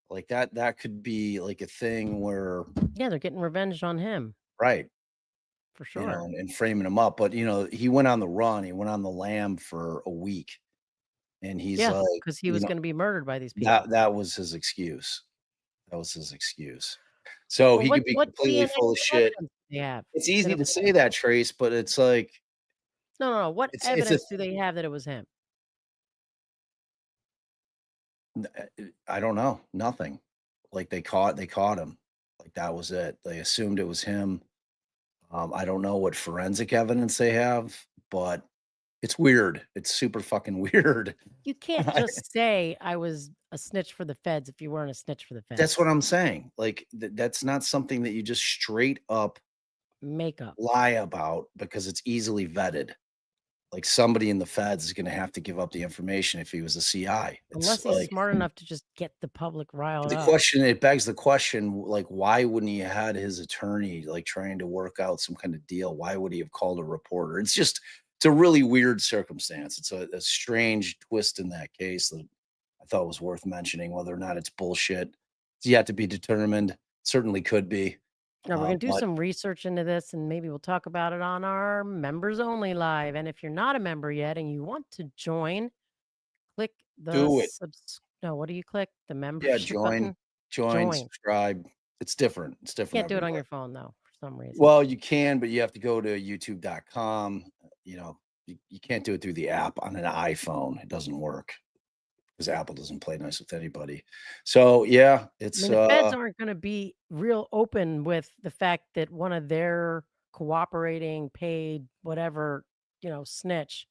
A: Like that could be like a thing where
B: they're getting revenge on him.
A: Right.
B: For sure.
A: And framing him up. But he went on the run, he went on the lam for a week. And he's like,
B: because he was going to be murdered by these people.
A: That was his excuse. So he could be completely full of shit. It's easy to say that, Trace, but it's like,
B: no. What evidence do they have that it was him?
A: I don't know. Nothing. Like they caught him. Like that was it. They assumed it was him. I don't know what forensic evidence they have, but it's weird. It's super fucking weird.
B: You can't just say I was a snitch for the feds if you weren't a snitch for the feds.
A: That's what I'm saying. Like that's not something that you just straight up
B: make up,
A: lie about, because it's easily vetted. Like somebody in the feds is going to have to give up the information if he was a CI.
B: Unless he's smart enough to just get the public riled up.
A: It begs the question, like, why wouldn't he have had his attorney like trying to work out some kind of deal? Why would he have called a reporter? It's a really weird circumstance. It's a strange twist in that case that I thought was worth mentioning. Whether or not it's bullshit, it's yet to be determined. Certainly could be.
B: Now we're going to do some research into this, and maybe we'll talk about it on our members only live. And if you're not a member yet and you want to join, click the No, what do you click? The membership button?
A: Join, subscribe. It's different.
B: You can't do it on your phone though, for some reason.
A: Well, you can, but you have to go to youtube.com. You can't do it through the app on an iPhone. It doesn't work because Apple doesn't play nice with anybody. So yeah, it's
B: the feds aren't going to be real open with the fact that one of their cooperating, paid, whatever, snitch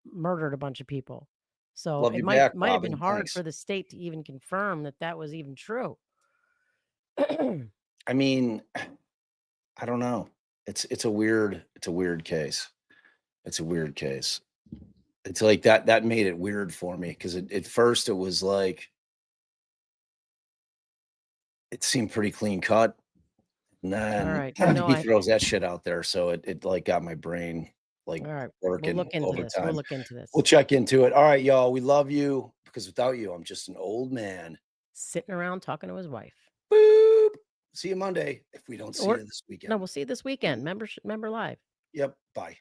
B: murdered a bunch of people. So it might have been hard for the state to even confirm that was even true.
A: I mean, I don't know. It's a weird case. It's a weird case. It's like that made it weird for me, because at first it was like it seemed pretty clean cut, and then he throws that shit out there, so it like got my brain like working overtime.
B: We'll look into this.
A: We'll check into it. All right, y'all. We love you, because without you, I'm just an old man
B: sitting around talking to his wife.
A: Boop. See you Monday if we don't see you this weekend.
B: No, we'll see you this weekend. Member live.
A: Yep. Bye.